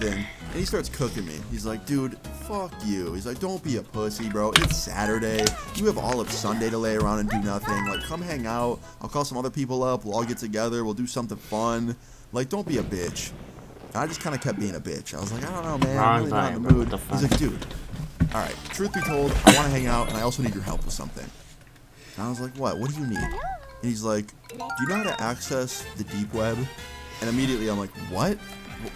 everything, and he starts cooking me. He's like, dude, fuck you. He's like, don't be a pussy, bro. It's Saturday. You have all of Sunday to lay around and do nothing. Like, come hang out. I'll call some other people up. We'll all get together. We'll do something fun. Like, don't be a bitch. And I just kind of kept being a bitch. I was like, I don't know, man. I'm really not in the mood. He's like, dude, all right, truth be told, I want to hang out, and I also need your help with something. And I was like, what? What do you need? And he's like, do you know how to access the deep web? And immediately I'm like, what?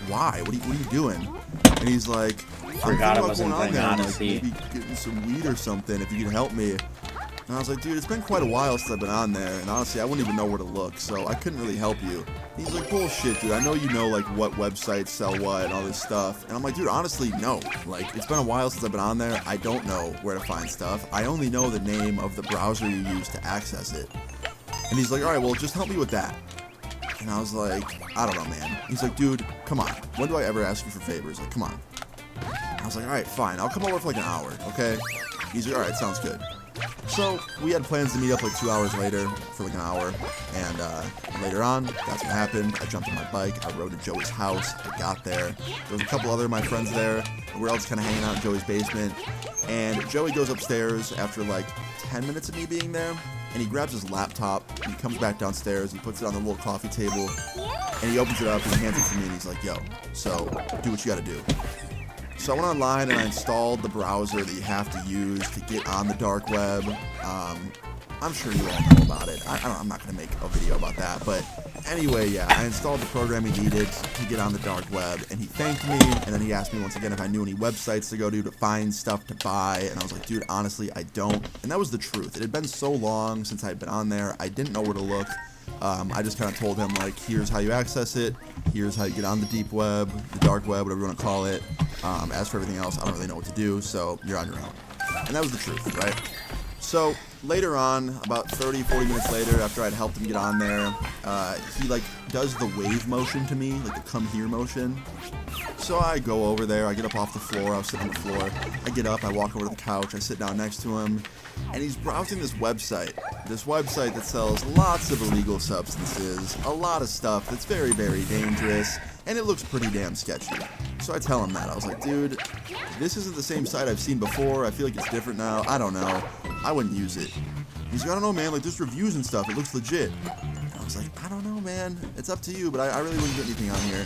Why? What are you doing? And he's like, forgot I wasn't playing Odyssey. Maybe getting some weed or something if you could help me. And I was like, dude, it's been quite a while since I've been on there, and honestly, I wouldn't even know where to look, so I couldn't really help you. And he's like, bullshit, dude. I know you know, like, what websites sell what and all this stuff. And I'm like, dude, honestly, no. Like, it's been a while since I've been on there. I don't know where to find stuff. I only know the name of the browser you use to access it. And he's like, all right, well, just help me with that. And I was like, I don't know, man. He's like, dude, come on. When do I ever ask you for favors? Like, come on. I was like, all right, fine. I'll come over for like an hour, okay? He's like, all right, sounds good. So we had plans to meet up like 2 hours later for like an hour. And later on, that's what happened. I jumped on my bike. I rode to Joey's house. I got there. There was a couple other of my friends there. We're all just kind of hanging out in Joey's basement. And Joey goes upstairs after like 10 minutes of me being there. And he grabs his laptop, and he comes back downstairs, he puts it on the little coffee table, and he opens it up and he hands it to me, and he's like, yo, so do what you gotta do. So I went online and I installed the browser that you have to use to get on the dark web. I'm sure you all know about it. I'm not going to make a video about that. But anyway, yeah, I installed the program he needed to get on the dark web. And he thanked me. And then he asked me once again if I knew any websites to go to find stuff to buy. And I was like, dude, honestly, I don't. And that was the truth. It had been so long since I'd been on there. I didn't know where to look. I just kind of told him, like, here's how you access it. Here's how you get on the deep web, the dark web, whatever you want to call it. As for everything else, I don't really know what to do. So you're on your own. And that was the truth, right? So later on, about 30, 40 minutes later, after I'd helped him get on there, he like does the wave motion to me, like the come here motion. So I go over there, I get up off the floor, I was sitting on the floor, I get up, I walk over to the couch, I sit down next to him, and he's browsing this website that sells lots of illegal substances, a lot of stuff that's very, very dangerous, and it looks pretty damn sketchy. So I tell him that. I was like, dude, this isn't the same site I've seen before. I feel like it's different now. I don't know. I wouldn't use it. He's like, I don't know, man. Like, there's reviews and stuff. It looks legit. And I was like, I don't know, man. It's up to you, but I really wouldn't get anything on here.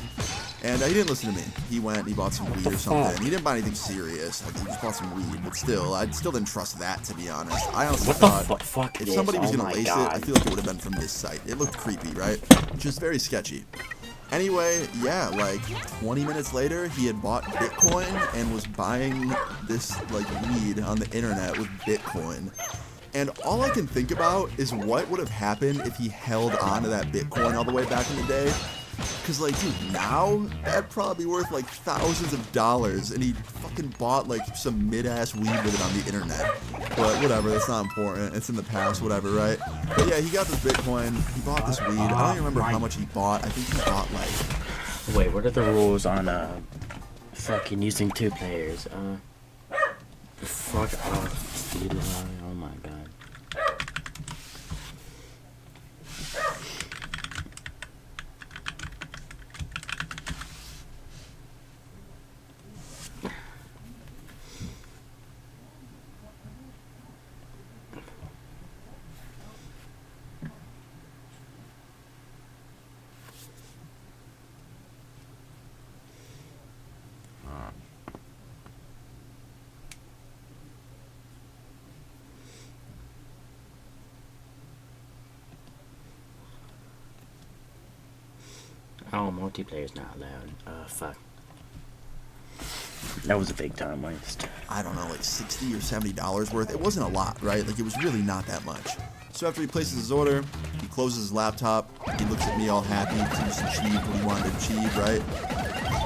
And he didn't listen to me. He went and he bought some weed or something. He didn't buy anything serious. Like, he just bought some weed, but still, I still didn't trust that, to be honest. I honestly thought if somebody was going to lace it, I feel like it would have been from this site. It looked creepy, right? Just very sketchy. Anyway, yeah, like 20 minutes later, he had bought Bitcoin and was buying this like weed on the internet with Bitcoin. And all I can think about is what would have happened if he held on to that Bitcoin all the way back in the day. Because, like, dude, now that'd probably be worth like thousands of dollars, and he fucking bought like some mid-ass weed with it on the internet. But whatever, that's not important. It's in the past, whatever, right? But yeah, he got this Bitcoin. He bought this weed. I don't even remember how much he bought. I think he bought like. Wait, what are the rules on fucking using two players? Fuck off, speedrun. Oh my god. Oh, multiplayer's not allowed. Fuck. That was a big time waste. I don't know, like $60 or $70 worth. It wasn't a lot, right? Like, it was really not that much. So after he places his order, he closes his laptop. He looks at me all happy because he just achieved what he wanted to achieve, right?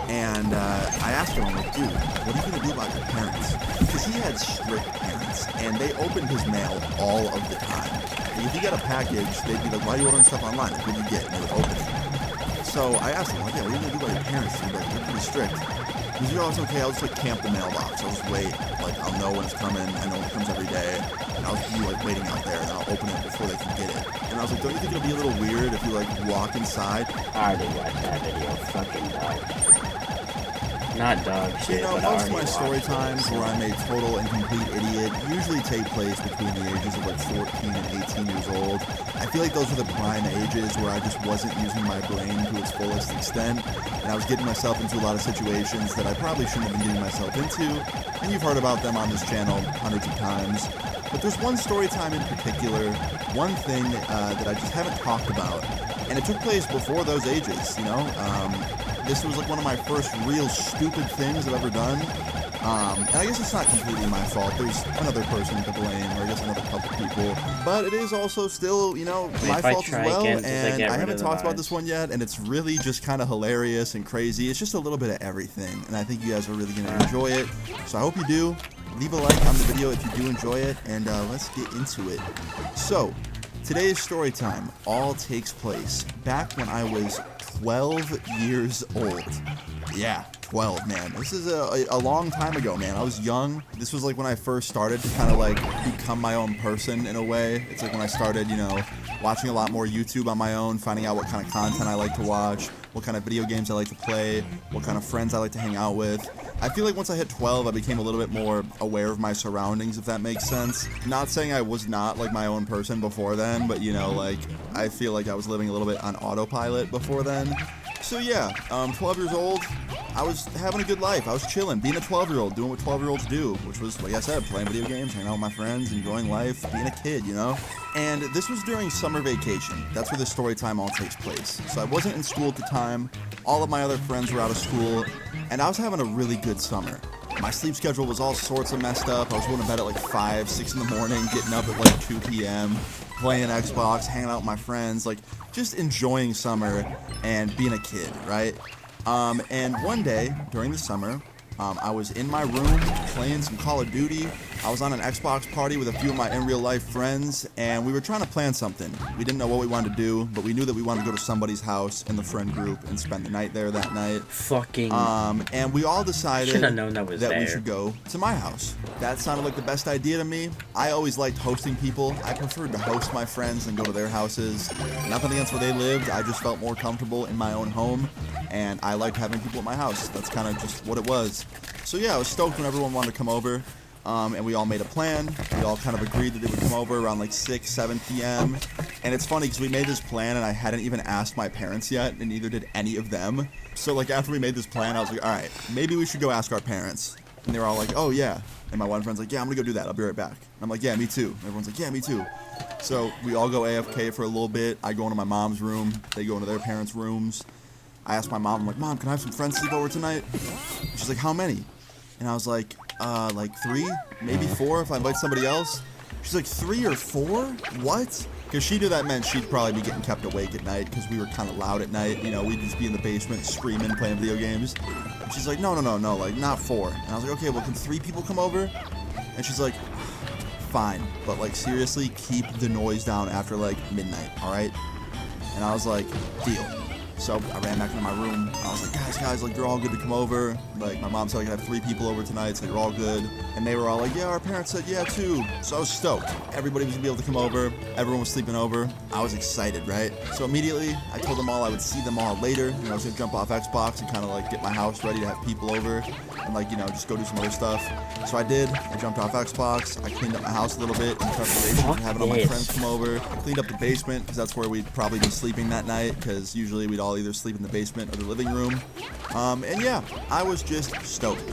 And I asked him, I'm like, dude, what are you going to do about your parents? Because he had strict parents, and they opened his mail all of the time. Like, if he got a package, they'd be like, why are you ordering stuff online? Like, what do you get? And they would open it. So I asked him, like, yeah, what are you going to do about your parents? He's like, they're pretty strict. He's like, oh, it's okay. I'll just, like, camp the mailbox. I'll just wait. Like, I'll know when it's coming. I know it comes every day. And I'll be, like, waiting out there, and then I'll open it before they can get it. And I was like, don't you think it'll be a little weird if you, like, walk inside? I already watched that video. Fucking dog. Not dog shit, but most of my already story watched times it. where I'm a total and complete idiot usually take place between the ages of like 14 and 18 years old. I feel like those are the prime ages where I just wasn't using my brain to its fullest extent, and I was getting myself into a lot of situations that I probably shouldn't have been getting myself into, and you've heard about them on this channel hundreds of times. But there's one story time in particular, one thing that I just haven't talked about, and it took place before those ages, This was like one of my first real stupid things I've ever done. And I guess it's not completely my fault. There's another person to blame, or I guess another couple people. But it is also still, my fault as well. And I haven't talked about this one yet, and it's really just kind of hilarious and crazy. It's just a little bit of everything, and I think you guys are really going to enjoy it. So I hope you do. Leave a like on the video if you do enjoy it, and let's get into it. So, today's story time all takes place back when I was 12 years old. Yeah, 12, man. This is a long time ago, man. I was young. This was like when I first started to kind of like become my own person in a way. It's like when I started, watching a lot more YouTube on my own, finding out what kind of content I like to watch, what kind of video games I like to play, what kind of friends I like to hang out with. I feel like once I hit 12, I became a little bit more aware of my surroundings, if that makes sense. Not saying I was not like my own person before then, but I feel like I was living a little bit on autopilot before then. So yeah, 12 years old, I was having a good life. I was chilling, being a 12-year-old, doing what 12-year-olds do, which was, like I said, playing video games, hanging out with my friends, enjoying life, being a kid, And this was during summer vacation. That's where the story time all takes place. So I wasn't in school at the time. All of my other friends were out of school, and I was having a really good summer. My sleep schedule was all sorts of messed up. I was going to bed at like 5, 6 in the morning, getting up at like 2 p.m., playing Xbox, hanging out with my friends, like just enjoying summer and being a kid, right? And one day during the summer, I was in my room playing some Call of Duty. I was on an Xbox party with a few of my in real life friends, and we were trying to plan something. We didn't know what we wanted to do, but we knew that we wanted to go to somebody's house in the friend group and spend the night there that night. And we all decided that we should go to my house. That sounded like the best idea to me. I always liked hosting people. I preferred to host my friends than go to their houses. Nothing against where they lived. I just felt more comfortable in my own home, and I liked having people at my house. That's kind of just what it was. So yeah, I was stoked when everyone wanted to come over, and we all made a plan. We all kind of agreed that they would come over around like 6, 7 p.m. And it's funny because we made this plan and I hadn't even asked my parents yet, and neither did any of them. So like after we made this plan, I was like, all right, maybe we should go ask our parents. And they were all like, oh yeah. And my one friend's like, yeah, I'm gonna go do that. I'll be right back. And I'm like, yeah, me too. And everyone's like, yeah, me too. So we all go AFK for a little bit. I go into my mom's room. They go into their parents' rooms. I asked my mom, I'm like, Mom, can I have some friends sleep over tonight? And she's like, how many? And I was like 3, maybe 4 if I invite somebody else. She's like, 3 or 4? What? Because she knew that meant she'd probably be getting kept awake at night because we were kind of loud at night. We'd just be in the basement screaming, playing video games. And she's like, no, like not 4. And I was like, okay, well, can 3 people come over? And she's like, fine, but like seriously, keep the noise down after like midnight, all right? And I was like, deal. So I ran back into my room. I was like, guys, like you're all good to come over. Like my mom said I could have 3 people over tonight, so you're all good. And they were all like, yeah, our parents said yeah too. So I was stoked. Everybody was gonna be able to come over. Everyone was sleeping over. I was excited, right? So immediately I told them all I would see them all later. I was gonna jump off Xbox and kind of like get my house ready to have people over and like just go do some other stuff. So I did. I jumped off Xbox. I cleaned up my house a little bit in preparation for having all my friends come over. I cleaned up the basement because that's where we'd probably be sleeping that night because usually we'd all either sleep in the basement or the living room. And yeah, I was just stoked.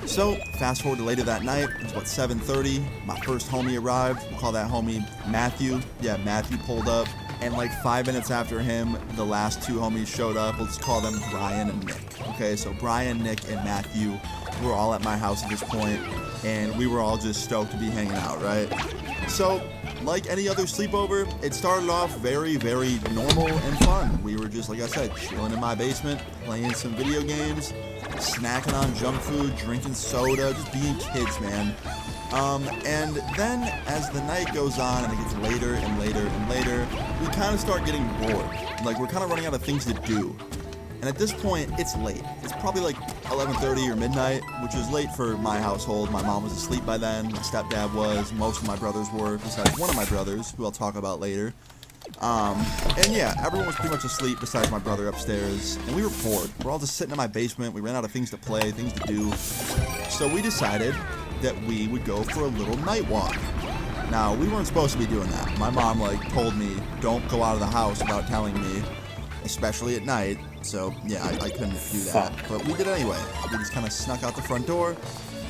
So fast forward to later that night. It was about 7:30. My first homie arrived. We'll call that homie Matthew. Yeah, Matthew pulled up. And like 5 minutes after him, the last 2 homies showed up. We'll just call them Brian and Nick. Okay, so Brian, Nick, and Matthew were all at my house at this point, and we were all just stoked to be hanging out, right? So, like any other sleepover, it started off very, very normal and fun. We were just, like I said, chilling in my basement, playing some video games, snacking on junk food, drinking soda, just being kids, man. And then as the night goes on and it gets later and later and later, we kind of start getting bored. Like we're kind of running out of things to do. And at this point, it's late. It's probably like 11:30 or midnight, which is late for my household. My mom was asleep by then. My stepdad was. Most of my brothers were, besides one of my brothers, who I'll talk about later. And yeah, everyone was pretty much asleep besides my brother upstairs, and we were bored. We're all just sitting in my basement. We ran out of things to play, things to do. So we decided that we would go for a little night walk. Now, we weren't supposed to be doing that. My mom, told me, don't go out of the house without telling me, especially at night. So, yeah, I couldn't do that. But we did it anyway. We just kind of snuck out the front door,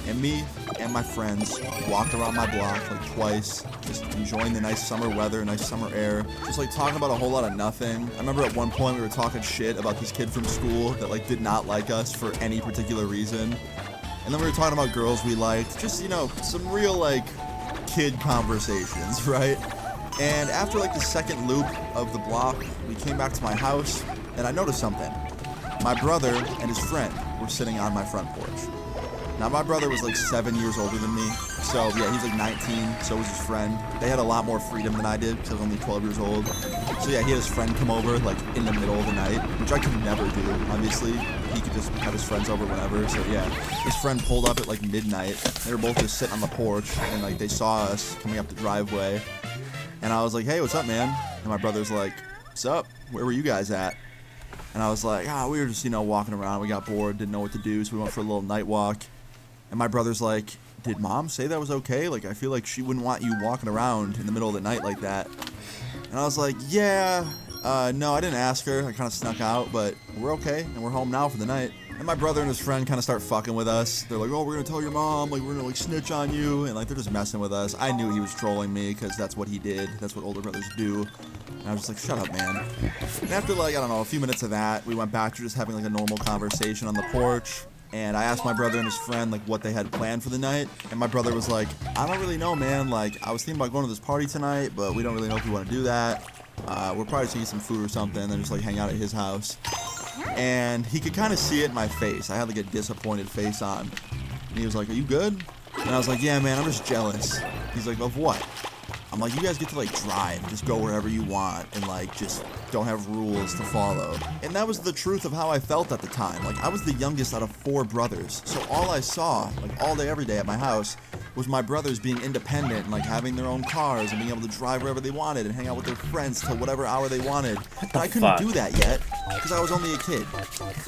and me and my friends walked around my block, twice, just enjoying the nice summer weather, nice summer air, just, talking about a whole lot of nothing. I remember at one point we were talking shit about this kid from school that, did not like us for any particular reason. And then we were talking about girls we liked, just, some real, kid conversations, right? And after the second loop of the block, we came back to my house, and I noticed something. My brother and his friend were sitting on my front porch. Now, my brother was 7 years older than me, so yeah, he's 19, so was his friend. They had a lot more freedom than I did, because I was only 12 years old. So yeah, he had his friend come over, in the middle of the night, which I could never do, obviously. He could just have his friends over whenever, so yeah. His friend pulled up at midnight. They were both just sitting on the porch, and they saw us coming up the driveway. And I was like, hey, what's up, man? And my brother's like, what's up? Where were you guys at? And I was like, we were just, walking around. We got bored, didn't know what to do, so we went for a little night walk. And my brother's like, did mom say that was okay? I feel like she wouldn't want you walking around in the middle of the night like that. And I was like, yeah, no, I didn't ask her. I kind of snuck out, but we're okay, and we're home now for the night. And my brother and his friend kind of start fucking with us. They're like, oh, we're going to tell your mom, we're going to snitch on you. And they're just messing with us. I knew he was trolling me because that's what he did. That's what older brothers do. And I was just like, shut up, man. And after I don't know, a few minutes of that, we went back to just having a normal conversation on the porch. And I asked my brother and his friend, what they had planned for the night. And my brother was like, I don't really know, man. I was thinking about going to this party tonight, but we don't really know if we want to do that. We're probably just eat some food or something and just, hang out at his house. And he could kind of see it in my face. I had, a disappointed face on. And he was like, are you good? And I was like, yeah, man, I'm just jealous. He's like, of what? I'm like, you guys get to drive, just go wherever you want, and just don't have rules to follow. And that was the truth of how I felt at the time. I was the youngest out of 4 brothers, so all I saw, all day, every day at my house, was my brothers being independent and having their own cars and being able to drive wherever they wanted and hang out with their friends till whatever hour they wanted. And I couldn't do that yet because I was only a kid.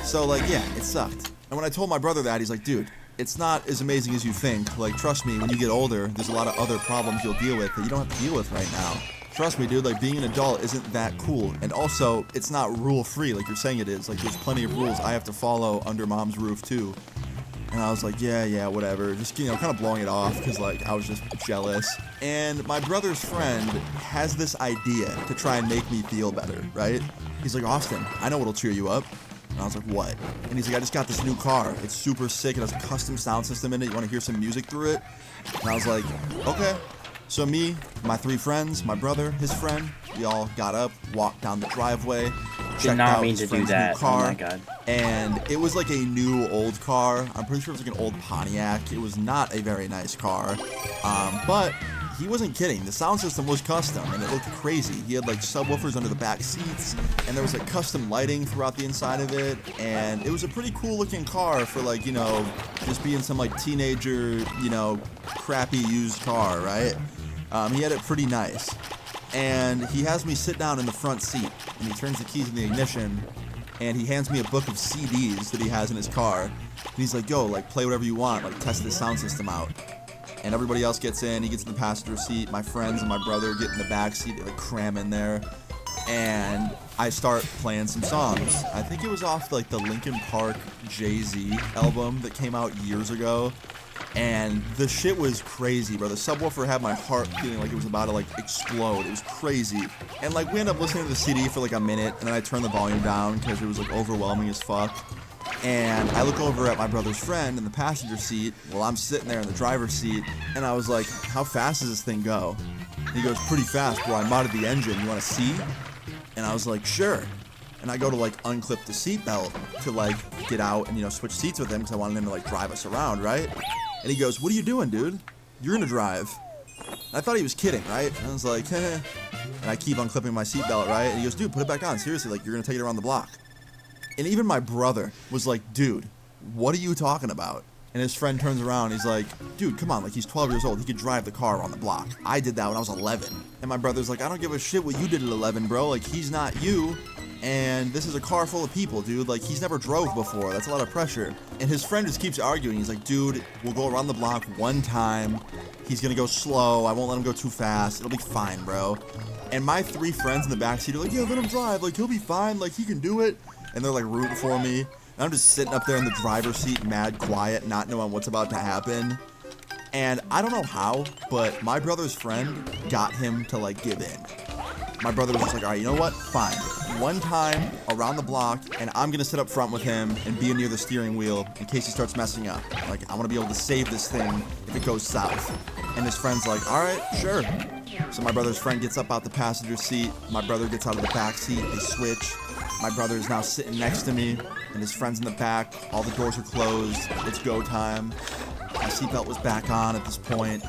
So yeah, it sucked. And when I told my brother that, he's like, dude, it's not as amazing as you think. Trust me, when you get older, there's a lot of other problems you'll deal with that you don't have to deal with right now. Trust me, dude, being an adult isn't that cool. And also, it's not rule-free like you're saying it is. There's plenty of rules I have to follow under mom's roof, too. And I was like, yeah, whatever. Just, kind of blowing it off because, I was just jealous. And my brother's friend has this idea to try and make me feel better, right? He's like, Austin, I know what'll cheer you up. And I was like, what? And he's like, I just got this new car. It's super sick. It has a custom sound system in it. You want to hear some music through it? And I was like, okay. So me, my 3 friends, my brother, his friend, we all got up, walked down the driveway, checked out his friend's new car. Oh my God. And it was a new old car. I'm pretty sure it was an old Pontiac. It was not a very nice car. But he wasn't kidding. The sound system was custom, and it looked crazy. He had subwoofers under the back seats, and there was custom lighting throughout the inside of it, and it was a pretty cool looking car for just being some teenager, crappy used car, right? He had it pretty nice. And he has me sit down in the front seat, and he turns the keys in the ignition, and he hands me a book of CDs that he has in his car. And he's like, yo, play whatever you want, test this sound system out. And everybody else gets in. He gets in the passenger seat. My friends and my brother get in the back seat. They cram in there. And I start playing some songs. I think it was off the Linkin Park Jay-Z album that came out years ago. And the shit was crazy, bro. The subwoofer had my heart feeling like it was about to explode. It was crazy. And we ended up listening to the CD for a minute, and then I turned the volume down because it was overwhelming as fuck. And I look over at my brother's friend in the passenger seat while I'm sitting there in the driver's seat, and I was like, how fast does this thing go? And he goes, pretty fast, bro. I modded the engine. You want to see? And I was like, sure. And I go to unclip the seatbelt to get out and switch seats with him because I wanted him to drive us around, right? And he goes, what are you doing, dude? You're gonna drive. And I thought he was kidding, right? And I was like, heh. And I keep unclipping my seatbelt, right? And he goes, dude, put it back on. Seriously, you're gonna take it around the block. And even my brother was like, dude, what are you talking about? And his friend turns around, he's like, dude, come on, like, he's 12 years old, he could drive the car around the block. I did that when I was 11. And my brother's like, I don't give a shit what you did at 11, bro, like, he's not you, and this is a car full of people, dude, like, he's never drove before, that's a lot of pressure. And his friend just keeps arguing, he's like, dude, we'll go around the block one time, he's gonna go slow, I won't let him go too fast, it'll be fine, bro. And my 3 friends in the backseat are like, yeah, let him drive, like, he'll be fine, like, he can do it. And they're like rooting for me. And I'm just sitting up there in the driver's seat, mad quiet, not knowing what's about to happen. And I don't know how, but my brother's friend got him to, like, give in. My brother was just like, all right, you know what? Fine. One time around the block, and I'm going to sit up front with him and be near the steering wheel in case he starts messing up. Like, I want to be able to save this thing if it goes south. And his friend's like, all right, sure. So my brother's friend gets up out the passenger seat. My brother gets out of the back seat. They switch. My brother is now sitting next to me, and his friend's in the back. All the doors are closed. It's go time. My seatbelt was back on at this point,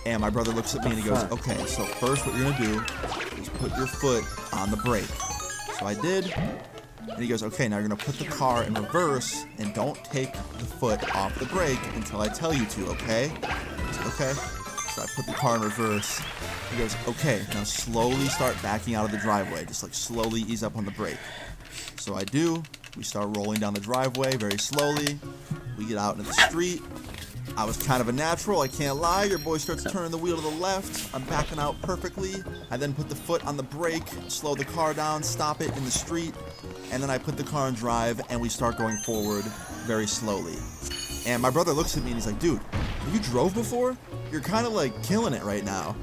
and my brother looks at me and he goes, okay, so first what you're going to do is put your foot on the brake. So I did, and he goes, okay, now you're going to put the car in reverse, and don't take the foot off the brake until I tell you to, okay? I said, okay. So I put the car in reverse. He goes, okay, now slowly start backing out of the driveway. Just like slowly ease up on the brake. So I do. We start rolling down the driveway very slowly. We get out into the street. I was kind of a natural, I can't lie. Your boy starts turning the wheel to the left. I'm backing out perfectly. I then put the foot on the brake, slow the car down, stop it in the street. And then I put the car in drive and we start going forward very slowly. And my brother looks at me and he's like, dude, have you drove before? You're kind of like killing it right now.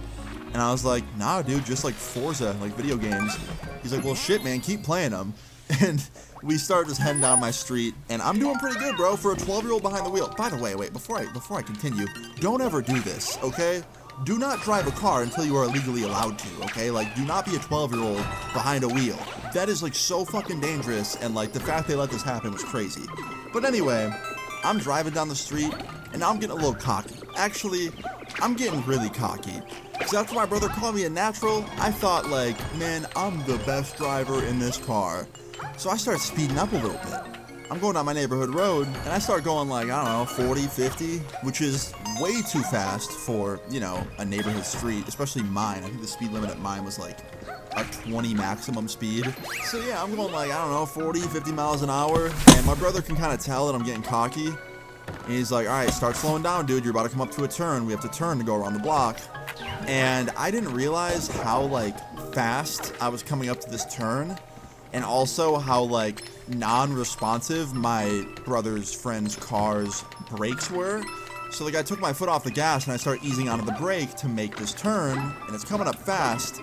And I was like, nah, dude, just like Forza, like video games. He's like, well, shit, man, keep playing them. And we start just heading down my street, and I'm doing pretty good, bro, for a 12-year-old behind the wheel. By the way, wait, before I continue, don't ever do this, okay? Do not drive a car until you are legally allowed to, okay? Like, do not be a 12-year-old behind a wheel. That is, like, so fucking dangerous, and, like, the fact they let this happen was crazy. But anyway, I'm driving down the street, and now I'm getting a little cocky. Actually, I'm getting really cocky. Because after my brother called me a natural, I thought, like, man, I'm the best driver in this car. So I started speeding up a little bit. I'm going down my neighborhood road, and I start going like, I don't know, 40, 50, which is way too fast for, you know, a neighborhood street, especially mine. I think the speed limit at mine was like a 20 maximum speed. So yeah, I'm going like, I don't know, 40, 50 miles an hour, and my brother can kind of tell that I'm getting cocky. And he's like, all right, start slowing down, dude. You're about to come up to a turn. We have to turn to go around the block. And I didn't realize how, like, fast I was coming up to this turn. And also how, like, non-responsive my brother's friend's car's brakes were. So, like, I took my foot off the gas and I started easing onto the brake to make this turn. And it's coming up fast.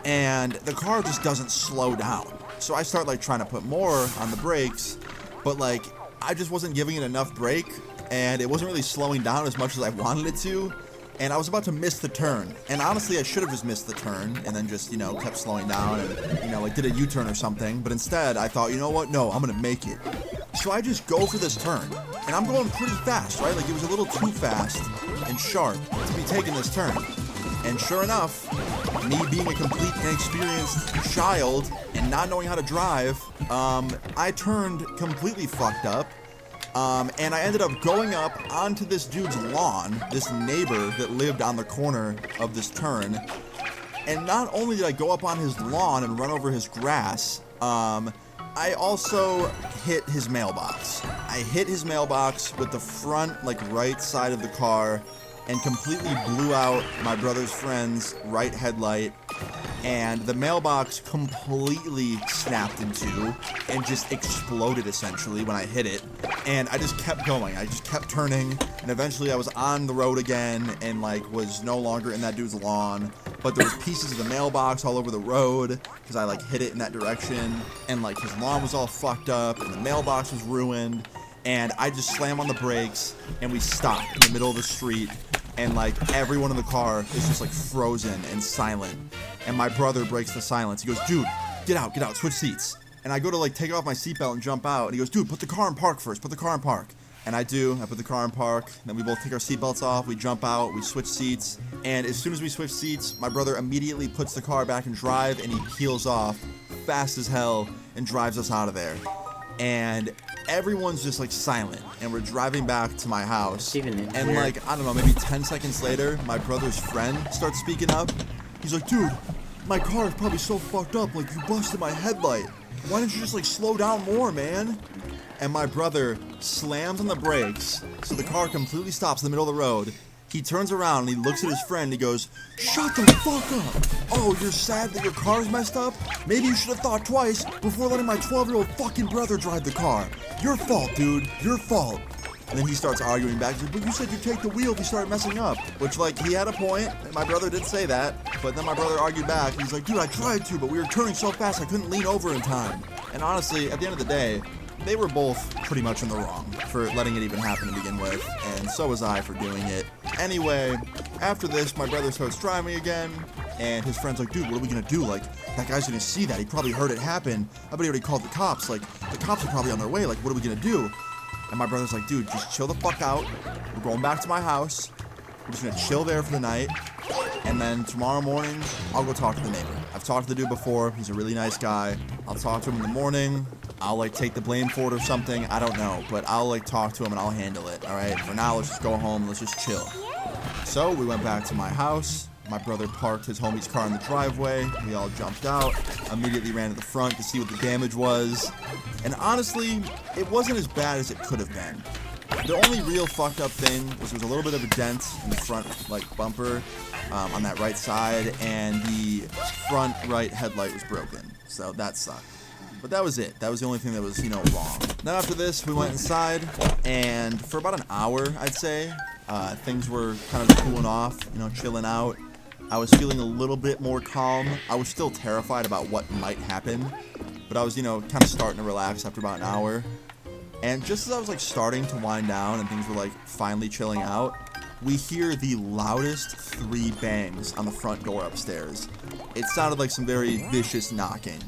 And the car just doesn't slow down. So I start, like, trying to put more on the brakes. But, like, I just wasn't giving it enough brake. And it wasn't really slowing down as much as I wanted it to. And I was about to miss the turn. And honestly, I should have just missed the turn and then just, you know, kept slowing down and, you know, like did a U-turn or something. But instead, I thought, you know what? No, I'm going to make it. So I just go for this turn. And I'm going pretty fast, right? Like it was a little too fast and sharp to be taking this turn. And sure enough, me being a complete inexperienced child and not knowing how to drive, I turned completely fucked up. And I ended up going up onto this dude's lawn, this neighbor that lived on the corner of this turn. And not only did I go up on his lawn and run over his grass, I also hit his mailbox. I hit his mailbox with the front, like, right side of the car and completely blew out my brother's friend's right headlight. And the mailbox completely snapped in two and just exploded essentially when I hit it. And I just kept going. I just kept turning, and eventually I was on the road again and like was no longer in that dude's lawn. But there was pieces of the mailbox all over the road because I like hit it in that direction, and like his lawn was all fucked up and the mailbox was ruined. And I just slam on the brakes and we stop in the middle of the street, and like everyone in the car is just like frozen and silent. And my brother breaks the silence. He goes, dude, get out, switch seats. And I go to like take off my seatbelt and jump out. And he goes, dude, put the car in park first, put the car in park. And I do. I put the car in park. Then we both take our seatbelts off. We jump out. We switch seats. And as soon as we switch seats, my brother immediately puts the car back in drive and he peels off fast as hell and drives us out of there. And everyone's just like silent, and we're driving back to my house, Even and weird. like, I don't know, maybe 10 seconds later, my brother's friend starts speaking up. He's like, dude, my car is probably so fucked up, like, you busted my headlight. Why don't you just like slow down more, man? And my brother slams on the brakes, so the car completely stops in the middle of the road. He turns around and he looks at his friend and he goes, shut the fuck up! Oh, you're sad that your car's messed up? Maybe you should have thought twice before letting my 12-year-old fucking brother drive the car. Your fault, dude. Your fault. And then he starts arguing back. He's like, but you said you'd take the wheel if you started messing up. Which, like, he had a point. And my brother did say that. But then my brother argued back. He's like, dude, I tried to, but we were turning so fast I couldn't lean over in time. And honestly, at the end of the day, they were both pretty much in the wrong for letting it even happen to begin with, and so was I for doing it. Anyway, after this, my brother starts driving again, and his friend's like, dude, what are we gonna do? Like, that guy's gonna see that. He probably heard it happen. I bet he already called the cops. Like, the cops are probably on their way. Like, what are we gonna do? And my brother's like, dude, just chill the fuck out. We're going back to my house. We're just gonna chill there for the night. And then tomorrow morning, I'll go talk to the neighbor. I've talked to the dude before. He's a really nice guy. I'll talk to him in the morning. I'll, like, take the blame for it or something. I don't know. But I'll, like, talk to him and I'll handle it. All right? For now, let's just go home. Let's just chill. So we went back to my house. My brother parked his homie's car in the driveway. We all jumped out. Immediately ran to the front to see what the damage was. And honestly, it wasn't as bad as it could have been. The only real fucked up thing was there was a little bit of a dent in the front, like, bumper on that right side, and the front right headlight was broken. So that sucked. But that was it. That was the only thing that was, you know, wrong. Then after this, we went inside, and for about an hour, I'd say, things were kind of cooling off, you know, chilling out. I was feeling a little bit more calm. I was still terrified about what might happen, but I was, you know, kind of starting to relax after about an hour. And just as I was, like, starting to wind down and things were, like, finally chilling out, we hear the loudest 3 bangs on the front door upstairs. It sounded like some very vicious knocking.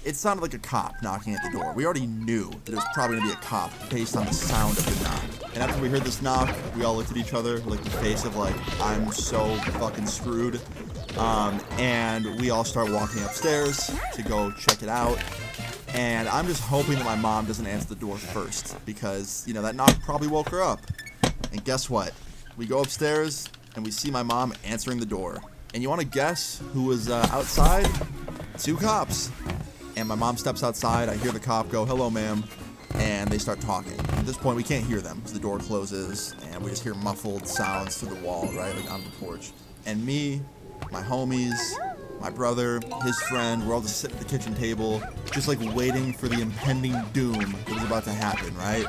It sounded like a cop knocking at the door. We already knew that it was probably going to be a cop based on the sound of the knock. And after we heard this knock, we all looked at each other with, like, the face of, like, I'm so fucking screwed. And we all start walking upstairs to go check it out. And I'm just hoping that my mom doesn't answer the door first because, you know, that knock probably woke her up. And guess what? We go upstairs and we see my mom answering the door. And you want to guess who was outside? 2 cops. And my mom steps outside. I hear the cop go, hello, ma'am. And they start talking. At this point, we can't hear them because the door closes. And we just hear muffled sounds through the wall, right? Like on the porch. And me, my homies, my brother, his friend, we're all just sitting at the kitchen table, just like waiting for the impending doom that was about to happen, right?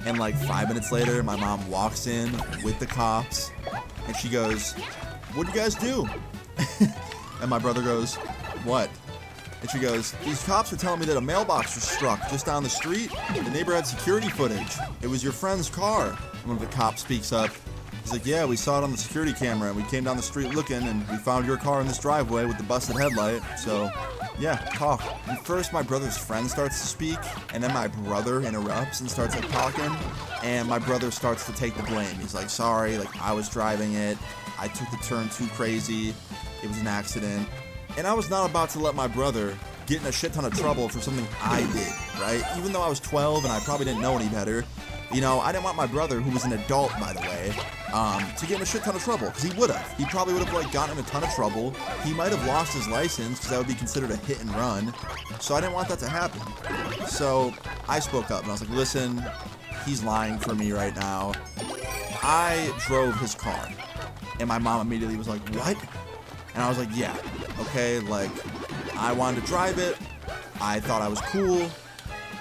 And like 5 minutes later, my mom walks in with the cops. And she goes, what'd you guys do? And my brother goes, what? And she goes, these cops are telling me that a mailbox was struck just down the street. The neighbor had security footage. It was your friend's car. And one of the cops speaks up. He's like, yeah, we saw it on the security camera, and we came down the street looking, and we found your car in this driveway with the busted headlight. So, yeah, talk. And first, my brother's friend starts to speak, and then my brother interrupts and starts, like, talking. And my brother starts to take the blame. He's like, sorry, like, I was driving it. I took the turn too crazy. It was an accident. And I was not about to let my brother get in a shit ton of trouble for something I did, right? Even though I was 12 and I probably didn't know any better, you know, I didn't want my brother, who was an adult, by the way, to get in a shit ton of trouble, because he would have. He probably would have, like, gotten in a ton of trouble. He might have lost his license, because that would be considered a hit and run. So I didn't want that to happen. So I spoke up, and I was like, listen, he's lying for me right now. I drove his car. And my mom immediately was like, what? And I was like, yeah, okay, like, I wanted to drive it. I thought I was cool.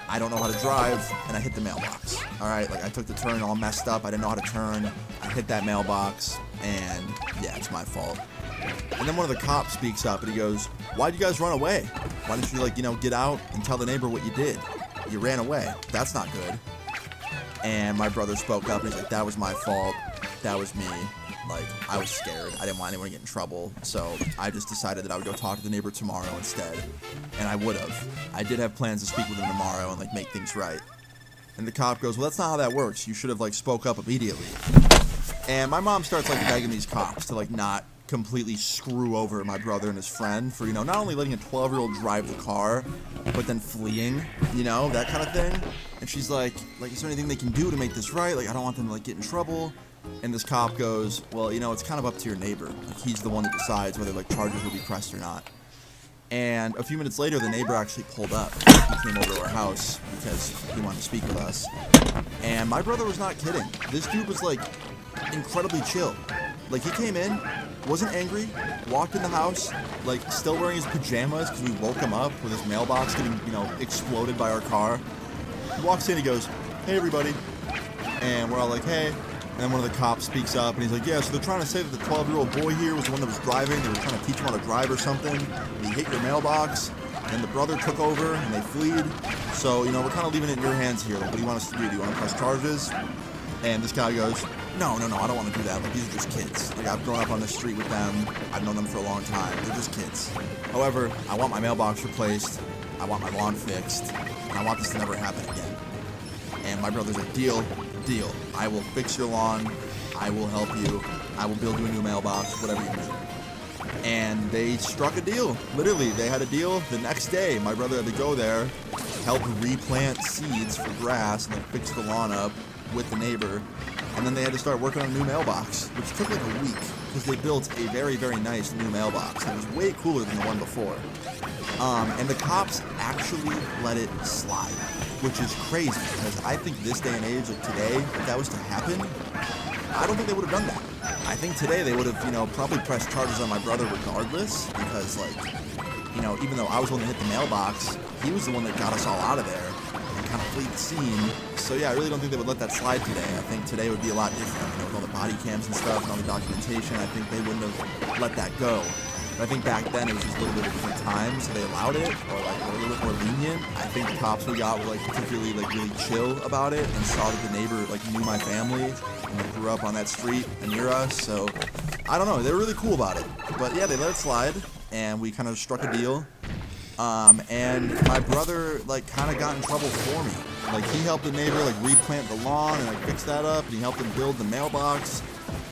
I don't know how to drive, and I hit the mailbox. All right, like, I took the turn all messed up. I didn't know how to turn. I hit that mailbox, and yeah, it's my fault. And then one of the cops speaks up, and he goes, why'd you guys run away? Why didn't you, like, you know, get out and tell the neighbor what you did? You ran away. That's not good. And my brother spoke up, and he's like, that was my fault. That was me. Like, I was scared. I didn't want anyone to get in trouble. So I just decided that I would go talk to the neighbor tomorrow instead. And I would have. I did have plans to speak with him tomorrow and, like, make things right. And the cop goes, well, that's not how that works. You should have, like, spoke up immediately. And my mom starts, like, begging these cops to, like, not completely screw over my brother and his friend for, you know, not only letting a 12-year-old drive the car, but then fleeing, you know, that kind of thing. And she's like, is there anything they can do to make this right? Like, I don't want them to, like, get in trouble. And this cop goes, well, you know, it's kind of up to your neighbor. Like, he's the one that decides whether, like, charges will be pressed or not. And a few minutes later, the neighbor actually pulled up. He came over to our house because he wanted to speak with us. And my brother was not kidding. This dude was, like, incredibly chill. Like, he came in, wasn't angry, walked in the house, like, still wearing his pajamas because we woke him up with his mailbox getting, you know, exploded by our car. He walks in, he goes, hey, everybody. And we're all like, hey. And then one of the cops speaks up, and he's like, yeah, so they're trying to say that the 12-year-old boy here was the one that was driving. They were trying to teach him how to drive or something. And he hit your mailbox, and the brother took over, and they fled. So, you know, we're kind of leaving it in your hands here. Like, what do you want us to do? Do you want to press charges? And this guy goes, no, I don't want to do that. Like, these are just kids. Like, I've grown up on the street with them. I've known them for a long time. They're just kids. However, I want my mailbox replaced. I want my lawn fixed. And I want this to never happen again. And my brother's like, deal. I will fix your lawn. I will help you. I will build you a new mailbox, whatever you need. And they struck a deal. Literally, they had a deal. The next day, my brother had to go there, help replant seeds for grass, and like fix the lawn up with the neighbor. And then they had to start working on a new mailbox, which took like a week because they built a very, very nice new mailbox. It was way cooler than the one before. And the cops actually let it slide, which is crazy because I think this day and age, like today, if that was to happen, I don't think they would have done that. I think today they would have, you know, probably pressed charges on my brother regardless because, like, you know, even though I was the one that hit the mailbox, he was the one that got us all out of there and kind of fled the scene. So yeah, I really don't think they would let that slide today. I think today would be a lot different, you know, with all the body cams and stuff and all the documentation. I think they wouldn't have let that go. But I think back then it was just a little bit of a different time, so they allowed it, or like were a little bit more lenient. I think the cops we got were like particularly like really chill about it and saw that the neighbor like knew my family and like, grew up on that street near us. So I don't know, they were really cool about it. But yeah, they let it slide and we kind of struck a deal. And my brother like kind of got in trouble for me. Like he helped the neighbor like replant the lawn and like fix that up, and he helped him build the mailbox.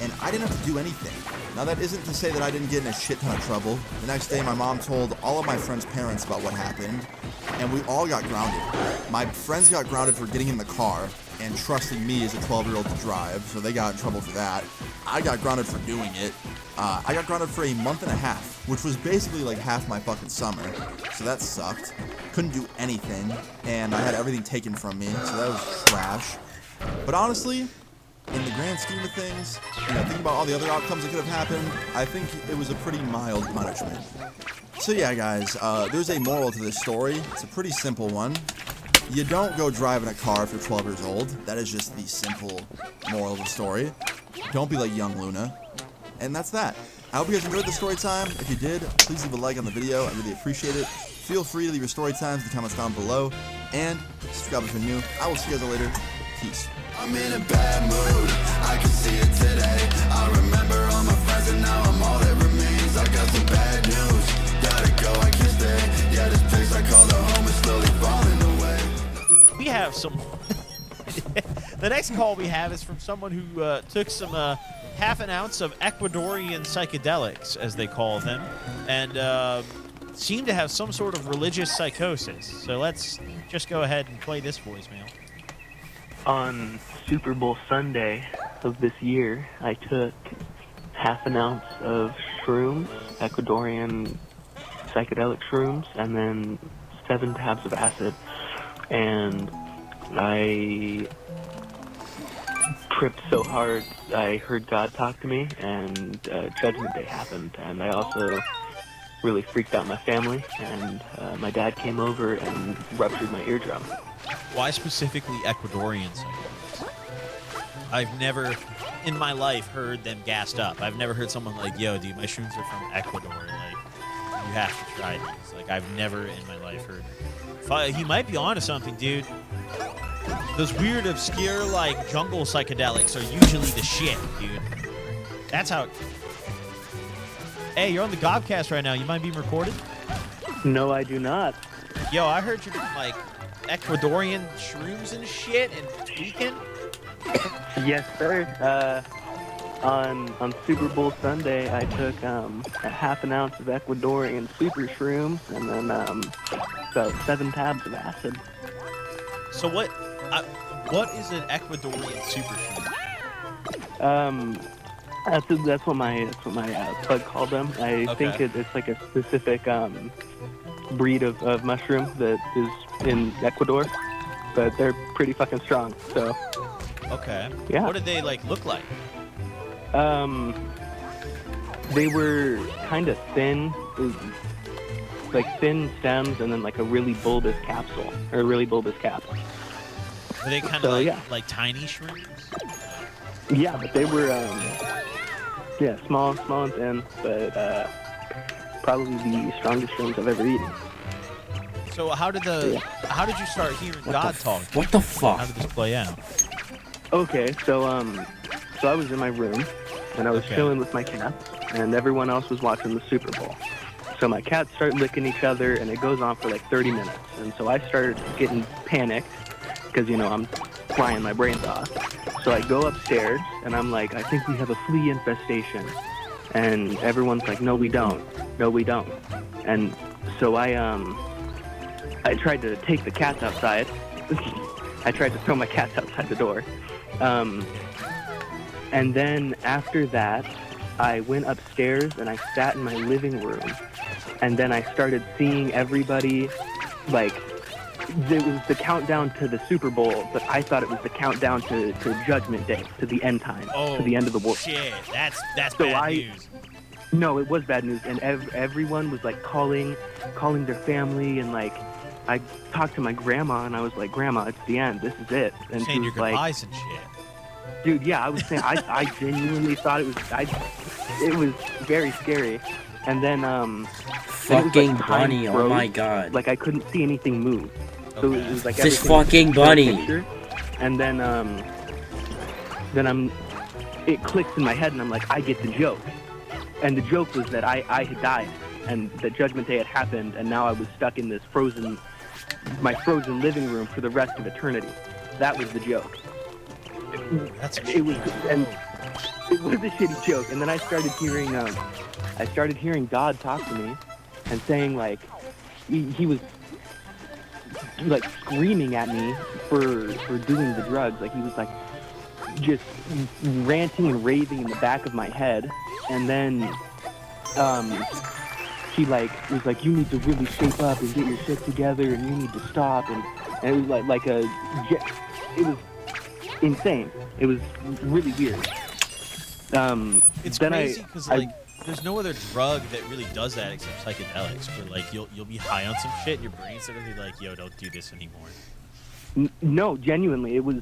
And I didn't have to do anything. Now that isn't to say that I didn't get in a shit ton of trouble. The next day my mom told all of my friends' parents about what happened, and we all got grounded. My friends got grounded for getting in the car and trusting me as a 12-year-old to drive, so they got in trouble for that. I got grounded for doing it. I got grounded for a month and a half, which was basically like half my fucking summer, so that sucked. Couldn't do anything, and I had everything taken from me, so that was trash. But honestly, in the grand scheme of things, you know, think about all the other outcomes that could have happened, I think it was a pretty mild punishment. So yeah, guys, there's a moral to this story. It's a pretty simple one. You don't go driving a car if you're 12 years old. That is just the simple moral of the story. Don't be like young Luna. And that's that. I hope you guys enjoyed the story time. If you did, please leave a like on the video. I really appreciate it. Feel free to leave your story times in the comments down below. And subscribe if you're new. I will see you guys later. Peace. I'm in a bad mood, I can see it today. I remember all my friends and now I'm all that remains. I got some bad news, gotta go, I can't stay. Yeah, this place I call the home is slowly falling away. We have some... The next call we have is from someone who took some half an ounce of Ecuadorian psychedelics, as they call them, and seemed to have some sort of religious psychosis. So let's just go ahead and play this voicemail. On Super Bowl Sunday of this year, I took half an ounce of shrooms, Ecuadorian psychedelic shrooms, and then 7 tabs of acid. And I tripped so hard, I heard God talk to me, and Judgment Day happened. And I also really freaked out my family, and my dad came over and ruptured my eardrum. Why specifically Ecuadorian psychedelics? I've never in my life heard them gassed up. I've never heard someone like, yo, dude, my shrooms are from Ecuador. Like, you have to try these. Like, I've never in my life heard. He might be onto something, dude. Those weird, obscure, like, jungle psychedelics are usually the shit, dude. That's how... Hey, you're on the Gobcast right now. You mind being recorded? No, I do not. Yo, I heard you're, like... Ecuadorian shrooms and shit and tweaking? Yes, sir. On Super Bowl Sunday, I took a half an ounce of Ecuadorian super shrooms and then about 7 tabs of acid. So what is an Ecuadorian super shroom? That's what my plug called them. I Okay. think it's like a specific breed of mushroom that is in Ecuador, but they're pretty fucking strong. So Okay. Yeah. What did they like look like? they were kind of thin, like thin stems, and then like a really bulbous capsule or a really bulbous cap. Were they kind of So, like, yeah. like tiny shrooms? Yeah, but they were small and thin, but probably the strongest shrooms I've ever eaten. So how did you start hearing God talk? What the How fuck? did this play out? Okay, so I was in my room, and I was Okay. chilling with my cat, and everyone else was watching the Super Bowl. So my cats start licking each other, and it goes on for like 30 minutes. And so I started getting panicked, because, I'm flying my brains off. So I go upstairs, and I'm like, I think we have a flea infestation. And everyone's like, no, we don't. No, we don't. And so I tried to take the cats outside. I tried to throw my cats outside the door. And then after that, I went upstairs and I sat in my living room. And then I started seeing everybody, like, it was the countdown to the Super Bowl, but I thought it was the countdown to Judgment Day, to the end time, to the end of the world. Shit, that's So bad news. No, it was bad news, and everyone was like calling their family, and like I talked to my grandma, and I was like, Grandma, it's the end. This is it. And she Saying your was like, goodbyes and shit. Dude, yeah, I was saying, I genuinely thought it was very scary. And then, Fucking time bunny, oh froze. my god. Like I couldn't see anything move. So it was like This everything was fucking still a bunny. picture. And then it clicks in my head, and I'm like, I get the joke. And the joke was that I had died, and that Judgment Day had happened, and now I was stuck in this my frozen living room for the rest of eternity. That was the joke. That's a It was a shitty joke. And then I started hearing God talk to me and saying, like, he was like screaming at me for doing the drugs. Like he was like just ranting and raving in the back of my head. And then he like was like, you need to really shape up and get your shit together, and you need to stop. And it was it was insane. It was really weird. It's then crazy because there's no other drug that really does that except psychedelics. Where like you'll be high on some shit, and your brain's gonna be like, yo, don't do this anymore. No, genuinely, it was.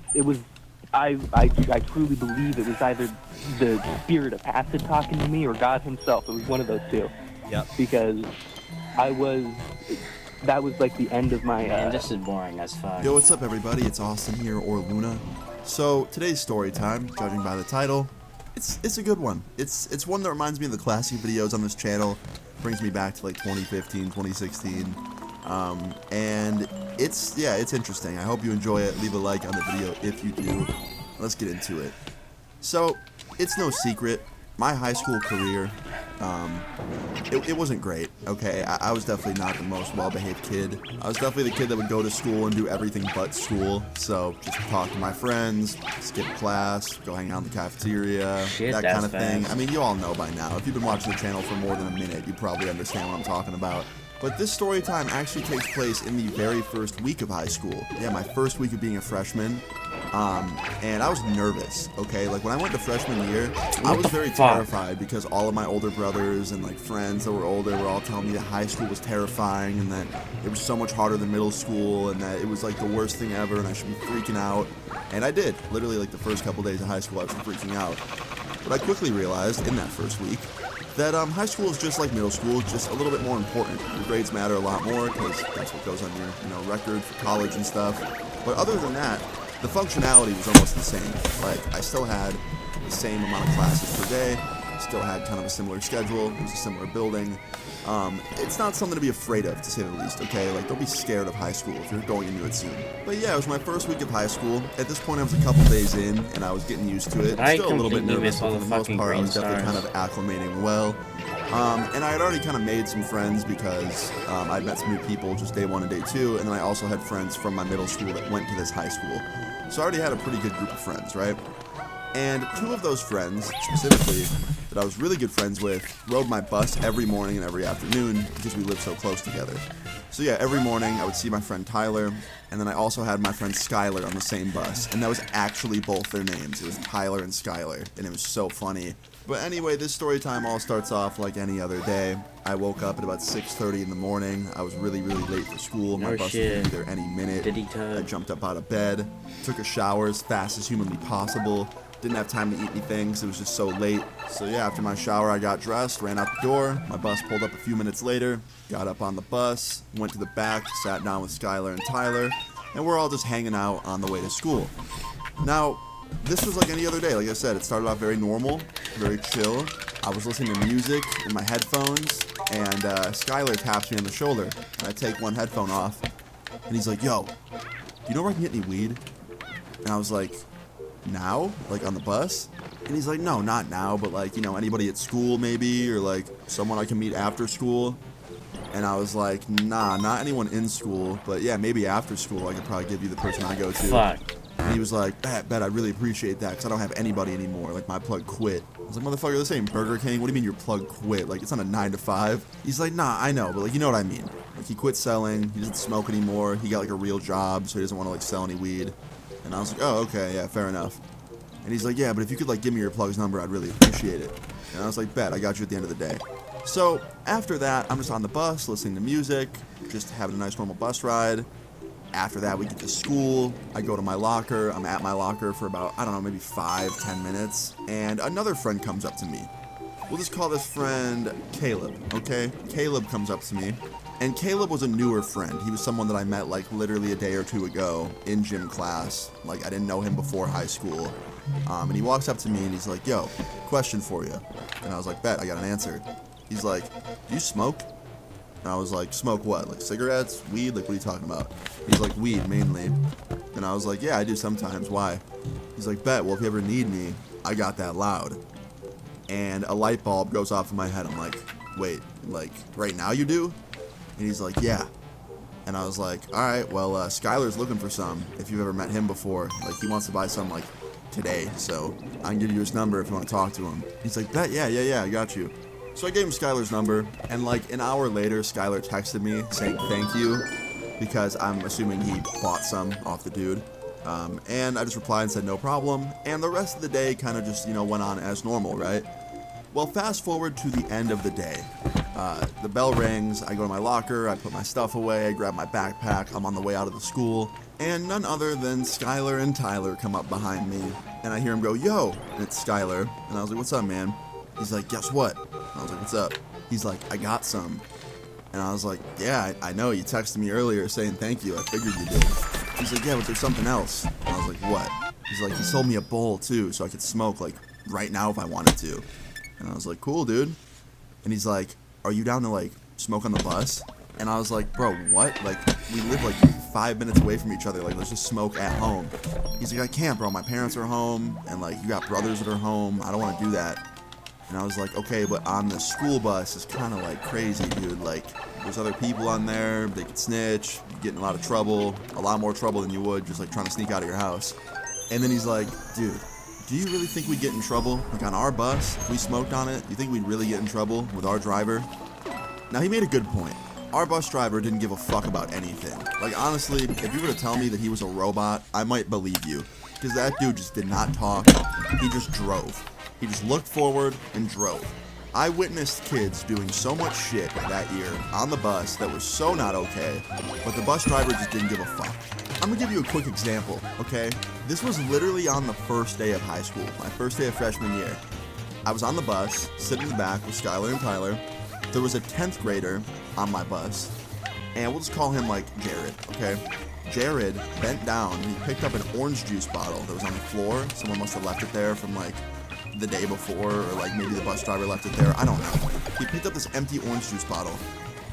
I truly believe it was either the spirit of acid talking to me or God himself. It was one of those two. Yep. Because that was like the end of my. Man, this is boring as fuck. Yo, what's up, everybody? It's Austin here, or Luna. So today's story time, judging by the title, it's a good one. It's one that reminds me of the classic videos on this channel. Brings me back to like 2015, 2016. And it's interesting. I hope you enjoy it. Leave a like on the video if you do. Let's get into it. So, it's no secret, my high school career, it wasn't great, okay? I was definitely not the most well-behaved kid. I was definitely the kid that would go to school and do everything but school. So, just talk to my friends, skip class, go hang out in the cafeteria, Shit, that that's kind of thing. fast. I mean, you all know by now. If you've been watching the channel for more than a minute, you probably understand what I'm talking about. But this story time actually takes place in the very first week of high school. Yeah, my first week of being a freshman. And I was nervous, okay? Like, when I went to freshman year, I was very terrified because all of my older brothers and, like, friends that were older were all telling me that high school was terrifying and that it was so much harder than middle school and that it was, like, the worst thing ever and I should be freaking out. And I did. Literally, like, the first couple days of high school, I was freaking out. But I quickly realized in that first week that high school is just like middle school, just a little bit more important. Your grades matter a lot more because that's what goes on your record for college and stuff. But other than that, the functionality was almost the same. Like, I still had the same amount of classes per day. still had kind of a similar schedule. It was a similar building. It's not something to be afraid of, to say the least, okay? Like, don't be scared of high school if you're going into it soon. But yeah, it was my first week of high school. At this point, I was a couple days in, and I was getting used to it. I Still a little bit completely nervous, miss but all for the the most fucking part, I green was definitely kind stars. of acclimating well. And I had already kind of made some friends because I'd met some new people just day one and day two, and then I also had friends from my middle school that went to this high school. So I already had a pretty good group of friends, right? And two of those friends, specifically, that I was really good friends with, rode my bus every morning and every afternoon because we lived so close together. So yeah, every morning I would see my friend Tyler, and then I also had my friend Skylar on the same bus, and that was actually both their names. It was Tyler and Skylar, and it was so funny. But anyway, this story time all starts off like any other day. I woke up at about 6:30 in the morning. I was really, really late for school. My No bus shit. was going to be there any minute. Did he I tug? jumped up out of bed, took a shower as fast as humanly possible. Didn't have time to eat anything, so it was just so late. So yeah, after my shower, I got dressed, ran out the door. My bus pulled up a few minutes later. Got up on the bus, went to the back, sat down with Skylar and Tyler, and we're all just hanging out on the way to school. Now, this was like any other day. Like I said, it started off very normal, very chill. I was listening to music in my headphones, and Skylar taps me on the shoulder. And I take one headphone off, and he's like, "Yo, do you know where I can get any weed?" And I was like, "Now? Like on the bus?" And he's like, "No, not now, but like, you know, anybody at school maybe, or like someone I can meet after school." And I was like, "Nah, not anyone in school, but yeah, maybe after school I could probably give you the person I go to." Fuck. And he was like, bet, I really appreciate that, because I don't have anybody anymore. Like, my plug quit. I was like, motherfucker, this ain't Burger King. What do you mean your plug quit? Like, it's not a 9 to 5. He's like, nah, I know, but like, you know what I mean. Like, he quit selling. He doesn't smoke anymore. He got like a real job, so he doesn't want to like sell any weed. And I was like, oh, okay, yeah, fair enough. And he's like, yeah, but if you could like give me your plug's number, I'd really appreciate it. And I was like, bet, I got you at the end of the day. So after that, I'm just on the bus, listening to music, just having a nice normal bus ride. After that, we get to school. I go to my locker. I'm at my locker for about, I don't know, maybe 5-10 minutes. And another friend comes up to me. We'll just call this friend Caleb, okay? Caleb comes up to me. And Caleb was a newer friend. He was someone that I met like literally a day or two ago in gym class. Like, I didn't know him before high school. And he walks up to me and he's like, yo, question for you. And I was like, bet, I got an answer. He's like, do you smoke? And I was like, smoke what? Like cigarettes? Weed? Like, what are you talking about? He's like, weed, mainly. And I was like, yeah, I do sometimes. Why? He's like, bet, well, if you ever need me, I got that loud. And a light bulb goes off in my head. I'm like, wait, like, right now you do? And he's like, yeah. And I was like, all right, well, Skylar's looking for some. If you've ever met him before, like, he wants to buy some, like, today. So I can give you his number if you want to talk to him. He's like, bet, yeah, I got you. So I gave him Skylar's number, and like an hour later, Skylar texted me saying thank you, because I'm assuming he bought some off the dude. And I just replied and said no problem, and the rest of the day kind of just, you know, went on as normal, right? Well, fast forward to the end of the day. The bell rings, I go to my locker, I put my stuff away, I grab my backpack, I'm on the way out of the school, and none other than Skylar and Tyler come up behind me, and I hear him go, yo, and it's Skylar, and I was like, what's up, man? He's like, guess what? I was like, what's up? He's like, I got some. And I was like, yeah, I know. You texted me earlier saying thank you. I figured you did. He's like, yeah, but there's something else. And I was like, what? He's like, he sold me a bowl, too, so I could smoke, like, right now if I wanted to. And I was like, cool, dude. And he's like, are you down to, like, smoke on the bus? And I was like, bro, what? Like, we live, like, 5 minutes away from each other. Like, let's just smoke at home. He's like, I can't, bro. My parents are home, and, like, you got brothers that are home. I don't want to do that. And I was like, okay, but on the school bus, it's kind of like crazy, dude. Like, there's other people on there, they could snitch, you get in a lot of trouble, a lot more trouble than you would just like trying to sneak out of your house. And then he's like, dude, do you really think we'd get in trouble? Like on our bus, if we smoked on it, you think we'd really get in trouble with our driver? Now, he made a good point. Our bus driver didn't give a fuck about anything. Like, honestly, if you were to tell me that he was a robot, I might believe you. Because that dude just did not talk, he just drove. He just looked forward and drove. I witnessed kids doing so much shit that year on the bus that was so not okay, but the bus driver just didn't give a fuck. I'm gonna give you a quick example, okay? This was literally on the first day of high school, my first day of freshman year. I was on the bus, sitting in the back with Skylar and Tyler. There was a 10th grader on my bus, and we'll just call him like Jared, okay? Jared bent down and he picked up an orange juice bottle that was on the floor. Someone must have left it there from like the day before, or like maybe the bus driver left it there. I don't know. He picked up this empty orange juice bottle.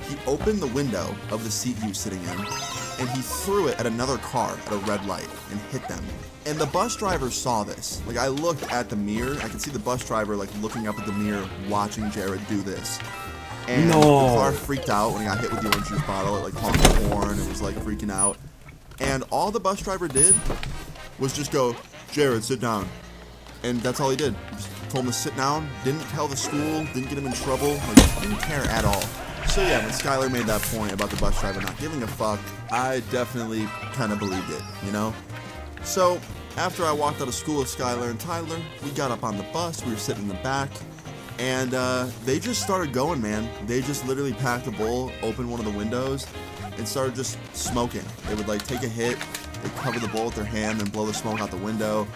He opened the window of the seat he was sitting in, and he threw it at another car at a red light and hit them. And the bus driver saw this. Like, I looked at the mirror. I could see the bus driver, like, looking up at the mirror, watching Jared do this. And the car freaked out when he got hit with the orange juice bottle. It, like, honked the horn and was, like, freaking out. And all the bus driver did was just go, Jared, sit down. And that's all he did. Just told him to sit down. Didn't tell the school. Didn't get him in trouble. Like, didn't care at all. So yeah, when Skylar made that point about the bus driver not giving a fuck, I definitely kind of believed it, you know? So, after I walked out of school with Skylar and Tyler, we got up on the bus, we were sitting in the back, and they just started going, man. They just literally packed a bowl, opened one of the windows, and started just smoking. They would like take a hit, they'd cover the bowl with their hand and blow the smoke out the window.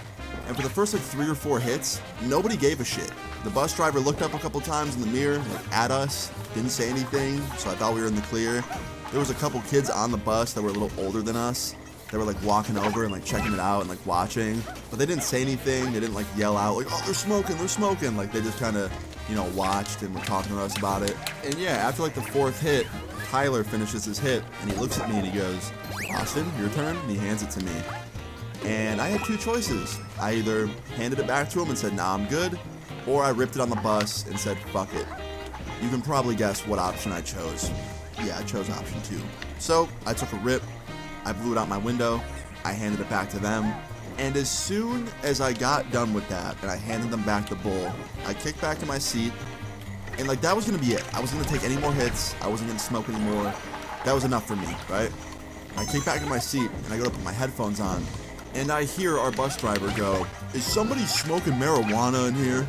And for the first like 3 or 4 hits, nobody gave a shit. The bus driver looked up a couple times in the mirror, like, at us, didn't say anything, so I thought we were in the clear. There was a couple kids on the bus that were a little older than us. They were like walking over and like checking it out and like watching, but they didn't say anything. They didn't like yell out like, oh, they're smoking. Like, they just kind of, you know, watched and were talking to us about it. And yeah, after like the 4th hit, Tyler finishes his hit and he looks at me and he goes, Austin, your turn, and he hands it to me. And I had 2 choices. I either handed it back to him and said, nah, I'm good, or I ripped it on the bus and said, fuck it. You can probably guess what option I chose. Yeah, I chose option 2. So I took a rip, I blew it out my window, I handed it back to them, and as soon as I got done with that and I handed them back the bowl, I kicked back in my seat, and like, that was gonna be it. I wasn't gonna take any more hits, I wasn't gonna smoke anymore. That was enough for me, right? I kick back in my seat and I go to put my headphones on, and I hear our bus driver go, is somebody smoking marijuana in here?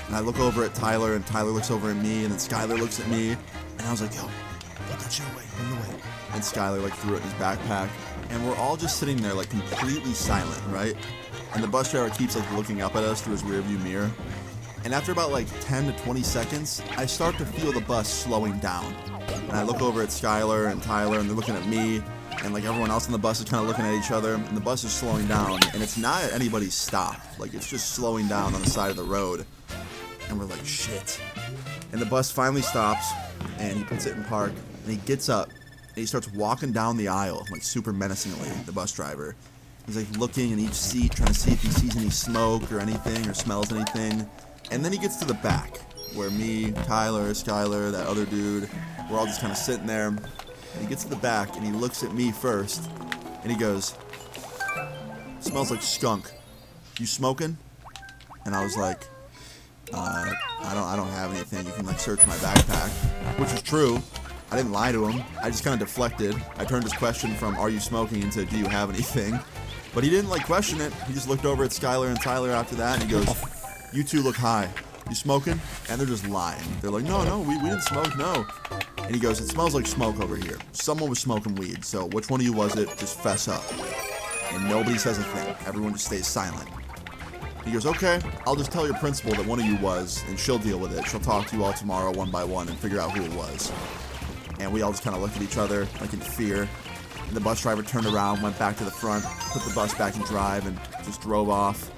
And I look over at Tyler, and Tyler looks over at me, and then Skylar looks at me, and I was like, yo, put that shit away, put it away. And Skylar like threw it in his backpack, and we're all just sitting there like completely silent, right? And the bus driver keeps like looking up at us through his rearview mirror. And after about like 10 to 20 seconds, I start to feel the bus slowing down. And I look over at Skylar and Tyler, and they're looking at me, and like everyone else on the bus is kind of looking at each other, and the bus is slowing down, and it's not at anybody's stop. Like, it's just slowing down on the side of the road. And we're like, shit. And the bus finally stops, and he puts it in park, and he gets up, and he starts walking down the aisle, like super menacingly, the bus driver. He's like looking in each seat, trying to see if he sees any smoke or anything, or smells anything. And then he gets to the back, where me, Tyler, Skylar, that other dude, we're all just kind of sitting there. And he gets to the back, and he looks at me first, and he goes, smells like skunk. You smoking? And I was like, I don't have anything. You can like search my backpack, which is true. I didn't lie to him. I just kind of deflected. I turned his question from are you smoking into do you have anything? But he didn't like question it. He just looked over at Skylar and Tyler after that, and he goes, you two look high. You smoking? And they're just lying. They're like, no, we didn't smoke, no. And he goes, it smells like smoke over here. Someone was smoking weed, so which one of you was it? Just fess up. And nobody says a thing. Everyone just stays silent. He goes, okay, I'll just tell your principal that one of you was, and she'll deal with it. She'll talk to you all tomorrow one by one and figure out who it was. And we all just kind of looked at each other, like in fear. And the bus driver turned around, went back to the front, put the bus back in drive, and just drove off.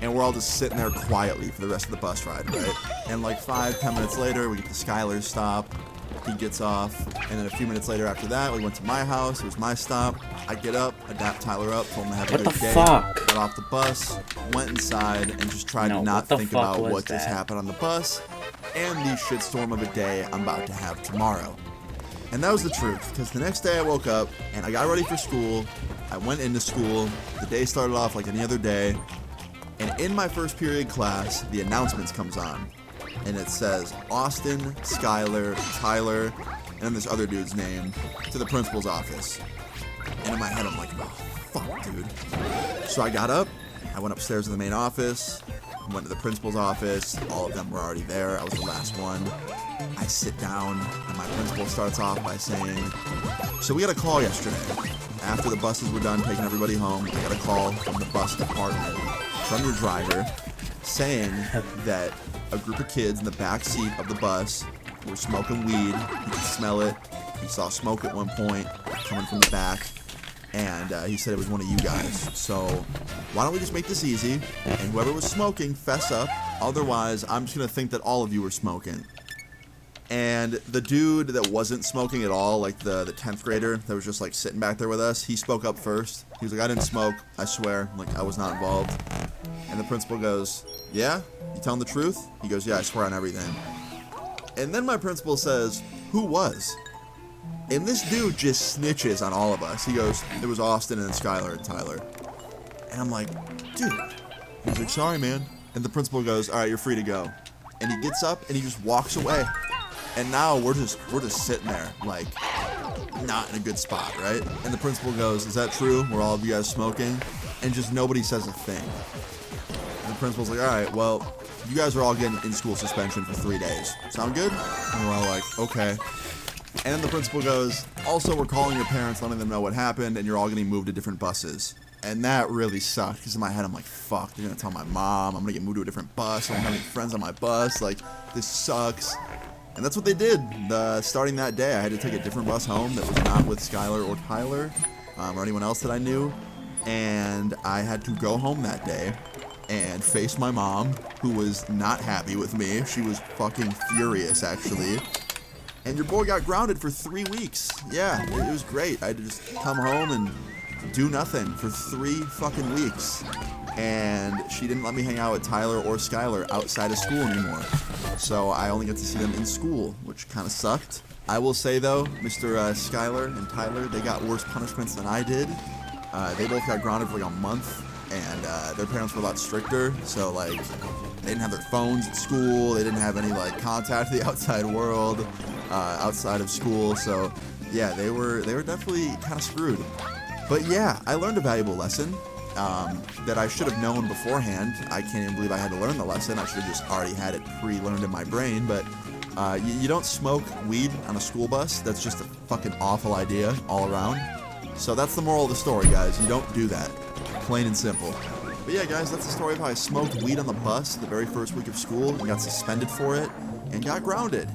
And we're all just sitting there quietly for the rest of the bus ride, right? And like 5-10 minutes later, we get to Skylar's stop. He gets off, and then a few minutes later after that, we went to my house. It was my stop. I get up, I dap Tyler up, told him to have a good day. Got off the bus, went inside, and just tried to not think about what just happened on the bus and the shitstorm of a day I'm about to have tomorrow. And that was the truth, because the next day I woke up, and I got ready for school. I went into school. The day started off like any other day. And in my first period class, the announcements comes on. And it says, Austin, Skylar, Tyler, and then this other dude's name, to the principal's office. And in my head, I'm like, oh, fuck, dude. So I got up, I went upstairs to the main office, went to the principal's office. All of them were already there. I was the last one. I sit down, and my principal starts off by saying, so we got a call yesterday. After the buses were done taking everybody home, I got a call from the bus department, from your driver, saying that a group of kids in the back seat of the bus were smoking weed. He could smell it. He saw smoke at one point coming from the back. and he said it was one of you guys. So why don't we just make this easy, and whoever was smoking, fess up. Otherwise, I'm just going to think that all of you were smoking. And the dude that wasn't smoking at all, like the 10th grader that was just like sitting back there with us, he spoke up first. He was like, I didn't smoke, I swear, like I was not involved. And the principal goes, yeah? You telling the truth? He goes, yeah, I swear on everything. And then my principal says, who was? And this dude just snitches on all of us. He goes, it was Austin and then Skylar and Tyler. And I'm like, dude. He's like, sorry, man. And the principal goes, all right, you're free to go. And he gets up and he just walks away. And now we're just sitting there, like, not in a good spot, right? And the principal goes, is that true? Were all of you guys smoking? And just nobody says a thing. And the principal's like, all right, well, you guys are all getting in-school suspension for 3 days. Sound good? And we're all like, okay. And then the principal goes, also, we're calling your parents, letting them know what happened, and you're all getting moved to different buses. And that really sucked, because in my head, I'm like, fuck, they're going to tell my mom, I'm going to get moved to a different bus, I don't have any friends on my bus, like, this sucks. And that's what they did. Starting that day, I had to take a different bus home that was not with Skylar or Tyler or anyone else that I knew. And I had to go home that day and face my mom, who was not happy with me. She was fucking furious, actually. And your boy got grounded for 3 weeks. Yeah, it was great. I had to just come home and do nothing for 3 fucking weeks. And she didn't let me hang out with Tyler or Skylar outside of school anymore. So I only get to see them in school, which kind of sucked. I will say, though, Mr. Skylar and Tyler, they got worse punishments than I did. They both got grounded for like a month, and their parents were a lot stricter. So, like, they didn't have their phones at school. They didn't have any, like, contact with the outside world outside of school. So, yeah, they were definitely kind of screwed. But, yeah, I learned a valuable lesson. That I should have known beforehand. I can't even believe I had to learn the lesson. I should have just already had it pre-learned in my brain. But you don't smoke weed on a school bus. That's just a fucking awful idea all around. So that's the moral of the story, guys. You don't do that. Plain and simple. But yeah, guys, that's the story of how I smoked weed on the bus the very first week of school and got suspended for it and got grounded.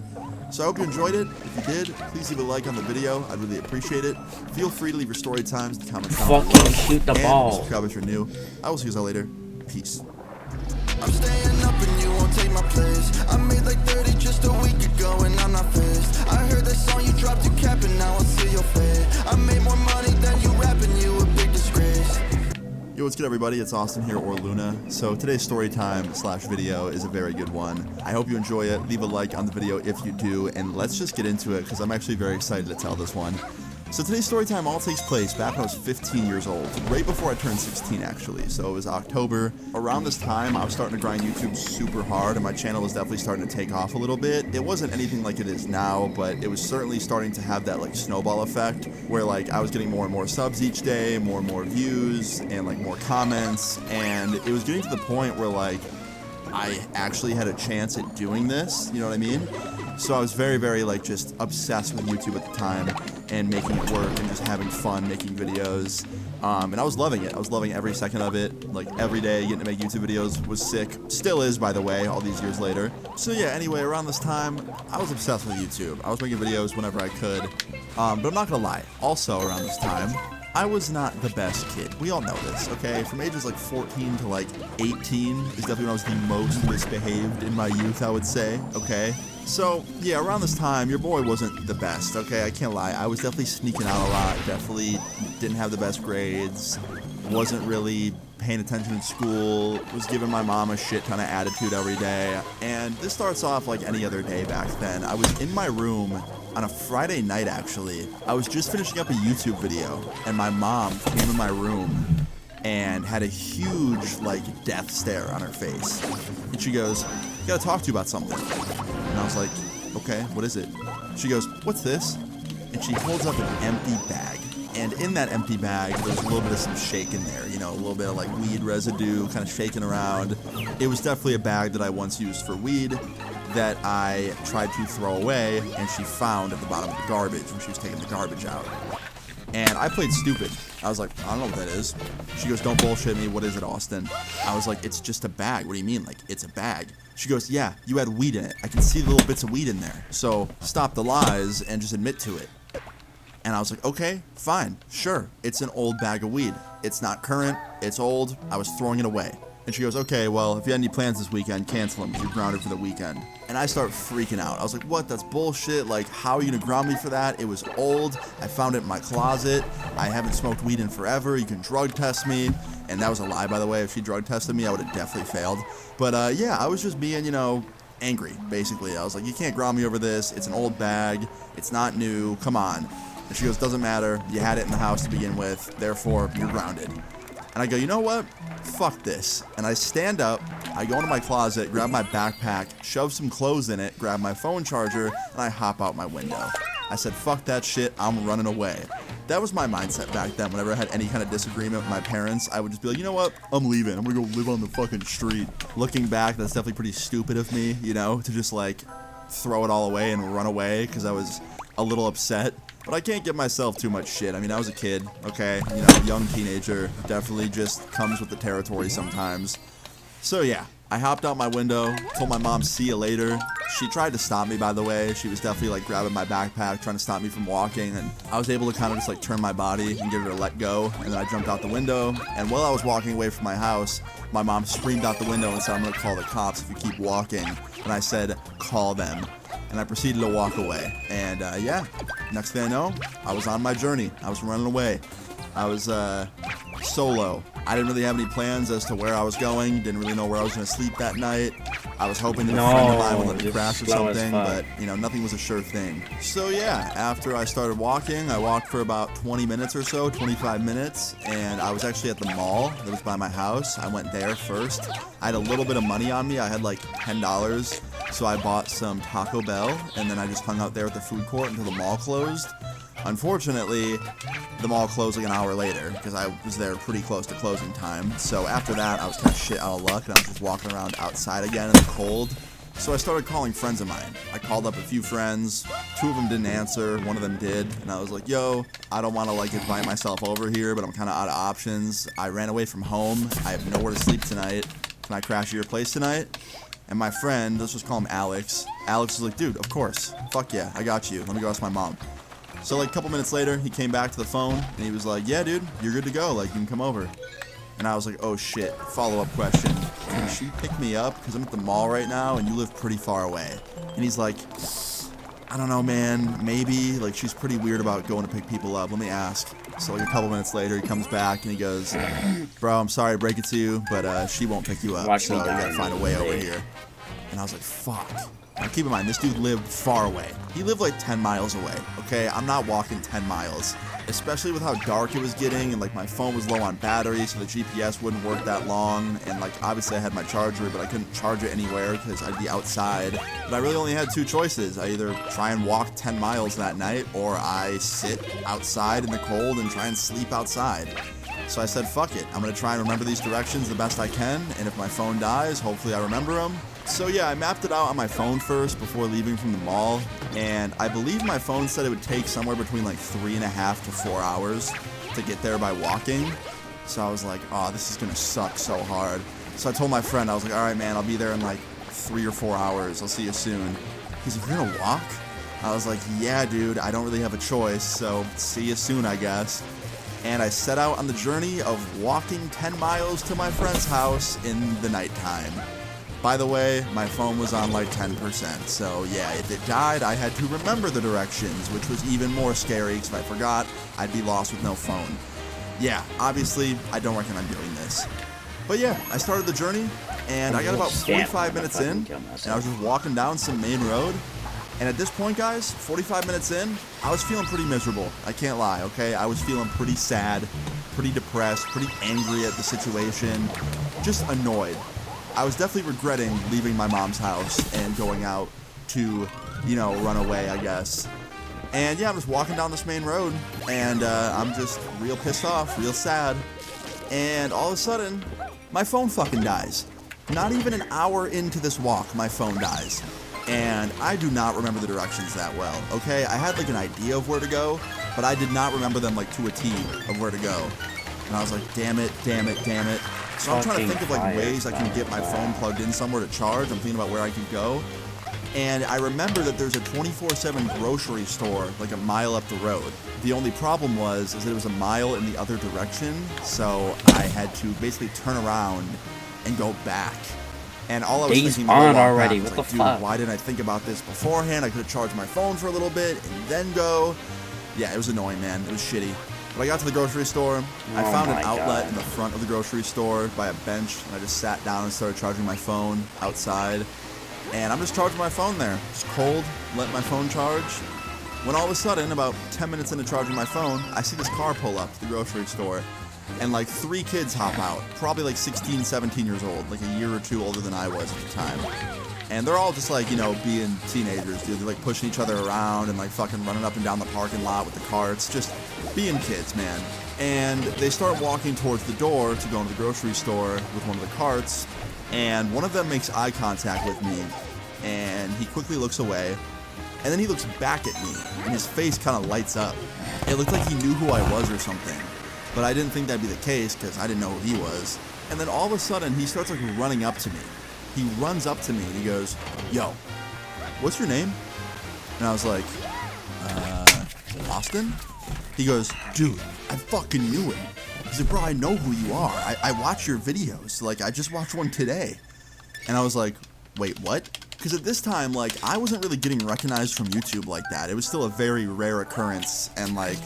So I hope you enjoyed it. If you did, please leave a like on the video. I'd really appreciate it. Feel free to leave your story times in the comments down below. Fucking shoot the And ball. subscribe if you're new. I will see you all later. Peace. I'm staying up and you won't take my place. I made like 30 just a week ago and I'm not phased. I heard that song you dropped, you capping, now I see your fade. I made more money than you rapping, you a big disgrace. Yo, what's good, everybody? It's Austin here, or Luna. So today's story time / video is a very good one. I hope you enjoy it. Leave a like on the video if you do, and let's just get into it because I'm actually very excited to tell this one. So today's story time all takes place back when I was 15 years old, right before I turned 16 actually. So it was October. Around this time, I was starting to grind YouTube super hard, and my channel was definitely starting to take off a little bit. It wasn't anything like it is now, but it was certainly starting to have that like snowball effect, where like I was getting more and more subs each day, more and more views, and like more comments, and it was getting to the point where like I actually had a chance at doing this, you know what I mean? So I was very, very like just obsessed with YouTube at the time and making it work and just having fun making videos. And I was loving it. I was loving every second of it. Like every day getting to make YouTube videos was sick. Still is, by the way, all these years later. So yeah, anyway, around this time, I was obsessed with YouTube. I was making videos whenever I could. But I'm not gonna lie. Also around this time, I was not the best kid. We all know this, okay? From ages like 14 to like 18 is definitely when I was the most misbehaved in my youth, I would say, okay? So, yeah, around this time, your boy wasn't the best, okay? I can't lie. I was definitely sneaking out a lot, definitely didn't have the best grades, wasn't really paying attention in school, was giving my mom a shit ton of attitude every day. And this starts off like any other day back then. I was in my room on a Friday night, actually. I was just finishing up a YouTube video, and my mom came in my room and had a huge, like, death stare on her face. And she goes, "I gotta talk to you about something." And I was like, "Okay, what is it?" She goes, "What's this?" And she holds up an empty bag. And in that empty bag, there's a little bit of some shake in there, you know, a little bit of like weed residue kind of shaking around. It was definitely a bag that I once used for weed that I tried to throw away, and she found at the bottom of the garbage when she was taking the garbage out. And I played stupid. I was like, "I don't know what that is." She goes, "Don't bullshit me. What is it, Austin?" I was like, "It's just a bag. What do you mean? Like, it's a bag?" She goes, "Yeah, you had weed in it. I can see the little bits of weed in there. So stop the lies and just admit to it." And I was like, okay, fine, sure. It's an old bag of weed. It's not current, it's old, I was throwing it away. And she goes, okay, well, if you had any plans this weekend, cancel them, 'cause you're grounded for the weekend. And I start freaking out. I was like, what, that's bullshit, like, how are you gonna ground me for that? It was old, I found it in my closet, I haven't smoked weed in forever, you can drug test me. And that was a lie, by the way. If she drug tested me, I would have definitely failed. But yeah, I was just being, you know, angry, basically. I was like, you can't ground me over this, it's an old bag, it's not new, come on. And she goes, doesn't matter, you had it in the house to begin with, therefore, you're grounded. And I go, you know what? Fuck this. And I stand up, I go into my closet, grab my backpack, shove some clothes in it, grab my phone charger, and I hop out my window. I said, fuck that shit, I'm running away. That was my mindset back then. Whenever I had any kind of disagreement with my parents, I would just be like, you know what? I'm leaving. I'm gonna go live on the fucking street. Looking back, that's definitely pretty stupid of me, you know, to just like throw it all away and run away because I was a little upset. But I can't give myself too much shit. I mean, I was a kid, okay? You know, young teenager. Definitely just comes with the territory sometimes. So yeah, I hopped out my window, told my mom, see you later. She tried to stop me, by the way. She was definitely like grabbing my backpack, trying to stop me from walking. And I was able to kind of just like turn my body and get her to let go. And then I jumped out the window. And while I was walking away from my house, my mom screamed out the window and said, I'm gonna call the cops if you keep walking. And I said, call them. And I proceeded to walk away. And yeah, next thing I know, I was on my journey. I was running away. I was solo. I didn't really have any plans as to where I was going. Didn't really know where I was going to sleep that night. I was hoping that a friend of mine would let me crash or something, but you know, nothing was a sure thing. So yeah, after I started walking, I walked for about 20 minutes or so, 25 minutes, and I was actually at the mall that was by my house. I went there first. I had a little bit of money on me. I had like $10, so I bought some Taco Bell, and then I just hung out there at the food court until the mall closed. Unfortunately, the mall closed like an hour later because I was there pretty close to closing time. So after that, I was kind of shit out of luck and I was just walking around outside again in the cold. So I started calling friends of mine. I called up a few friends. 2 of them didn't answer. 1 of them did. And I was like, yo, I don't want to like invite myself over here, but I'm kind of out of options. I ran away from home. I have nowhere to sleep tonight. Can I crash at your place tonight? And my friend, let's just call him Alex. Alex was like, dude, of course. Fuck yeah, I got you. Let me go ask my mom. So like a couple minutes later, he came back to the phone and he was like, yeah, dude, you're good to go. Like, you can come over. And I was like, oh shit, follow-up question. Can she pick me up? Because I'm at the mall right now and you live pretty far away. And he's like, I don't know, man, maybe. Like, she's pretty weird about going to pick people up. Let me ask. So like a couple minutes later, he comes back and he goes, bro, I'm sorry to break it to you, but she won't pick you up. So you gotta find a way over here. And I was like, fuck. Now keep in mind, this dude lived far away. He lived like 10 miles away, okay? I'm not walking 10 miles. Especially with how dark it was getting and like my phone was low on battery, so the GPS wouldn't work that long. And like obviously I had my charger, but I couldn't charge it anywhere because I'd be outside. But I really only had 2 choices. I either try and walk 10 miles that night or I sit outside in the cold and try and sleep outside. So I said, fuck it. I'm gonna try and remember these directions the best I can. And if my phone dies, hopefully I remember them. So yeah, I mapped it out on my phone first before leaving from the mall, and I believe my phone said it would take somewhere between like 3.5 to 4 hours to get there by walking. So I was like, oh, this is gonna suck so hard. So I told my friend, I was like, all right, man, I'll be there in like 3 or 4 hours. I'll see you soon. He's like, you're gonna walk? I was like, yeah, dude, I don't really have a choice, so see you soon, I guess. And I set out on the journey of walking 10 miles to my friend's house in the nighttime. By the way, my phone was on like 10%, so yeah, if it died, I had to remember the directions, which was even more scary, because if I forgot, I'd be lost with no phone. Yeah, obviously, I don't recommend doing this. But yeah, I started the journey, and I got about 45 minutes in, and I was just walking down some main road, and at this point, guys, 45 minutes in, I was feeling pretty miserable. I can't lie, okay? I was feeling pretty sad, pretty depressed, pretty angry at the situation, just annoyed. I was definitely regretting leaving my mom's house and going out to, you know, run away, I guess. And yeah, I'm just walking down this main road, and I'm just real pissed off, real sad. And all of a sudden, my phone fucking dies. Not even an hour into this walk, my phone dies. And I do not remember the directions that well, okay? I had like an idea of where to go, but I did not remember them like to a T of where to go. And I was like, damn it, damn it, damn it. So I'm trying to think of like ways I can get my phone plugged in somewhere to charge. I'm thinking about where I could go. And I remember that there's a 24/7 grocery store like a mile up the road. The only problem is that it was a mile in the other direction, so I had to basically turn around and go back. And all I was Days thinking the whole on walk already, back was what like, the dude, fuck? why didn't I think about this beforehand? I could have charged my phone for a little bit and then go. Yeah, it was annoying, man. It was shitty. But I got to the grocery store. I found an my outlet God. in the front of the grocery store by a bench, and I just sat down and started charging my phone outside. And I'm just charging my phone there. It's cold, let my phone charge. When all of a sudden, about 10 minutes into charging my phone, I see this car pull up to the grocery store. And like 3 kids hop out, probably like 16, 17 years old, like a year or two older than I was at the time. And they're all just like, you know, being teenagers, dude. They're like pushing each other around and like fucking running up and down the parking lot with the carts, just being kids, man. And they start walking towards the door to go into the grocery store with one of the carts. And one of them makes eye contact with me, and he quickly looks away. And then he looks back at me, and his face kind of lights up. It looked like he knew who I was or something. But I didn't think that'd be the case because I didn't know who he was. And then all of a sudden, he starts like running up to me. He runs up to me and he goes, "Yo, what's your name?" And I was like, Austin? He goes, "Dude, I fucking knew it." He's like, "Bro, I know who you are. I watch your videos. Like, I just watched one today." And I was like, "Wait, what?" Because at this time, like, I wasn't really getting recognized from YouTube like that. It was still a very rare occurrence and, like,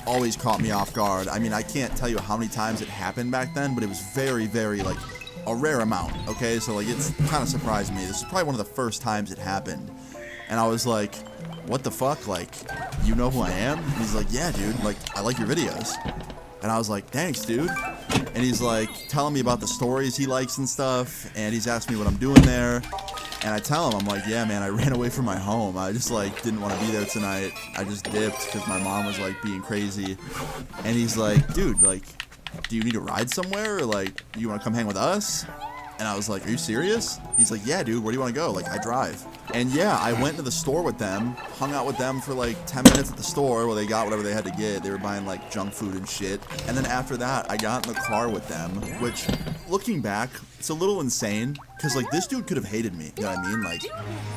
always caught me off guard. I mean, I can't tell you how many times it happened back then, but it was very, very, like, a rare amount, okay? So, like, it's kind of surprised me. This is probably one of the first times it happened. And I was like, "What the fuck? Like, you know who I am?" And he's like, "Yeah, dude. Like, I like your videos." And I was like, "Thanks, dude." And he's like telling me about the stories he likes and stuff. And he's asking me what I'm doing there. And I tell him, I'm like, "Yeah, man, I ran away from my home. I just, like, didn't want to be there tonight. I just dipped because my mom was, like, being crazy." And he's like, "Dude, like, do you need a ride somewhere? Or, like, you want to come hang with us?" And I was like, "Are you serious?" He's like, "Yeah, dude, where do you want to go?" Like, I drive. And yeah, I went to the store with them, hung out with them for like 10 minutes at the store where they got whatever they had to get. They were buying like junk food and shit. And then after that, I got in the car with them, which, looking back, it's a little insane. Because like, this dude could have hated me, you know what I mean? Like,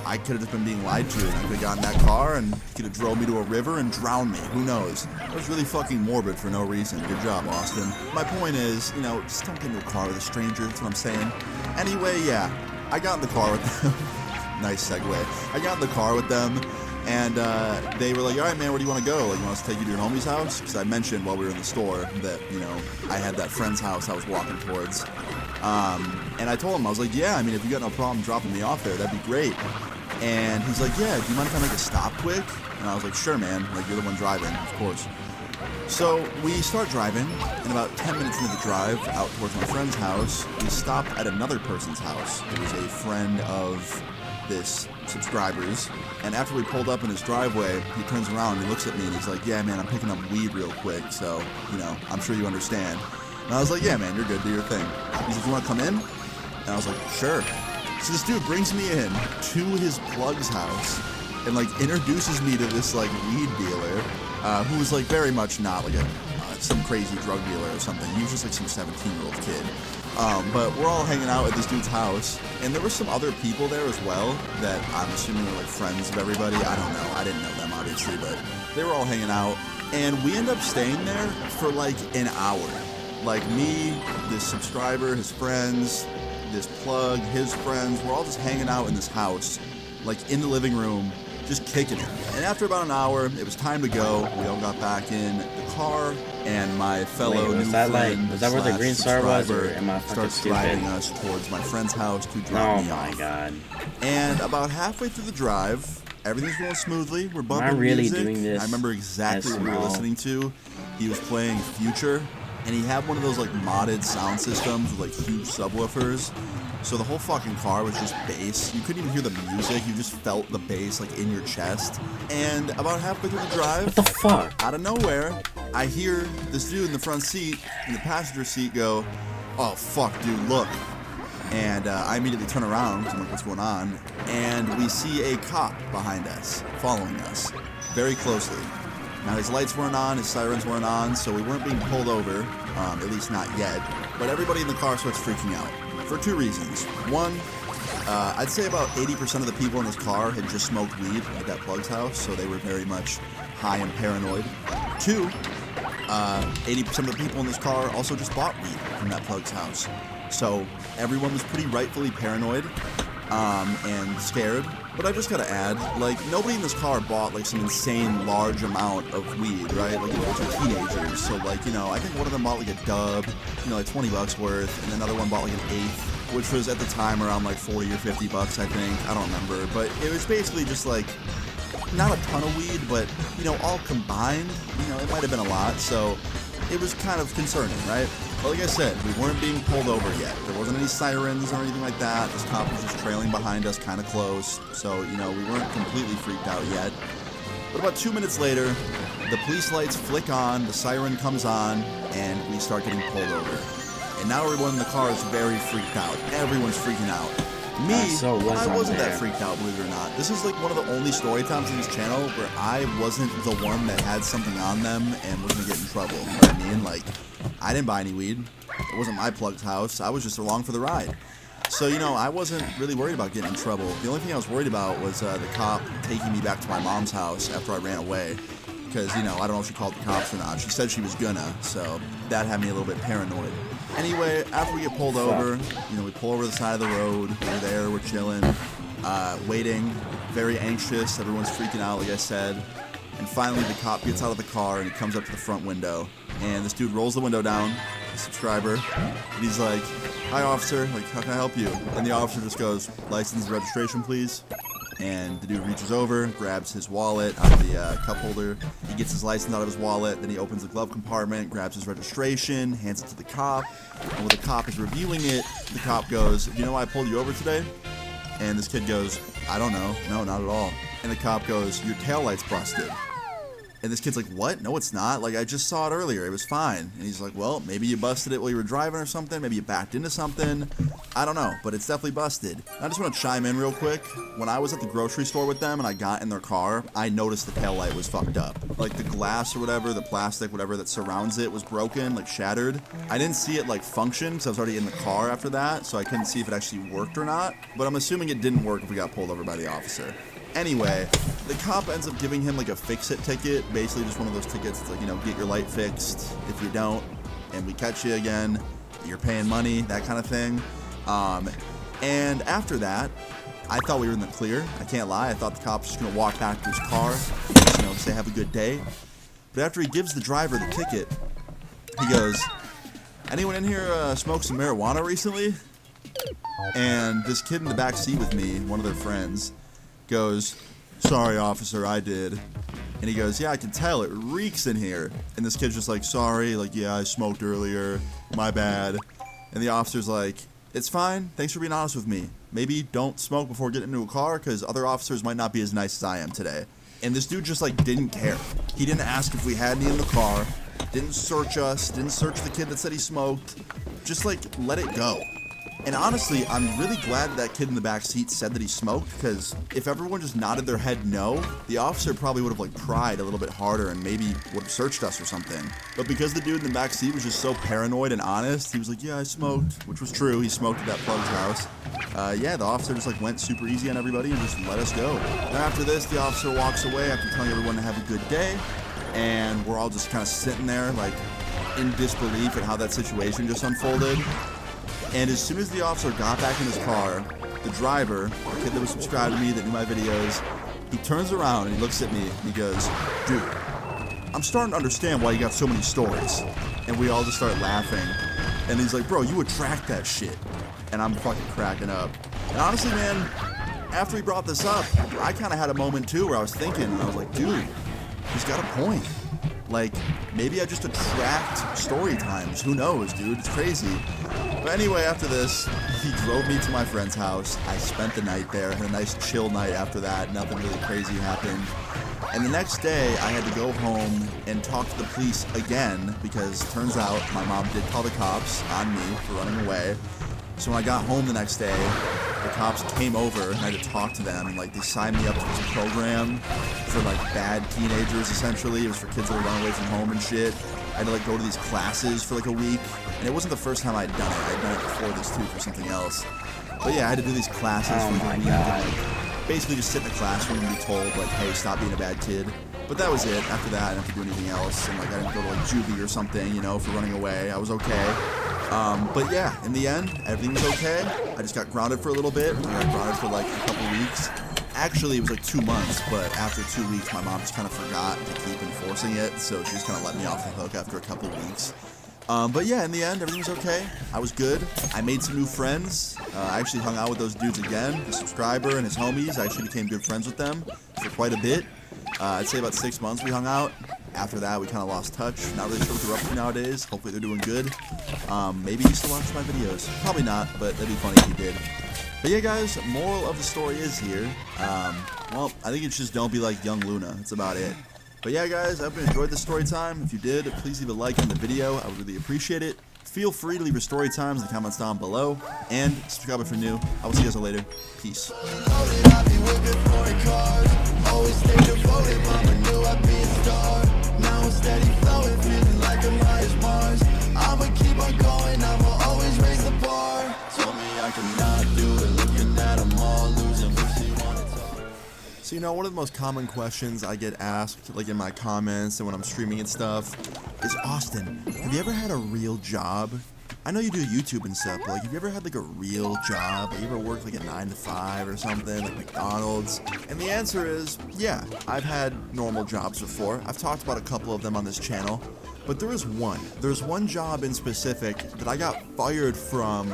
I could have just been being lied to, and I could have gotten in that car and he could have drove me to a river and drowned me. Who knows? It was really fucking morbid for no reason. Good job, Austin. My point is, you know, just don't get into a car with a stranger, that's what I'm saying. Anyway, yeah, I got in the car with them. Nice segue. I got in the car with them, and they were like, "All right, man, where do you want to go? Like, you want us to take you to your homie's house?" Because I mentioned while we were in the store that, you know, I had that friend's house I was walking towards. And I told him, I was like, "Yeah, I mean, if you got no problem dropping me off there, that'd be great." And he's like, "Yeah, do you mind if I make a stop quick?" And I was like, "Sure, man. Like, you're the one driving, of course." So we start driving, and about 10 minutes into the drive out towards my friend's house, we stopped at another person's house. It was a friend of this subscriber's, and after we pulled up in his driveway, he turns around and he looks at me and he's like, "Yeah, man, I'm picking up weed real quick, so, you know, I'm sure you understand." And I was like, "Yeah, man, you're good, do your thing." He's like, "You want to come in?" And I was like, "Sure." So this dude brings me in to his plug's house and like introduces me to this like weed dealer, who was like very much not like a some crazy drug dealer or something. He was just like some 17-year-old kid. But we're all hanging out at this dude's house, and there were some other people there as well that I'm assuming were like friends of everybody. I don't know. I didn't know them obviously, but they were all hanging out, and we end up staying there for like an hour. Like me, this subscriber, his friends, this plug, his friends, we're all just hanging out in this house, like in the living room, just kicking it. And after about an hour, it was time to go. We all got back in the car, and my fellow Wait, new friend was that where the green star was, or subscriber am I fucking starts stupid? driving us towards my friend's house to drop Oh me my off. god. And about halfway through the drive, everything's going smoothly. We're bumping really music. doing this I remember exactly as what we were small? listening to. He was playing Future, and he had one of those like modded sound systems with like huge subwoofers. So the whole fucking car was just bass. You couldn't even hear the music. You just felt the bass like in your chest. And about halfway through the drive, What the fuck? out of nowhere, I hear this dude in the front seat, in the passenger seat, go, "Oh fuck, dude, look." And I immediately turn around because I'm like, "What's going on?" And we see a cop behind us, following us very closely. Now his lights weren't on, his sirens weren't on, so we weren't being pulled over, at least not yet. But everybody in the car starts freaking out for two reasons. One, I'd say about 80% of the people in this car had just smoked weed at that plug's house, so they were very much high and paranoid. 2, 80% of the people in this car also just bought weed from that plug's house. So everyone was pretty rightfully paranoid and scared. But I just gotta add, like, nobody in this car bought, like, some insane large amount of weed, right? Like, those are teenagers. So, like, you know, I think one of them bought, like, a dub, you know, like, $20 worth. And another one bought, like, an eighth, which was at the time around, like, 40 or 50 bucks, I think. I don't remember. But it was basically just, like, not a ton of weed, but, you know, all combined, you know, it might have been a lot. So it was kind of concerning, right? But like I said, we weren't being pulled over yet. There wasn't any sirens or anything like that. This cop was just trailing behind us kind of close. So, you know, we weren't completely freaked out yet. But about 2 minutes later, the police lights flick on, the siren comes on, and we start getting pulled over. And now everyone in the car is very freaked out. Everyone's freaking out. Me, I wasn't that freaked out, believe it or not. This is like one of the only story times on this channel where I wasn't the one that had something on them and was gonna get in trouble. You know what I mean? Like, I didn't buy any weed. It wasn't my plug's house. I was just along for the ride. So, you know, I wasn't really worried about getting in trouble. The only thing I was worried about was the cop taking me back to my mom's house after I ran away. Because, you know, I don't know if she called the cops or not. She said she was gonna, so that had me a little bit paranoid. Anyway, after we get pulled over, you know, we pull over the side of the road. We're there, we're chilling, waiting, very anxious. Everyone's freaking out, like I said. And finally, the cop gets out of the car and he comes up to the front window. And this dude rolls the window down, a subscriber, and he's like, "Hi, officer, like, how can I help you?" And the officer just goes, "License and registration, please." And the dude reaches over, grabs his wallet out of the cup holder. He gets his license out of his wallet. Then he opens the glove compartment, grabs his registration, hands it to the cop. And while the cop is reviewing it, the cop goes, "You know why I pulled you over today?" And this kid goes, "I don't know. No, not at all." And the cop goes, "Your taillight's busted." And this kid's like, "What? No, it's not. Like, I just saw it earlier. It was fine." And he's like, "Well, maybe you busted it while you were driving or something. Maybe you backed into something. I don't know, but it's definitely busted." I just want to chime in real quick. When I was at the grocery store with them and I got in their car, I noticed the taillight was fucked up. Like, the glass or whatever, the plastic, whatever that surrounds it was broken, like shattered. I didn't see it, like, function because I was already in the car after that, so I couldn't see if it actually worked or not. But I'm assuming it didn't work if we got pulled over by the officer. Anyway, the cop ends up giving him like a fix-it ticket, basically just one of those tickets that's like, you know, get your light fixed. If you don't, and we catch you again, you're paying money, that kind of thing. And after that, I thought we were in the clear. I can't lie. I thought the cop was just gonna walk back to his car, and just, you know, say have a good day. But after he gives the driver the ticket, he goes, "Anyone in here smoke some marijuana recently?" And this kid in the back seat with me, one of their friends, goes, "Sorry, officer, I did." And he goes, "Yeah, I can tell, it reeks in here." And this kid's just like, "Sorry, like, yeah, I smoked earlier, my bad." And the officer's like, "It's fine, thanks for being honest with me. Maybe don't smoke before getting into a car, because other officers might not be as nice as I am today." And this dude just, like, didn't care. He didn't ask if we had any in the car, didn't search us, didn't search the kid that said he smoked, just, like, let it go. And honestly, I'm really glad that kid in the back seat said that he smoked, because if everyone just nodded their head no, the officer probably would have, like, pried a little bit harder and maybe would have searched us or something. But because the dude in the back seat was just so paranoid and honest, he was like, "Yeah, I smoked," which was true. He smoked at that plug's house. Yeah, the officer just, like, went super easy on everybody and just let us go. And after this, the officer walks away after telling everyone to have a good day, and we're all just kind of sitting there, like, in disbelief at how that situation just unfolded. And as soon as the officer got back in his car, the driver, the kid that was subscribed to me, that knew my videos, he turns around and he looks at me and he goes, "Dude, I'm starting to understand why you got so many stories." And we all just start laughing. And he's like, "Bro, you attract that shit." And I'm fucking cracking up. And honestly, man, after he brought this up, I kind of had a moment too where I was thinking, and I was like, dude, he's got a point. Like, maybe I just attract story times. Who knows, dude? It's crazy. But anyway, after this, he drove me to my friend's house. I spent the night there, had a nice chill night after that. Nothing really crazy happened. And the next day, I had to go home and talk to the police again, because turns out my mom did call the cops on me for running away. So when I got home the next day, the cops came over and I had to talk to them, and like they signed me up to this program for like bad teenagers, essentially. It was for kids that were running away from home and shit. I had to like go to these classes for like a week, and it wasn't the first time I'd done it. I'd done it before this too for something else. But yeah, I had to do these classes Oh for like my a week. God. And, like, basically just sit in a classroom and be told like, hey, stop being a bad kid. But that was it. After that, I didn't have to do anything else. And like, I didn't go to like juvie or something, you know, for running away. I was okay. But yeah, in the end, everything was okay. I just got grounded for a little bit. I got grounded for like a couple weeks. Actually, it was like 2 months, but after 2 weeks, my mom just kind of forgot to keep enforcing it, so she just kind of let me off the hook after a couple weeks. But yeah, in the end, everything was okay. I was good. I made some new friends. I actually hung out with those dudes again, the subscriber and his homies. I actually became good friends with them for quite a bit. I'd say about 6 months we hung out. After that, we kind of lost touch. Not really sure what they're up to nowadays. Hopefully they're doing good. Maybe you still watch my videos. Probably not, but that'd be funny if you did. But yeah, guys, moral of the story is here. Well, I think it's just don't be like young Luna. That's about it. But yeah, guys, I hope you enjoyed this story time. If you did, please leave a like on the video. I would really appreciate it. Feel free to leave your story times in the comments down below. And subscribe if you're new. I will see you guys later. Peace. Always stay devoted, mama knew I'd be a star. Now I'm steady flowing, feeling like I'm high as Mars. I'ma keep on going, I'ma always raise the bar. Told me I cannot do it, looking at them all losing, but she wanna talk. So, you know, one of the most common questions I get asked, like in my comments and when I'm streaming and stuff, is, Austin, have you ever had a real job? I know you do YouTube and stuff, but like, have you ever had like a real job? Have you ever worked like a 9 to 5 or something, like McDonald's? And the answer is, yeah, I've had normal jobs before. I've talked about a couple of them on this channel, but there is one. There's one job in specific that I got fired from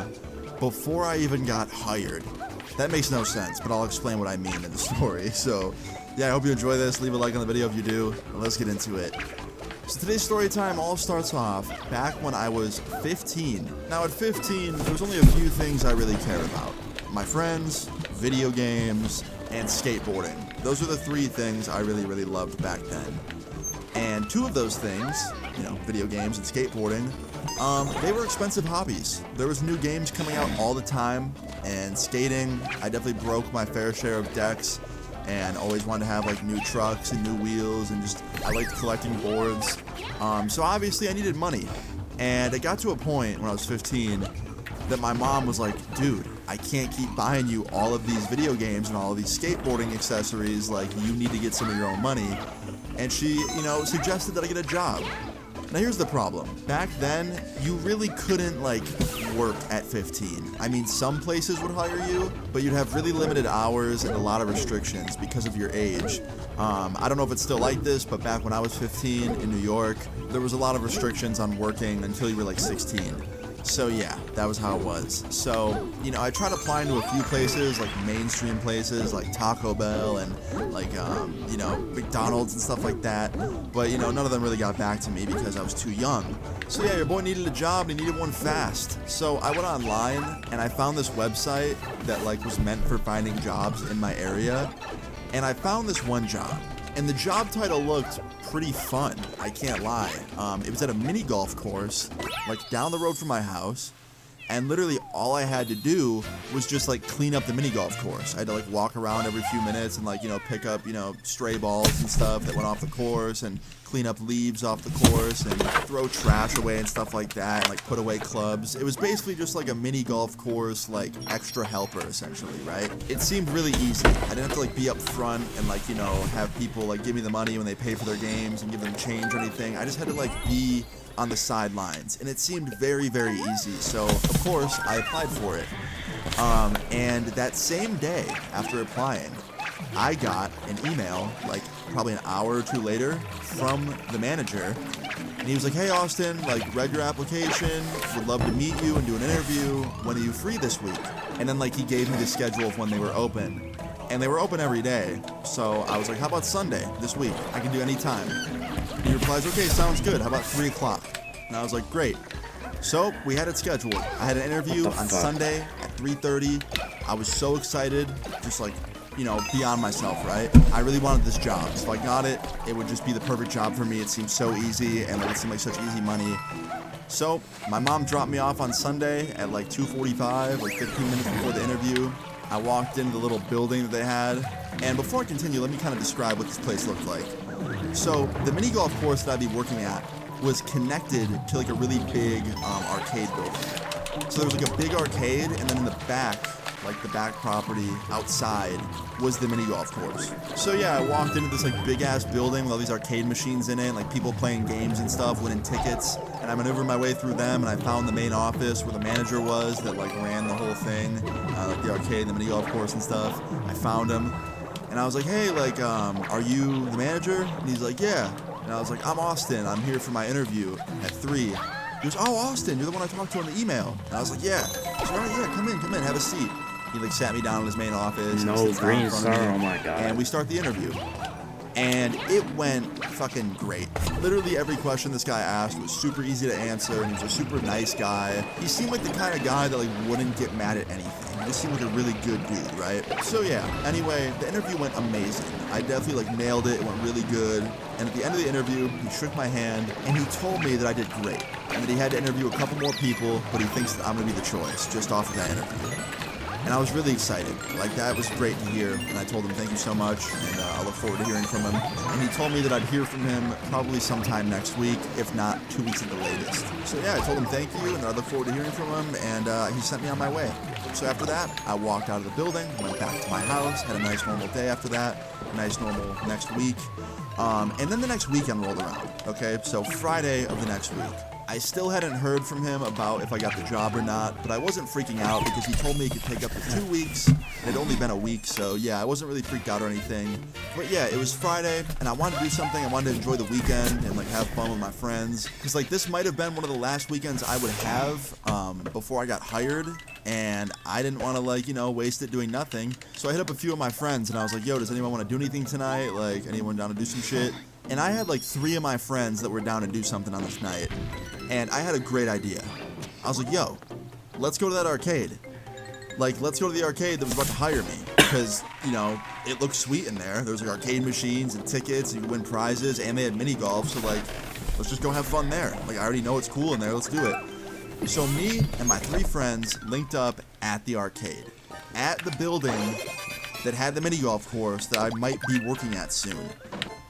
before I even got hired. That makes no sense, but I'll explain what I mean in the story. So, yeah, I hope you enjoy this. Leave a like on the video if you do, and let's get into it. So today's story time all starts off back when I was 15. Now at 15, there was only a few things I really cared about. My friends, video games, and skateboarding. Those are the 3 things I really, really loved back then. And 2 of those things, you know, video games and skateboarding, they were expensive hobbies. There was new games coming out all the time, and skating, I definitely broke my fair share of decks. And always wanted to have like new trucks and new wheels, and just I liked collecting boards. So obviously I needed money, and it got to a point when I was 15 that my mom was like, dude, I can't keep buying you all of these video games and all of these skateboarding accessories, like you need to get some of your own money. And she, you know, suggested that I get a job. Now here's the problem. Back then, you really couldn't like work at 15. I mean, some places would hire you, but you'd have really limited hours and a lot of restrictions because of your age. I don't know if it's still like this, but back when I was 15 in New York, there was a lot of restrictions on working until you were like 16. So yeah, that was how it was. So, you know, I tried applying to a few places, like mainstream places, like Taco Bell and like, you know, McDonald's and stuff like that. But, you know, none of them really got back to me because I was too young. So yeah, your boy needed a job and he needed one fast. So I went online and I found this website that like was meant for finding jobs in my area. And I found this one job. And the job title looked pretty fun, I can't lie. It was at a mini golf course, like down the road from my house, and literally all I had to do was just like clean up the mini golf course. I had to like walk around every few minutes and like, you know, pick up, you know, stray balls and stuff that went off the course, and clean up leaves off the course, and throw trash away and stuff like that, and like put away clubs. It was basically just like a mini golf course, like extra helper essentially, right? It seemed really easy. I didn't have to like be up front and like, you know, have people like give me the money when they pay for their games and give them change or anything. I just had to like be on the sidelines, and it seemed very, very easy. So of course I applied for it. And that same day after applying, I got an email, like probably an hour or 2 later, from the manager, and he was like, hey Austin, like read your application, would love to meet you and do an interview, when are you free this week? And then like he gave me the schedule of when they were open, and they were open every day. So I was like, how about Sunday this week? I can do any time. He replies, okay, sounds good, how about 3 o'clock? And I was like, great. So we had it scheduled. I had an interview on Sunday at 3:30. I was so excited, just like, you know, beyond myself, right? I really wanted this job. So if I got it, it would just be the perfect job for me. It seemed so easy, and it seemed like such easy money. So my mom dropped me off on Sunday at like 2:45, like 15 minutes before the interview. I walked into the little building that they had, and before I continue, let me kind of describe what this place looked like. So the mini golf course that I'd be working at was connected to like a really big arcade building. So there was like a big arcade, and then in the back like the back property outside, was the mini golf course. So yeah, I walked into this like big ass building with all these arcade machines in it, like people playing games and stuff, winning tickets. And I maneuvered my way through them, and I found the main office where the manager was that like ran the whole thing, like the arcade, the mini golf course and stuff. I found him, and I was like, hey, like, are you the manager? And he's like, yeah. And I was like, I'm Austin. I'm here for my interview at 3. He goes, oh, Austin, you're the one I talked to on the email. And I was like, yeah. He's like, all right, yeah, come in, have a seat. He like sat me down in his main office. No, sits down in green front of star, me, oh my God. And we start the interview. And it went fucking great. Literally every question this guy asked was super easy to answer, and he was a super nice guy. He seemed like the kind of guy that like wouldn't get mad at anything. He just seemed like a really good dude, right? So yeah, anyway, the interview went amazing. I definitely like nailed it. It went really good. And at the end of the interview, he shook my hand, and he told me that I did great, and that he had to interview a couple more people, but he thinks that I'm gonna be the choice just off of that interview. And I was really excited. Like, that was great to hear. And I told him thank you so much, and I look forward to hearing from him. And he told me that I'd hear from him probably sometime next week, if not 2 weeks at the latest. So yeah, I told him thank you, and I look forward to hearing from him, and he sent me on my way. So after that, I walked out of the building, went back to my house, had a nice normal day after that, a nice normal next week. And then the next weekend rolled around, okay? So Friday of the next week. I still hadn't heard from him about if I got the job or not, but I wasn't freaking out because he told me it could take up to 2 weeks. It had only been a week, so yeah, I wasn't really freaked out or anything. But yeah, it was Friday, and I wanted to do something. I wanted to enjoy the weekend and like have fun with my friends. Because like this might have been one of the last weekends I would have before I got hired, and I didn't want to like, you know, waste it doing nothing. So I hit up a few of my friends, and I was like, yo, does anyone want to do anything tonight? Like, anyone down to do some shit? And I had like 3 of my friends that were down to do something on this night. And I had a great idea. I was like, yo, let's go to that arcade. Like, let's go to the arcade that was about to hire me. Because, you know, it looked sweet in there. There was like arcade machines and tickets, and you could win prizes, and they had mini golf. So like, let's just go have fun there. Like, I already know it's cool in there, let's do it. So me and my 3 friends linked up at the arcade. At the building that had the mini golf course that I might be working at soon.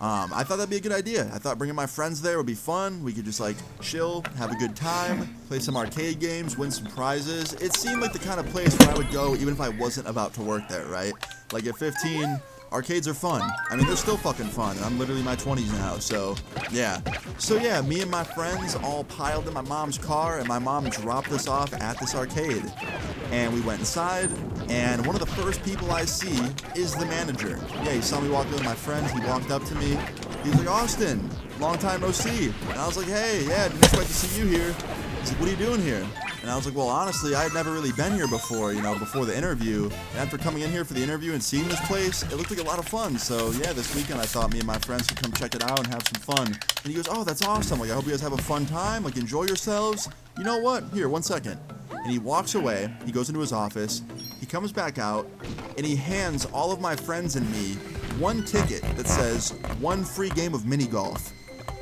I thought that'd be a good idea. I thought bringing my friends there would be fun. We could just like chill, have a good time, play some arcade games, win some prizes. It seemed like the kind of place where I would go even if I wasn't about to work there, right? Like at 15, arcades are fun. I mean, they're still fucking fun. And I'm literally in my 20s now, so yeah. So yeah, me and my friends all piled in my mom's car, and my mom dropped us off at this arcade. And we went inside, and one of the first people I see is the manager. Yeah, he saw me walk in with my friends. He walked up to me. He was like, Austin, long time no see. And I was like, hey, yeah, didn't expect to see you here. He's like, what are you doing here? And I was like, well, honestly, I had never really been here before, you know, before the interview. And after coming in here for the interview and seeing this place, it looked like a lot of fun. So yeah, this weekend I thought me and my friends could come check it out and have some fun. And he goes, oh, that's awesome. Like, I hope you guys have a fun time. Like, enjoy yourselves. You know what? Here, 1 second. And he walks away, he goes into his office, he comes back out, and he hands all of my friends and me 1 ticket that says 1 free game of mini golf.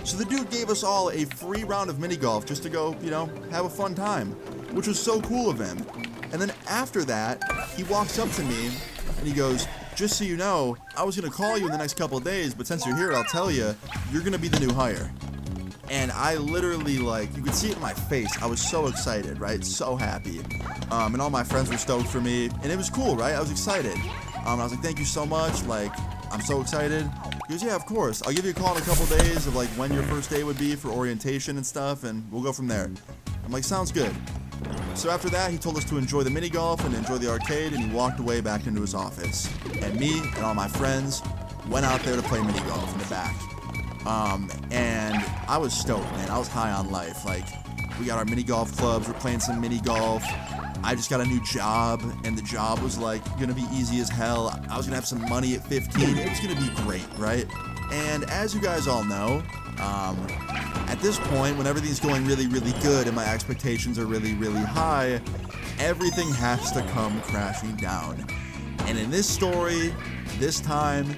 So the dude gave us all a free round of mini golf just to go, you know, have a fun time, which was so cool of him. And then after that, he walks up to me and he goes, just so you know, I was going to call you in the next couple of days, but since you're here, I'll tell you, you're going to be the new hire. And I literally, like, you could see it in my face. I was so excited, right? So happy. And all my friends were stoked for me. And it was cool, right? I was excited. I was like, thank you so much. Like, I'm so excited. He goes, yeah, of course. I'll give you a call in a couple days of, like, when your first day would be for orientation and stuff, and we'll go from there. I'm like, sounds good. So after that, he told us to enjoy the mini golf and enjoy the arcade, and he walked away back into his office. And me and all my friends went out there to play mini golf in the back. And I was stoked, man. I was high on life. Like, we got our mini golf clubs, we're playing some mini golf. I just got a new job, and the job was like gonna be easy as hell. I was gonna have some money at 15. It was gonna be great, right? And as you guys all know, at this point, when everything's going really, really good and my expectations are really, really high, everything has to come crashing down. And in this story, this time,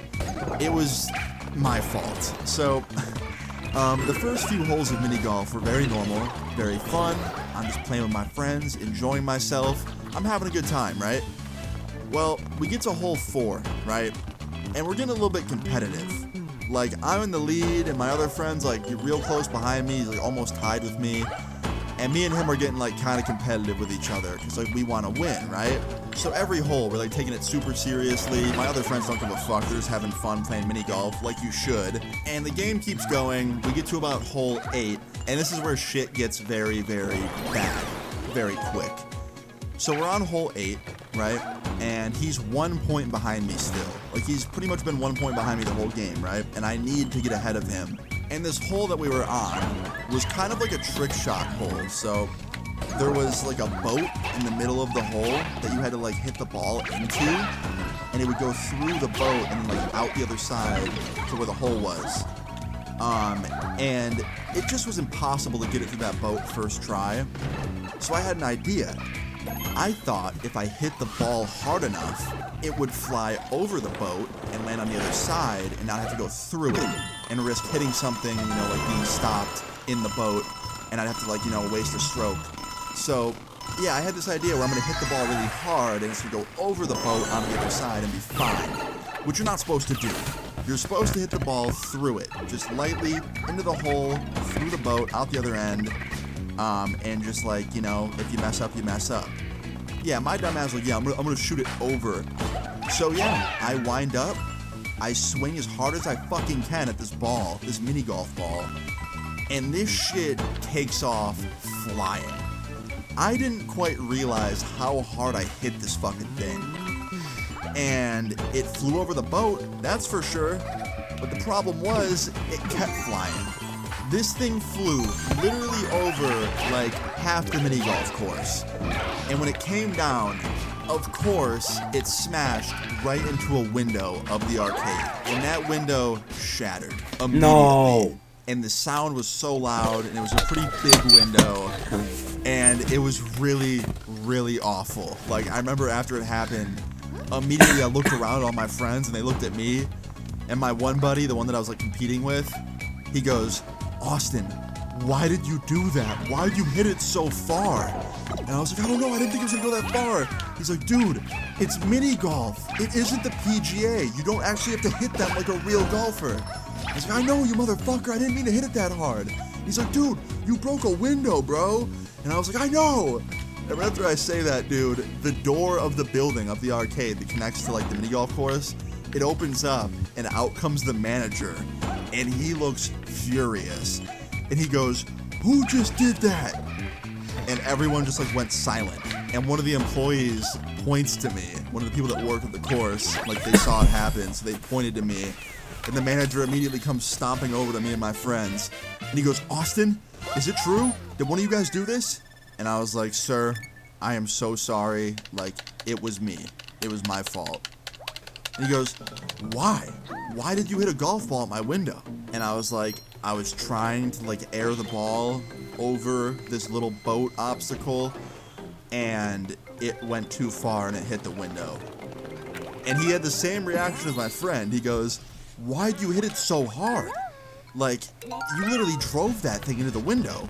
it was my fault. So, the first few holes of mini golf were very normal, very fun. I'm just playing with my friends, enjoying myself. I'm having a good time, right? Well, we get to hole 4, right? And we're getting a little bit competitive. Like, I'm in the lead, and my other friend's like real close behind me. He's like almost tied with me. And me and him are getting like kind of competitive with each other because like we want to win, right? So every hole we're like taking it super seriously. My other friends don't give a fuck. They're just having fun playing mini golf like you should. And the game keeps going. We get to about hole 8, and this is where shit gets very, very bad, very quick. So we're on hole 8, right? And he's 1 point behind me still. Like he's pretty much been 1 point behind me the whole game, right? And I need to get ahead of him. And this hole that we were on was kind of like a trick shot hole. So there was like a boat in the middle of the hole that you had to like hit the ball into, and it would go through the boat and like out the other side to where the hole was. And it just was impossible to get it through that boat first try. So I had an idea. I thought if I hit the ball hard enough, it would fly over the boat and land on the other side and not have to go through it and risk hitting something, you know, like being stopped in the boat, and I'd have to like, you know, waste a stroke. So yeah, I had this idea where I'm gonna hit the ball really hard and it's gonna go over the boat on the other side and be fine, which you're not supposed to do. You're supposed to hit the ball through it, just lightly into the hole, through the boat, out the other end, and just like, you know, if you mess up, you mess up. Yeah, my dumb ass was like, yeah, I'm gonna shoot it over. So yeah, I wind up, I swing as hard as I fucking can at this ball, this mini golf ball, and this shit takes off flying. I didn't quite realize how hard I hit this fucking thing. And it flew over the boat, that's for sure. But the problem was, it kept flying. This thing flew literally over like half the mini golf course. And when it came down, of course, it smashed right into a window of the arcade. And that window shattered immediately. No. And the sound was so loud, and it was a pretty big window. And it was really, really awful. Like, I remember after it happened, immediately I looked around at all my friends, and they looked at me. And my one buddy, the one that I was like competing with, he goes, Austin, why did you do that? Why did you hit it so far? And I was like, I don't know, I didn't think it was gonna go that far. He's like, dude, it's mini golf. It isn't the PGA. You don't actually have to hit them like a real golfer. I was like, I know, you motherfucker, I didn't mean to hit it that hard. He's like, dude, you broke a window, bro. And I was like, I know. And right after I say that, dude, the door of the building of the arcade that connects to like the mini golf course, it opens up and out comes the manager, and he looks furious. And he goes, who just did that? And everyone just like went silent. And one of the employees points to me, one of the people that worked at the course, like they saw it happen, so they pointed to me. And the manager immediately comes stomping over to me and my friends. And he goes, Austin, is it true? Did one of you guys do this? And I was like, sir, I am so sorry. Like, it was me. It was my fault. And he goes, why? Why did you hit a golf ball at my window? And I was like, I was trying to like air the ball over this little boat obstacle, and it went too far and it hit the window. And he had the same reaction as my friend. He goes, why'd you hit it so hard? Like, you literally drove that thing into the window.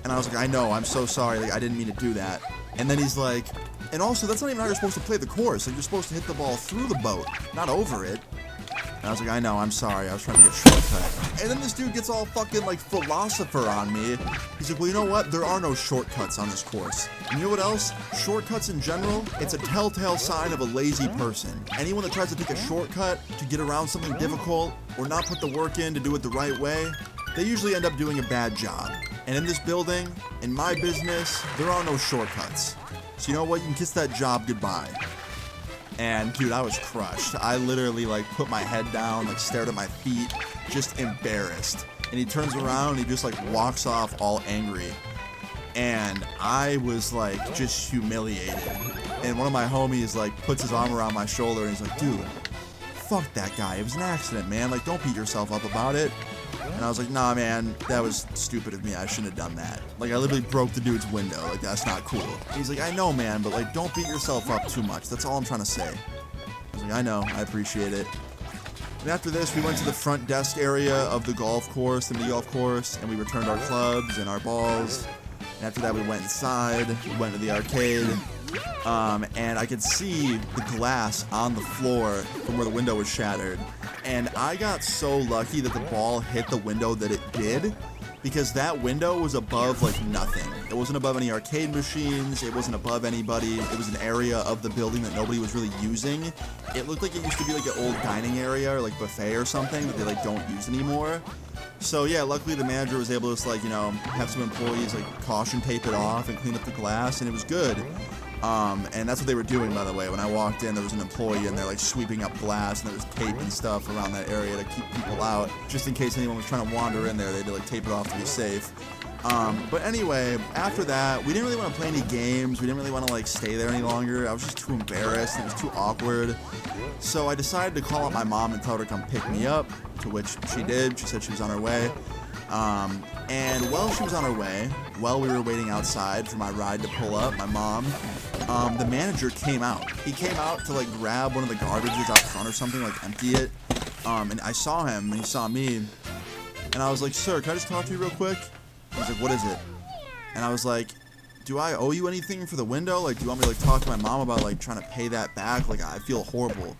And I was like, I know, I'm so sorry, like, I didn't mean to do that. And then he's like, and also, that's not even how you're supposed to play the course. Like, you're supposed to hit the ball through the boat, not over it. And I was like, I know, I'm sorry, I was trying to get a shortcut. And then this dude gets all fucking, like, philosopher on me. He's like, well, you know what? There are no shortcuts on this course. And you know what else? Shortcuts in general, it's a telltale sign of a lazy person. Anyone that tries to take a shortcut to get around something difficult or not put the work in to do it the right way, they usually end up doing a bad job. And in this building, in my business, there are no shortcuts. So you know what? You can kiss that job goodbye. And dude, I was crushed. I literally like put my head down, like stared at my feet, just embarrassed. And he turns around and he just like walks off all angry. And I was like just humiliated. And one of my homies like puts his arm around my shoulder and he's like, dude, fuck that guy. It was an accident, man. Like, don't beat yourself up about it. And I was like, nah, man, that was stupid of me. I shouldn't have done that. Like, I literally broke the dude's window. Like, that's not cool. He's like, I know, man, but, like, don't beat yourself up too much. That's all I'm trying to say. I was like, I know. I appreciate it. And after this, we went to the front desk area of the golf course, the mini golf course, and we returned our clubs and our balls. And after that, we went inside. We went to the arcade. And I could see the glass on the floor from where the window was shattered. And I got so lucky that the ball hit the window that it did, because that window was above like nothing. It wasn't above any arcade machines. It wasn't above anybody. It was an area of the building that nobody was really using. It looked like it used to be like an old dining area or like buffet or something that they like don't use anymore. So yeah, luckily the manager was able to just, like, you know, have some employees like caution tape it off and clean up the glass, and it was good. And that's what they were doing, by the way. When I walked in, there was an employee in there like sweeping up glass, and there was tape and stuff around that area to keep people out, just in case anyone was trying to wander in there. They had to like tape it off to be safe. But anyway, after that, we didn't really want to play any games. We didn't really want to like stay there any longer. I was just too embarrassed. It was too awkward. So I decided to call up my mom and tell her to come pick me up, to which she did. She said she was on her way. And while she was on her way, while we were waiting outside for my ride to pull up, my mom, the manager came out. He came out to like grab one of the garbages out front or something, like empty it. And I saw him, and he saw me. And I was like, "Sir, can I just talk to you real quick?" He was like, "What is it?" And I was like, "Do I owe you anything for the window? Like, do you want me to like talk to my mom about like trying to pay that back? Like, I feel horrible."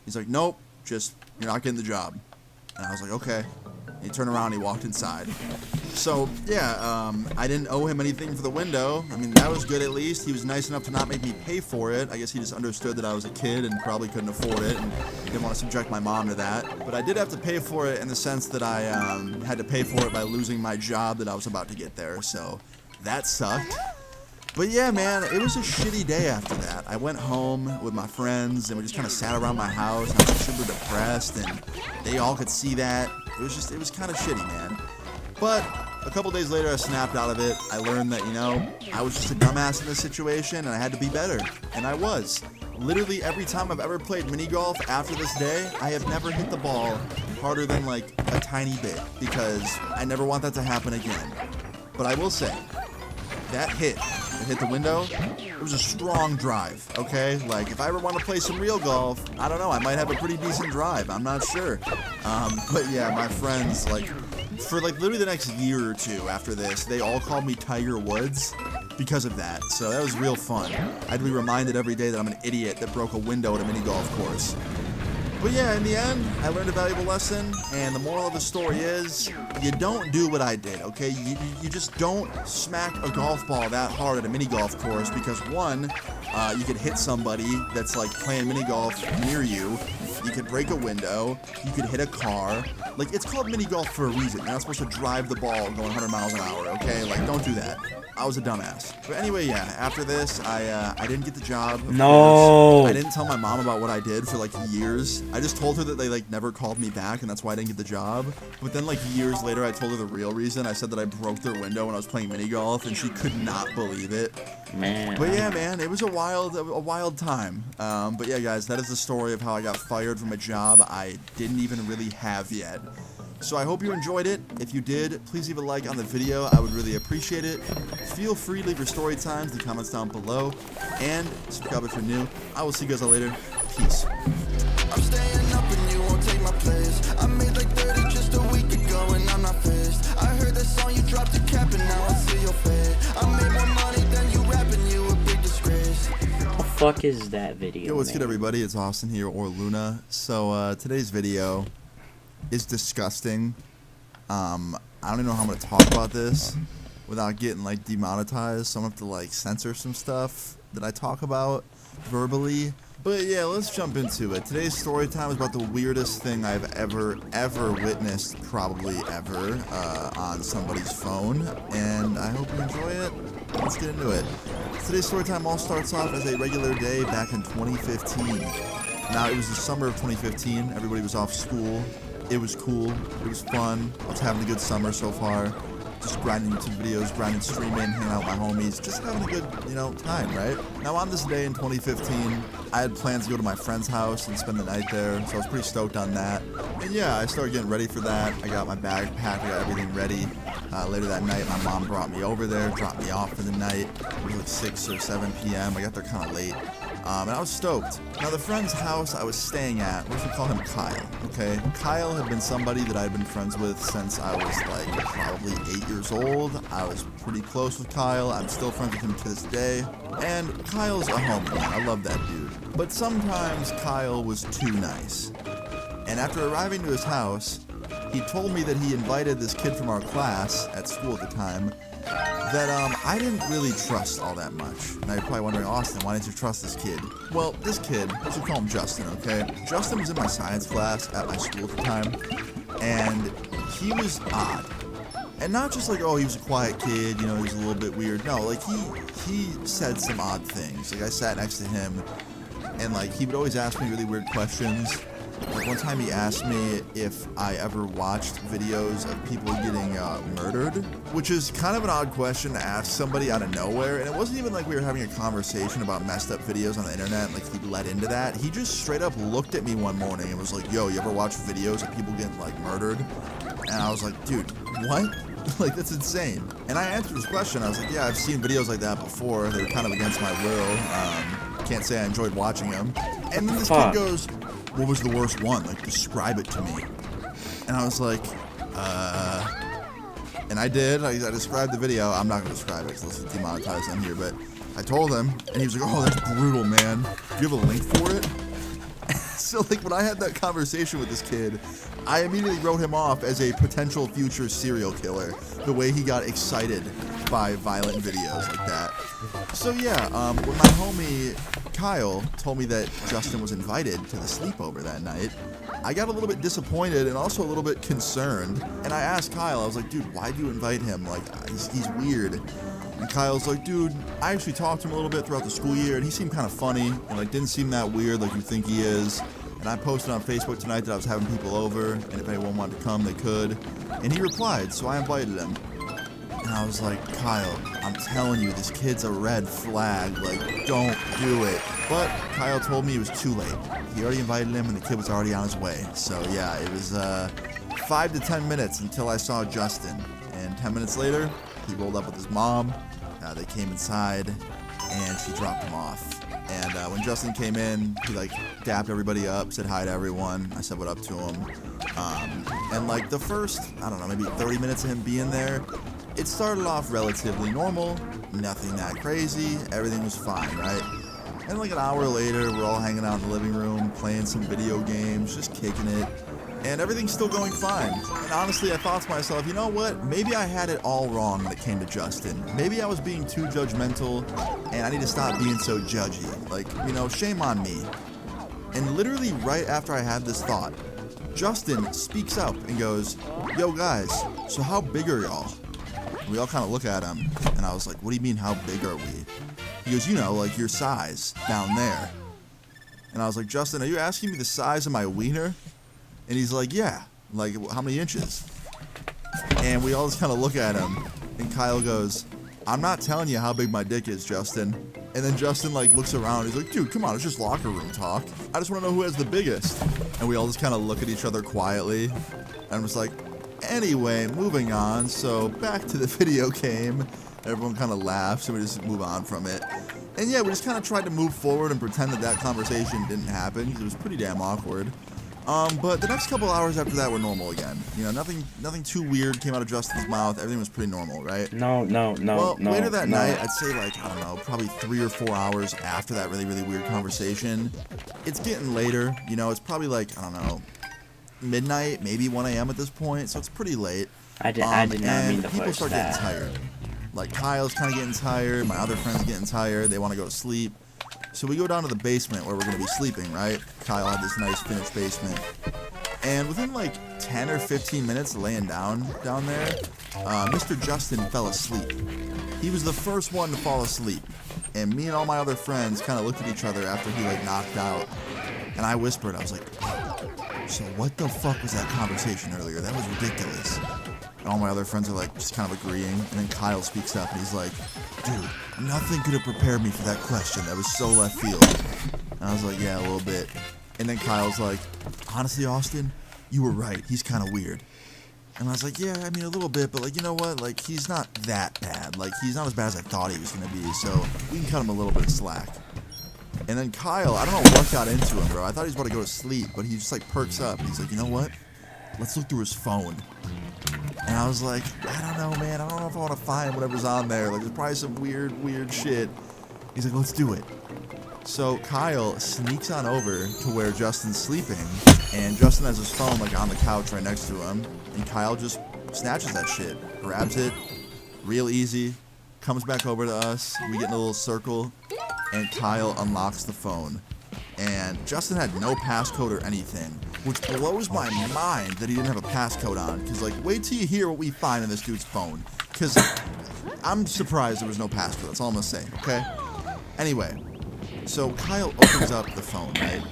He's like, "Nope, just you're not getting the job." And I was like, "Okay." And he turned around and he walked inside. So yeah, I didn't owe him anything for the window. I mean, that was good at least. He was nice enough to not make me pay for it. I guess he just understood that I was a kid and probably couldn't afford it, and didn't want to subject my mom to that. But I did have to pay for it in the sense that I had to pay for it by losing my job that I was about to get there. So that sucked. But yeah, man, it was a shitty day after that. I went home with my friends, and we just kind of sat around my house. I was super depressed, and they all could see that. It was kind of shitty, man. But a couple days later, I snapped out of it. I learned that, you know, I was just a dumbass in this situation, and I had to be better. And I was. Literally every time I've ever played mini golf after this day, I have never hit the ball harder than like a tiny bit, because I never want that to happen again. But I will say, that hit the window, it was a strong drive, okay? Like, if I ever want to play some real golf, I don't know, I might have a pretty decent drive, I'm not sure. But yeah, my friends, like, for like literally the next year or two after this, they all called me Tiger Woods because of that, so that was real fun. I had to be reminded every day that I'm an idiot that broke a window at a mini golf course. But yeah, in the end, I learned a valuable lesson, and the moral of the story is, you don't do what I did, okay? You just don't smack a golf ball that hard at a mini golf course, because one, you could hit somebody that's like playing mini golf near you. You could break a window. You could hit a car. Like, it's called mini golf for a reason. You're not supposed to drive the ball going 100 miles an hour, okay? Like, don't do that. I was a dumbass. But anyway, yeah, after this, I didn't get the job. No. I didn't tell my mom about what I did for like years. I just told her that they like never called me back, and that's why I didn't get the job. But then like years later, I told her the real reason. I said that I broke their window when I was playing mini golf, and she could not believe it. Man. But yeah, man, it was a wild time. But yeah, guys, that is the story of how I got fired from a job I didn't even really have yet. So I hope you enjoyed it. If you did, please leave a like on the video. I would really appreciate it. Feel free to leave your story times in the comments down below. And subscribe if you're new. I will see you guys all later. Peace. I'm staying up and you won't take my place. I made like 30 just a week ago and I'm not phased. I heard that song you dropped a cap and now I see your fade. I made more money than you rapping, you a big disgrace. What the fuck is that video? Yo, what's man? good, everybody? It's Austin here, or Luna. So today's video is disgusting. I don't even know how I'm gonna talk about this without getting like demonetized, so I'm gonna have to like censor some stuff that I talk about verbally. But yeah, let's jump into it. Today's story time is about the weirdest thing I've ever witnessed, probably ever, on somebody's phone, and I hope you enjoy it. Let's get into it. Today's story time all starts off as a regular day back in 2015. Now, it was the summer of 2015. Everybody was off school. It was cool. It was fun. I was having a good summer so far. Just grinding YouTube videos, grinding streaming, hanging out with my homies, just having a good, time, right? Now, on this day in 2015, I had plans to go to my friend's house and spend the night there, so I was pretty stoked on that. And yeah, I started getting ready for that. I got my bag packed, I got everything ready. Later that night, my mom brought me over there, dropped me off for the night. It was like 6 or 7 p.m. I got there kind of late. And I was stoked. Now, the friend's house I was staying at, let's call him Kyle, okay? Kyle had been somebody that I'd been friends with since I was, like, probably 8 years old. I was pretty close with Kyle. I'm still friends with him to this day. And Kyle's a homie, man. I love that dude. But sometimes Kyle was too nice. And after arriving to his house, he told me that he invited this kid from our class at school at the time that I didn't really trust all that much. Now you're probably wondering, Austin, why didn't you trust this kid? Well, this kid, let's just call him Justin, okay? Justin was in my science class at my school at the time, and he was odd. And not just like, oh, he was a quiet kid, you know, he was a little bit weird. No, like he said some odd things. Like I sat next to him, and like he would always ask me really weird questions. Like one time he asked me if I ever watched videos of people getting murdered, which is kind of an odd question to ask somebody out of nowhere. And it wasn't even like we were having a conversation about messed up videos on the internet, like he led into that. He just straight up looked at me one morning and was like, yo, you ever watch videos of people getting like murdered? And I was like, dude, what? Like, that's insane. And I answered this question. I was like, yeah, I've seen videos like that before. They were kind of against my will. Can't say I enjoyed watching them. And then this kid goes, what was the worst one? Like, describe it to me. And I was like, and I did. I described the video. I'm not going to describe it because it's demonetized on here. But I told him, and he was like, oh, that's brutal, man. Do you have a link for it? So, like, when I had that conversation with this kid, I immediately wrote him off as a potential future serial killer, the way he got excited by violent videos like that. So, yeah, when my homie Kyle told me that Justin was invited to the sleepover that night, I got a little bit disappointed and also a little bit concerned. And I asked Kyle, I was like, dude, why'd you invite him? Like, he's weird. And Kyle's like, dude, I actually talked to him a little bit throughout the school year, and he seemed kind of funny, and like didn't seem that weird like you think he is. And I posted on Facebook tonight that I was having people over, and if anyone wanted to come, they could. And he replied, so I invited him. And I was like, Kyle, I'm telling you, this kid's a red flag. Like, don't do it. But Kyle told me it was too late. He already invited him, and the kid was already on his way. So yeah, it was 5 to 10 minutes until I saw Justin. And 10 minutes later, he rolled up with his mom. They came inside, and she dropped him off. And when Justin came in, he like dapped everybody up, said hi to everyone. I said what up to him. And like the first, I don't know, maybe 30 minutes of him being there, it started off relatively normal, nothing that crazy, everything was fine, right? And like an hour later, we're all hanging out in the living room, playing some video games, just kicking it. And everything's still going fine. And honestly, I thought to myself, you know what? Maybe I had it all wrong when it came to Justin. Maybe I was being too judgmental, and I need to stop being so judgy. Like, you know, shame on me. And literally right after I had this thought, Justin speaks up and goes, yo guys, so how big are y'all? And we all kind of look at him, and I was like, what do you mean how big are we? He goes, you know, like your size down there. And I was like, Justin, are you asking me the size of my wiener? And he's like, yeah, like how many inches? And we all just kind of look at him, and Kyle goes, I'm not telling you how big my dick is, Justin. And then Justin like looks around, he's like, dude, come on, it's just locker room talk. I just want to know who has the biggest. And we all just kind of look at each other quietly, and I'm just like, anyway, moving on. So back to the video game. Everyone kind of laughs, and we just move on from it. And yeah, we just kind of tried to move forward and pretend that that conversation didn't happen, because it was pretty damn awkward. But the next couple hours after that were normal again. You know, nothing too weird came out of Justin's mouth. Everything was pretty normal, right? No. Well, later that night, I'd say like, I don't know, probably 3 or 4 hours after that really, really weird conversation. It's getting later. You know, it's probably like, I don't know, midnight, maybe 1 a.m. at this point. So it's pretty late. I did not mean to people push start that. getting tired. Like Kyle's kind of getting tired. My other friends getting tired. They want to go to sleep. So we go down to the basement where we're going to be sleeping, right? Kyle had this nice finished basement. And within like 10 or 15 minutes of laying down there, Mr. Justin fell asleep. He was the first one to fall asleep. And me and all my other friends kind of looked at each other after he like knocked out. And I whispered, I was like, so what the fuck was that conversation earlier? That was ridiculous. And all my other friends are like just kind of agreeing. And then Kyle speaks up and he's like, dude, nothing could have prepared me for that question. That was so left field. And I was like, yeah, a little bit. And then Kyle's like, honestly, Austin, you were right. He's kind of weird. And I was like, yeah, I mean, a little bit. But, like, you know what? Like, he's not that bad. Like, he's not as bad as I thought he was going to be. So we can cut him a little bit of slack. And then Kyle, I don't know what got into him, bro. I thought he was about to go to sleep. But he just, like, perks up. He's like, you know what? Let's look through his phone. And I was like, I don't know, man. I don't know if I want to find whatever's on there. Like, there's probably some weird shit. He's like, let's do it. So Kyle sneaks on over to where Justin's sleeping, and Justin has his phone like on the couch right next to him, and Kyle just snatches that shit, grabs it, real easy, comes back over to us, we get in a little circle, and Kyle unlocks the phone. And Justin had no passcode or anything, which blows my mind that he didn't have a passcode on, because like, wait till you hear what we find in this dude's phone, because I'm surprised there was no passcode, that's all I'm gonna say, okay? Anyway, so Kyle opens up the phone, right?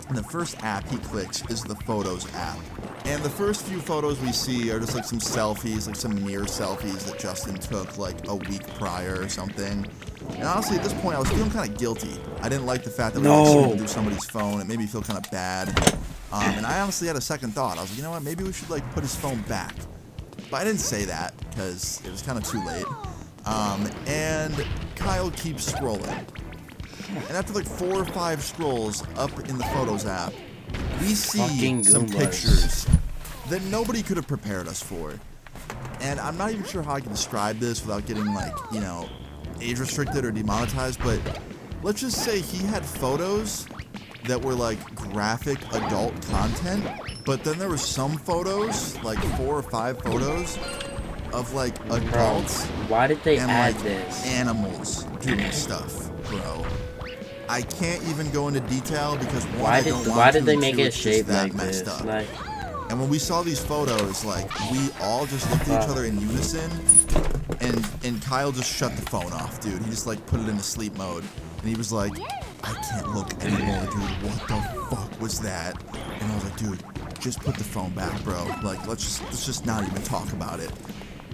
And the first app he clicks is the Photos app. And the first few photos we see are just like some selfies, like some mirror selfies that Justin took like a week prior or something. And honestly, at this point, I was feeling kind of guilty. I didn't like the fact that we were shooting through somebody's phone. It made me feel kind of bad. And I honestly had a second thought. I was like, you know what? Maybe we should like put his phone back. But I didn't say that because it was kind of too late. And Kyle keeps scrolling. And after like 4 or 5 scrolls up in the Photos app, we see some pictures that nobody could have prepared us for. And I'm not even sure how I can describe this without getting like, you know, age restricted or demonetized, but let's just say he had photos that were like graphic adult content, but then there were some photos, like 4 or 5 photos of like adults. Why did they and add like this? Animals doing stuff, bro. I can't even go into detail because one, Why did they make it shaped like messed this? up. Like, and when we saw these photos, like we all just looked at each other in unison, and Kyle just shut the phone off, dude. He just like put it into sleep mode, and he was like, I can't look anymore, dude. What the fuck was that? And I was like, dude, just put the phone back, bro. Like let's just not even talk about it.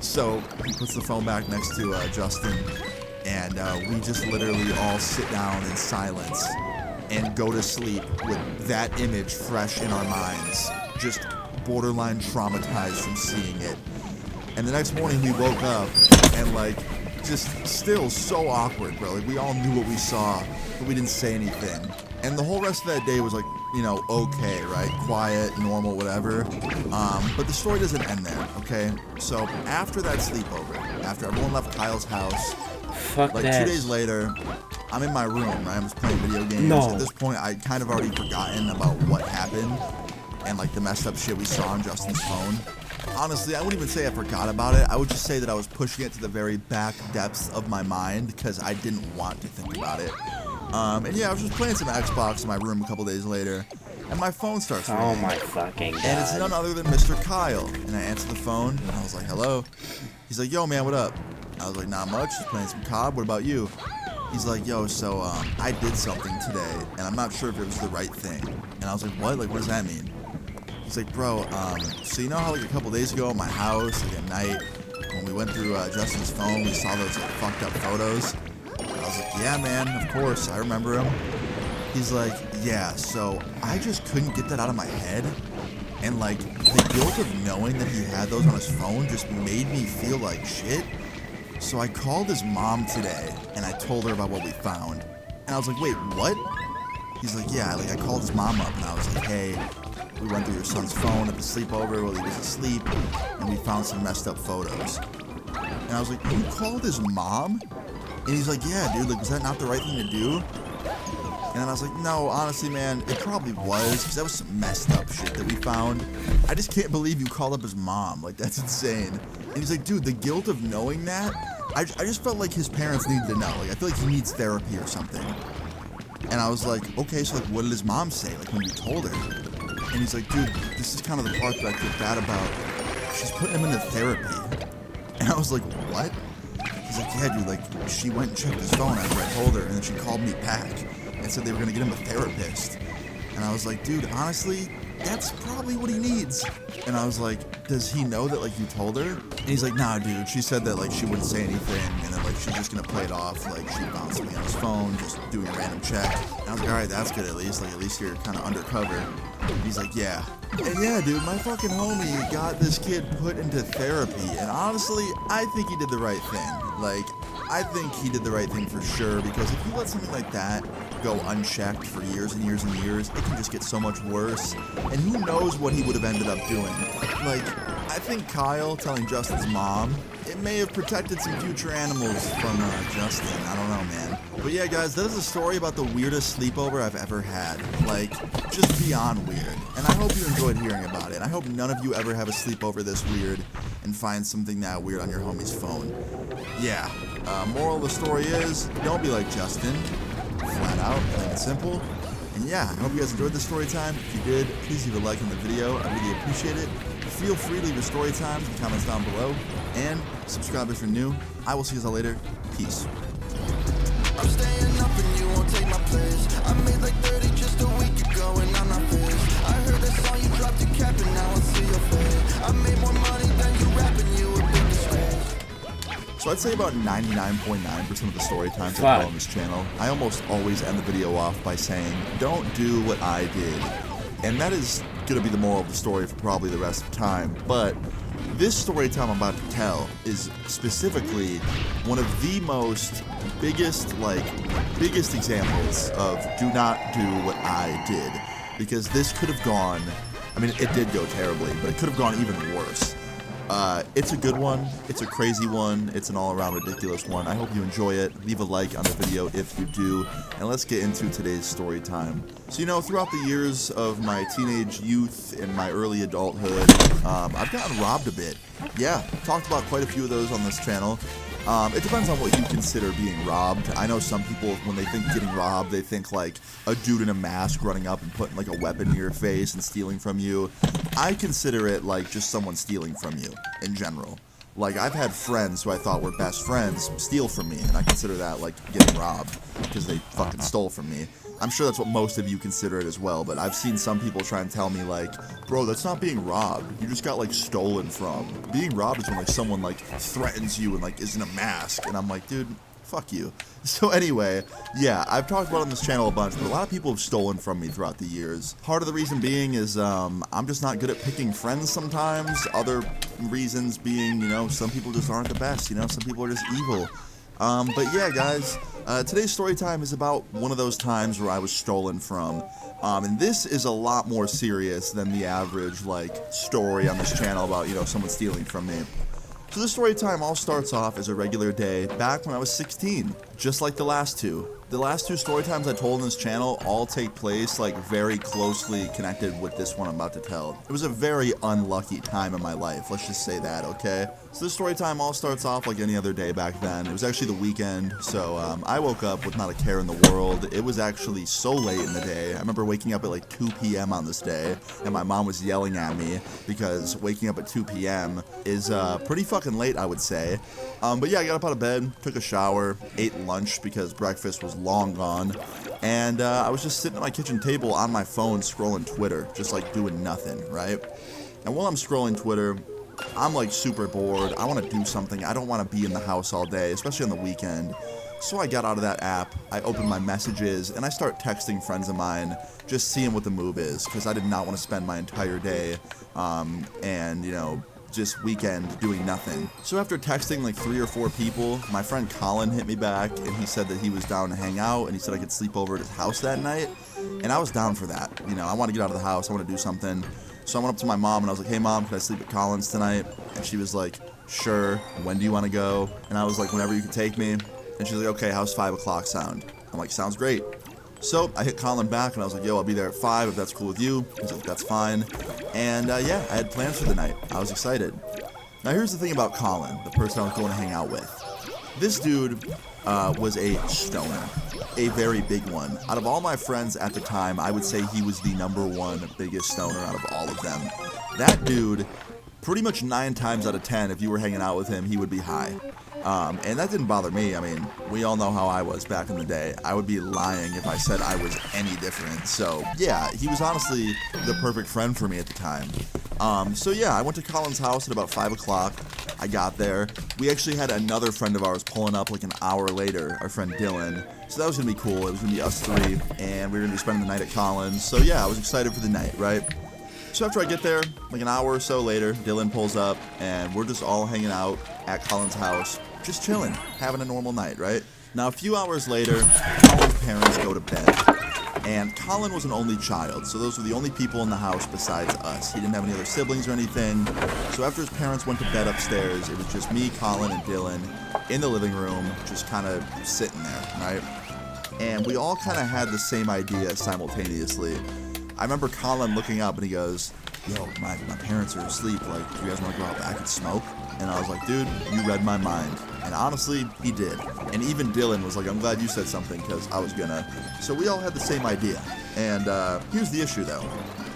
So he puts the phone back next to Justin. And we just literally all sit down in silence and go to sleep with that image fresh in our minds, just borderline traumatized from seeing it. And the next morning we woke up and like just still so awkward, bro. Like we all knew what we saw, but we didn't say anything. And the whole rest of that day was like, you know, okay, right? Quiet, normal, whatever. But the story doesn't end there, okay? So after that sleepover, after everyone left Kyle's house, fuck like that. 2 days later, I'm in my room, right? I'm just playing video games. No. At this point, I kind of already forgotten about what happened and like the messed up shit we saw on Justin's phone. Honestly, I wouldn't even say I forgot about it. I would just say that I was pushing it to the very back depths of my mind because I didn't want to think about it. And yeah, I was just playing some Xbox in my room a couple days later, and my phone starts ringing. Oh my fucking god. And it's none other than Mr. Kyle. And I answer the phone, and I was like, hello? He's like, yo, man, what up? I was like, not much, just playing some COD. What about you? He's like, yo, so I did something today, and I'm not sure if it was the right thing. And I was like, what? Like, what does that mean? He's like, bro, so you know how like a couple days ago at my house, like at night, when we went through Justin's phone, we saw those like fucked up photos? And I was like, yeah, man, of course, I remember him. He's like, yeah, so I just couldn't get that out of my head. And like, the guilt of knowing that he had those on his phone just made me feel like shit. So I called his mom today, and I told her about what we found. And I was like, wait, what? He's like, yeah, like I called his mom up, and I was like, hey, we went through your son's phone at the sleepover while he was asleep, and we found some messed up photos. And I was like, you called his mom? And he's like, yeah, dude, like, was that not the right thing to do? And then I was like, no, honestly, man, it probably was, because that was some messed up shit that we found. I just can't believe you called up his mom. Like, that's insane. And he's like, dude, the guilt of knowing that, I just felt like his parents needed to know. Like, I feel like he needs therapy or something. And I was like, okay, so, like, what did his mom say, like, when you told her? And he's like, dude, this is kind of the part that I feel bad about. She's putting him into therapy. And I was like, what? He's like, yeah, dude, like, she went and checked his phone after I told her, and then she called me back and said they were gonna get him a therapist. And I was like, dude, honestly, that's probably what he needs. And I was like, does he know that, like, you told her? And he's like, nah, dude, she said that, like, she wouldn't say anything, and then, like, she's just gonna play it off, like, she found something on his phone, just doing a random check. And I was like, alright, that's good at least, like, at least you're kind of undercover. And he's like, yeah. And yeah, dude, my fucking homie got this kid put into therapy, and honestly, I think he did the right thing. Like, I think he did the right thing for sure, because if you let something like that go unchecked for years and years and years, it can just get so much worse. And who knows what he would have ended up doing. Like, I think Kyle telling Justin's mom, it may have protected some future animals from Justin. I don't know, man. But yeah, guys, that is a story about the weirdest sleepover I've ever had. Like, just beyond weird. And I hope you enjoyed hearing about it. I hope none of you ever have a sleepover this weird and find something that weird on your homie's phone. Yeah, moral of the story is, don't be like Justin. Flat out, plain and simple. And yeah, I hope you guys enjoyed this story time. If you did, please leave a like on the video. I really appreciate it. Feel free to leave your story times in the comments down below. And subscribe if you're new. I will see you guys all later. Peace. I'm staying up and you won't take my place. I made like 30 just a week ago and I'm not faced. I heard a song, you dropped your cap and now I see your face. I made more money than you rapping, you a big disgrace. So I'd say about 99.9% of the story times I tell on this channel, I almost always end the video off by saying, don't do what I did. And that is going to be the moral of the story for probably the rest of the time. But this story time I'm about to tell is specifically one of the biggest examples of do not do what I did. Because this could have gone, I mean, it did go terribly, but it could have gone even worse. It's a good one, it's a crazy one, it's an all-around ridiculous one. I hope you enjoy it. Leave a like on the video if you do, and let's get into today's story time. So, you know, throughout the years of my teenage youth and my early adulthood, I've gotten robbed a bit. Yeah, talked about quite a few of those on this channel. It depends on what you consider being robbed. I know some people, when they think getting robbed, they think like a dude in a mask running up and putting like a weapon to your face and stealing from you. I consider it like just someone stealing from you in general. Like, I've had friends who I thought were best friends steal from me, and I consider that like getting robbed because they fucking stole from me. I'm sure that's what most of you consider it as well, but I've seen some people try and tell me like, bro, that's not being robbed. You just got like stolen from. Being robbed is when like someone like threatens you and like is in a mask, and I'm like, dude, fuck you. So anyway, yeah, I've talked about it on this channel a bunch, but a lot of people have stolen from me throughout the years. Part of the reason being is I'm just not good at picking friends sometimes. Other reasons being, you know, some people just aren't the best, you know, some people are just evil. But yeah, guys, today's story time is about one of those times where I was stolen from. And this is a lot more serious than the average, like, story on this channel about, you know, someone stealing from me. So this story time all starts off as a regular day back when I was 16, just like the last two. The last two story times I told on this channel all take place like very closely connected with this one I'm about to tell. It was a very unlucky time in my life, let's just say that, okay? So this story time all starts off like any other day back then. It was actually the weekend, so I woke up with not a care in the world. It was actually so late in the day. I remember waking up at like 2 p.m. on this day, and my mom was yelling at me because waking up at 2 p.m. is pretty fucking late, I would say. But yeah, I got up out of bed, took a shower, ate lunch because breakfast was long gone, and I was just sitting at my kitchen table on my phone scrolling Twitter, just like doing nothing, right? And while I'm scrolling Twitter, I'm like super bored. I want to do something. I don't want to be in the house all day, especially on the weekend. So I got out of that app, I opened my messages, and I start texting friends of mine, just seeing what the move is, because I did not want to spend my entire day, and, you know, just weekend doing nothing. So after texting like 3 or 4 people, my friend Colin hit me back, and he said that he was down to hang out, and he said I could sleep over at his house that night, and I was down for that. You know, I want to get out of the house, I want to do something. So I went up to my mom, and I was like, hey mom, can I sleep at Colin's tonight? And she was like, sure, when do you want to go? And I was like, whenever you can take me. And she's like, okay, how's 5 o'clock sound? I'm like, sounds great. So I hit Colin back, and I was like, yo, I'll be there at 5 if that's cool with you. He's like, that's fine. And yeah, I had plans for the night. I was excited. Now here's the thing about Colin, the person I was going to hang out with. This dude was a stoner, a very big one. Out of all my friends at the time, I would say he was the #1 biggest stoner out of all of them. That dude, pretty much 9 times out of 10, if you were hanging out with him, he would be high. And that didn't bother me. I mean, we all know how I was back in the day. I would be lying if I said I was any different. So yeah, he was honestly the perfect friend for me at the time. So yeah, I went to Colin's house at about 5 o'clock. I got there. We actually had another friend of ours pulling up like an hour later, our friend Dylan. So that was going to be cool. It was going to be us 3, and we were going to be spending the night at Colin's. So yeah, I was excited for the night, right? So after I get there, like an hour or so later, Dylan pulls up, and we're just all hanging out at Colin's house, just chilling, having a normal night, right? Now, a few hours later, Colin's parents go to bed. And Colin was an only child, so those were the only people in the house besides us. He didn't have any other siblings or anything. So after his parents went to bed upstairs, it was just me, Colin, and Dylan in the living room, just kind of sitting there, right? And we all kind of had the same idea simultaneously. I remember Colin looking up and he goes, yo, my parents are asleep, like, do you guys want to go out back and smoke? And I was like, dude, you read my mind. And honestly, he did. And even Dylan was like, I'm glad you said something, because I was gonna. So we all had the same idea. And here's the issue, though.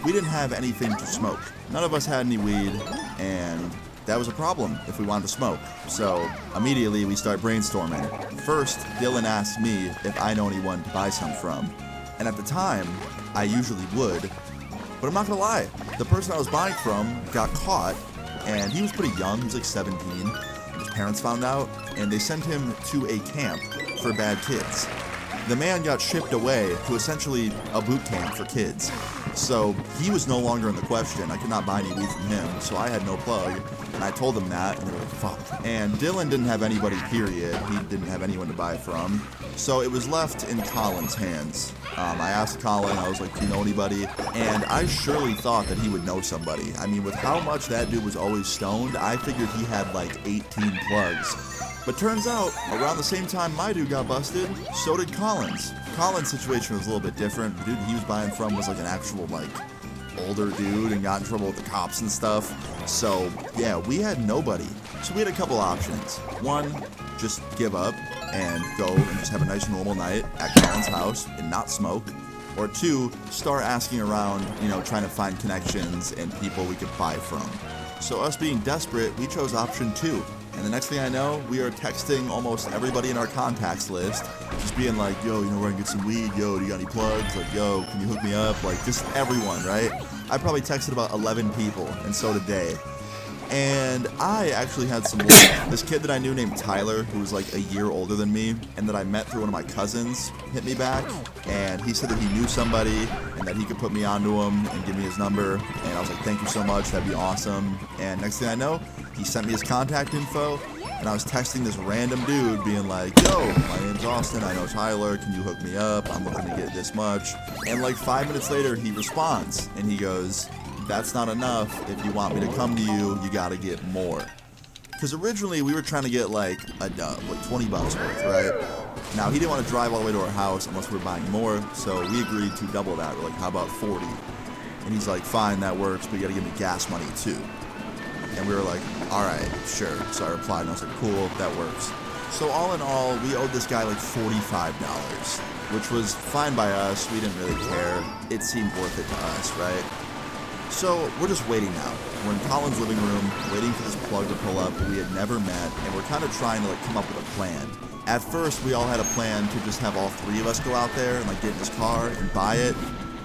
We didn't have anything to smoke. None of us had any weed, and that was a problem if we wanted to smoke. So immediately we start brainstorming. First, Dylan asked me if I know anyone to buy some from. And at the time, I usually would. But I'm not gonna lie, the person I was buying from got caught, and he was pretty young, he was like 17. His parents found out, and they sent him to a camp for bad kids. The man got shipped away to essentially a boot camp for kids. So he was no longer in the question. I could not buy any weed from him, so I had no plug. And I told them that, and they were like, fuck. And Dylan didn't have anybody, period. He didn't have anyone to buy from. So it was left in Colin's hands. I asked Colin, I was like, do you know anybody? And I surely thought that he would know somebody. I mean, with how much that dude was always stoned, I figured he had like 18 plugs. But turns out, around the same time my dude got busted, so did Colin's. Colin's situation was a little bit different. The dude he was buying from was like an actual, like, older dude and got in trouble with the cops and stuff. So, yeah, we had nobody. So we had a couple options. One, just give up and go and just have a nice normal night at Colin's house and not smoke. Or two, start asking around, you know, trying to find connections and people we could buy from. So us being desperate, we chose option two. And the next thing I know, we are texting almost everybody in our contacts list, just being like, yo, you know where I can get some weed? Yo, do you got any plugs? Like, yo, can you hook me up? Like, just everyone, right? I probably texted about 11 people, and so did they. And I actually had some luck. This kid that I knew named Tyler, who was like a year older than me, and that I met through one of my cousins, hit me back. And he said that he knew somebody, and that he could put me onto him and give me his number. And I was like, thank you so much, that'd be awesome. And next thing I know, he sent me his contact info, and I was texting this random dude being like, yo, my name's Austin, I know Tyler, can you hook me up? I'm looking to get this much. And like 5 minutes later, he responds, and he goes, that's not enough. If you want me to come to you, you gotta get more. Because originally we were trying to get like a dub, like 20 bucks worth, right? Now he didn't want to drive all the way to our house unless we were buying more, so we agreed to double that. We're like, how about 40? And he's like, fine, that works, but you gotta give me gas money too. And we were like, alright, sure. So I replied and I was like, cool, that works. So all in all, we owed this guy like $45, which was fine by us. We didn't really care. It seemed worth it to us, right? So we're just waiting now. We're in Colin's living room, waiting for this plug to pull up who we had never met, and we're kind of trying to like come up with a plan. At first, we all had a plan to just have all three of us go out there and like get in his car and buy it.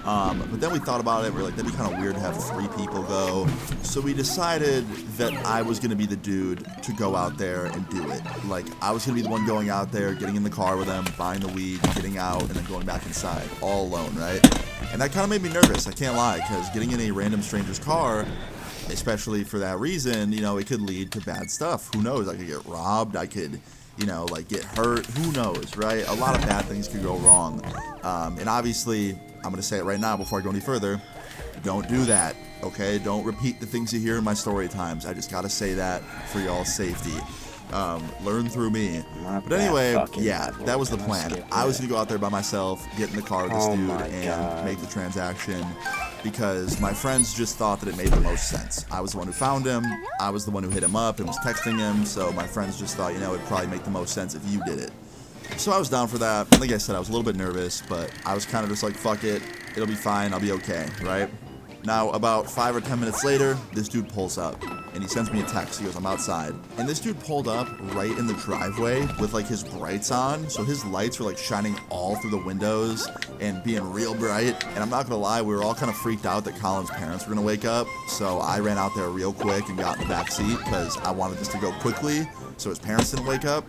But then we thought about it, we're like, that'd be kind of weird to have three people go. So we decided that I was going to be the dude to go out there and do it. Like, I was going to be the one going out there, getting in the car with them, buying the weed, getting out, and then going back inside, all alone, right? And that kind of made me nervous, I can't lie, because getting in a random stranger's car, especially for that reason, you know, it could lead to bad stuff. Who knows? I could get robbed, I could, you know, like get hurt, who knows, right? A lot of bad things could go wrong. And obviously, I'm going to say it right now before I go any further, don't do that, okay? Don't repeat the things you hear in my story times. I just got to say that for y'all's safety. Learn through me. But anyway, yeah, that was the plan. I was going to go out there by myself, get in the car with this dude, and make the transaction because my friends just thought that it made the most sense. I was the one who found him. I was the one who hit him up and was texting him, so my friends just thought, you know, it'd probably make the most sense if you did it. So I was down for that. Like I said, I was a little bit nervous, but I was kind of just like, fuck it. It'll be fine. I'll be okay, right? Now, about 5 or 10 minutes later, this dude pulls up, and he sends me a text. He goes, I'm outside. And this dude pulled up right in the driveway with, like, his brights on, so his lights were, like, shining all through the windows and being real bright. And I'm not gonna lie, we were all kind of freaked out that Colin's parents were gonna wake up, so I ran out there real quick and got in the back seat because I wanted this to go quickly so his parents didn't wake up.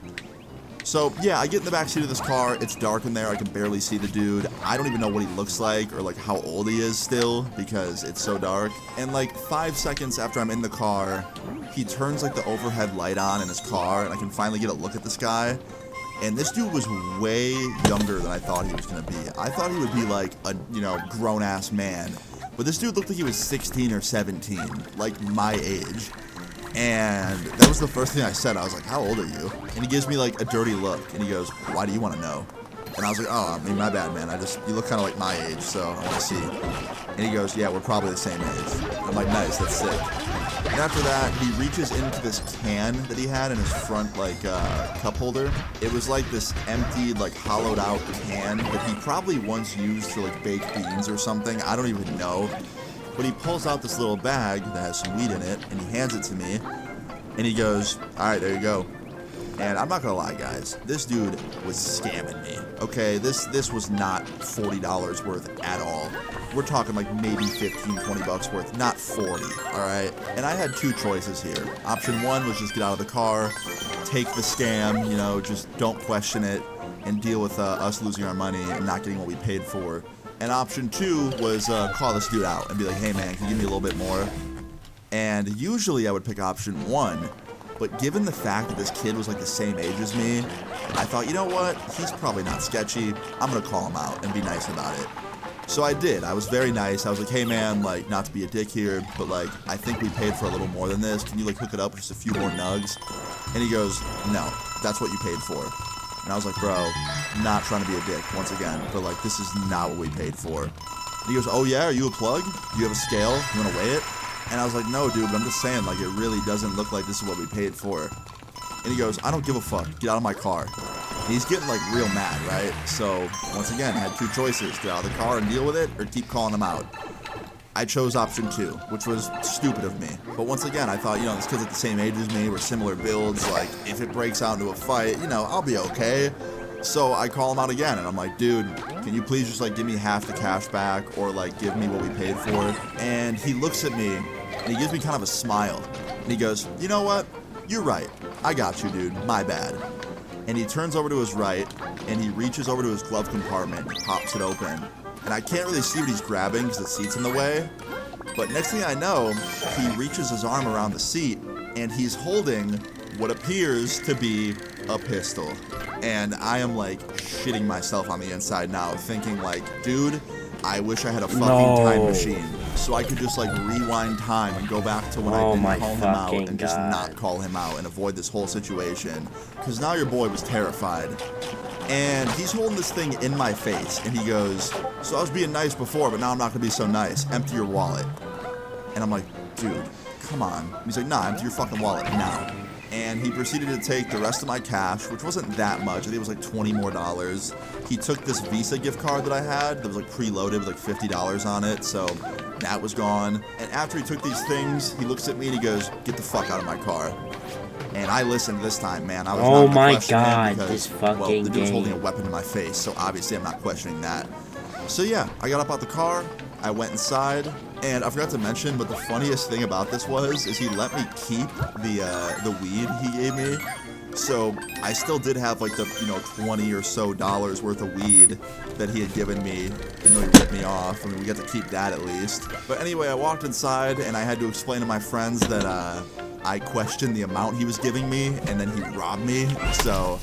So, yeah, I get in the backseat of this car. It's dark in there. I can barely see the dude. I don't even know what he looks like or, like, how old he is still because it's so dark. And, like, 5 seconds after I'm in the car, he turns, like, the overhead light on in his car, and I can finally get a look at this guy. And this dude was way younger than I thought he was gonna be. I thought he would be like a, grown-ass man. But this dude looked like he was 16 or 17, like my age. And that was the first thing I said. I was like, how old are you? And he gives me like a dirty look. And he goes, why do you want to know? And I was like, oh, I mean, my bad, man. You look kind of like my age, so I want to see. And he goes, yeah, we're probably the same age. I'm like, nice, that's sick. And after that, he reaches into this can that he had in his front, like, cup holder. It was like this empty, like, hollowed out can that he probably once used for, like, baked beans or something. I don't even know. But he pulls out this little bag that has some weed in it, and he hands it to me. And he goes, all right, there you go. And I'm not gonna lie, guys, this dude was scamming me. Okay, this was not $40 worth at all. We're talking like maybe 15, 20 bucks worth, not 40, all right? And I had two choices here. Option one was just get out of the car, take the scam, just don't question it, and deal with us losing our money and not getting what we paid for. And option two was call this dude out and be like, hey man, can you give me a little bit more? And usually I would pick option one. But given the fact that this kid was like the same age as me, I thought, you know what? He's probably not sketchy. I'm going to call him out and be nice about it. So I did. I was very nice. I was like, hey man, like, not to be a dick here, but like, I think we paid for a little more than this. Can you like hook it up with just a few more nugs? And he goes, no, that's what you paid for. And I was like, bro, not trying to be a dick once again, but like, this is not what we paid for. And he goes, oh yeah, are you a plug? Do you have a scale? You want to weigh it? And I was like, no, dude, but I'm just saying, like, it really doesn't look like this is what we paid for. And he goes, I don't give a fuck. Get out of my car. And he's getting, like, real mad, right? So, once again, I had two choices. Get out of the car and deal with it, or keep calling him out. I chose option two, which was stupid of me. But once again, I thought, this kid's like the same age as me. We're similar builds. Like, if it breaks out into a fight, I'll be okay. So I call him out again, and I'm like, dude, can you please just, like, give me half the cash back, or, like, give me what we paid for? And he looks at me, and he gives me kind of a smile. And he goes, you know what? You're right. I got you, dude. My bad. And he turns over to his right, and he reaches over to his glove compartment and pops it open. And I can't really see what he's grabbing because the seat's in the way. But next thing I know, he reaches his arm around the seat, and he's holding what appears to be a pistol. And I am like shitting myself on the inside now, thinking like, dude, I wish I had a fucking time machine so I could just like rewind time and go back to when I didn't call him out and just not call him out and avoid this whole situation. Because now your boy was terrified. And he's holding this thing in my face, and he goes, so I was being nice before, but now I'm not gonna be so nice. Empty your wallet. And I'm like, dude, come on. He's like, nah, empty your fucking wallet now. And he proceeded to take the rest of my cash, which wasn't that much. I think it was like $20 more. He took this Visa gift card that I had that was like preloaded with like $50 on it, so that was gone. And after he took these things, he looks at me and he goes, get the fuck out of my car. And I listened this time, man. I was oh not my questioning god, because, this fucking well, the dude was game. holding a weapon in my face, so obviously I'm not questioning that. So yeah, I got up out the car, I went inside, and I forgot to mention, but the funniest thing about this is he let me keep the weed he gave me. So I still did have like the $20 or so worth of weed that he had given me, even though he ripped me off. I mean, we got to keep that at least. But anyway, I walked inside and I had to explain to my friends that I questioned the amount he was giving me, and then he robbed me. So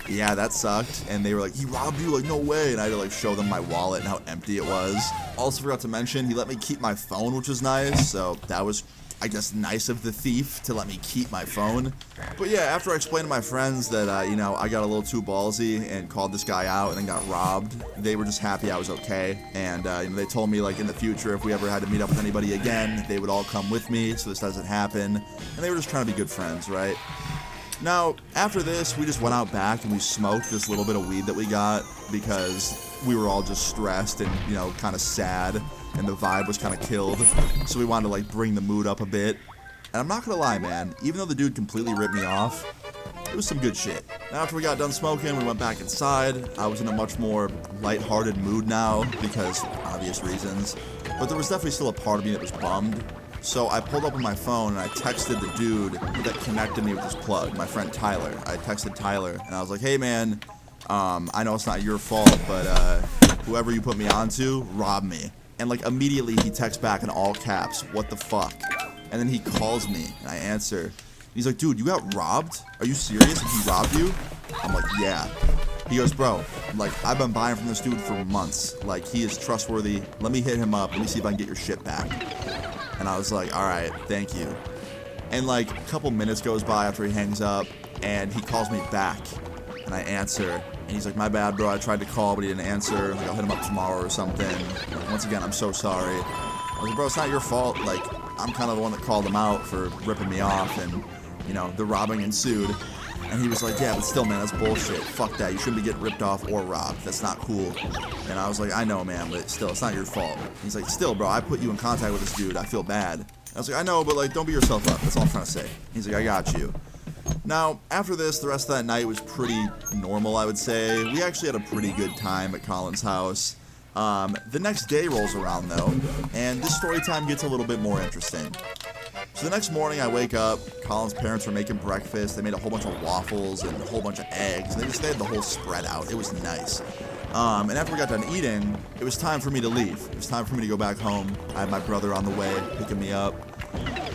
yeah, that sucked. And they were like, he robbed you? Like, no way. And I had to like show them my wallet and how empty it was. Also forgot to mention, he let me keep my phone, which was nice. So that was, I guess, nice of the thief to let me keep my phone. But yeah, after I explained to my friends that, I got a little too ballsy and called this guy out and then got robbed, they were just happy I was okay. And, they told me, like, in the future, if we ever had to meet up with anybody again, they would all come with me so this doesn't happen. And they were just trying to be good friends, right? Now, after this, we just went out back and we smoked this little bit of weed that we got because we were all just stressed and, kind of sad, and the vibe was kind of killed. So we wanted to, like, bring the mood up a bit. And I'm not gonna lie, man, even though the dude completely ripped me off, it was some good shit. Now, after we got done smoking, we went back inside. I was in a much more lighthearted mood now because obvious reasons. But there was definitely still a part of me that was bummed. So I pulled up on my phone and I texted the dude that connected me with this plug, my friend Tyler. I texted Tyler and I was like, hey man, I know it's not your fault, but whoever you put me onto, robbed me. And like immediately he texts back in all caps, what the fuck? And then he calls me and I answer. He's like, dude, you got robbed? Are you serious? He robbed you? I'm like, yeah. He goes, bro, like, I've been buying from this dude for months. Like, he is trustworthy. Let me hit him up. Let me see if I can get your shit back. And I was like, all right, thank you. And, like, a couple minutes goes by after he hangs up, and he calls me back. And I answer, and he's like, my bad, bro. I tried to call, but he didn't answer. Like, I'll hit him up tomorrow or something. Like, once again, I'm so sorry. I was like, bro, it's not your fault. Like, I'm kind of the one that called him out for ripping me off, and, you know, the robbing ensued. And he was like, yeah, but still, man, that's bullshit. Fuck that. You shouldn't be getting ripped off or robbed. That's not cool. And I was like, I know, man, but still, it's not your fault. He's like, still, bro, I put you in contact with this dude. I feel bad. I was like, I know, but, like, don't beat yourself up. That's all I'm trying to say. He's like, I got you. Now, after this, the rest of that night was pretty normal, I would say. We actually had a pretty good time at Colin's house. The next day rolls around, though, and this story time gets a little bit more interesting. So the next morning, I wake up. Colin's parents were making breakfast. They made a whole bunch of waffles and a whole bunch of eggs. They had the whole spread out. It was nice. And after we got done eating, it was time for me to leave. It was time for me to go back home. I had my brother on the way, picking me up.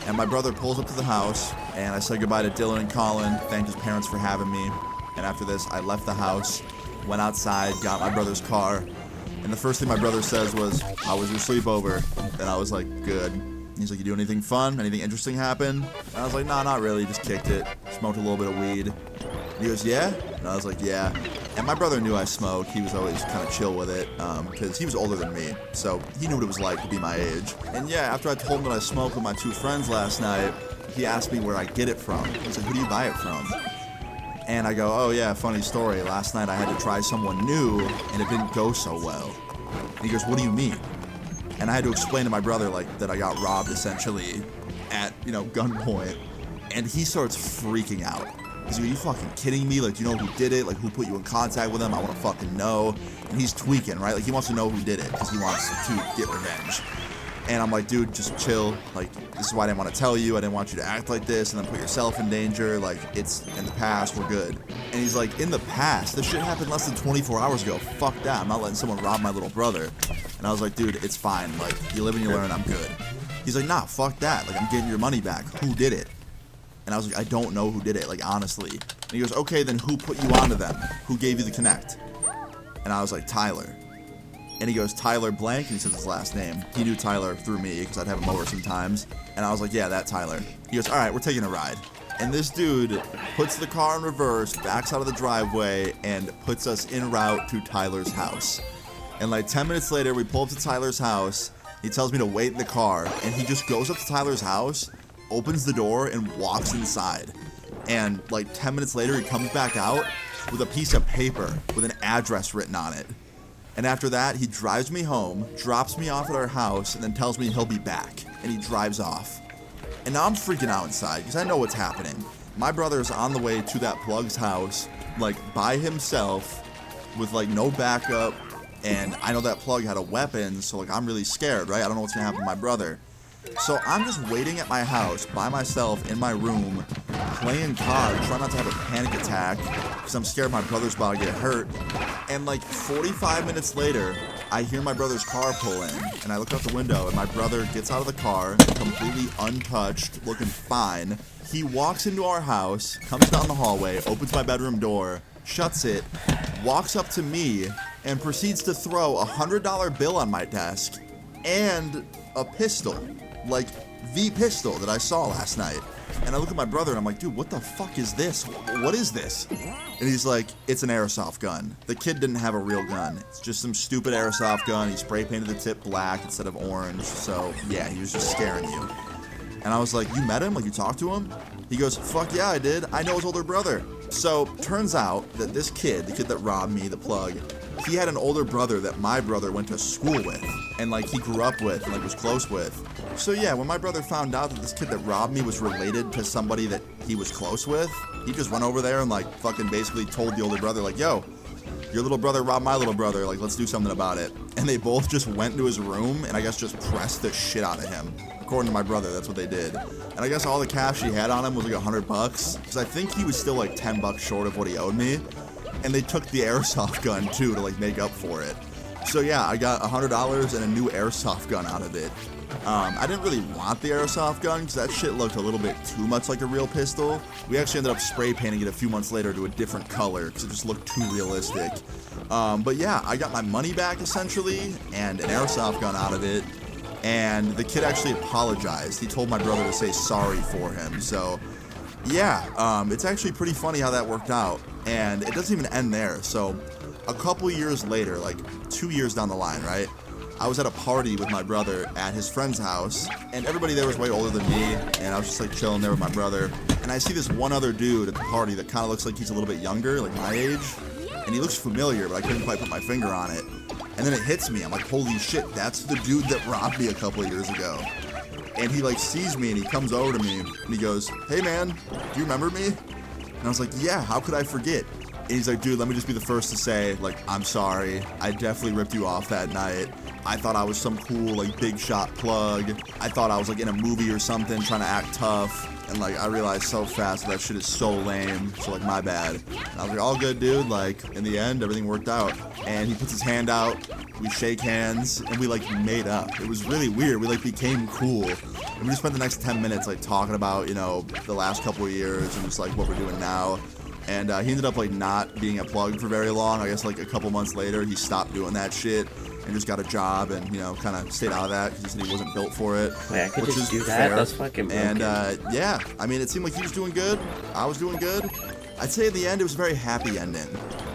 And my brother pulls up to the house, and I said goodbye to Dylan and Colin, thanked his parents for having me. And after this, I left the house, went outside, got my brother's car. And the first thing my brother says was, how was your sleepover? And I was like, good. He's like, you do anything fun? Anything interesting happen? And I was like, nah, not really. Just kicked it. Smoked a little bit of weed. And he goes, yeah? And I was like, yeah. And my brother knew I smoked. He was always kind of chill with it because he was older than me. So he knew what it was like to be my age. And yeah, after I told him that I smoked with my two friends last night, he asked me where I get it from. He's like, who do you buy it from? And I go, oh yeah, funny story. Last night I had to try someone new and it didn't go so well. And he goes, what do you mean? And I had to explain to my brother, like, that I got robbed, essentially, at, you know, gunpoint. And he starts freaking out. He's like, are you fucking kidding me? Like, do you know who did it? Like, who put you in contact with him? I want to fucking know. And he's tweaking, right? Like, he wants to know who did it because he wants to get revenge. And I'm like, dude, just chill. Like, this is why I didn't want to tell you. I didn't want you to act like this and then put yourself in danger. Like, it's in the past. We're good. And he's like, in the past? This shit happened less than 24 hours ago. Fuck that. I'm not letting someone rob my little brother. And I was like, dude, it's fine. Like, you live and you learn. I'm good. He's like, nah, fuck that. Like, I'm getting your money back. Who did it? And I was like, I don't know who did it, like, honestly. And he goes, okay, then who put you onto them? Who gave you the connect? And I was like, Tyler. And he goes, Tyler blank, and he says his last name. He knew Tyler through me, because I'd have him over sometimes. And I was like, yeah, that Tyler. He goes, all right, we're taking a ride. And this dude puts the car in reverse, backs out of the driveway, and puts us en route to Tyler's house. And like 10 minutes later, we pull up to Tyler's house. He tells me to wait in the car, and he just goes up to Tyler's house, opens the door, and walks inside. And like 10 minutes later, he comes back out with a piece of paper with an address written on it. And after that, he drives me home, drops me off at our house, and then tells me he'll be back. And he drives off. And now I'm freaking out inside because I know what's happening. My brother's on the way to that plug's house, like by himself, with like no backup. And I know that plug had a weapon, so like I'm really scared, right? I don't know what's gonna happen to my brother. So I'm just waiting at my house by myself in my room, playing COD, trying not to have a panic attack because I'm scared my brother's about to get hurt. And like 45 minutes later, I hear my brother's car pull in, and I look out the window, and my brother gets out of the car, completely untouched, looking fine. He walks into our house, comes down the hallway, opens my bedroom door, shuts it, walks up to me, and proceeds to throw a $100 bill on my desk and a pistol. Like, the pistol that I saw last night. And I look at my brother and I'm like, dude, what the fuck is this? What is this? And he's like, it's an airsoft gun. The kid didn't have a real gun. It's just some stupid airsoft gun. He spray painted the tip black instead of orange. So, yeah, he was just scaring you. And I was like, you met him? Like, you talked to him? He goes, fuck yeah, I did. I know his older brother. So, turns out that this kid, the kid that robbed me, the plug, he had an older brother that my brother went to school with. And, like, he grew up with and, like, was close with. So, yeah, when my brother found out that this kid that robbed me was related to somebody that he was close with, he just went over there and, like, fucking basically told the older brother, like, yo, your little brother robbed my little brother. Like, let's do something about it. And they both just went to his room and I guess just pressed the shit out of him. According to my brother, that's what they did. And I guess all the cash he had on him was like $100 because I think he was still like $10 short of what he owed me. And they took the airsoft gun too to like make up for it. So yeah, I got $100 and a new airsoft gun out of it. I didn't really want the airsoft gun because that shit looked a little bit too much like a real pistol. We actually ended up spray painting it a few months later to a different color because it just looked too realistic. But yeah, I got my money back essentially and an airsoft gun out of it. And the kid actually apologized. He told my brother to say sorry for him. So yeah, it's actually pretty funny how that worked out. And it doesn't even end there. So a couple years later, like 2 years down the line, right? I was at a party with my brother at his friend's house, and everybody there was way older than me, and I was just like chilling there with my brother, and I see this one other dude at the party that kind of looks like he's a little bit younger, like my age, and he looks familiar, but I couldn't quite put my finger on it. And then it hits me. I'm like, holy shit, that's the dude that robbed me a couple of years ago. And he like sees me and he comes over to me and he goes, hey man, do you remember me? And I was like, yeah, how could I forget? And he's like, dude, let me just be the first to say, like, I'm sorry. I definitely ripped you off that night. I thought I was some cool, like, big shot plug. I thought I was, like, in a movie or something trying to act tough. And, like, I realized so fast that shit is so lame. So, like, my bad. And I was like, all good, dude. Like, in the end, everything worked out. And he puts his hand out. We shake hands. And we, like, made up. It was really weird. We, like, became cool. And we just spent the next 10 minutes, like, talking about, you know, the last couple of years and just, like, what we're doing now. And he ended up, like, not being a plug for very long. I guess, like, a couple months later, he stopped doing that shit and just got a job and, you know, kind of stayed out of that because he said he wasn't built for it. Wait, I could which just is do that? fair. That's fucking broken. And, yeah, I mean, it seemed like he was doing good. I was doing good. I'd say in the end, it was a very happy ending.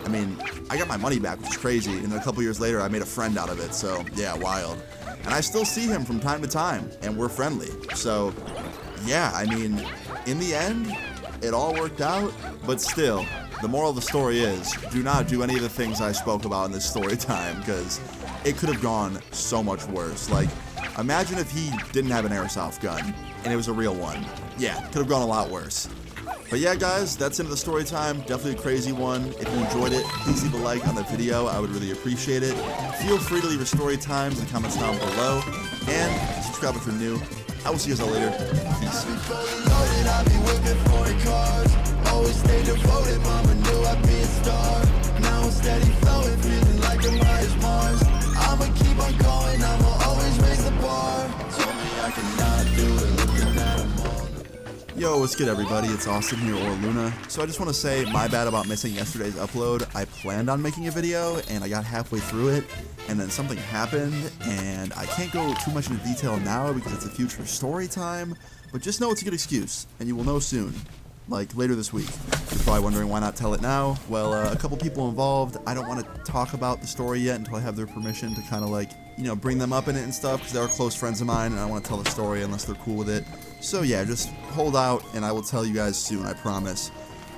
I mean, I got my money back, which is crazy. And then a couple years later, I made a friend out of it. So, yeah, wild. And I still see him from time to time, and we're friendly. So, yeah, I mean, in the end, it all worked out, but still, the moral of the story is, do not do any of the things I spoke about in this story time, because it could have gone so much worse. Like, imagine if he didn't have an airsoft gun, and it was a real one. Yeah, could have gone a lot worse. But yeah, guys, that's into the story time. Definitely a crazy one. If you enjoyed it, please leave a like on the video. I would really appreciate it. Feel free to leave your story times in the comments down below, and subscribe if you're new. I will see you guys all later. Peace. Always stay devoted, mama knew I'd be a star. Now I'm steady flowing, feeling like I'm high as Mars. I'ma keep on going, I'ma always raise the bar. Told me I cannot do it, looking at them all. Yo, what's good everybody? It's Austin here, or Luna. So I just want to say my bad about missing yesterday's upload. I planned on making a video, and I got halfway through it, and then something happened, and I can't go too much into detail now because it's a future story time, but just know it's a good excuse, and you will know soon. Like, later this week. You're probably wondering why not tell it now. Well, a couple people involved. I don't want to talk about the story yet until I have their permission to kind of, like, you know, bring them up in it and stuff, because they're close friends of mine, and I want to tell the story unless they're cool with it. So, yeah, just hold out, and I will tell you guys soon, I promise.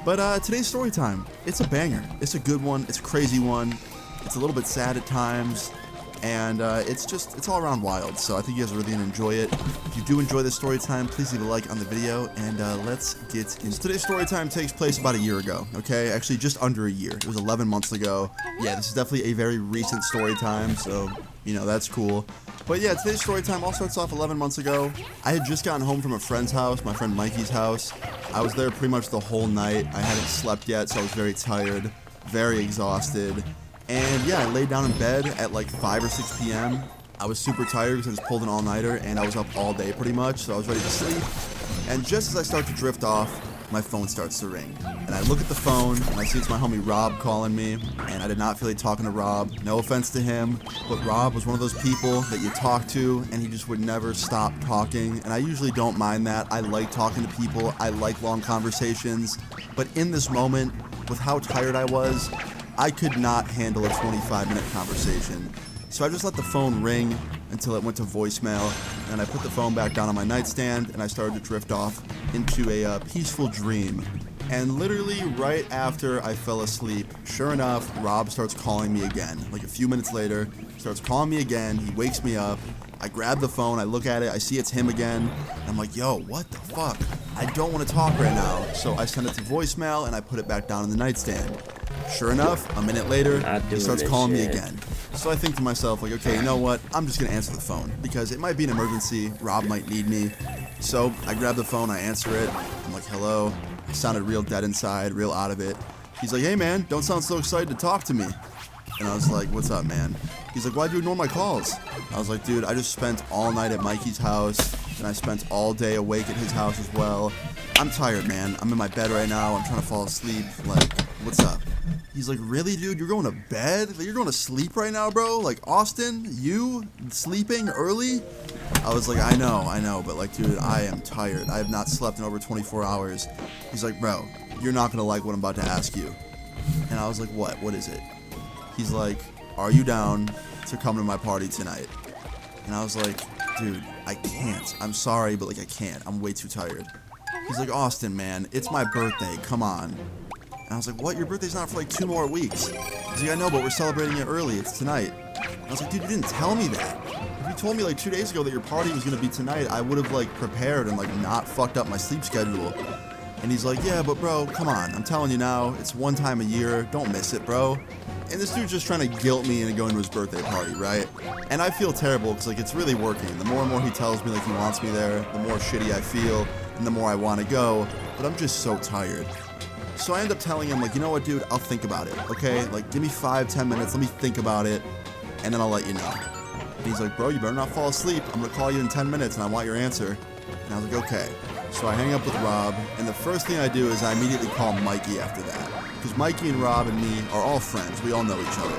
But, today's story time, it's a banger. It's a good one. It's a crazy one. It's a little bit sad at times. And it's all around wild, so I think you guys are really going to enjoy it. If you do enjoy this story time, please leave a like on the video, and let's get into today's story time. Takes place about a year ago, okay? Actually, just under a year. It was 11 months ago. Yeah, this is definitely a very recent story time, so, you know, that's cool. But yeah, today's story time all starts off 11 months ago. I had just gotten home from a friend's house, my friend Mikey's house. I was there pretty much the whole night. I hadn't slept yet, so I was very tired, very exhausted. And yeah, I laid down in bed at like 5 or 6 p.m. I was super tired because I just pulled an all-nighter and I was up all day pretty much, so I was ready to sleep. And just as I start to drift off, my phone starts to ring. And I look at the phone and I see it's my homie Rob calling me, and I did not feel like talking to Rob. No offense to him, but Rob was one of those people that you talk to and he just would never stop talking. And I usually don't mind that. I like talking to people. I like long conversations. But in this moment, with how tired I was, I could not handle a 25-minute conversation. So I just let the phone ring until it went to voicemail, and I put the phone back down on my nightstand, and I started to drift off into a peaceful dream. And literally right after I fell asleep, sure enough, Rob starts calling me again. Like a few minutes later, he starts calling me again, he wakes me up, I grab the phone, I look at it, I see it's him again, and I'm like, yo, what the fuck? I don't want to talk right now. So I send it to voicemail, and I put it back down in the nightstand. Sure enough, a minute later, he starts calling me again. So I think to myself, like, okay, you know what? I'm just going to answer the phone because it might be an emergency. Rob might need me. So I grab the phone, I answer it. I'm like, hello. I sounded real dead inside, real out of it. He's like, hey, man, don't sound so excited to talk to me. And I was like, what's up, man? He's like, why'd you ignore my calls? I was like, dude, I just spent all night at Mikey's house, and I spent all day awake at his house as well. I'm tired, man. I'm in my bed right now. I'm trying to fall asleep. Like, what's up? He's like, really, dude? You're going to bed? Like, you're going to sleep right now, bro? Like, Austin, you sleeping early? I was like, I know, but like, dude, I am tired. I have not slept in over 24 hours. He's like, bro, you're not going to like what I'm about to ask you. And I was like, what? What is it? He's like, are you down to come to my party tonight? And I was like, dude, I can't. I'm sorry, but like, I can't. I'm way too tired. He's like, Austin, man, it's my birthday. Come on. And I was like, what? Your birthday's not for like 2 more weeks. He's like, I know, but we're celebrating it early. It's tonight. And I was like, dude, you didn't tell me that. If you told me like 2 days ago that your party was going to be tonight, I would have like prepared and like not fucked up my sleep schedule. And he's like, yeah, but bro, come on. I'm telling you now, it's one time a year. Don't miss it, bro. And this dude's just trying to guilt me into going to his birthday party, right? And I feel terrible because like it's really working. The more and more he tells me like he wants me there, the more shitty I feel and the more I want to go. But I'm just so tired. So I end up telling him like, you know what, dude? I'll think about it, okay? Like, give me 5-10 minutes. Let me think about it, and then I'll let you know. And he's like, bro, you better not fall asleep. I'm gonna call you in 10 minutes, and I want your answer. And I was like, okay. So I hang up with Rob, and the first thing I do is I immediately call Mikey after that. Because Mikey and Rob and me are all friends. We all know each other.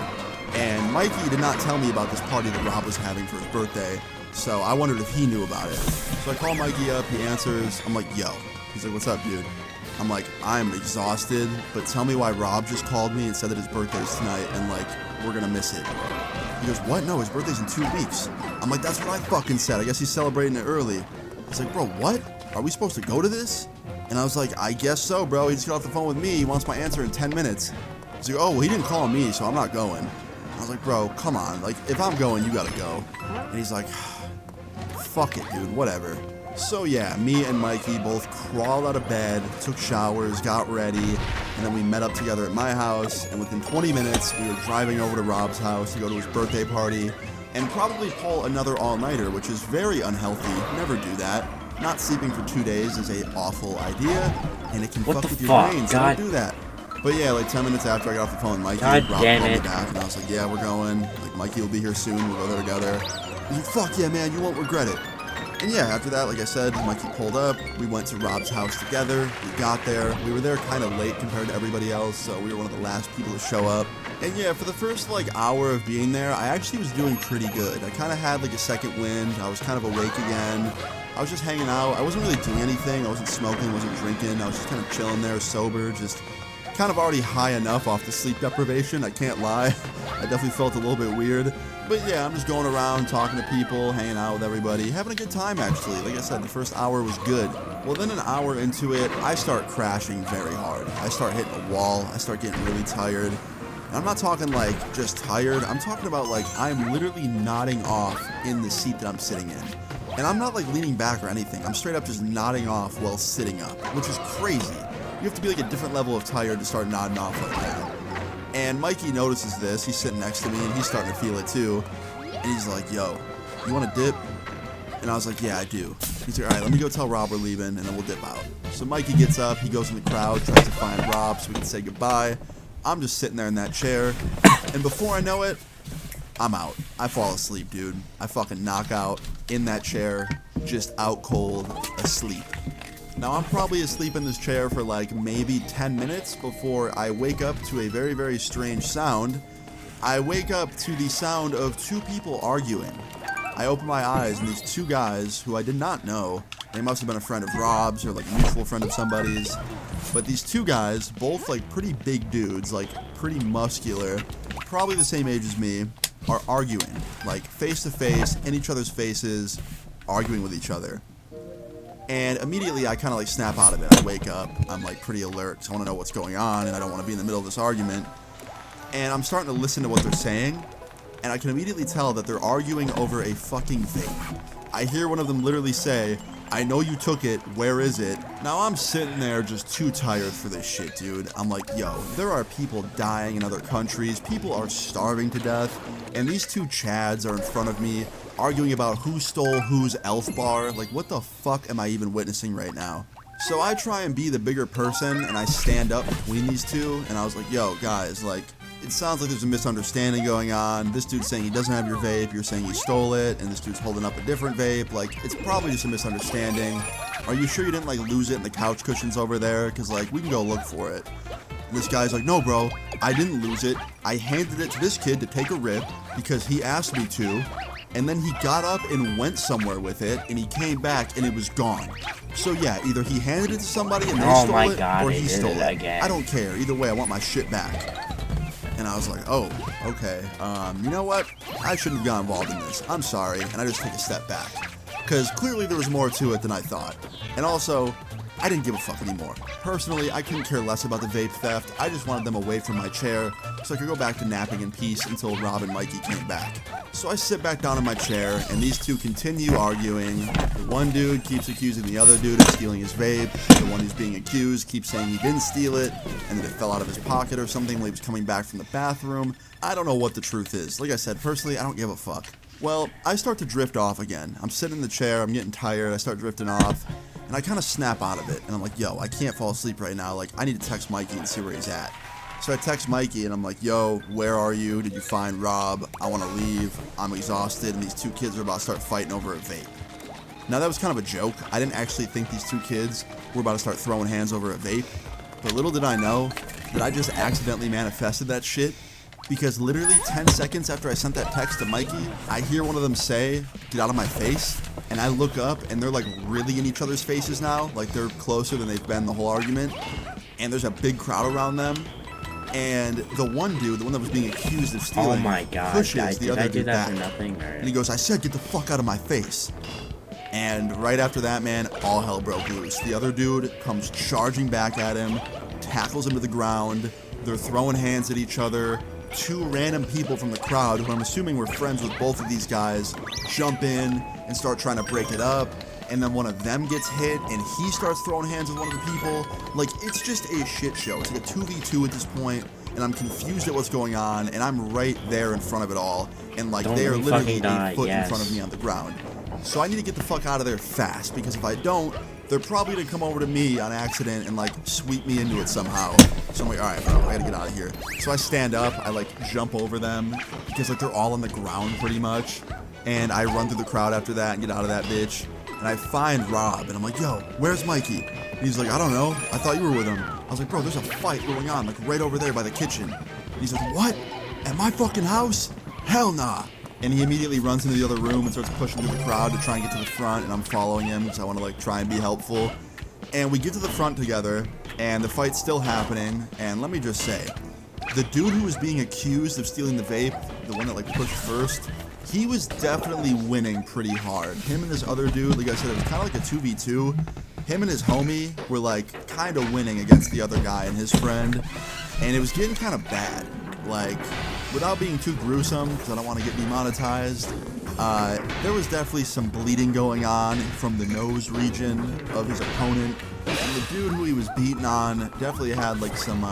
And Mikey did not tell me about this party that Rob was having for his birthday, so I wondered if he knew about it. So I call Mikey up, he answers. I'm like, yo. He's like, what's up, dude? I'm like, I'm exhausted, but tell me why Rob just called me and said that his birthday's tonight, and like, we're gonna miss it. He goes, what? No, his birthday's in 2 weeks. I'm like, that's what I fucking said. I guess he's celebrating it early. He's like, bro, what? Are we supposed to go to this? And I was like, I guess so, bro. He just got off the phone with me. He wants my answer in 10 minutes. He's like, oh, well, he didn't call me, so I'm not going. I was like, bro, come on. Like, if I'm going, you gotta go. And he's like, fuck it, dude, whatever. So yeah, me and Mikey both crawled out of bed, took showers, got ready, and then we met up together at my house, and within 20 minutes, we were driving over to Rob's house to go to his birthday party, and probably pull another all-nighter, which is very unhealthy. Never do that. Not sleeping for 2 days is a awful idea, and it can fuck with your brain, so don't do that. But yeah, like 10 minutes after I got off the phone with Mikey, Rob called me back, and I was like, yeah, we're going. Like, Mikey will be here soon, we'll go there together. He's like, fuck yeah, man, you won't regret it. And yeah, after that, like I said, Mikey pulled up, we went to Rob's house together, we got there, we were there kind of late compared to everybody else, so we were one of the last people to show up. And yeah, for the first like hour of being there, I actually was doing pretty good. I kind of had like a second wind, I was kind of awake again. I was just hanging out. I wasn't really doing anything. I wasn't smoking, wasn't drinking. I was just kind of chilling there, sober, just kind of already high enough off the sleep deprivation. I can't lie. I definitely felt a little bit weird. But yeah, I'm just going around, talking to people, hanging out with everybody, having a good time actually. Like I said, the first hour was good. Well, then an hour into it, I start crashing very hard. I start hitting a wall. I start getting really tired. And I'm not talking like just tired. I'm talking about like I'm literally nodding off in the seat that I'm sitting in. And I'm not like leaning back or anything. I'm straight up just nodding off while sitting up, which is crazy. You have to be like a different level of tired to start nodding off like that. And Mikey notices this. He's sitting next to me and he's starting to feel it too. And he's like, yo, you want to dip? And I was like, yeah, I do. He's like, all right, let me go tell Rob we're leaving and then we'll dip out. So Mikey gets up, he goes in the crowd, tries to find Rob so we can say goodbye. I'm just sitting there in that chair. And before I know it, I'm out. I fall asleep, dude. I fucking knock out in that chair, just out cold, asleep. Now I'm probably asleep in this chair for like maybe 10 minutes before I wake up to a very, very strange sound. I wake up to the sound of 2 people arguing. I open my eyes and these 2 guys who I did not know, they must have been a friend of Rob's or like a mutual friend of somebody's. But these 2 guys, both like pretty big dudes, like pretty muscular, probably the same age as me, are arguing, like face to face, in each other's faces, arguing with each other. And immediately I kind of like snap out of it. I wake up, I'm like pretty alert because I want to know what's going on and I don't want to be in the middle of this argument. And I'm starting to listen to what they're saying, and I can immediately tell that they're arguing over a fucking vape. I hear one of them literally say, I know you took it, where is it? Now I'm sitting there just too tired for this shit, dude. I'm like, yo, there are people dying in other countries, people are starving to death, and these 2 Chads are in front of me arguing about who stole whose elf bar. Like, what the fuck am I even witnessing right now? So I try and be the bigger person, and I stand up between these 2, and I was like, yo, guys, like, it sounds like there's a misunderstanding going on. This dude's saying he doesn't have your vape, you're saying you stole it, and this dude's holding up a different vape. Like, it's probably just a misunderstanding. Are you sure you didn't, like, lose it in the couch cushions over there? Because, like, we can go look for it. And this guy's like, no, bro, I didn't lose it. I handed it to this kid to take a rip because he asked me to, and then he got up and went somewhere with it, and he came back, and it was gone. So, yeah, either he handed it to somebody and they stole it, or he stole it. Again. I don't care. Either way, I want my shit back. And I was like, oh, okay, you know what? I shouldn't have got involved in this. I'm sorry, and I just take a step back. Because clearly there was more to it than I thought. And also, I didn't give a fuck anymore. Personally, I couldn't care less about the vape theft. I just wanted them away from my chair so I could go back to napping in peace until Rob and Mikey came back. So I sit back down in my chair, and these two continue arguing. The one dude keeps accusing the other dude of stealing his vape. The one who's being accused keeps saying he didn't steal it, and that it fell out of his pocket or something while he was coming back from the bathroom. I don't know what the truth is. Like I said, personally, I don't give a fuck. Well, I start to drift off again. I'm sitting in the chair, I'm getting tired, I start drifting off, and I kind of snap out of it, and I'm like, yo, I can't fall asleep right now, like, I need to text Mikey and see where he's at. So I text Mikey, and I'm like, yo, where are you? Did you find Rob? I want to leave, I'm exhausted, and these two kids are about to start fighting over a vape. Now, that was kind of a joke. I didn't actually think these two kids were about to start throwing hands over a vape, but little did I know that I just accidentally manifested that shit. Because literally 10 seconds after I sent that text to Mikey, I hear one of them say, get out of my face, and I look up, and they're like really in each other's faces now, like they're closer than they've been the whole argument, and there's a big crowd around them, and the one dude, the one that was being accused of stealing, oh my God, pushes the other dude back, nothing, and he goes, I said get the fuck out of my face. And right after that, man, all hell broke loose. The other dude comes charging back at him, tackles him to the ground, they're throwing hands at each other. Two random people from the crowd, who I'm assuming were friends with both of these guys, jump in and start trying to break it up, and then one of them gets hit, and he starts throwing hands with one of the people. Like, it's just a shit show. It's like a 2v2 at this point, and I'm confused at what's going on, and I'm right there in front of it all, and like, they are literally a foot in front of me on the ground. So I need to get the fuck out of there fast, because if I don't, they're probably gonna come over to me on accident and like sweep me into it somehow. So I'm like, alright bro, I gotta get out of here. So I stand up, I like jump over them, because like they're all on the ground pretty much. And I run through the crowd after that and get out of that bitch. And I find Rob, and I'm like, yo, where's Mikey? And he's like, I don't know, I thought you were with him. I was like, bro, there's a fight going on, like right over there by the kitchen. And he's like, what? At my fucking house? Hell nah. And he immediately runs into the other room and starts pushing through the crowd to try and get to the front, and I'm following him because I want to like try and be helpful. And we get to the front together, and the fight's still happening, and let me just say, the dude who was being accused of stealing the vape, the one that like pushed first, he was definitely winning pretty hard. Him and this other dude, like I said, it was kind of like a 2v2. Him and his homie were like kind of winning against the other guy and his friend, and it was getting kind of bad. Like, without being too gruesome, because I don't want to get demonetized, there was definitely some bleeding going on from the nose region of his opponent. And the dude who he was beating on definitely had like some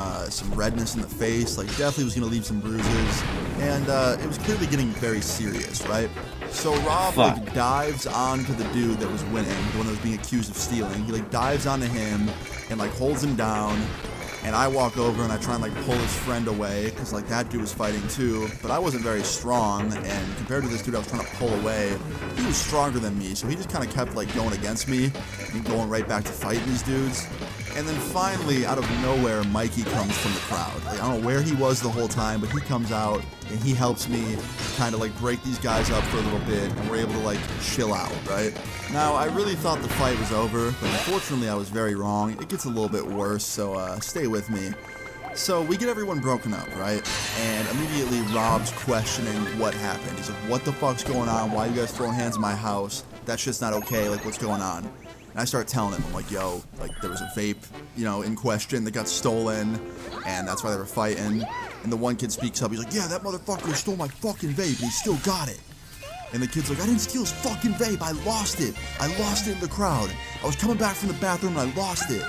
redness in the face, like definitely was going to leave some bruises. And it was clearly getting very serious, right? So Rob like dives onto the dude that was winning, the one that was being accused of stealing. He like dives onto him and like holds him down. And I walk over and I try and like pull his friend away, because like that dude was fighting too, but I wasn't very strong, and compared to this dude I was trying to pull away, he was stronger than me, so he just kind of kept like going against me and going right back to fighting these dudes. And then finally, out of nowhere, Mikey comes from the crowd. Like, I don't know where he was the whole time, but he comes out and he helps me kind of like break these guys up for a little bit, and we're able to like chill out, right? Now, I really thought the fight was over, but unfortunately I was very wrong. It gets a little bit worse, so stay with me. So we get everyone broken up, right? And immediately Rob's questioning what happened. He's like, what the fuck's going on? Why are you guys throwing hands in my house? That shit's not okay, like what's going on? And I start telling him, I'm like, yo, like there was a vape, you know, in question that got stolen, and that's why they were fighting. And the one kid speaks up, he's like, yeah, that motherfucker stole my fucking vape, and he still got it. And the kid's like, I didn't steal his fucking vape, I lost it. I lost it in the crowd. I was coming back from the bathroom and I lost it.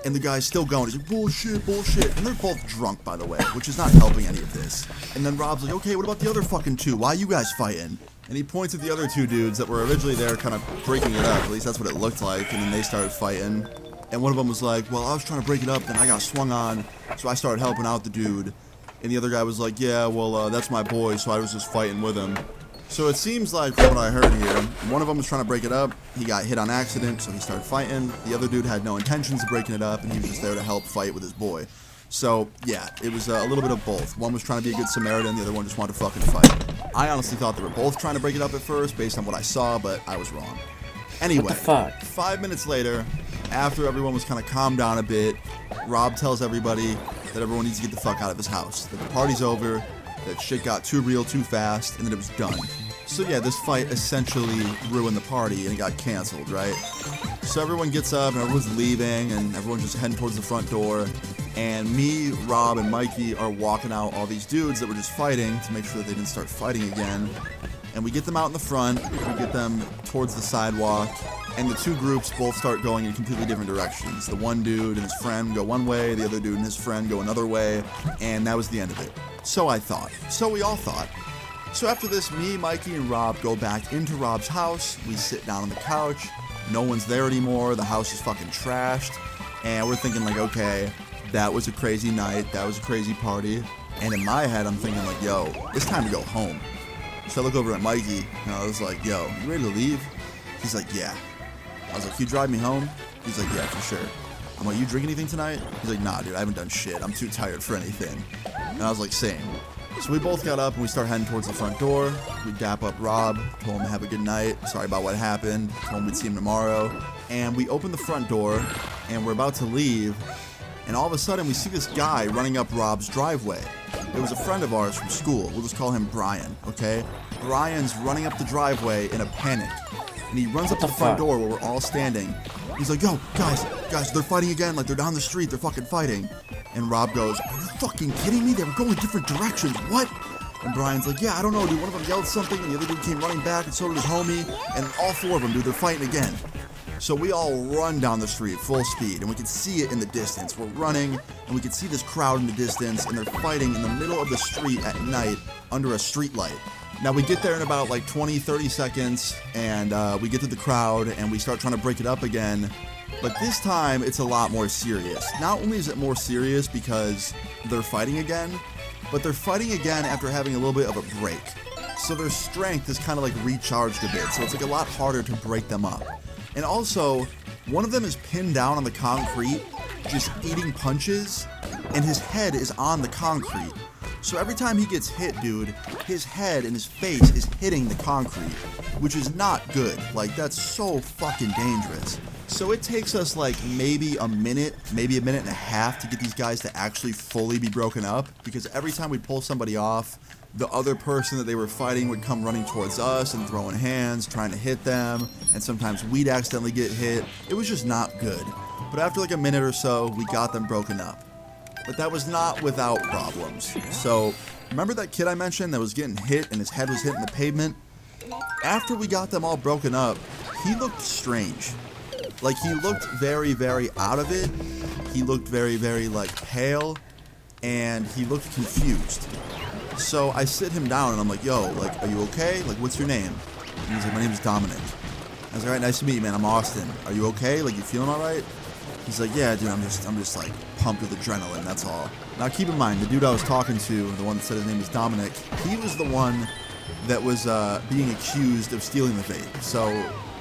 And the guy's still going, he's like, bullshit, bullshit. And they're both drunk, by the way, which is not helping any of this. And then Rob's like, okay, what about the other fucking two? Why are you guys fighting? And he points at the other two dudes that were originally there kind of breaking it up, at least that's what it looked like, and then they started fighting. And one of them was like, well, I was trying to break it up, then I got swung on, so I started helping out the dude. And the other guy was like, yeah, well, that's my boy, so I was just fighting with him. So it seems like, from what I heard here, one of them was trying to break it up. He got hit on accident, so he started fighting. The other dude had no intentions of breaking it up, and he was just there to help fight with his boy. So, yeah, it was a little bit of both. One was trying to be a good Samaritan, the other one just wanted to fucking fight. I honestly thought they were both trying to break it up at first, based on what I saw, but I was wrong. Anyway, What the fuck? 5 minutes later, after everyone was kind of calmed down a bit, Rob tells everybody that everyone needs to get the fuck out of his house. That the party's over, that shit got too real too fast, and that it was done. So yeah, this fight essentially ruined the party and it got canceled, right? So everyone gets up and everyone's leaving and everyone's just heading towards the front door. And me, Rob, and Mikey are walking out all these dudes that were just fighting to make sure that they didn't start fighting again. And we get them out in the front, we get them towards the sidewalk, and the two groups both start going in completely different directions. The one dude and his friend go one way, the other dude and his friend go another way, and that was the end of it. So I thought. So we all thought. So after this, me, Mikey, and Rob go back into Rob's house. We sit down on the couch. No one's there anymore. The house is fucking trashed. And we're thinking like, okay, that was a crazy night. That was a crazy party. And in my head, I'm thinking like, yo, it's time to go home. So I look over at Mikey, and I was like, yo, you ready to leave? He's like, yeah. I was like, can you drive me home? He's like, yeah, for sure. I'm like, you drink anything tonight? He's like, nah, dude, I haven't done shit. I'm too tired for anything. And I was like, same. So we both got up and we start heading towards the front door. We dap up Rob, told him to have a good night. Sorry about what happened. Told him we'd see him tomorrow. And we open the front door, and we're about to leave. And all of a sudden, we see this guy running up Rob's driveway. It was a friend of ours from school. We'll just call him Brian, okay? Brian's running up the driveway in a panic. And he runs up to the front door where we're all standing. He's like, yo, guys, they're fighting again. Like, they're down the street. They're fucking fighting. And Rob goes, are you fucking kidding me? They were going different directions. What? And Brian's like, yeah, I don't know, dude. One of them yelled something, and the other dude came running back, and so did his homie. And all four of them, dude, they're fighting again. So we all run down the street full speed, and we can see it in the distance. We're running, and we can see this crowd in the distance, and they're fighting in the middle of the street at night under a street light. Now, we get there in about like 20, 30 seconds, and we get to the crowd, and we start trying to break it up again. But this time, it's a lot more serious. Not only is it more serious because they're fighting again, but they're fighting again after having a little bit of a break. So their strength is kind of like recharged a bit, so it's like a lot harder to break them up. And also, one of them is pinned down on the concrete, just eating punches, and his head is on the concrete. So every time he gets hit, dude, his head and his face is hitting the concrete, which is not good. Like, that's so fucking dangerous. So it takes us like maybe a minute and a half to get these guys to actually fully be broken up, because every time we pull somebody off, the other person that they were fighting would come running towards us and throwing hands, trying to hit them, and sometimes we'd accidentally get hit. It was just not good. But after like a minute or so, we got them broken up. But that was not without problems. So, remember that kid I mentioned that was getting hit and his head was hitting the pavement? After we got them all broken up, he looked strange. Like, he looked very, very out of it. He looked very, very, like, pale. And he looked confused. So I sit him down and I'm like, yo, like, are you okay? Like, what's your name? And he's like, my name is Dominic. I was like, all right, nice to meet you, man. I'm Austin. Are you okay? Like, you feeling all right? He's like, yeah, dude, I'm just like pumped with adrenaline, that's all. Now keep in mind, the dude I was talking to, the one that said his name is Dominic, he was the one that was being accused of stealing the vape. So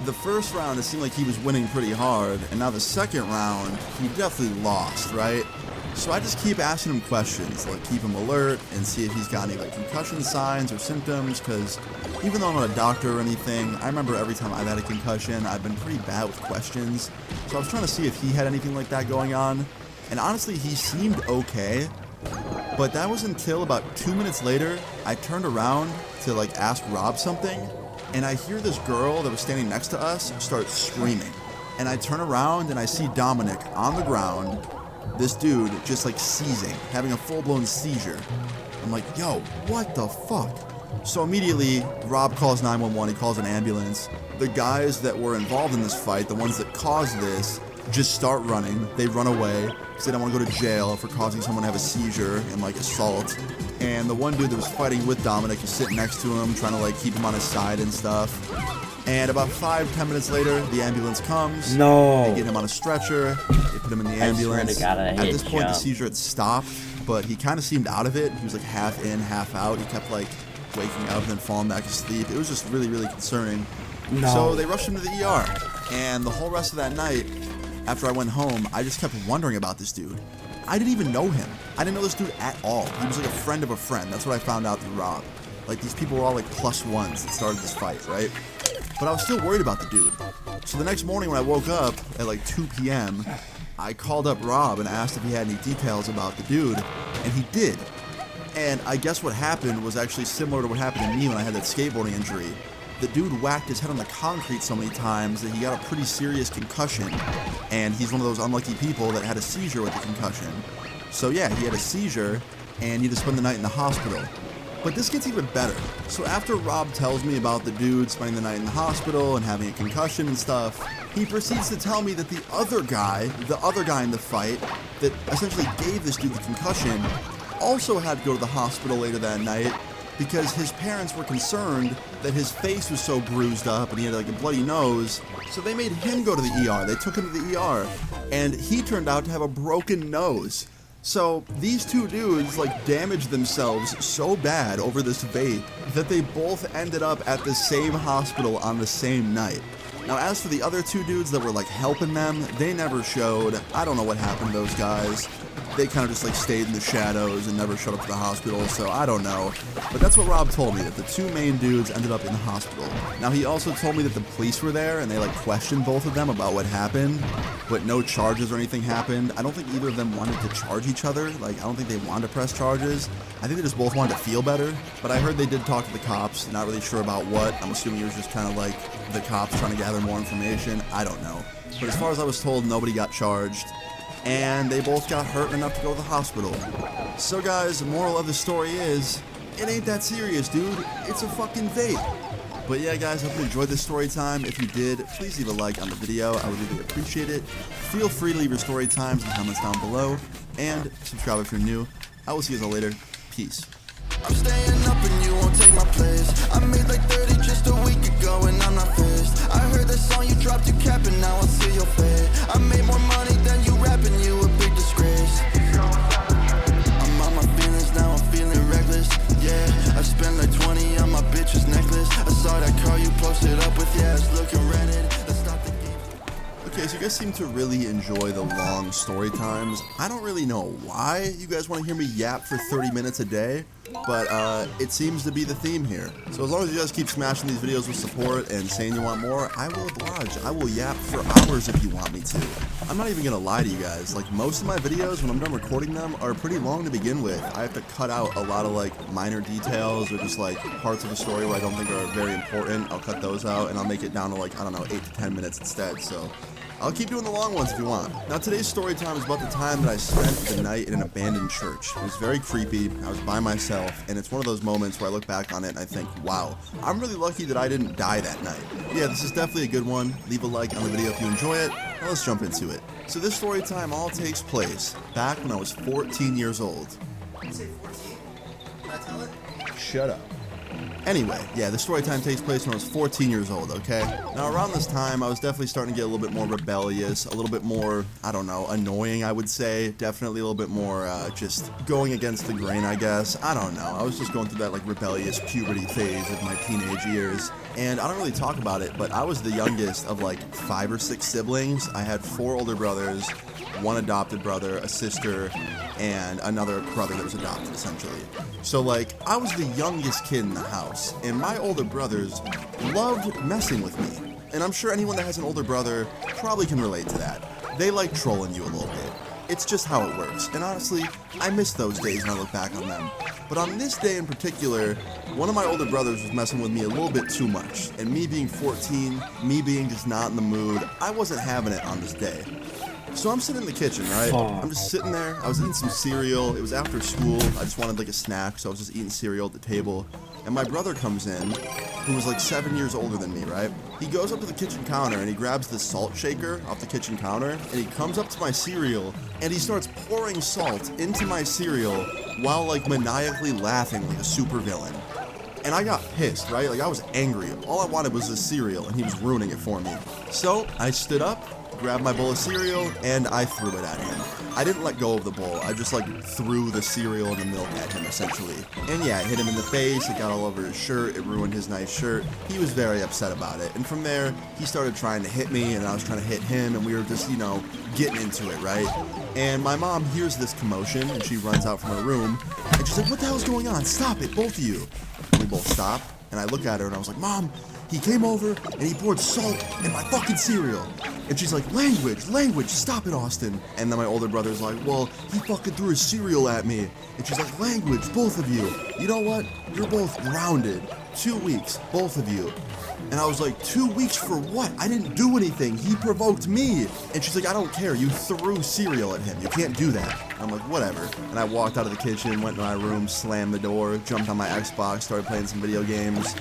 the first round, it seemed like he was winning pretty hard, and now the second round, he definitely lost, right? So I just keep asking him questions, like keep him alert and see if he's got any like concussion signs or symptoms, because even though I'm not a doctor or anything, I remember every time I've had a concussion, I've been pretty bad with questions. So I was trying to see if he had anything like that going on, and honestly, he seemed okay. But that was until about 2 minutes later, I turned around to like ask Rob something, and I hear this girl that was standing next to us start screaming. And I turn around and I see Dominic on the ground, this dude just like seizing, having a full-blown seizure. I'm like, yo, what the fuck? So immediately, Rob calls 911, he calls an ambulance. The guys that were involved in this fight, the ones that caused this, just start running. They run away because they don't want to go to jail for causing someone to have a seizure and like assault. And the one dude that was fighting with Dominic is sitting next to him, trying to like keep him on his side and stuff. And about 5-10 minutes later, the ambulance comes. No. They get him on a stretcher. They put him in the I swear ambulance. to God, I At hate this point, the jump. seizure had stopped, but he kind of seemed out of it. He was like half in, half out. He kept like waking up and then falling back asleep. It was just really, really concerning. No. So they rushed him to the ER. And the whole rest of that night, after I went home, I just kept wondering about this dude. I didn't even know him. I didn't know this dude at all. He was like a friend of a friend. That's what I found out through Rob. Like, these people were all like +1s that started this fight, right? But I was still worried about the dude. So the next morning when I woke up at like 2 p.m., I called up Rob and asked if he had any details about the dude, and he did. And I guess what happened was actually similar to what happened to me when I had that skateboarding injury. The dude whacked his head on the concrete so many times that he got a pretty serious concussion, and he's one of those unlucky people that had a seizure with the concussion. So yeah, he had a seizure, and he had to spend the night in the hospital. But this gets even better. So after Rob tells me about the dude spending the night in the hospital and having a concussion and stuff, he proceeds to tell me that the other guy in the fight that essentially gave this dude the concussion, also had to go to the hospital later that night because his parents were concerned that his face was so bruised up and he had like a bloody nose, so they made him go to the ER. They took him to the ER, and he turned out to have a broken nose. So these two dudes like damaged themselves so bad over this vape that they both ended up at the same hospital on the same night. Now as for the other two dudes that were like helping them, they never showed. I don't know what happened to those guys. They kind of just like stayed in the shadows and never showed up to the hospital, so I don't know. But that's what Rob told me, that the two main dudes ended up in the hospital. Now he also told me that the police were there and they like questioned both of them about what happened, but no charges or anything happened. I don't think either of them wanted to charge each other. Like, I don't think they wanted to press charges. I think they just both wanted to feel better. But I heard they did talk to the cops, not really sure about what. I'm assuming it was just kind of like the cops trying to gather more information. I don't know. But as far as I was told, nobody got charged. And they both got hurt enough to go to the hospital. So guys, the moral of the story is, it ain't that serious, dude. It's a fucking vape. But yeah, guys, I hope you enjoyed this story time. If you did, please leave a like on the video. I would really appreciate it. Feel free to leave your story times in the comments down below. And subscribe if you're new. I will see you guys all later. Peace. I'm staying up and you won't take my place. I made like 30 just a week ago and I'm not faced. I heard that song you dropped, you capping, now I see your fade. I made more money than you rapping, you a big disgrace. I'm on my feelings, now I'm feeling reckless. Yeah, I spent like 20 on my bitch's necklace. I saw that car you posted up with, yeah, it's looking rented. Let's stop the game. Okay, so you guys seem to really enjoy the long story times. I don't really know why you guys want to hear me yap for 30 minutes a day, but it seems to be the theme here. So as long as you guys keep smashing these videos with support and saying you want more, I will oblige. I will yap for hours if you want me to. I'm not even gonna lie to you guys, like most of my videos when I'm done recording them are pretty long to begin with. I have to cut out a lot of like minor details or just like parts of the story where I don't think are very important. I'll cut those out and I'll make it down to like, I don't know, 8 to 10 minutes instead. So I'll keep doing the long ones if you want. Now today's story time is about the time that I spent the night in an abandoned church. It was very creepy, I was by myself, and it's one of those moments where I look back on it and I think, wow, I'm really lucky that I didn't die that night. Yeah, this is definitely a good one. Leave a like on the video if you enjoy it. Now let's jump into it. So this story time all takes place back when I was 14 years old. Did you say 14? Can I tell it? Shut up. Anyway, yeah, the story time takes place when I was 14 years old, okay? Now, around this time, I was definitely starting to get a little bit more rebellious, a little bit more, I don't know, annoying, I would say. Definitely a little bit more, just going against the grain, I guess. I don't know. I was just going through that, like, rebellious puberty phase of my teenage years. And I don't really talk about it, but I was the youngest of, like, 5 or 6 siblings. I had 4 older brothers, 1 adopted brother, a sister, and another brother that was adopted, essentially. So, like, I was the youngest kid in the house, and my older brothers loved messing with me. And I'm sure anyone that has an older brother probably can relate to that. They like trolling you a little bit. It's just how it works. And honestly, I miss those days when I look back on them. But on this day in particular, one of my older brothers was messing with me a little bit too much. And me being 14, me being just not in the mood, I wasn't having it on this day. So I'm sitting in the kitchen, right? I'm just sitting there. I was eating some cereal. It was after school. I just wanted like a snack, so I was just eating cereal at the table. And my brother comes in, who was like 7 years older than me, right? He goes up to the kitchen counter and he grabs the salt shaker off the kitchen counter and he comes up to my cereal and he starts pouring salt into my cereal while like maniacally laughing like a supervillain. And I got pissed, right? Like, I was angry. All I wanted was this cereal, and he was ruining it for me. So I stood up, grabbed my bowl of cereal, and I threw it at him. I didn't let go of the bowl. I just, like, threw the cereal and the milk at him, essentially. And yeah, it hit him in the face. It got all over his shirt. It ruined his nice shirt. He was very upset about it. And from there, he started trying to hit me, and I was trying to hit him, and we were just, you know, getting into it, right? And my mom hears this commotion, and she runs out from her room, and she's like, what the hell's going on? Stop it, both of you. And we both stop, and I look at her, and I was like, Mom, he came over, and he poured salt in my fucking cereal. And she's like, language, stop it, Austin. And then my older brother's like, well, he fucking threw his cereal at me. And she's like, language, both of you. You know what? You're both grounded. 2 weeks, both of you. And I was like, 2 weeks for what? I didn't do anything. He provoked me. And she's like, I don't care. You threw cereal at him. You can't do that. And I'm like, whatever. And I walked out of the kitchen, went to my room, slammed the door, jumped on my Xbox, started playing some video games.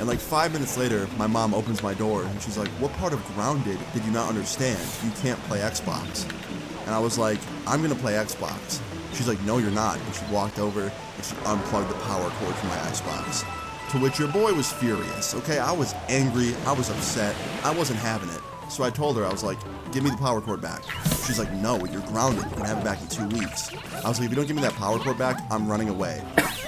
And like 5 minutes later, my mom opens my door and she's like, what part of grounded did you not understand? You can't play Xbox. And I was like, I'm gonna play Xbox. She's like, no, you're not. And she walked over and she unplugged the power cord from my Xbox. To which your boy was furious, okay? I was angry, I was upset, I wasn't having it. So I told her, I was like, give me the power cord back. She's like, no, you're grounded, you can have it back in 2 weeks. I was like, if you don't give me that power cord back, I'm running away.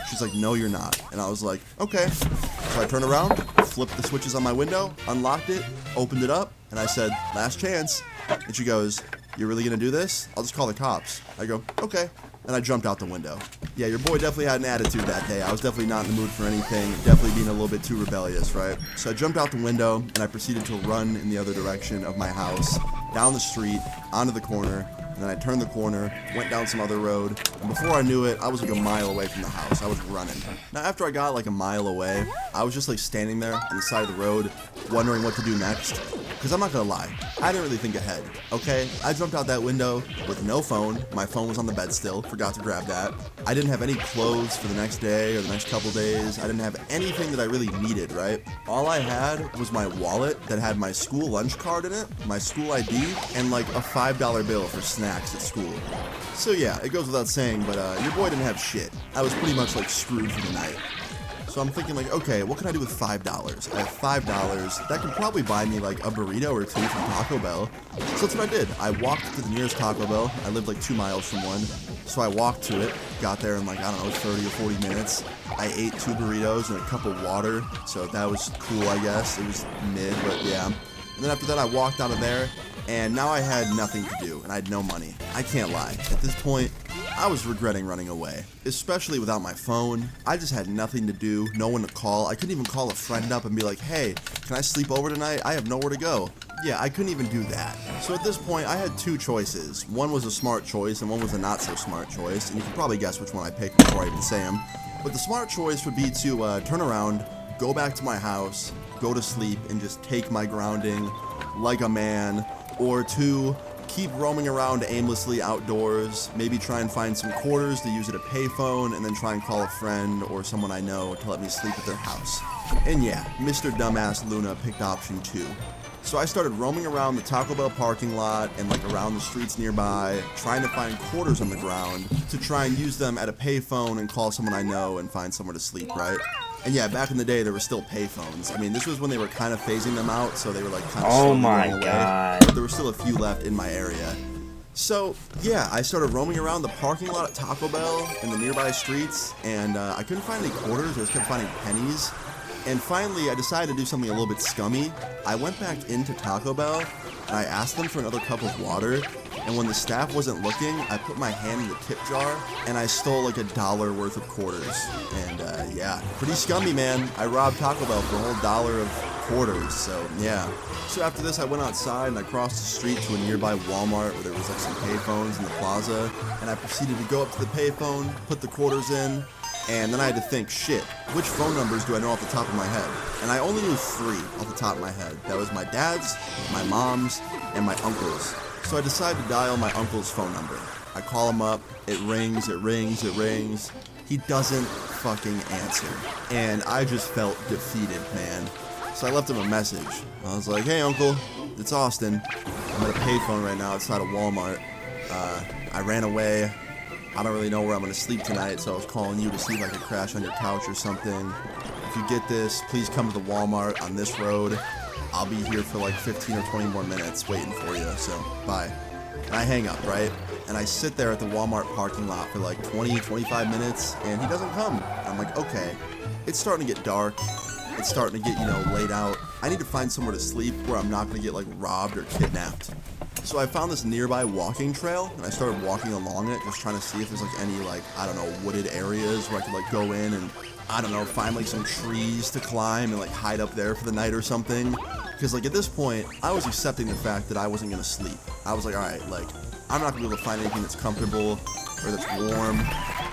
She's like, no, you're not. And I was like, okay. So I turned around, flipped the switches on my window, unlocked it, opened it up, and I said, last chance. And she goes, you're really gonna do this? I'll just call the cops. I go, okay. And I jumped out the window. Yeah, your boy definitely had an attitude that day. I was definitely not in the mood for anything, definitely being a little bit too rebellious, right? So I jumped out the window, and I proceeded to run in the other direction of my house, down the street, onto the corner, and then I turned the corner, went down some other road, and before I knew it, I was like a mile away from the house. I was running. Now, after I got like a mile away, I was just like standing there on the side of the road, wondering what to do next. Because I'm not gonna lie, I didn't really think ahead, okay? I jumped out that window with no phone. My phone was on the bed still, forgot to grab that. I didn't have any clothes for the next day or the next couple days. I didn't have anything that I really needed, right? All I had was my wallet that had my school lunch card in it, my school ID, and like a $5 bill for snacks at school. So yeah, it goes without saying, but your boy didn't have shit. I was pretty much like screwed for the night. So I'm thinking like, okay, what can I do with $5? I have $5. That could probably buy me like a burrito or two from Taco Bell. So that's what I did. I walked to the nearest Taco Bell. I lived like 2 miles from one. So I walked to it, got there in like, I don't know, 30 or 40 minutes. I ate 2 burritos and a cup of water. So that was cool, I guess. It was mid, but yeah. And then after that, I walked out of there. And now I had nothing to do, and I had no money. I can't lie. At this point, I was regretting running away, especially without my phone. I just had nothing to do, no one to call. I couldn't even call a friend up and be like, hey, can I sleep over tonight? I have nowhere to go. Yeah, I couldn't even do that. So at this point, I had 2 choices. One was a smart choice, and one was a not so smart choice. And you can probably guess which one I picked before I even say them. But the smart choice would be to turn around, go back to my house, go to sleep, and just take my grounding like a man. Or 2, keep roaming around aimlessly outdoors, maybe try and find some quarters to use at a payphone, and then try and call a friend or someone I know to let me sleep at their house. And yeah, Mr. Dumbass Luna picked option 2. So I started roaming around the Taco Bell parking lot and like around the streets nearby, trying to find quarters on the ground to try and use them at a payphone and call someone I know and find somewhere to sleep, right? And yeah, back in the day, there were still payphones. I mean, this was when they were kind of phasing them out, so they were like kind of slowly going away. But there were still a few left in my area. So yeah, I started roaming around the parking lot at Taco Bell and the nearby streets, and I couldn't find any quarters. I just kept finding pennies. And finally, I decided to do something a little bit scummy. I went back into Taco Bell, and I asked them for another cup of water. And when the staff wasn't looking, I put my hand in the tip jar, and I stole like $1 worth of quarters. And yeah, pretty scummy, man. I robbed Taco Bell for a whole $1 of quarters, so yeah. So after this, I went outside, and I crossed the street to a nearby Walmart where there was like some payphones in the plaza. And I proceeded to go up to the payphone, put the quarters in, and then I had to think, shit, which phone numbers do I know off the top of my head? And I only knew 3 off the top of my head. That was my dad's, my mom's, and my uncle's. So I decided to dial my uncle's phone number. I call him up, it rings, it rings, it rings. He doesn't fucking answer. And I just felt defeated, man. So I left him a message. I was like, hey uncle, it's Austin. I'm at a payphone right now outside of Walmart. I ran away. I don't really know where I'm gonna sleep tonight, so I was calling you to see if I could crash on your couch or something. If if you get this, please come to the Walmart on this road. I'll be here for like 15 or 20 more minutes waiting for you, so bye. And I hang up, right? And I sit there at the Walmart parking lot for like 20, 25 minutes, and he doesn't come. And I'm like, okay, it's starting to get dark. It's starting to get, laid out. I need to find somewhere to sleep where I'm not going to get like robbed or kidnapped. So I found this nearby walking trail, and I started walking along it, just trying to see if there's like any like, I don't know, wooded areas where I could like go in and, I don't know, find like some trees to climb and like hide up there for the night or something. Because like at this point, I was accepting the fact that I wasn't going to sleep. I was like, alright, like, I'm not going to be able to find anything that's comfortable or that's warm.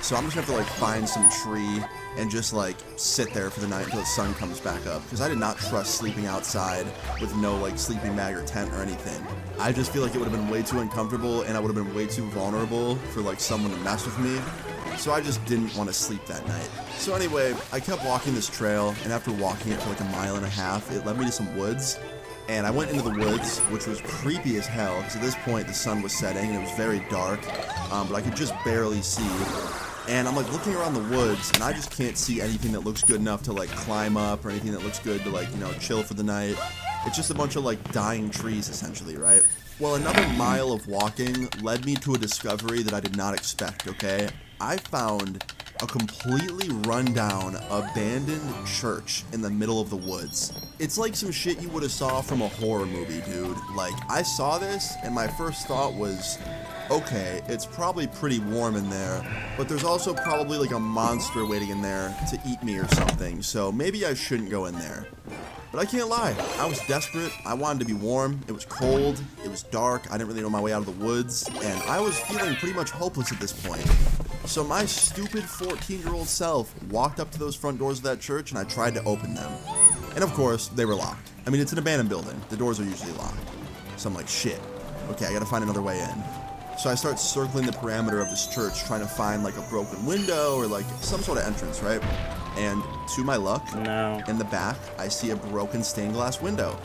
So I'm just going to have to like find some tree and just like sit there for the night until the sun comes back up. Because I did not trust sleeping outside with no like sleeping bag or tent or anything. I just feel like it would have been way too uncomfortable and I would have been way too vulnerable for like someone to mess with me. So I just didn't want to sleep that night. So anyway, I kept walking this trail, and after walking it for like a mile and a half, it led me to some woods. And I went into the woods, which was creepy as hell, because at this point the sun was setting and it was very dark, but I could just barely see. And I'm like looking around the woods, and I just can't see anything that looks good enough to like climb up or anything that looks good to like, chill for the night. It's just a bunch of like dying trees essentially, right? Well, another mile of walking led me to a discovery that I did not expect, okay? I found a completely rundown, abandoned church in the middle of the woods. It's like some shit you would have saw from a horror movie, dude. Like, I saw this, and my first thought was, okay, it's probably pretty warm in there, but there's also probably like a monster waiting in there to eat me or something, so maybe I shouldn't go in there. But I can't lie, I was desperate, I wanted to be warm, it was cold, it was dark, I didn't really know my way out of the woods, and I was feeling pretty much hopeless at this point. So my stupid 14-year-old self walked up to those front doors of that church and I tried to open them. And of course, they were locked. I mean, it's an abandoned building, the doors are usually locked. So I'm like, shit, okay, I gotta find another way in. So I start circling the perimeter of this church, trying to find like a broken window or like some sort of entrance, right? And to my luck, in the back, I see a broken stained glass window.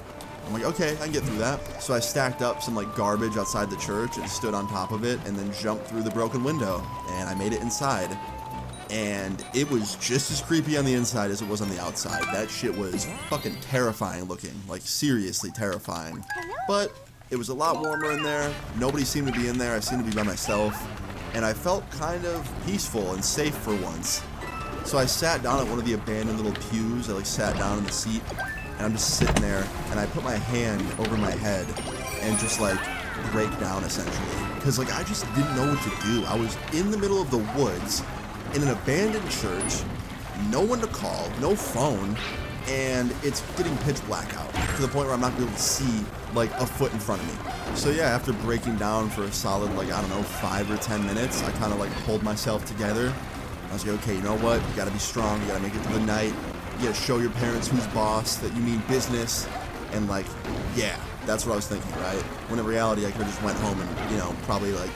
I'm like, okay, I can get through that. So I stacked up some like garbage outside the church and stood on top of it and then jumped through the broken window and I made it inside. And it was just as creepy on the inside as it was on the outside. That shit was fucking terrifying looking, like seriously terrifying. But it was a lot warmer in there. Nobody seemed to be in there. I seemed to be by myself. And I felt kind of peaceful and safe for once. So I sat down at one of the abandoned little pews. I like sat down in the seat and I'm just sitting there and I put my hand over my head and just like break down essentially. Because like I just didn't know what to do. I was in the middle of the woods in an abandoned church, no one to call, no phone, and it's getting pitch black out to the point where I'm not able to see like a foot in front of me. So yeah, after breaking down for a solid like, I don't know, 5 or 10 minutes, I kind of like pulled myself together. I was like, okay, you know what? You gotta be strong, you gotta make it through the night, you gotta show your parents who's boss, that you mean business, and like, yeah, that's what I was thinking, right? When in reality, I could've just went home and, probably like,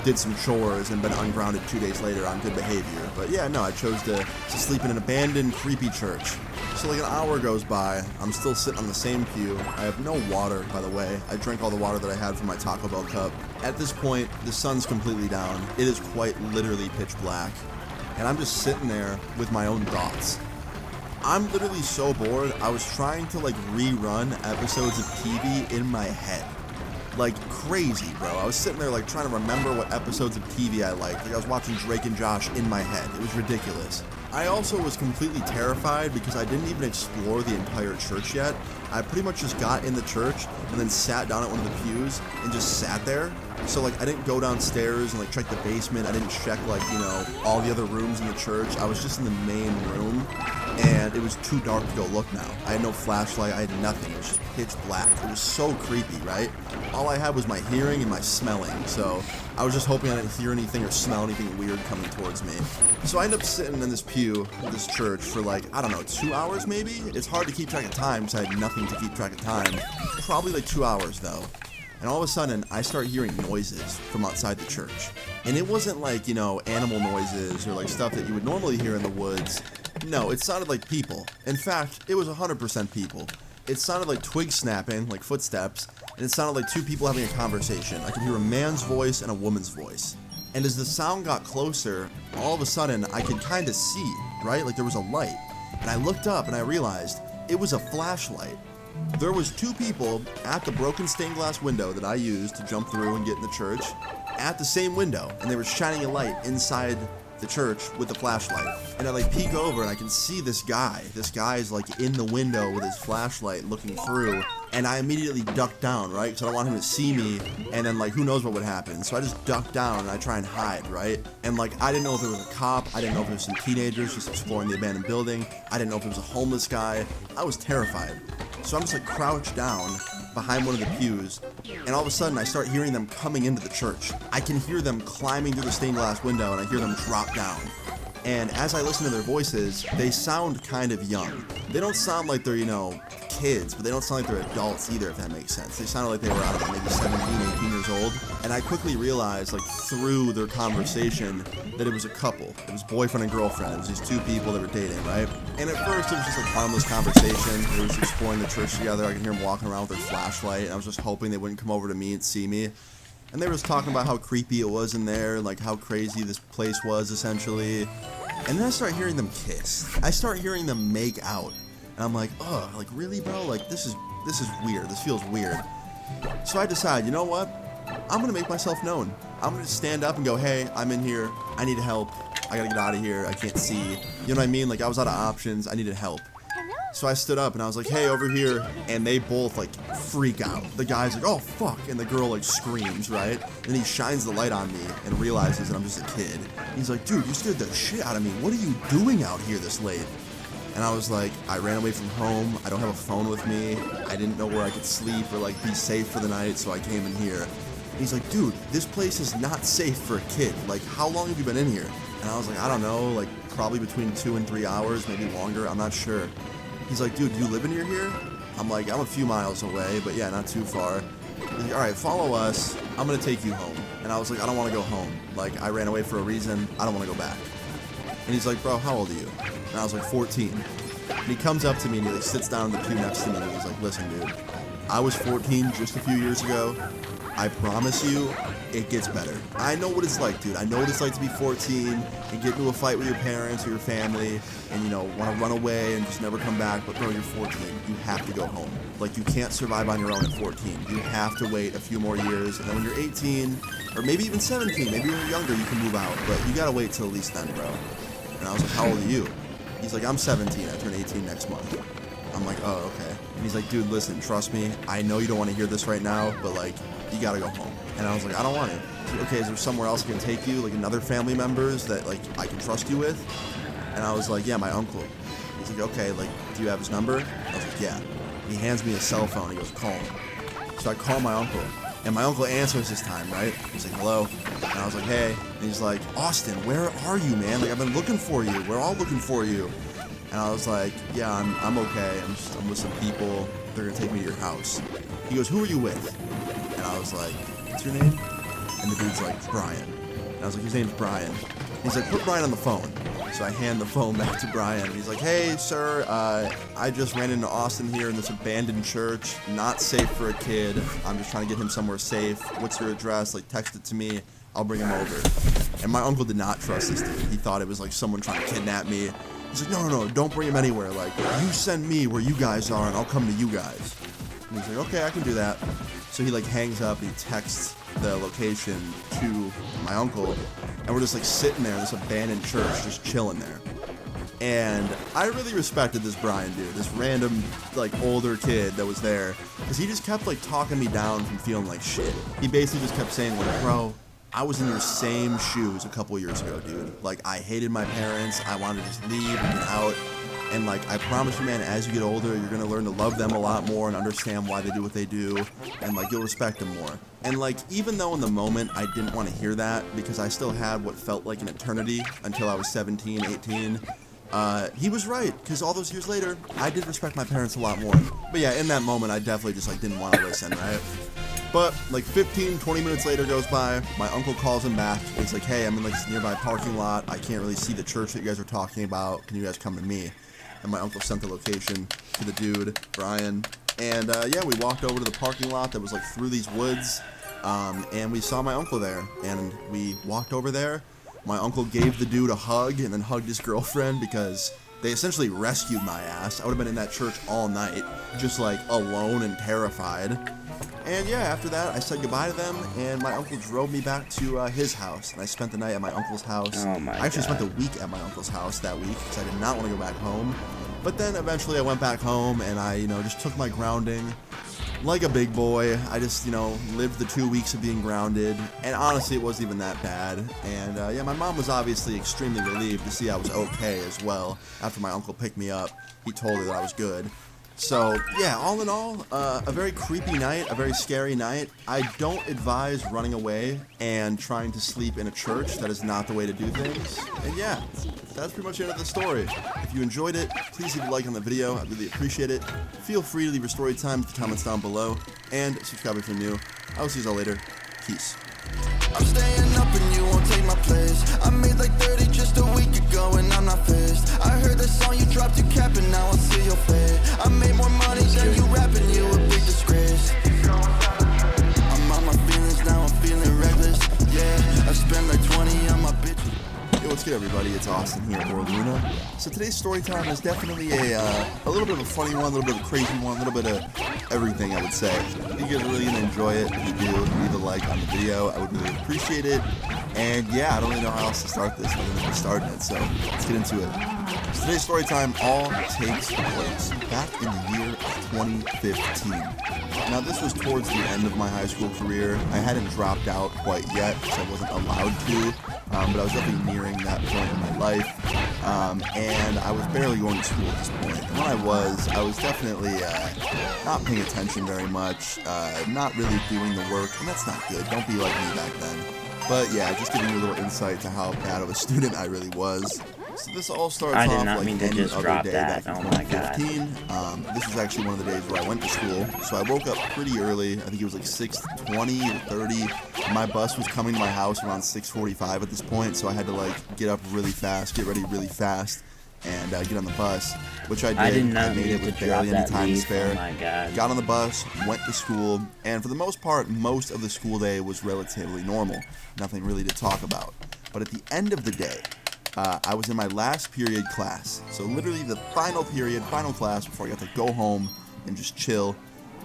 did some chores and been ungrounded 2 days later on good behavior. But yeah, no, I chose to sleep in an abandoned, creepy church. So like an hour goes by, I'm still sitting on the same pew, I have no water, by the way. I drank all the water that I had from my Taco Bell cup. At this point, the sun's completely down. It is quite literally pitch black. And I'm just sitting there with my own thoughts. I'm literally so bored, I was trying to like rerun episodes of TV in my head. Like crazy, bro. I was sitting there like trying to remember what episodes of TV I liked. Like I was watching Drake and Josh in my head. It was ridiculous. I also was completely terrified because I didn't even explore the entire church yet. I pretty much just got in the church and then sat down at one of the pews and just sat there. So like I didn't go downstairs and like check the basement. I didn't check like, all the other rooms in the church. I was just in the main room and it was too dark to go look now. I had no flashlight, I had nothing. It was just pitch black. It was so creepy, right? All I had was my hearing and my smelling. So I was just hoping I didn't hear anything or smell anything weird coming towards me. So I ended up sitting in this pew at this church for like, I don't know, 2 hours maybe? It's hard to keep track of time because I had nothing to keep track of time. Probably like 2 hours though. And all of a sudden, I start hearing noises from outside the church. And it wasn't like, animal noises or like stuff that you would normally hear in the woods. No, it sounded like people. In fact, it was 100% people. It sounded like twig snapping, like footsteps, and it sounded like two people having a conversation. I could hear a man's voice and a woman's voice. And as the sound got closer, all of a sudden, I could kind of see, right? Like there was a light. And I looked up and I realized it was a flashlight. There was 2 people at the broken stained glass window that I used to jump through and get in the church at the same window, and they were shining a light inside the church with the flashlight. And I like peek over and I can see this guy. This guy is like in the window with his flashlight looking through, and I immediately duck down, right? Because I don't want him to see me, and then like who knows what would happen. So I just duck down and I try and hide, right? And like I didn't know if it was a cop, I didn't know if it was some teenagers just exploring the abandoned building, I didn't know if it was a homeless guy. I was terrified. So I'm just like crouched down behind one of the pews, and all of a sudden I start hearing them coming into the church. I can hear them climbing through the stained glass window, and I hear them drop down. And as I listen to their voices, they sound kind of young. They don't sound like they're, you know, kids, but they don't sound like they're adults either, if that makes sense. They sounded like they were, I don't know, maybe 17, 18 years old. And I quickly realized, like, through their conversation, that it was a couple. It was boyfriend and girlfriend. It was these 2 people that were dating, right? And at first, it was just like harmless conversation. They were just exploring the church together. I could hear them walking around with their flashlight, and I was just hoping they wouldn't come over to me and see me. And they were just talking about how creepy it was in there, like how crazy this place was, essentially. And then I start hearing them kiss. I start hearing them make out. And I'm like, ugh, like really, bro? Like this is weird. This feels weird. So I decide, you know what? I'm gonna make myself known. I'm gonna stand up and go, hey, I'm in here. I need help. I gotta get out of here. I can't see. You know what I mean? Like I was out of options. I needed help. So I stood up and I was like, hey, over here. And they both like freak out. The guy's like, oh fuck, and the girl like screams, right? And he shines the light on me and realizes that I'm just a kid. He's like, dude, you scared the shit out of me. What are you doing out here this late? And I was like, I ran away from home. I don't have a phone with me. I didn't know where I could sleep or like be safe for the night, so I came in here. And he's like, dude, this place is not safe for a kid. Like, how long have you been in here? And I was like, I don't know, like probably between 2 and 3 hours, maybe longer. I'm not sure. He's like, dude, do you live near here? I'm like, I'm a few miles away, but yeah, not too far. He's like, all right, follow us. I'm gonna take you home. And I was like, I don't want to go home. Like, I ran away for a reason. I don't want to go back. And he's like, bro, how old are you? And I was like, 14. And he comes up to me and he like sits down in the pew next to me and he's like, listen, dude, I was 14 just a few years ago. I promise you, it gets better. I know what it's like, dude. I know what it's like to be 14 and get into a fight with your parents or your family and, you know, want to run away and just never come back. But, bro, you're 14. You have to go home. Like, you can't survive on your own at 14. You have to wait a few more years. And then when you're 18, or maybe even 17, maybe when you're younger, you can move out. But you got to wait till at least then, bro. And I was like, how old are you? He's like, I'm 17. I turn 18 next month. I'm like, oh, okay. And he's like, dude, listen, trust me. I know you don't want to hear this right now, but, like, you gotta go home. And I was like, I don't want to. Okay, is there somewhere else I can take you? Like another family members that like I can trust you with? And I was like, yeah, my uncle. He's like, okay, like, do you have his number? I was like, yeah. And he hands me a cell phone. He goes, call him. So I call my uncle. And my uncle answers this time, right? He's like, hello. And I was like, hey. And he's like, Austin, where are you, man? Like, I've been looking for you. We're all looking for you. And I was like, yeah, I'm okay. I'm with some people. They're gonna take me to your house. He goes, who are you with? And I was like, what's your name? And the dude's like, Brian. And I was like, his name's Brian. He's like, put Brian on the phone. So I hand the phone back to Brian. He's like, hey, sir, I just ran into Austin here in this abandoned church. Not safe for a kid. I'm just trying to get him somewhere safe. What's your address? Like, text it to me. I'll bring him over. And my uncle did not trust this dude. He thought it was like someone trying to kidnap me. He's like, no, don't bring him anywhere. Like, you send me where you guys are and I'll come to you guys. And he's like, okay, I can do that. So he like hangs up and he texts the location to my uncle, and we're just like sitting there in this abandoned church, just chilling there. And I really respected this Brian dude, this random like older kid that was there, because he just kept like talking me down from feeling like shit. He basically just kept saying like, bro, I was in your same shoes a couple years ago, dude. Like, I hated my parents. I wanted to just leave and get out. And, like, I promise you, man, as you get older, you're going to learn to love them a lot more and understand why they do what they do. And, like, you'll respect them more. And, like, even though in the moment I didn't want to hear that because I still had what felt like an eternity until I was 17, 18, he was right. Because all those years later, I did respect my parents a lot more. But, yeah, in that moment, I definitely just, like, didn't want to listen, right? But, like, 15, 20 minutes later goes by, my uncle calls him back. He's like, hey, I'm in, like, this nearby parking lot. I can't really see the church that you guys are talking about. Can you guys come to me? And my uncle sent the location to the dude, Brian. And, yeah, we walked over to the parking lot that was, like, through these woods. And we saw my uncle there. And we walked over there. My uncle gave the dude a hug and then hugged his girlfriend because They essentially rescued my ass. I would have been in that church all night, just like alone and terrified. And yeah, after that, I said goodbye to them, and my uncle drove me back to his house, and I spent the night at my uncle's house. Oh my I actually God. spent the week at my uncle's house that week, because I did not want to go back home. But then eventually I went back home, and I, just took my grounding like a big boy. I just, lived the 2 weeks of being grounded, and honestly, it wasn't even that bad. And yeah, my mom was obviously extremely relieved to see I was okay as well. After my uncle picked me up, he told her that I was good. So, yeah, all in all, a very creepy night, a very scary night. I don't advise running away and trying to sleep in a church. That is not the way to do things. And yeah, that's pretty much the end of the story. If you enjoyed it, please leave a like on the video. I'd really appreciate it. Feel free to leave your story time in the comments down below. And subscribe if you're new. I will see you all later. Peace. I'm staying up and you won't take my place. I made like 30 just a week ago and I'm not phased. I heard the song you dropped, you capping, now I see your fade. I made more money than you rapping, you a big disgrace. I'm on my feelings now, I'm feeling reckless. Yeah, I spent like 20 on my bitch. Yo, what's good, everybody? It's Austin here at Luna. So today's story time is definitely a little bit of a funny one, a little bit of a crazy one, a little bit of everything, I would say. If you guys are really going to enjoy it, if you do, leave a like on the video. I would really appreciate it. And yeah, I don't really know how else to start this other than just starting it, so let's get into it. So today's story time all takes place back in the year of 2015. Now, this was towards the end of my high school career. I hadn't dropped out quite yet, because I wasn't allowed to. But I was definitely nearing that point in my life, and I was barely going to school at this point. And when I was definitely not paying attention very much, not really doing the work, and that's not good. Don't be like me back then. But yeah, just giving you a little insight to how bad of a student I really was. So this all starts I did off not like mean to any just other drop day that. back in Oh my God. 2015. This was actually one of the days where I went to school. So I woke up pretty early. I think it was like 6:20 or 30. My bus was coming to my house around 6:45 at this point, so I had to like get up really fast, get ready really fast, and get on the bus, which I did. I did not I made mean it to with drop barely any that time to leaf. spare. Oh my God. Got on the bus, went to school, and for the most part, most of the school day was relatively normal. Nothing really to talk about. But at the end of the day, I was in my last period class. So literally the final period, final class before I got to go home and just chill.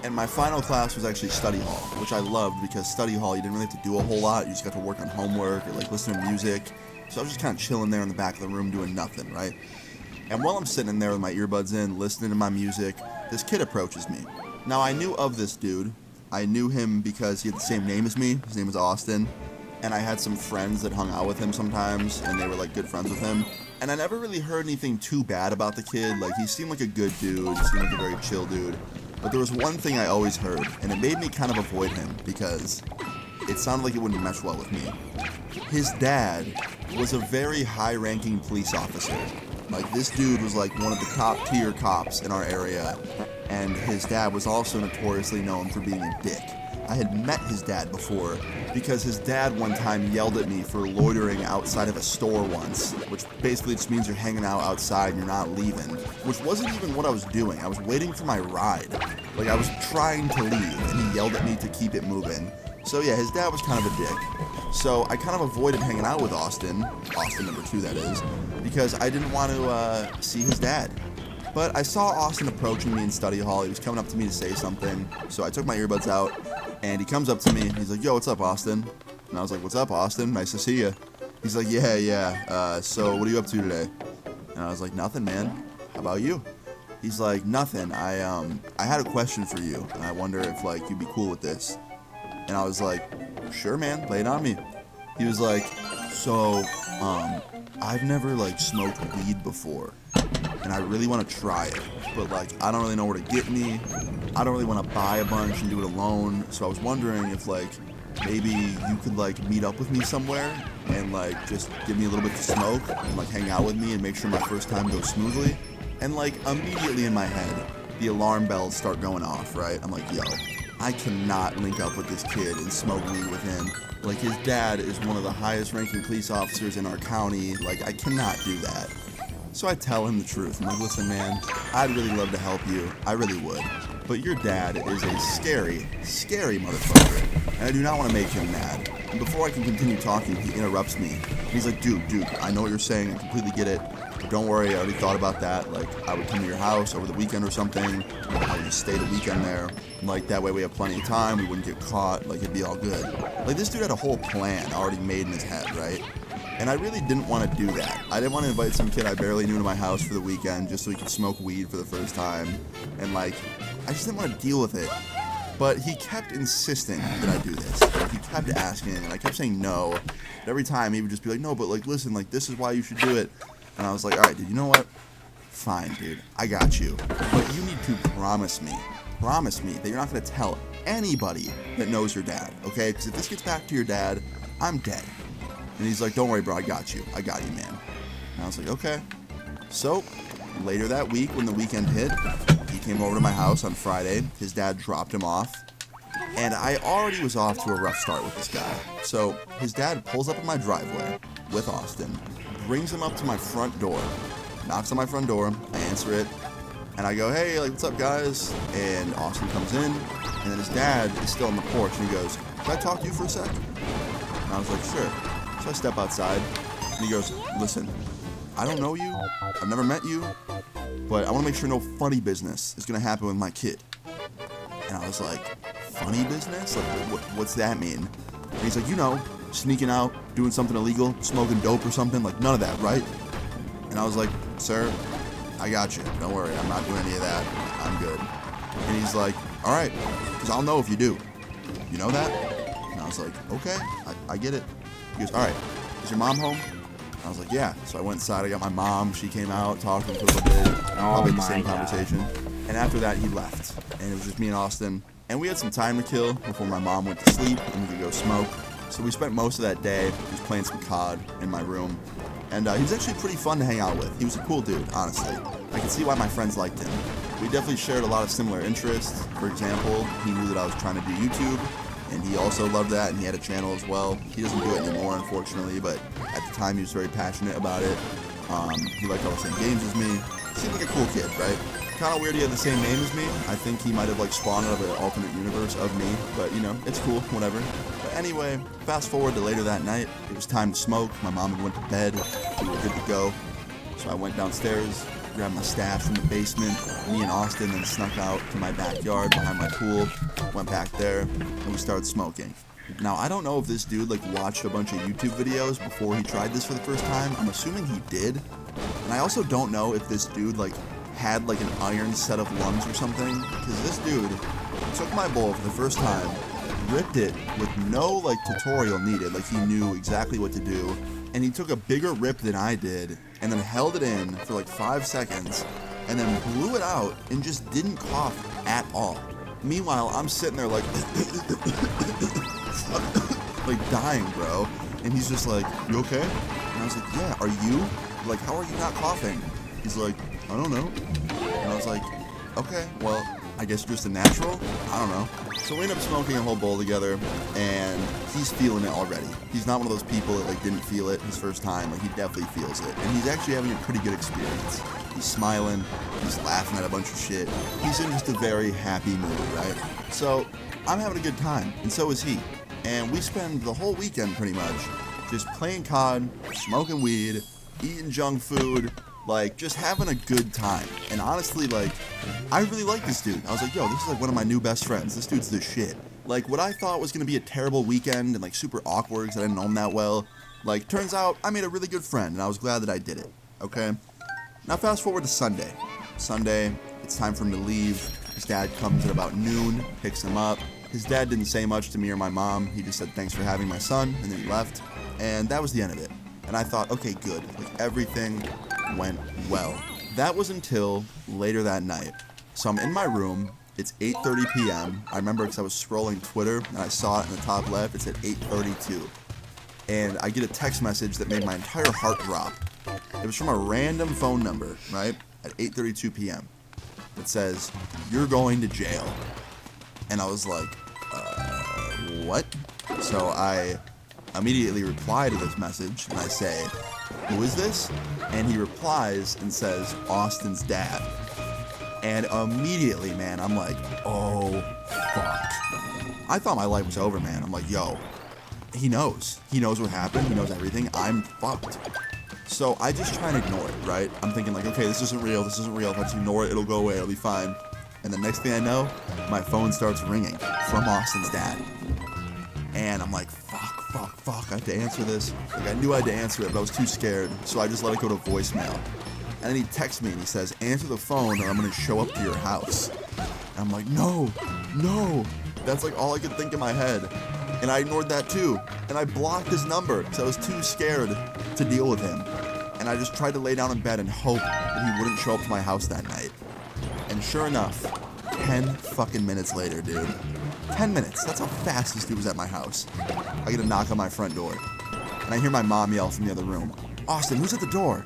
And my final class was actually study hall, which I loved because study hall, you didn't really have to do a whole lot. You just got to work on homework or like listen to music. So I was just kind of chilling there in the back of the room doing nothing, right? And while I'm sitting in there with my earbuds in, listening to my music, this kid approaches me. Now, I knew of this dude. I knew him because he had the same name as me. His name was Austin. And I had some friends that hung out with him sometimes, and they were like good friends with him. And I never really heard anything too bad about the kid. Like, he seemed like a good dude. He seemed like a very chill dude. But there was one thing I always heard, and it made me kind of avoid him because it sounded like it wouldn't mesh well with me. His dad was a very high-ranking police officer. Like, this dude was like one of the top-tier cops in our area, and his dad was also notoriously known for being a dick. I had met his dad before because his dad one time yelled at me for loitering outside of a store once, which basically just means you're hanging out outside and you're not leaving, which wasn't even what I was doing. I was waiting for my ride. Like, I was trying to leave, and he yelled at me to keep it moving. So yeah, his dad was kind of a dick. So I kind of avoided hanging out with Austin number 2 that is, because I didn't want to see his dad. But I saw Austin approaching me in study hall. He was coming up to me to say something. So I took my earbuds out, and he comes up to me, and he's like, "Yo, what's up, Austin?" And I was like, "What's up, Austin? Nice to see you." He's like, Yeah. So what are you up to today?" And I was like, "Nothing, man. How about you?" He's like, "Nothing. I had a question for you, and I wonder if, like, you'd be cool with this." And I was like, "Sure, man. Lay it on me." He was like, "So, I've never, like, smoked weed before, and I really want to try it, but like I don't really know where to get any. I don't really want to buy a bunch and do it alone. So I was wondering if like maybe you could like meet up with me somewhere and like just give me a little bit to smoke and like hang out with me and make sure my first time goes smoothly." And like immediately in my head, the alarm bells start going off, right? I'm like, yo, I cannot link up with this kid and smoke weed with him. Like, his dad is one of the highest ranking police officers in our county. Like, I cannot do that. So I tell him the truth. I'm like, "Listen, man, I'd really love to help you. I really would. But your dad is a scary, scary motherfucker, and I do not want to make him mad." And before I can continue talking, he interrupts me. And he's like, dude, I know what you're saying. I completely get it. But don't worry, I already thought about that. Like, I would come to your house over the weekend or something. I would just stay the weekend there. Like, that way we have plenty of time. We wouldn't get caught. Like, it'd be all good. Like, this dude had a whole plan already made in his head, right? And I really didn't want to do that. I didn't want to invite some kid I barely knew to my house for the weekend just so he could smoke weed for the first time. And, like, I just didn't want to deal with it. But he kept insisting that I do this. Like, he kept asking, and I kept saying no. And every time he would just be like, no, but, like, listen, like, this is why you should do it. And I was like, all right, dude, you know what? Fine, dude, I got you. But you need to promise me that you're not going to tell anybody that knows your dad, okay? Because if this gets back to your dad, I'm dead. And he's like, don't worry, bro, I got you. I got you, man. And I was like, okay. So, later that week, when the weekend hit, he came over to my house on Friday. His dad dropped him off. And I already was off to a rough start with this guy. So, his dad pulls up in my driveway with Austin, brings him up to my front door, knocks on my front door, I answer it, and I go, hey, like, what's up, guys? And Austin comes in, and then his dad is still on the porch, and he goes, can I talk to you for a sec? And I was like, sure. So I step outside, and he goes, listen, I don't know you, I've never met you, but I want to make sure no funny business is going to happen with my kid. And I was like, funny business? Like, what's that mean? And he's like, you know, sneaking out, doing something illegal, smoking dope or something, like none of that, right? And I was like, sir, I got you. Don't worry, I'm not doing any of that. I'm good. And he's like, all right, because I'll know if you do. You know that? And I was like, okay, I get it. He goes, all right, is your mom home? And I was like, yeah. So I went inside, I got my mom, she came out, talked to him for a little bit. Probably the same conversation. And after that, he left. And it was just me and Austin. And we had some time to kill before my mom went to sleep and we could go smoke. So we spent most of that day just playing some COD in my room. And he was actually pretty fun to hang out with. He was a cool dude, honestly. I can see why my friends liked him. We definitely shared a lot of similar interests. For example, he knew that I was trying to do YouTube, and he also loved that, and he had a channel as well. He doesn't do it anymore, unfortunately, but at the time he was very passionate about it. He liked all the same games as me. Seemed like a cool kid, right? Kind of weird he had the same name as me. I think he might have like spawned out of an alternate universe of me, but you know, it's cool, whatever. But anyway, fast forward to later that night. It was time to smoke. My mom had went to bed. We were good to go. So I went downstairs, grabbed my stash from the basement. Me and Austin then snuck out to my backyard behind my pool. Went back there, and we started smoking. Now, I don't know if this dude like watched a bunch of YouTube videos before he tried this for the first time. I'm assuming he did. And I also don't know if this dude like had like an iron set of lungs or something, because this dude took my bowl for the first time, ripped it with no like tutorial needed, like he knew exactly what to do, and he took a bigger rip than I did, and then held it in for like 5 seconds, and then blew it out and just didn't cough at all. Meanwhile, I'm sitting there like like dying, bro, and he's just like, you okay? And I was like, yeah, are you? Like, how are you not coughing? He's like, I don't know. And I was like, okay, well, I guess you're just a natural? I don't know. So we ended up smoking a whole bowl together, and he's feeling it already. He's not one of those people that like didn't feel it his first time. Like, he definitely feels it. And he's actually having a pretty good experience. He's smiling, he's laughing at a bunch of shit. He's in just a very happy mood, right? So I'm having a good time, and so is he. And we spend the whole weekend pretty much just playing COD, smoking weed, eating junk food, like, just having a good time. And honestly, like, I really like this dude. I was like, yo, this is like one of my new best friends. This dude's the shit. Like, what I thought was gonna be a terrible weekend and like super awkward because I didn't know him that well, like, turns out I made a really good friend, and I was glad that I did it. Okay? Now fast forward to Sunday. Sunday, it's time for him to leave. His dad comes at about noon, picks him up. His dad didn't say much to me or my mom. He just said, thanks for having my son, and then he left. And that was the end of it. And I thought, okay, good. Like, everything went well. That was until later that night. So I'm in my room. It's 8:30 p.m. I remember because I was scrolling Twitter, and I saw it in the top left. It said 8:32. And I get a text message that made my entire heart drop. It was from a random phone number, right, at 8:32 p.m. It says, you're going to jail. And I was like, what? So I immediately reply to this message, and I say, who is this? And he replies and says, Austin's dad. And immediately, man, I'm like, oh, fuck. I thought my life was over, man. I'm like, yo, he knows. He knows what happened. He knows everything. I'm fucked. So I just try and ignore it, right? I'm thinking like, okay, this isn't real. If I just ignore it, it'll go away. It'll be fine. And the next thing I know, my phone starts ringing from Austin's dad. And I'm like, fuck, I have to answer this. Like, I knew I had to answer it, but I was too scared. So I just let it go to voicemail. And then he texts me and he says, answer the phone or I'm going to show up to your house. And I'm like, no. That's like all I could think in my head. And I ignored that too. And I blocked his number because I was too scared to deal with him. And I just tried to lay down in bed and hope that he wouldn't show up to my house that night. And sure enough, 10 fucking minutes later, dude. 10 minutes. That's how fast this dude was at my house. I get a knock on my front door. And I hear my mom yell from the other room, Austin, who's at the door?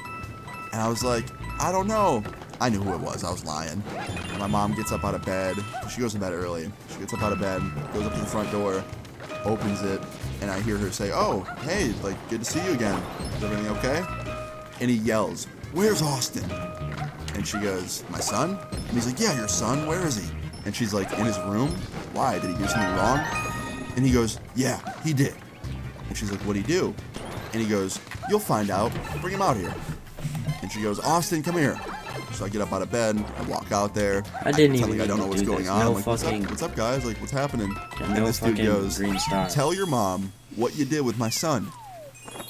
And I was like, I don't know. I knew who it was. I was lying. And my mom gets up out of bed. She goes to bed early. She gets up out of bed, goes up to the front door, opens it, and I hear her say, oh, hey, like, good to see you again. Is everything okay? And he yells, where's Austin? And she goes, my son? And he's like, yeah, your son, where is he? And she's like, in his room? Why? Did he do something wrong? And he goes, yeah, he did. And she's like, what'd he do? And he goes, you'll find out. Bring him out here. And she goes, Austin, come here. So I get up out of bed, I walk out there. I didn't tell even I don't know what's going on. No I'm like, fucking, what's up, guys? Like, what's happening? And no this dude goes, green star. tell your mom what you did with my son.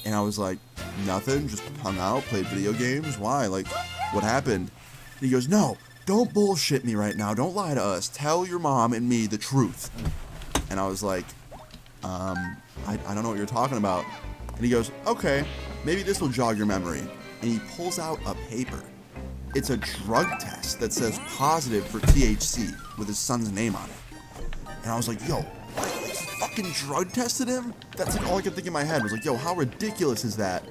And I was like, nothing, just hung out, played video games. Why? Like, what happened? And he goes, no, don't bullshit me right now. Don't lie to us. Tell your mom and me the truth. And I was like, I don't know what you're talking about. And he goes, okay, maybe this will jog your memory. And he pulls out a paper. It's a drug test that says positive for THC with his son's name on it. And I was like, yo, he fucking drug tested him? That's like all I could think in my head was like, yo, how ridiculous is that?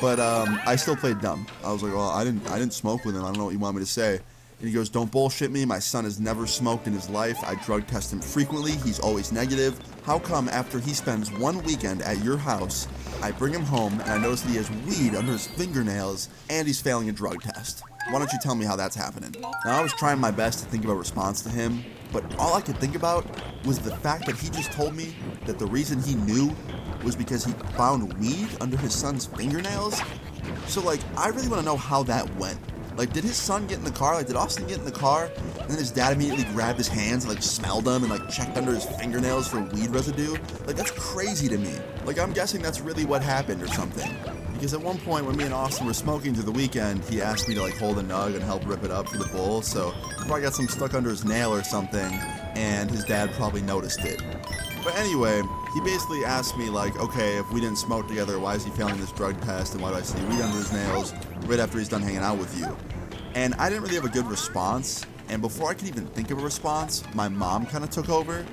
But I still played dumb. I was like, well, I didn't smoke with him. I don't know what you want me to say. And he goes, don't bullshit me. My son has never smoked in his life. I drug test him frequently. He's always negative. How come after he spends one weekend at your house, I bring him home and I notice that he has weed under his fingernails and he's failing a drug test? Why don't you tell me how that's happening? Now, I was trying my best to think of a response to him, but all I could think about was the fact that he just told me that the reason he knew was because he found weed under his son's fingernails. So, like, I really want to know how that went. Like, did his son get in the car? Like, did Austin get in the car? And then his dad immediately grabbed his hands and, like, smelled them and, like, checked under his fingernails for weed residue? Like, that's crazy to me. Like, I'm guessing that's really what happened or something. Because at one point when me and Austin were smoking through the weekend, he asked me to, like, hold a nug and help rip it up for the bowl. So he probably got some stuck under his nail or something, and his dad probably noticed it. But anyway, he basically asked me, like, okay, if we didn't smoke together, why is he failing this drug test, and why do I see weed under his nails right after he's done hanging out with you? And I didn't really have a good response, and before I could even think of a response, my mom kind of took over.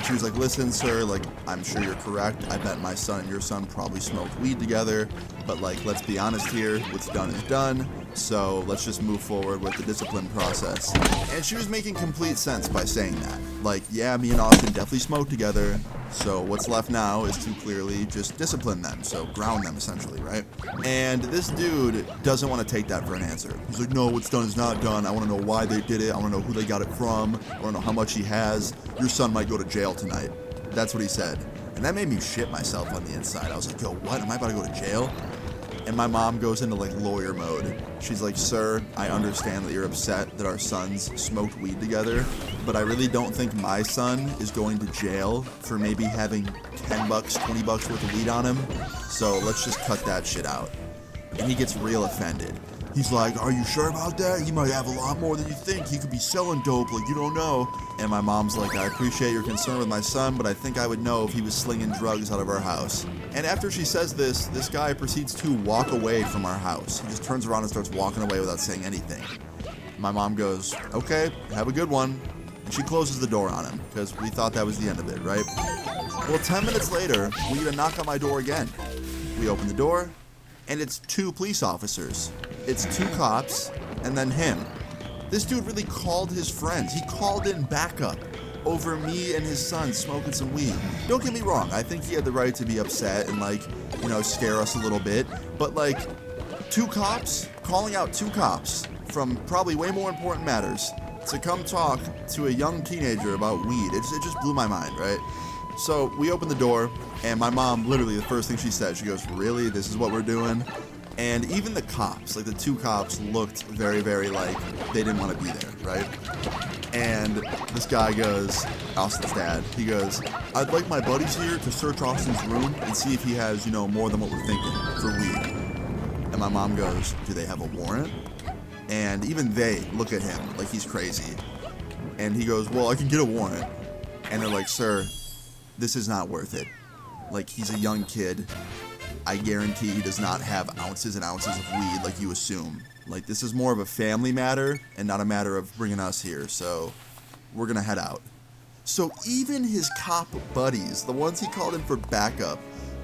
She was like, listen, sir, like, I'm sure you're correct. I bet my son and your son probably smoked weed together, but, like, let's be honest here, what's done is done. So let's just move forward with the discipline process. And she was making complete sense by saying that. Like, yeah, me and Austin definitely smoked together. So what's left now is to clearly just discipline them. So ground them, essentially, right? And this dude doesn't want to take that for an answer. He's like, no, what's done is not done. I want to know why they did it. I want to know who they got it from. I want to know how much he has. Your son might go to jail tonight. That's what he said. And that made me shit myself on the inside. I was like, yo, what? Am I about to go to jail? And my mom goes into, like, lawyer mode. She's like, sir, I understand that you're upset that our sons smoked weed together, but I really don't think my son is going to jail for maybe having $10, $20 worth of weed on him. So let's just cut that shit out. And he gets real offended. He's like, are you sure about that? He might have a lot more than you think. He could be selling dope, like, you don't know. And my mom's like, I appreciate your concern with my son, but I think I would know if he was slinging drugs out of our house. And after she says this, this guy proceeds to walk away from our house. He just turns around and starts walking away without saying anything. My mom goes, okay, have a good one. And she closes the door on him, because we thought that was the end of it, right? Well, 10 minutes later, we get a knock on my door again. We open the door, and it's 2 police officers. It's 2 cops, and then him. This dude really called his friends. He called in backup over me and his son smoking some weed. Don't get me wrong, I think he had the right to be upset and, like, you know, scare us a little bit. But, like, 2 cops, calling out 2 cops from probably way more important matters to come talk to a young teenager about weed. It just blew my mind, right? So we open the door, and my mom, literally the first thing she said, she goes, really, this is what we're doing? And even the cops, like the 2 cops, looked very, very like they didn't want to be there, right? And this guy goes, Austin's dad, he goes, I'd like my buddies here to search Austin's room and see if he has, you know, more than what we're thinking for weed. And my mom goes, do they have a warrant? And even they look at him like he's crazy. And he goes, well, I can get a warrant. And they're like, sir, this is not worth it. Like, he's a young kid. I guarantee he does not have ounces and ounces of weed like you assume. Like, this is more of a family matter and not a matter of bringing us here, so we're gonna head out. So even his cop buddies, the ones he called in for backup,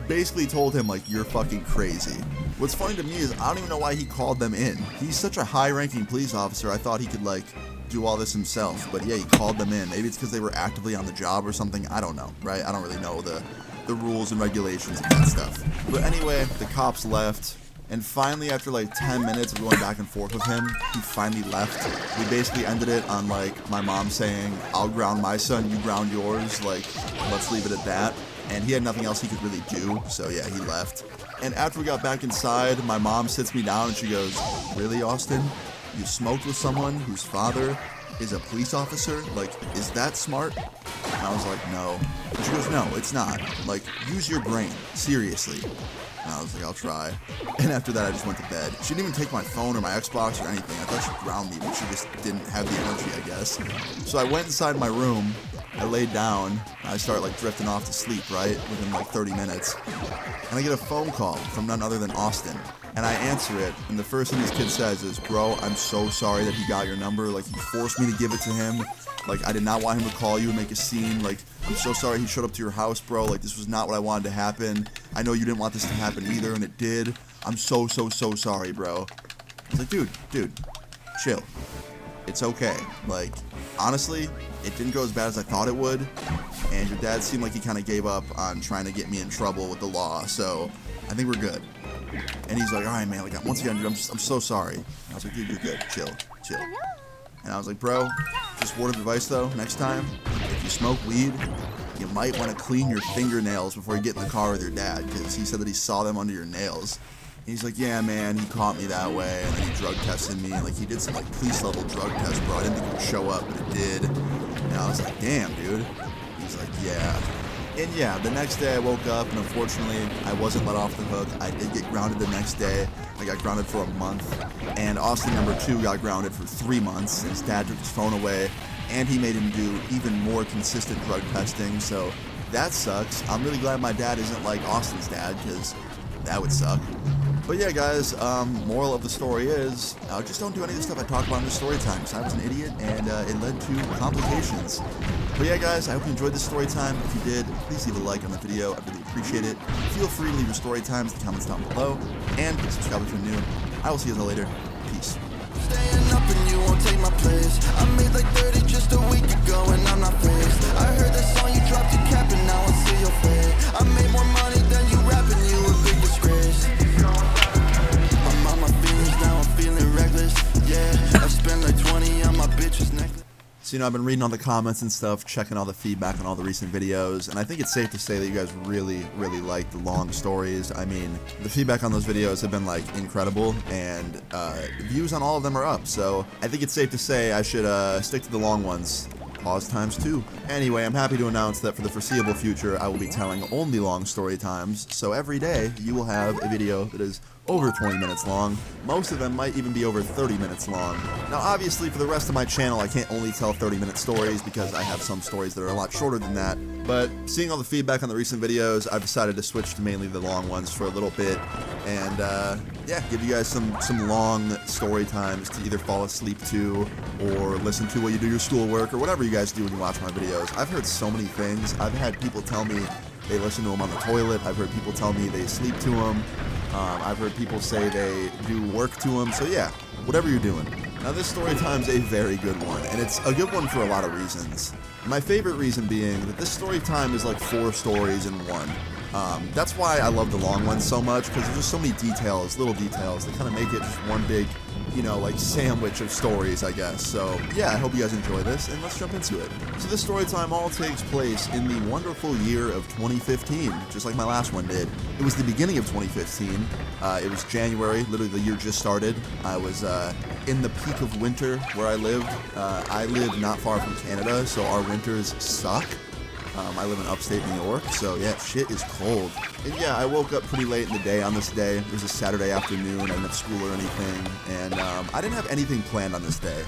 basically told him, like, you're fucking crazy. What's funny to me is I don't even know why he called them in. He's such a high-ranking police officer, I thought he could, like, do all this himself. But yeah, he called them in. Maybe it's because they were actively on the job or something. I don't know, right? I don't really know the rules and regulations of that stuff. But anyway, the cops left. And finally, after like 10 minutes of going back and forth with him, he finally left. We basically ended it on like my mom saying, I'll ground my son, you ground yours. Like, let's leave it at that. And he had nothing else he could really do. So yeah, he left. And after we got back inside, my mom sits me down and she goes, really, Austin? You smoked with someone whose father is a police officer? Like, is that smart? And I was like, no. And she goes, no, it's not. Like, use your brain. Seriously. And I was like, I'll try. And after that, I just went to bed. She didn't even take my phone or my Xbox or anything. I thought she'd ground me, but she just didn't have the energy, I guess. So I went inside my room. I laid down. I start like drifting off to sleep, right? Within like 30 minutes. And I get a phone call from none other than Austin. And I answer it, and the first thing this kid says is, bro, I'm so sorry that he got your number. Like, he forced me to give it to him. Like, I did not want him to call you and make a scene. Like, I'm so sorry he showed up to your house, bro. Like, this was not what I wanted to happen. I know you didn't want this to happen either, and it did. I'm so sorry, bro. I was like, dude, chill. It's okay. Like, honestly, it didn't go as bad as I thought it would. And your dad seemed like he kind of gave up on trying to get me in trouble with the law. So, I think we're good. And he's like, all right, man, like, once again, dude, I'm so sorry. And I was like, dude, you're good. Chill. And I was like, bro, just word of advice, though, next time, if you smoke weed, you might want to clean your fingernails before you get in the car with your dad, because he said that he saw them under your nails. And he's like, yeah, man, he caught me that way, and then he drug tested me, and, like, he did some, like, police-level drug test, bro. I didn't think it would show up, but it did. And I was like, damn, dude. He's like, yeah. And yeah, the next day I woke up, and unfortunately, I wasn't let off the hook. I did get grounded the next day. I got grounded for a month. And Austin number 2 got grounded for 3 months. His dad took his phone away, and he made him do even more consistent drug testing. So that sucks. I'm really glad my dad isn't like Austin's dad, because that would suck. But yeah, guys, moral of the story is, just don't do any of the stuff I talk about in the story time. So I was an idiot, and it led to complications. But yeah, guys, I hope you enjoyed this story time. If you did, please leave a like on the video. I'd really appreciate it. Feel free to leave your story times in the comments down below. And subscribe if you're new. I will see you guys all later. Peace. Staying up and you won't take my place. I made like 30 just a week ago and I'm not phased. I heard that song you dropped your cap and now I see your face. I made more money than you rapping, you a big disgrace. I'm on my feelings now, I'm feeling reckless. Yeah, I spent like 20 on my bitch's necklace. So, you know, I've been reading all the comments and stuff, checking all the feedback on all the recent videos, and I think it's safe to say that you guys really like the long stories. I mean, the feedback on those videos have been, like, incredible, and the views on all of them are up, so I think it's safe to say I should stick to the long ones. Pause times 2. Anyway, I'm happy to announce that for the foreseeable future, I will be telling only long story times, so every day you will have a video that is over 20 minutes long. Most of them might even be over 30 minutes long. Now, obviously, for the rest of my channel, I can't only tell 30-minute stories because I have some stories that are a lot shorter than that, but seeing all the feedback on the recent videos, I've decided to switch to mainly the long ones for a little bit, and yeah, give you guys some long story times to either fall asleep to or listen to while you do your schoolwork or whatever you guys do when you watch my videos. I've heard so many things. I've had people tell me they listen to them on the toilet. I've heard people tell me they sleep to them. I've heard people say they do work to them. So yeah, whatever you're doing. Now this story time's a very good one, and it's a good one for a lot of reasons. My favorite reason being that this story time is like 4 stories in one. That's why I love the long ones so much, because there's just so many details, little details, that kind of make it just one big you know, like sandwich of stories, I guess. So yeah, I hope you guys enjoy this, and let's jump into it. So this story time all takes place in the wonderful year of 2015, just like my last one did. It was the beginning of 2015. It was January, literally the year just started. I was in the peak of winter where I lived. I live not far from Canada, so our winters suck. I live in upstate New York, so yeah, shit is cold. And yeah, I woke up pretty late in the day on this day. It was a Saturday afternoon, I didn't have school or anything, and I didn't have anything planned on this day.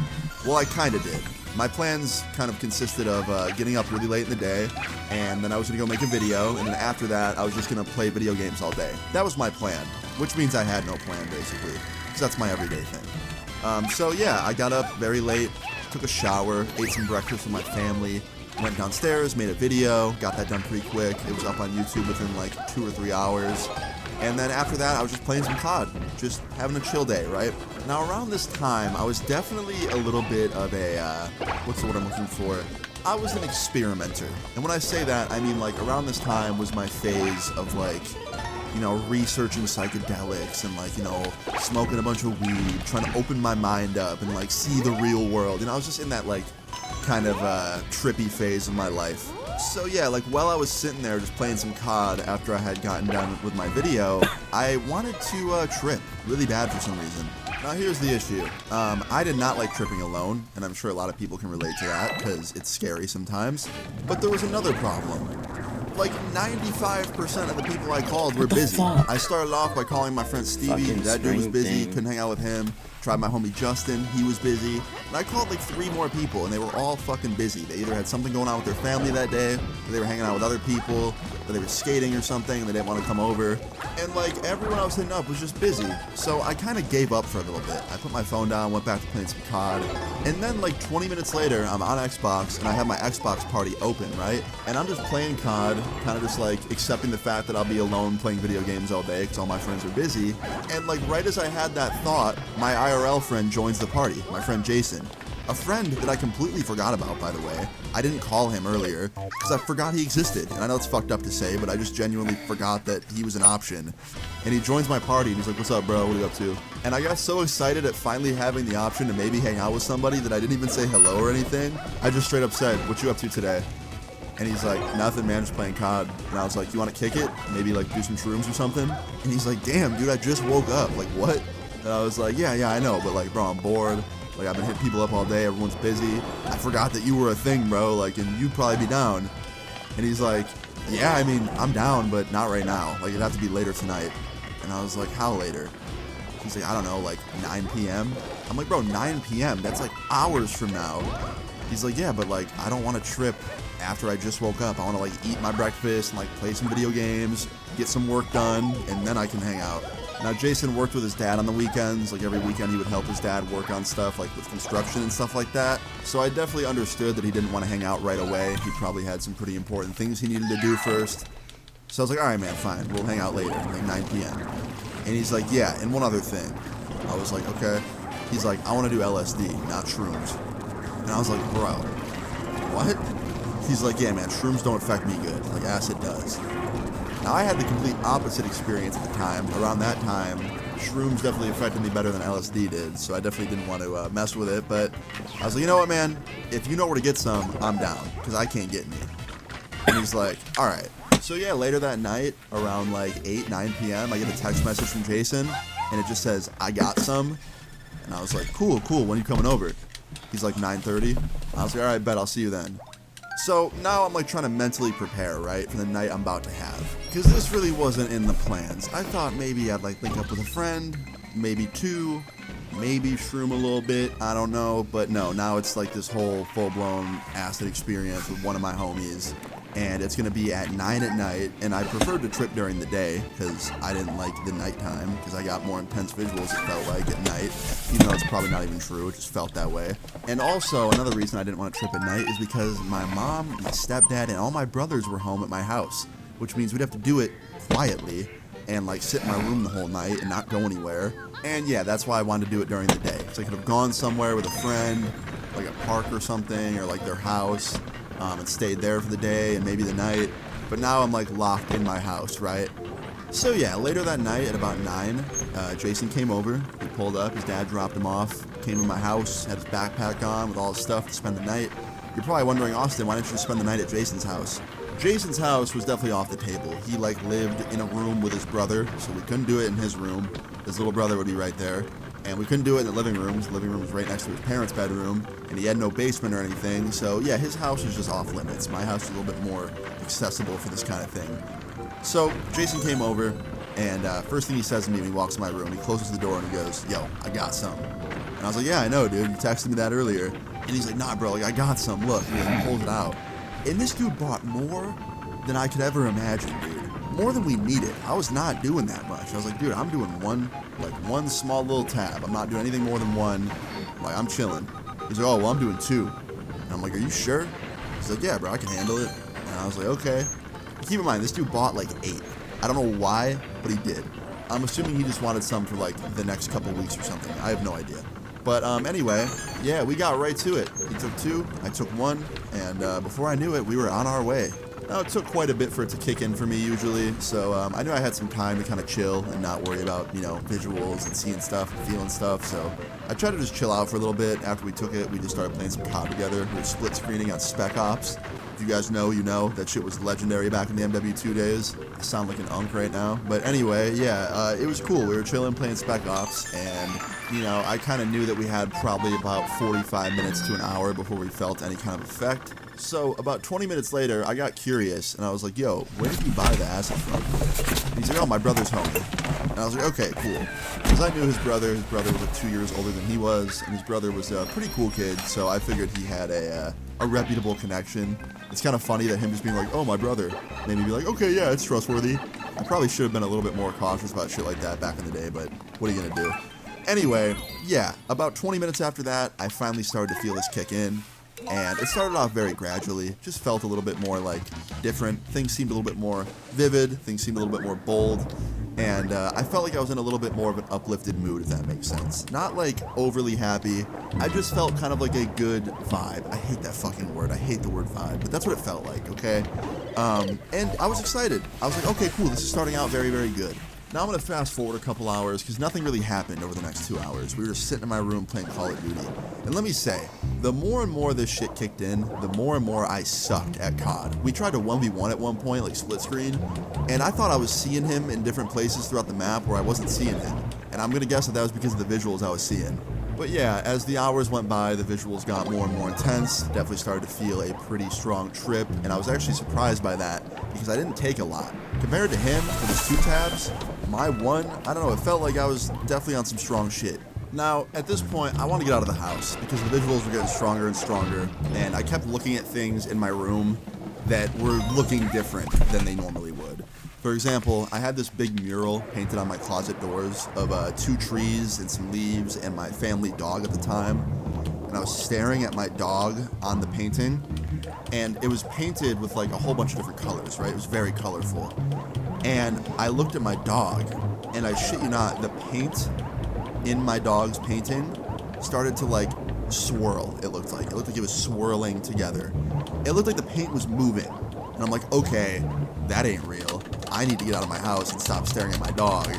Well, I kinda did. My plans kind of consisted of getting up really late in the day, and then I was gonna go make a video, and then after that, I was just gonna play video games all day. That was my plan, which means I had no plan, basically, because that's my everyday thing. So yeah, I got up very late, took a shower, ate some breakfast with my family, went downstairs, made a video, got that done pretty quick. It was up on YouTube within like 2 or 3 hours. And then after that, I was just playing some COD, just having a chill day, right? Now around this time, I was definitely a little bit of a, what's the word I'm looking for? I was an experimenter. And when I say that, I mean like around this time was my phase of like, you know, researching psychedelics and like, you know, smoking a bunch of weed, trying to open my mind up and like see the real world. And I was just in that like kind of trippy phase of my life. So yeah, like while I was sitting there just playing some COD after I had gotten done with my video, I wanted to trip really bad for some reason. Now here's the issue. I did not like tripping alone, and I'm sure a lot of people can relate to that because it's scary sometimes. But there was another problem. Like 95% of the people I called were busy. I started off by calling my friend Stevie. Fucking That dude was string busy, thing. couldn't hang out with him. Tried my homie Justin, he was busy. And I called like 3 more people, and they were all fucking busy. They either had something going on with their family that day, or they were hanging out with other people, or they were skating or something, and they didn't want to come over. And like everyone I was hitting up was just busy. So I kind of gave up for a little bit. I put my phone down, went back to playing some COD. And then like 20 minutes later, I'm on Xbox, and I have my Xbox party open, right? And I'm just playing COD, kind of just like accepting the fact that I'll be alone playing video games all day because all my friends are busy. And like right as I had that thought, my IRL friend joins the party, my friend Jason. A friend that I completely forgot about, by the way. I didn't call him earlier because I forgot he existed. And I know it's fucked up to say, but I just genuinely forgot that he was an option. And he joins my party and he's like, "What's up, bro? What are you up to?" And I got so excited at finally having the option to maybe hang out with somebody that I didn't even say hello or anything. I just straight up said, "What you up to today?" And he's like, "Nothing, man, just playing COD." And I was like, "You want to kick it? Maybe like do some shrooms or something?" And he's like, "Damn, dude, I just woke up. Like, what?" And I was like, yeah, I know, but like, bro, I'm bored. Like, I've been hitting people up all day. Everyone's busy. I forgot that you were a thing, bro. Like, and you'd probably be down. And he's like, "Yeah, I mean, I'm down, but not right now. Like, it'd have to be later tonight." And I was like, "How later?" He's like, "I don't know, like 9 p.m. I'm like, "Bro, 9 p.m. That's like hours from now." He's like, "Yeah, but like, I don't want to trip after I just woke up. I want to like eat my breakfast and like play some video games, get some work done, and then I can hang out." Now, Jason worked with his dad on the weekends. Like, every weekend he would help his dad work on stuff, like with construction and stuff like that. So I definitely understood that he didn't want to hang out right away. He probably had some pretty important things he needed to do first. So I was like, "All right, man, fine. We'll hang out later, like 9 p.m. And he's like, "Yeah, and one other thing." I was like, "Okay." He's like, "I want to do LSD, not shrooms." And I was like, "Bro, what?" He's like, "Yeah, man, shrooms don't affect me good. Like, acid does." Now, I had the complete opposite experience at the time. Around that time, shrooms definitely affected me better than LSD did, so I definitely didn't want to mess with it. But I was like, "You know what, man? If you know where to get some, I'm down, because I can't get any." And he's like, "All right." So yeah, later that night, around like 8, 9 p.m., I get a text message from Jason, and it just says, "I got some." And I was like, cool, when are you coming over? He's like, 9:30. I was like, "All right, bet, I'll see you then." So now I'm like trying to mentally prepare, right, for the night I'm about to have. Because this really wasn't in the plans. I thought maybe I'd like link up with a friend, maybe 2, maybe shroom a little bit, I don't know. But no, now it's like this whole full-blown acid experience with one of my homies. And it's going to be at 9 at night, and I preferred to trip during the day because I didn't like the nighttime because I got more intense visuals, it felt like, at night, even though it's probably not even true, it just felt that way. And also, another reason I didn't want to trip at night is because my mom, my stepdad, and all my brothers were home at my house, which means we'd have to do it quietly and like sit in my room the whole night and not go anywhere. And yeah, that's why I wanted to do it during the day. So I could have gone somewhere with a friend, like a park or something, or like their house, and stayed there for the day and maybe the night. But now I'm like locked in my house, right? So yeah, later that night at about 9, Jason came over. He pulled up. His dad dropped him off. Came to my house, had his backpack on with all his stuff to spend the night. You're probably wondering, Austin, why didn't you just spend the night at Jason's house? Jason's house was definitely off the table. He like lived in a room with his brother, so we couldn't do it in his room. His little brother would be right there. And we couldn't do it in the living room. The living room was right next to his parents' bedroom, and he had no basement or anything. So yeah, his house was just off limits. My house is a little bit more accessible for this kind of thing. So Jason came over, and first thing he says to me when he walks in my room, he closes the door and he goes, "Yo, I got some." And I was like, "Yeah, I know, dude. You texted me that earlier." And he's like, "Nah, bro, like I got some. Look." And he pulls it out. And this dude bought more than I could ever imagine, dude. More than we needed. I was not doing that much. I was like, dude, I'm doing one small little tab. I'm not doing anything more than one. Like, I'm chilling. He's like, "Oh, well, I'm doing 2. And I'm like, "Are you sure?" He's like, "Yeah, bro, I can handle it." And I was like, "Okay." Keep in mind, this dude bought like 8. I don't know why, but he did. I'm assuming he just wanted some for like the next couple weeks or something. I have no idea. But anyway, yeah, we got right to it. He took 2, I took 1, and before I knew it, we were on our way. Now, it took quite a bit for it to kick in for me usually, so I knew I had some time to kind of chill and not worry about, visuals and seeing stuff and feeling stuff, so I tried to just chill out for a little bit. After we took it, we just started playing some COD together. We were split screening on Spec Ops. If you guys know, you know. That shit was legendary back in the MW2 days. I sound like an unk right now. But anyway, yeah, it was cool. We were chilling playing Spec Ops, and, I kind of knew that we had probably about 45 minutes to an hour before we felt any kind of effect. So about 20 minutes later, I got curious, and I was like, "Yo, where did you buy the acid from?" And he's like, "Oh, my brother's home." And I was like, "Okay, cool." Because I knew his brother. His brother was like 2 years older than he was, and his brother was a pretty cool kid, so I figured he had a reputable connection. It's kind of funny that him just being like, "Oh, my brother," made me be like, "Okay, yeah, it's trustworthy." I probably should have been a little bit more cautious about shit like that back in the day, but what are you going to do? Anyway, yeah, about 20 minutes after that, I finally started to feel this kick in. And it started off very gradually, just felt a little bit more like different. Things seemed a little bit more vivid, things seemed a little bit more bold, and I felt like I was in a little bit more of an uplifted mood, if that makes sense. Not like overly happy, I just felt kind of like a good vibe. I hate that fucking word, I hate the word vibe, but that's what it felt like, okay? And I was excited. I was like, okay, cool, this is starting out very, very good. Now I'm going to fast forward a couple hours because nothing really happened over the next 2 hours. We were just sitting in my room playing Call of Duty. And let me say, the more and more this shit kicked in, the more and more I sucked at COD. We tried to 1v1 at one point, like split screen, and I thought I was seeing him in different places throughout the map where I wasn't seeing him. And I'm going to guess that was because of the visuals I was seeing. But yeah, as the hours went by, the visuals got more and more intense, definitely started to feel a pretty strong trip, and I was actually surprised by that, because I didn't take a lot. Compared to him, with his 2 tabs, my 1, I don't know, it felt like I was definitely on some strong shit. Now, at this point, I want to get out of the house, because the visuals were getting stronger and stronger, and I kept looking at things in my room that were looking different than they normally would. For example, I had this big mural painted on my closet doors of 2 trees and some leaves and my family dog at the time. And I was staring at my dog on the painting, and it was painted with like a whole bunch of different colors, right? It was very colorful. And I looked at my dog, and I shit you not, the paint in my dog's painting started to like swirl, it looked like. It looked like it was swirling together. It looked like the paint was moving. And I'm like, okay, that ain't real. I need to get out of my house and stop staring at my dog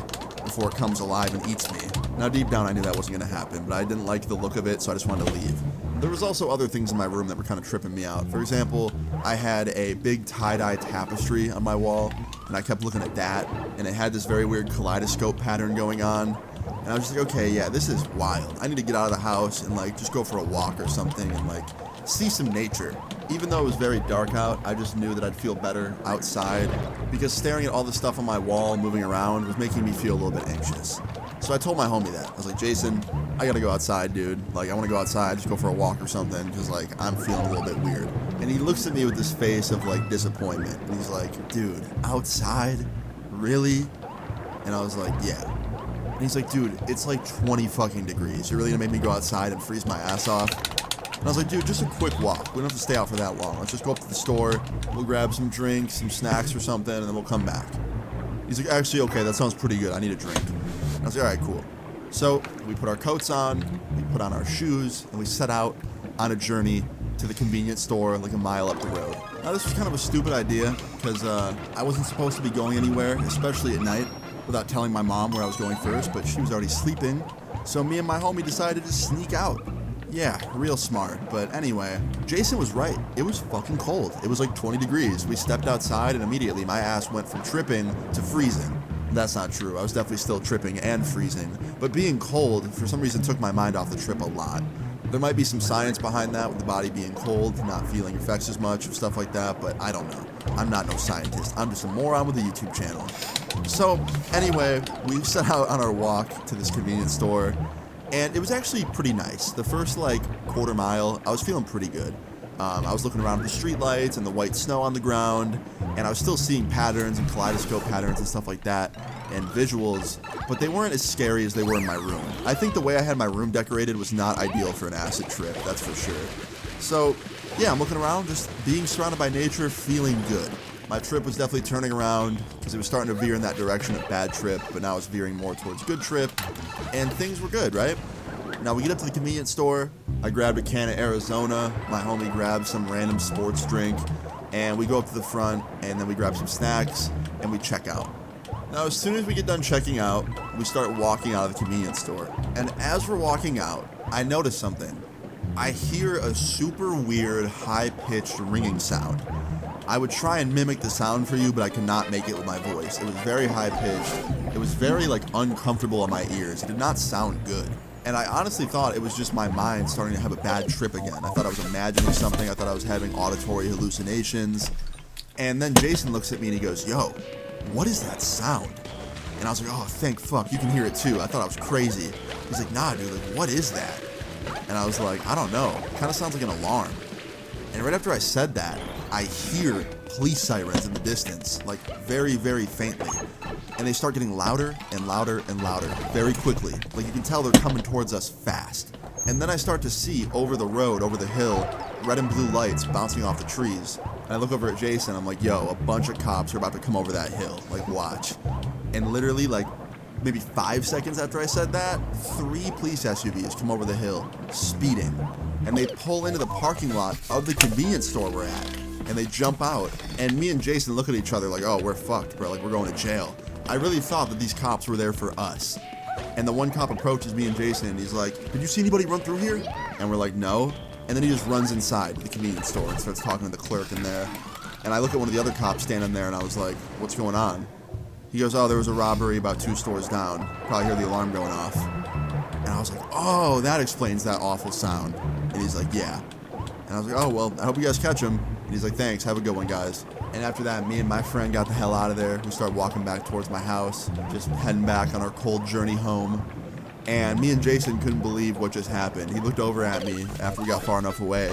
before it comes alive and eats me. Now, deep down, I knew that wasn't going to happen, but I didn't like the look of it, so I just wanted to leave. There was also other things in my room that were kind of tripping me out. For example, I had a big tie-dye tapestry on my wall, and I kept looking at that, and it had this very weird kaleidoscope pattern going on. And I was just like, okay, yeah, this is wild. I need to get out of the house and, like, just go for a walk or something and, like, see some nature. Even though it was very dark out, I just knew that I'd feel better outside because staring at all the stuff on my wall moving around was making me feel a little bit anxious. So I told my homie that. I was like, "Jason, I gotta go outside, dude. Like, I wanna go outside, just go for a walk or something, because, like, I'm feeling a little bit weird." And he looks at me with this face of, like, disappointment. And he's like, "Dude, outside? Really?" And I was like, "Yeah." And he's like, "Dude, it's like 20 fucking degrees. You're really gonna make me go outside and freeze my ass off?" And I was like, "Dude, just a quick walk. We don't have to stay out for that long. Let's just go up to the store. We'll grab some drinks, some snacks or something, and then we'll come back." He's like, "Actually, okay, that sounds pretty good. I need a drink." And I was like, "All right, cool." So we put our coats on, we put on our shoes, and we set out on a journey to the convenience store like a mile up the road. Now, this was kind of a stupid idea because I wasn't supposed to be going anywhere, especially at night, without telling my mom where I was going first, but she was already sleeping, so me and my homie decided to sneak out. Yeah, real smart. But anyway, Jason was right. It was fucking cold. It was like 20 degrees. We stepped outside and immediately my ass went from tripping to freezing. That's not true. I was definitely still tripping and freezing. But being cold, for some reason, took my mind off the trip a lot. There might be some science behind that, with the body being cold, not feeling effects as much, or stuff like that, but I don't know. I'm not no scientist. I'm just a moron with a YouTube channel. So, anyway, we set out on our walk to this convenience store, and it was actually pretty nice. The first, quarter mile, I was feeling pretty good. I was looking around at the street lights and the white snow on the ground, and I was still seeing patterns and kaleidoscope patterns and stuff like that, and visuals, but they weren't as scary as they were in my room. I think the way I had my room decorated was not ideal for an acid trip, that's for sure. So, yeah, I'm looking around, just being surrounded by nature, feeling good. My trip was definitely turning around, because it was starting to veer in that direction of bad trip, but now it's veering more towards good trip, and things were good, right? Now we get up to the convenience store, I grabbed a can of Arizona, my homie grabbed some random sports drink, and we go up to the front, and then we grab some snacks, and we check out. Now as soon as we get done checking out, we start walking out of the convenience store. And as we're walking out, I notice something. I hear a super weird, high-pitched ringing sound. I would try and mimic the sound for you, but I could not make it with my voice. It was very high-pitched. It was very, uncomfortable on my ears. It did not sound good. And I honestly thought it was just my mind starting to have a bad trip again. I thought I was imagining something. I thought I was having auditory hallucinations. And then Jason looks at me and he goes, "Yo, what is that sound?" And I was like, "Oh, thank fuck, you can hear it too." I thought I was crazy. He's like, "Nah, dude, what is that?" And I was like, "I don't know. It kind of sounds like an alarm." And right after I said that, I hear police sirens in the distance, very, very faintly. And they start getting louder and louder and louder, very quickly. You can tell they're coming towards us fast. And then I start to see over the road, over the hill, red and blue lights bouncing off the trees. And I look over at Jason, I'm like, "Yo, a bunch of cops are about to come over that hill. Watch." And literally, maybe 5 seconds after I said that, 3 police SUVs come over the hill, speeding. And they pull into the parking lot of the convenience store we're at. And they jump out. And me and Jason look at each other like, "Oh, we're fucked, bro. We're going to jail." I really thought that these cops were there for us. And the one cop approaches me and Jason and he's like, "Did you see anybody run through here?" And we're like, "No." And then he just runs inside the convenience store and starts talking to the clerk in there. And I look at one of the other cops standing there and I was like, "What's going on?" He goes, "Oh, there was a robbery about 2 stores down. Probably hear the alarm going off." And I was like, "Oh, that explains that awful sound." And he's like, "Yeah." And I was like, "Oh, well, I hope you guys catch him." And he's like, "Thanks, have a good one, guys." And after that, me and my friend got the hell out of there. We started walking back towards my house, just heading back on our cold journey home. And me and Jason couldn't believe what just happened. He looked over at me after we got far enough away.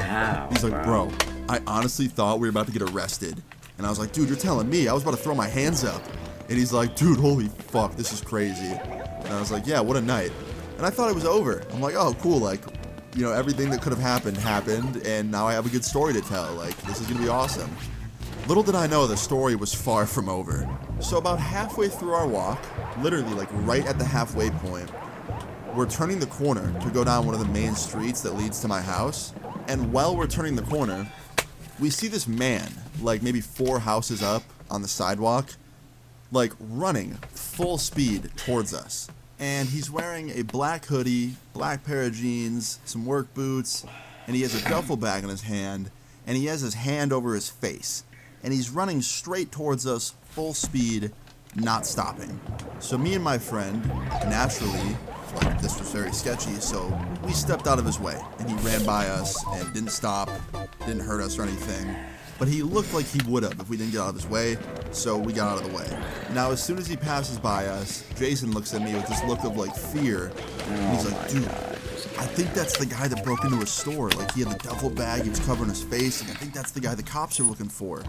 He's like, "Bro, I honestly thought we were about to get arrested." And I was like, "Dude, you're telling me?" I was about to throw my hands up. And he's like, "Dude, holy fuck, this is crazy." And I was like, "Yeah, what a night." And I thought it was over. I'm like, "Oh, cool, everything that could have happened, and now I have a good story to tell. This is gonna be awesome." Little did I know the story was far from over. So about halfway through our walk, literally right at the halfway point, we're turning the corner to go down one of the main streets that leads to my house. And while we're turning the corner, we see this man, maybe 4 houses up on the sidewalk, running full speed towards us. And he's wearing a black hoodie, black pair of jeans, some work boots, and he has a duffel bag in his hand, and he has his hand over his face. And he's running straight towards us, full speed, not stopping. So me and my friend, naturally, this was very sketchy, so we stepped out of his way, and he ran by us and didn't stop, didn't hurt us or anything. But he looked like he would have if we didn't get out of his way, so we got out of the way. Now, as soon as he passes by us, Jason looks at me with this look of fear, and he's like, "Dude, I think that's the guy that broke into a store. He had the duffel bag, he was covering his face, and I think that's the guy the cops are looking for."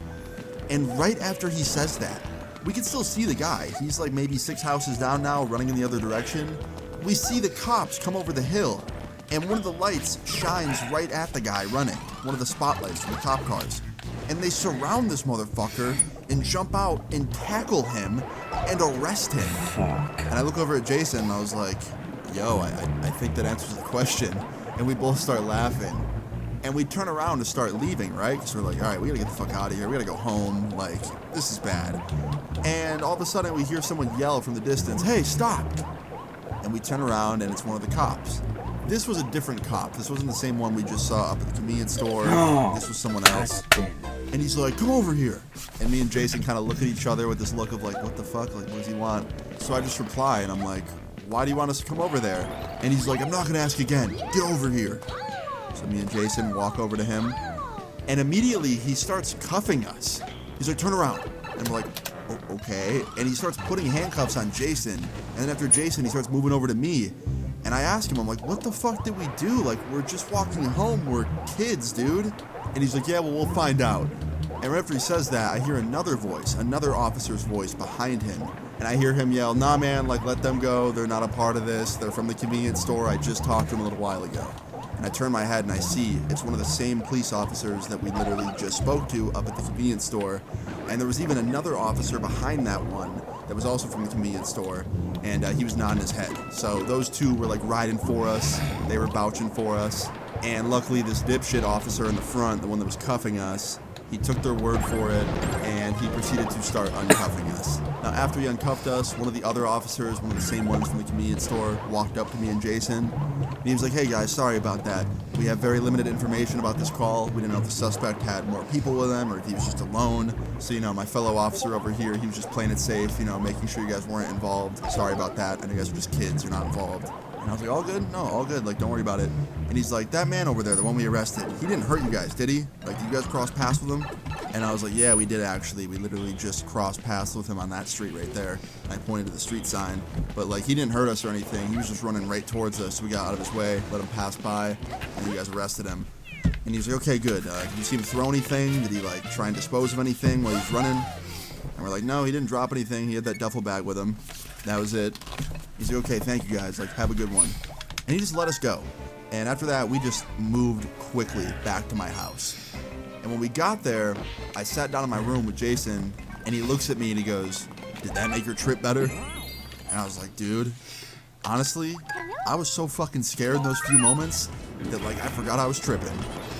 And right after he says that, we can still see the guy. He's maybe 6 houses down now, running in the other direction. We see the cops come over the hill, and one of the lights shines right at the guy running, one of the spotlights from the cop cars. And they surround this motherfucker and jump out and tackle him and arrest him. And I look over at Jason and I was like, "Yo, I think that answers the question." And we both start laughing. And we turn around to start leaving, right? Because we're like, all right, we gotta get the fuck out of here. We gotta go home. Like, this is bad. And all of a sudden, we hear someone yell from the distance, hey, stop. And we turn around, and it's one of the cops. This was a different cop. This wasn't the same one we just saw up at the convenience store. No. This was someone else. And he's like, come over here. And me and Jason kind of look at each other with this look of like, what the fuck? Like, what does he want? So I just reply, and I'm like, why do you want us to come over there? And he's like, I'm not gonna ask again. Get over here. So me and Jason walk over to him, and immediately he starts cuffing us. He's like, turn around. And we're like, oh, okay. And he starts putting handcuffs on Jason. And then after Jason, he starts moving over to me. And I ask him, I'm like, what the fuck did we do? Like, we're just walking home. We're kids, dude. And he's like, yeah, well, we'll find out. And right after he says that, I hear another voice, another officer's voice behind him. And I hear him yell, nah, man, like, let them go. They're not a part of this. They're from the convenience store. I just talked to them a little while ago. And I turn my head and I see it's one of the same police officers that we literally just spoke to up at the convenience store. And there was even another officer behind that one that was also from the convenience store, and he was nodding his head. So those two were like riding for us. They were vouching for us. And luckily this dipshit officer in the front, the one that was cuffing us, he took their word for it, and he proceeded to start uncuffing us. Now, after he uncuffed us, one of the other officers, one of the same ones from the convenience store, walked up to me and Jason, and he was like, hey guys, sorry about that. We have very limited information about this call. We didn't know if the suspect had more people with him or if he was just alone. So, my fellow officer over here, he was just playing it safe, making sure you guys weren't involved. Sorry about that. I know you guys were just kids. You're not involved. And I was like, all good? No, all good. Like, don't worry about it. And he's like, that man over there, the one we arrested, he didn't hurt you guys, did he? Like, did you guys cross paths with him? And I was like, yeah, we did actually. We literally just crossed paths with him on that street right there. And I pointed to the street sign. But, like, he didn't hurt us or anything. He was just running right towards us. So we got out of his way, let him pass by, and you guys arrested him. And he was like, okay, good. Did you see him throw anything? Did he, like, try and dispose of anything while he was running? And we're like, no, he didn't drop anything. He had that duffel bag with him. That was it. He's like, okay, thank you guys. Like, have a good one. And he just let us go. And after that, we just moved quickly back to my house. And when we got there, I sat down in my room with Jason, and he looks at me and he goes, did that make your trip better? And I was like, dude, honestly, I was so fucking scared in those few moments that, like, I forgot I was tripping.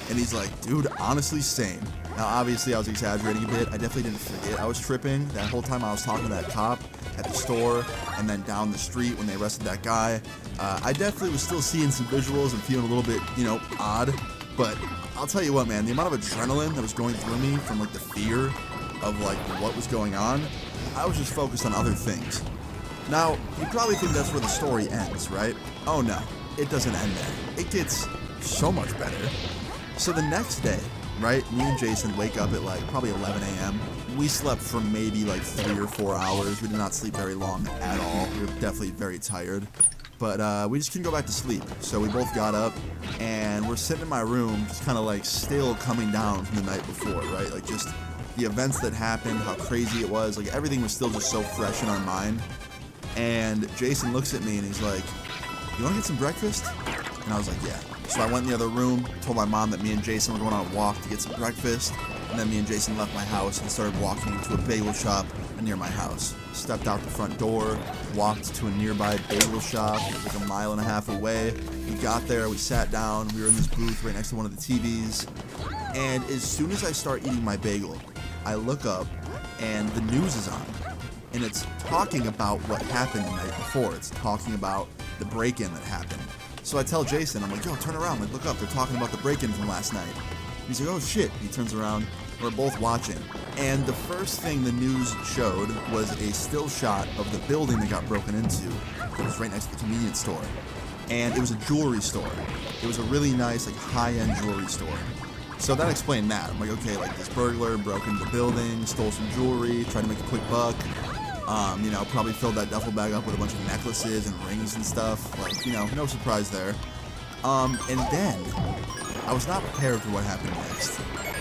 And he's like, dude, honestly, same. Now, obviously, I was exaggerating a bit. I definitely didn't forget I was tripping. That whole time I was talking to that cop at the store and then down the street when they arrested that guy, I definitely was still seeing some visuals and feeling a little bit, odd. But I'll tell you what, man, the amount of adrenaline that was going through me from, like, the fear of, like, what was going on, I was just focused on other things. Now, you probably think that's where the story ends, right? Oh, no. It doesn't end there. It gets so much better. So the next day, right, me and Jason wake up at, like, probably 11 a.m. We slept for maybe, like, 3 or 4 hours. We did not sleep very long at all. We were definitely very tired. But we just couldn't go back to sleep. So we both got up, and we're sitting in my room, just kind of, like, still coming down from the night before, right? Like, just the events that happened, how crazy it was. Like, everything was still just so fresh in our mind. And Jason looks at me, and he's like, you want to get some breakfast? And I was like, yeah. So I went in the other room, told my mom that me and Jason were going on a walk to get some breakfast, and then me and Jason left my house and started walking to a bagel shop near my house. Stepped out the front door, walked to a nearby bagel shop, like a mile and a half away. We got there, we sat down, we were in this booth right next to one of the TVs, and as soon as I start eating my bagel, I look up, and the news is on. And it's talking about what happened the night before. It's talking about the break-in that happened. So I tell Jason, I'm like, yo, turn around, like, look up. They're talking about the break-in from last night. He's like, oh, shit. He turns around. We're both watching. And the first thing the news showed was a still shot of the building that got broken into. It was right next to the convenience store. And it was a jewelry store. It was a really nice, like, high-end jewelry store. So that explained that. I'm like, okay, like, this burglar broke into the building, stole some jewelry, tried to make a quick buck. Probably filled that duffel bag up with a bunch of necklaces and rings and stuff. Like, no surprise there. And then, I was not prepared for what happened next.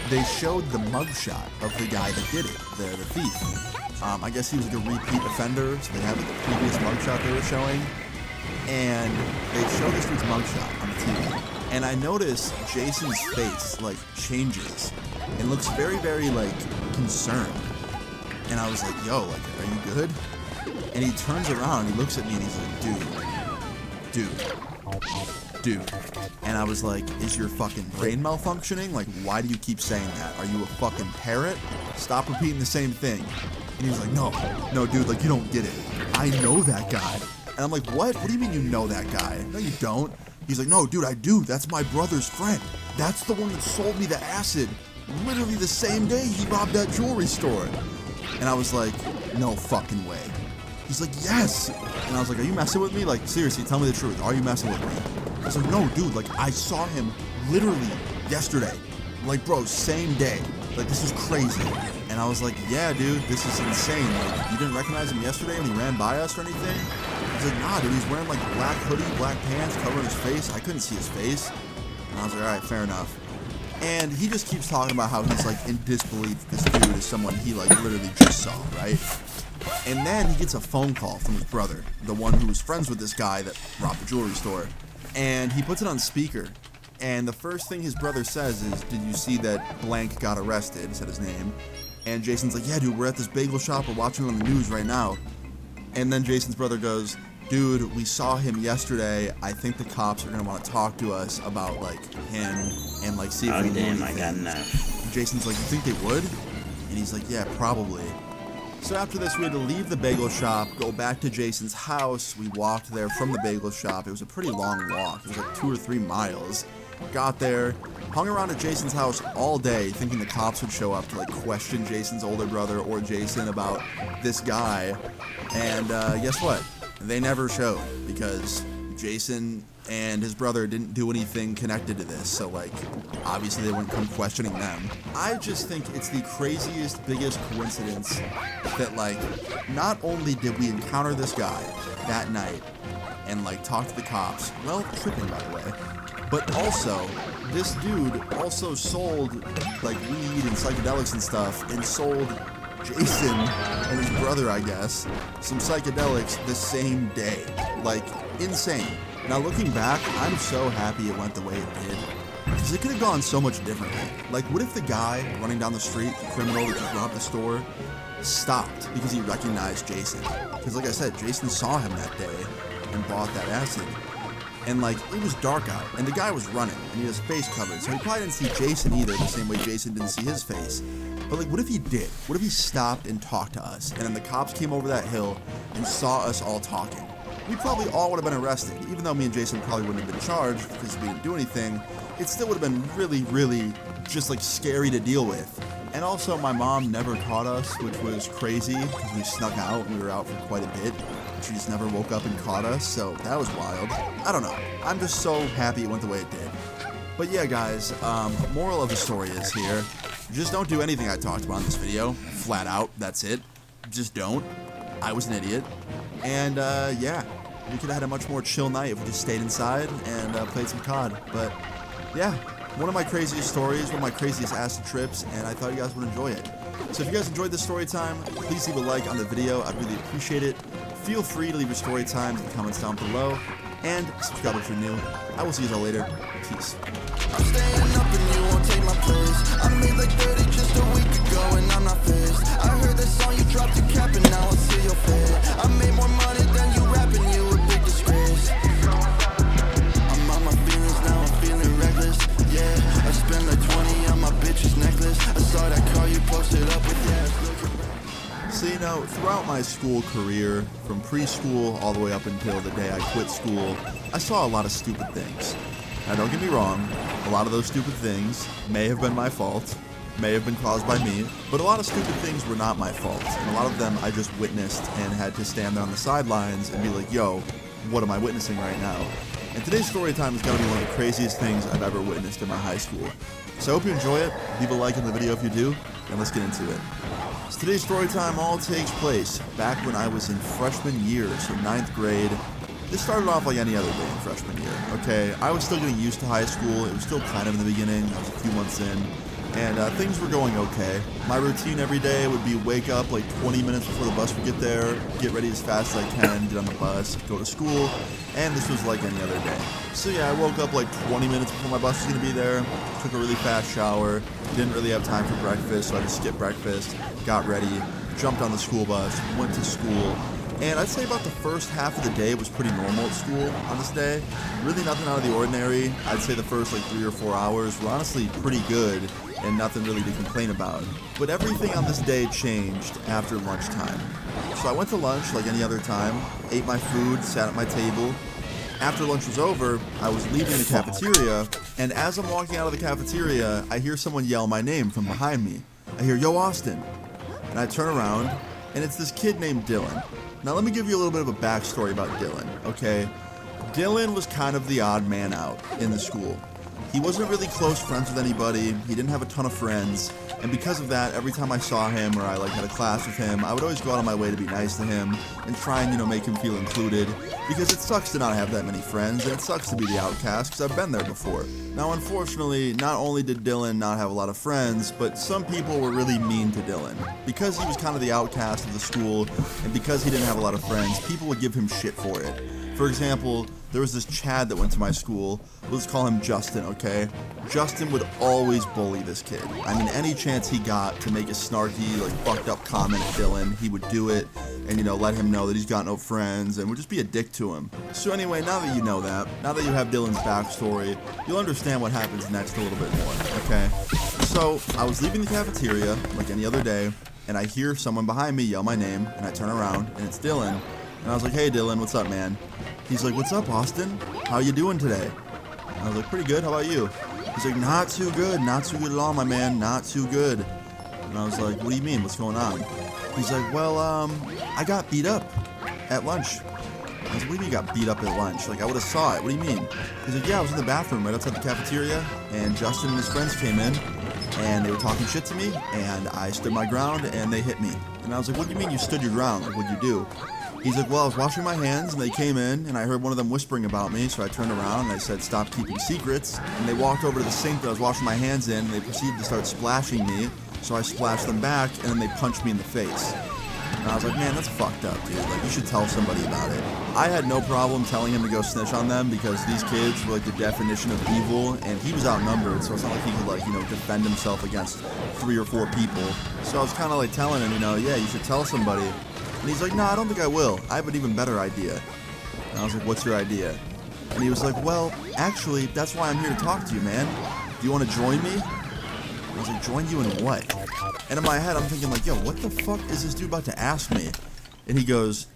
They showed the mugshot of the guy that did it, the thief. I guess he was like a repeat offender, so they had like the previous mugshot they were showing. And they showed this dude's mugshot on the TV. And I noticed Jason's face, like, changes. And looks very, very, like, concerned. And I was like, yo, like, are you good? And he turns around and he looks at me and he's like, dude, dude. And I was like, is your fucking brain malfunctioning? Like, why do you keep saying that? Are you a fucking parrot? Stop repeating the same thing. And he was like, no, dude, like, you don't get it. I know that guy. And I'm like, what? What do you mean you know that guy? No, you don't. He's like, no, dude, I do. That's my brother's friend. That's the one that sold me the acid literally the same day he robbed that jewelry store. And I was like, no fucking way. He's like, yes. And I was like, are you messing with me? Like, seriously, tell me the truth. Are you messing with me? I was like, no, dude, like, I saw him literally yesterday. Like, bro, same day. Like, this is crazy. And I was like, yeah, dude, this is insane. Like, you didn't recognize him yesterday when he ran by us or anything? He's like, nah, dude, he's wearing, like, black hoodie, black pants, covering his face. I couldn't see his face. And I was like, all right, fair enough. And he just keeps talking about how he's, like, in disbelief this dude is someone he, like, literally just saw, right? And then he gets a phone call from his brother, the one who was friends with this guy that robbed the jewelry store. And he puts it on speaker. And the first thing his brother says is, did you see that blank got arrested? He said his name. And Jason's like, yeah, dude, we're at this bagel shop. We're watching it on the news right now. And then Jason's brother goes, dude, we saw him yesterday. I think the cops are going to want to talk to us about, like, him and, like, see if we know anything. I got enough. And Jason's like, you think they would? And he's like, yeah, probably. So after this, we had to leave the bagel shop, go back to Jason's house. We walked there from the bagel shop. It was a pretty long walk. It was like 2 or 3 miles. Got there, hung around at Jason's house all day, thinking the cops would show up to, like, question Jason's older brother or Jason about this guy. And guess what? They never showed, because Jason and his brother didn't do anything connected to this, so, like, obviously they wouldn't come questioning them. I just think it's the craziest, biggest coincidence that, like, not only did we encounter this guy that night and, like, talk to the cops, well, tripping, by the way, but also, this dude also sold, like, weed and psychedelics and stuff, and sold Jason and his brother, I guess, some psychedelics the same day. Like, insane. Now, looking back, I'm so happy it went the way it did, because it could have gone so much differently. Like, what if the guy running down the street, the criminal that just robbed the store, stopped because he recognized Jason? Because, like I said, Jason saw him that day and bought that acid. And, like, it was dark out, and the guy was running, and he had his face covered, so he probably didn't see Jason either, the same way Jason didn't see his face. But, like, what if he did? What if he stopped and talked to us, and then the cops came over that hill and saw us all talking? We probably all would have been arrested, even though me and Jason probably wouldn't have been charged because we didn't do anything. It still would have been really, really just, like, scary to deal with. And also, my mom never caught us, which was crazy, because we snuck out, and we were out for quite a bit. She just never woke up and caught us, so that was wild. I don't know. I'm just so happy it went the way it did. But yeah, guys, moral of the story is here. Just don't do anything I talked about in this video. Flat out, that's it. Just don't. I was an idiot. And, yeah, we could have had a much more chill night if we just stayed inside and played some COD. But, yeah, one of my craziest stories, one of my craziest acid trips, and I thought you guys would enjoy it. So if you guys enjoyed this story time, please leave a like on the video. I'd really appreciate it. Feel free to leave your story times in the comments down below, and subscribe if you're new. I will see you all later. Peace. I'm staying up and you won't take my place. I made like 30 just a week ago and I'm not phased. I heard that song you dropped a cap and now I see your face. I made more money than you rapping, you a big disgrace. I'm on my feelings now, I'm feeling reckless. Yeah, I spent like 20 on my bitch's necklace. I saw that car you posted up with, yeah. So, you know, throughout my school career, from preschool all the way up until the day I quit school, I saw a lot of stupid things. Now, don't get me wrong, a lot of those stupid things may have been my fault, may have been caused by me, but a lot of stupid things were not my fault, and a lot of them I just witnessed and had to stand there on the sidelines and be like, yo, what am I witnessing right now? And today's story time is going to be one of the craziest things I've ever witnessed in my high school. So I hope you enjoy it, leave a like on the video if you do, and let's get into it. So today's story time all takes place back when I was in freshman year, so 9th grade. This started off like any other day in freshman year, okay? I was still getting used to high school. It was still kind of in the beginning. I was a few months in, and things were going okay. My routine every day would be wake up like 20 minutes before the bus would get there, get ready as fast as I can, get on the bus, go to school, and this was like any other day. So yeah, I woke up like 20 minutes before my bus was going to be there, took a really fast shower, didn't really have time for breakfast, so I just skipped breakfast, got ready, jumped on the school bus, went to school, And I'd say about the first half of the day was pretty normal at school on this day. Really nothing out of the ordinary. I'd say the first like 3 or 4 hours were honestly pretty good and nothing really to complain about. But everything on this day changed after lunchtime. So I went to lunch like any other time, ate my food, sat at my table. After lunch was over, I was leaving the cafeteria, and as I'm walking out of the cafeteria, I hear someone yell my name from behind me. I hear, "Yo, Austin." And I turn around, and it's this kid named Dylan. Now let me give you a little bit of a backstory about Dylan, okay? Dylan was kind of the odd man out in the school. He wasn't really close friends with anybody, he didn't have a ton of friends, and because of that, every time I saw him or I like had a class with him, I would always go out of my way to be nice to him and try and, make him feel included, because it sucks to not have that many friends, and it sucks to be the outcast, because I've been there before. Now, unfortunately, not only did Dylan not have a lot of friends, but some people were really mean to Dylan. Because he was kind of the outcast of the school, and because he didn't have a lot of friends, people would give him shit for it. For example, there was this Chad that went to my school. Let's call him Justin, okay? Justin would always bully this kid. I mean, any chance he got to make a snarky, fucked up comment at Dylan, he would do it and, let him know that he's got no friends and would just be a dick to him. So anyway, now that you know that, now that you have Dylan's backstory, you'll understand what happens next a little bit more, okay? So, I was leaving the cafeteria, like any other day, and I hear someone behind me yell my name, and I turn around, and it's Dylan. And I was like, "Hey Dylan, what's up, man?" He's like, "What's up, Austin? How you doing today?" And I was like, "Pretty good, how about you?" He's like, "Not too good at all, my man, not too good." And I was like, "What do you mean, what's going on?" He's like, "Well, I got beat up at lunch." I was like, "What do you mean you got beat up at lunch? Like, I would have saw it, what do you mean?" He's like, "Yeah, I was in the bathroom right outside the cafeteria, and Justin and his friends came in, and they were talking shit to me, and I stood my ground, and they hit me." And I was like, "What do you mean you stood your ground? Like, what'd you do?" He's like, "Well, I was washing my hands, and they came in, and I heard one of them whispering about me, so I turned around, and I said, 'Stop keeping secrets.' And they walked over to the sink that I was washing my hands in, and they proceeded to start splashing me, so I splashed them back, and then they punched me in the face." And I was like, "Man, that's fucked up, dude. Like, you should tell somebody about it." I had no problem telling him to go snitch on them, because these kids were, the definition of evil, and he was outnumbered, so it's not like he could, defend himself against 3 or 4 people. So I was kind of, telling him, "Yeah, you should tell somebody." And he's like, "No, I don't think I will. I have an even better idea." And I was like, "What's your idea?" And he was like, "Well, actually, that's why I'm here to talk to you, man. Do you want to join me?" I was like, "Join you in what?" And in my head, I'm thinking yo, what the fuck is this dude about to ask me? And he goes,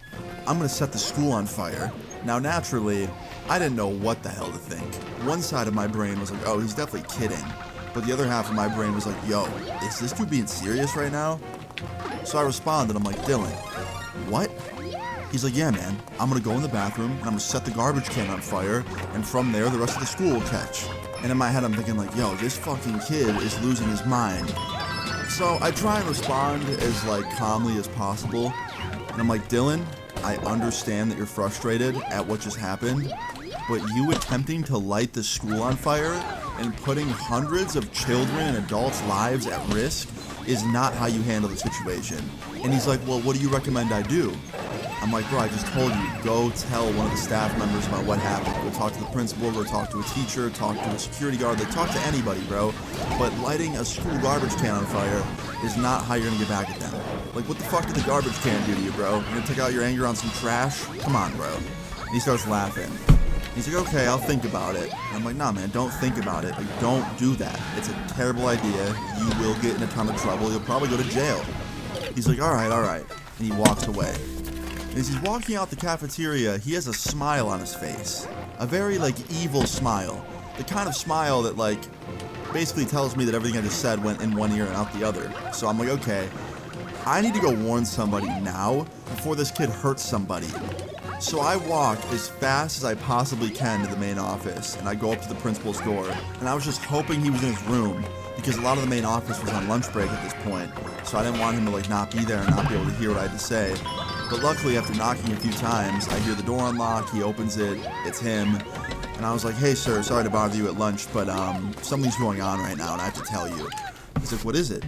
"I'm going to set the school on fire." Now, naturally, I didn't know what the hell to think. One side of my brain was like, "Oh, he's definitely kidding." But the other half of my brain was like, "Yo, is this dude being serious right now?" So I responded, I'm like, "Dylan, what?" He's like, "Yeah, man, I'm gonna go in the bathroom and I'm gonna set the garbage can on fire, and from there the rest of the school will catch." And in my head I'm thinking "Yo, this fucking kid is losing his mind." So I try and respond as calmly as possible, and I'm like, "Dylan, I understand that you're frustrated at what just happened, but you attempting to light the school on fire and putting hundreds of children and adults' lives at risk is not how you handle the situation." And he's like, "Well, what do you recommend I do?" I'm like, "Bro, I just told you, go tell one of the staff members about what happened. Go talk to the principal, go talk to a teacher, talk to a security guard, talk to anybody, bro. But lighting a school garbage can on fire is not how you're gonna get back at them. What the fuck did the garbage can do to you, bro? You're gonna take out your anger on some trash? Come on, bro." And he starts laughing. He's like, "Okay, I'll think about it." And I'm like, "Nah, man, don't think about it. Don't do that. It's a terrible idea. You will get in a ton of trouble. You'll probably go to jail." He's like, all right. And he walks away. And as he's walking out the cafeteria, he has a smile on his face. A very, evil smile. The kind of smile that, basically tells me that everything I just said went in one ear and out the other. So I'm like, okay, I need to go warn somebody now before this kid hurts somebody. So I walk as fast as I possibly can to the main office, and I go up to the principal's door, and I was just hoping he was in his room, because a lot of the main office was on lunch break at this point, so I didn't want him to not be there and not be able to hear what I had to say. But luckily, after knocking a few times, I hear the door unlock, he opens it, it's him, and I was like, "Hey sir, sorry to bother you at lunch, but something's going on right now and I have to tell you." He's like, "What is it?"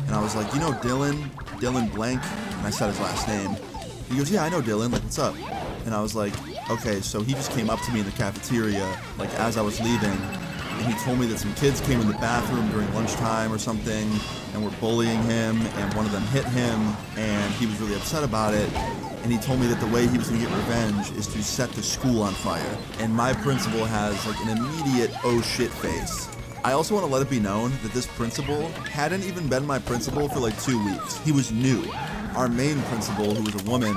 And I was like, Dylan blank, and I said his last name. He goes, "Yeah, I know Dylan, what's up?" And I was like, okay, so he just came up to me in the cafeteria, as I was leaving, and he told me that some kids came in the bathroom during lunchtime or something, and were bullying him, and one of them hit him, and he was really upset about it, and he told me that the way he was going to get revenge is to set the school on fire. And my principal has like an immediate oh shit face. I also want to let it be known that this principal hadn't even been my principal for like 2 weeks. He was new. Our main principal, who was a woman,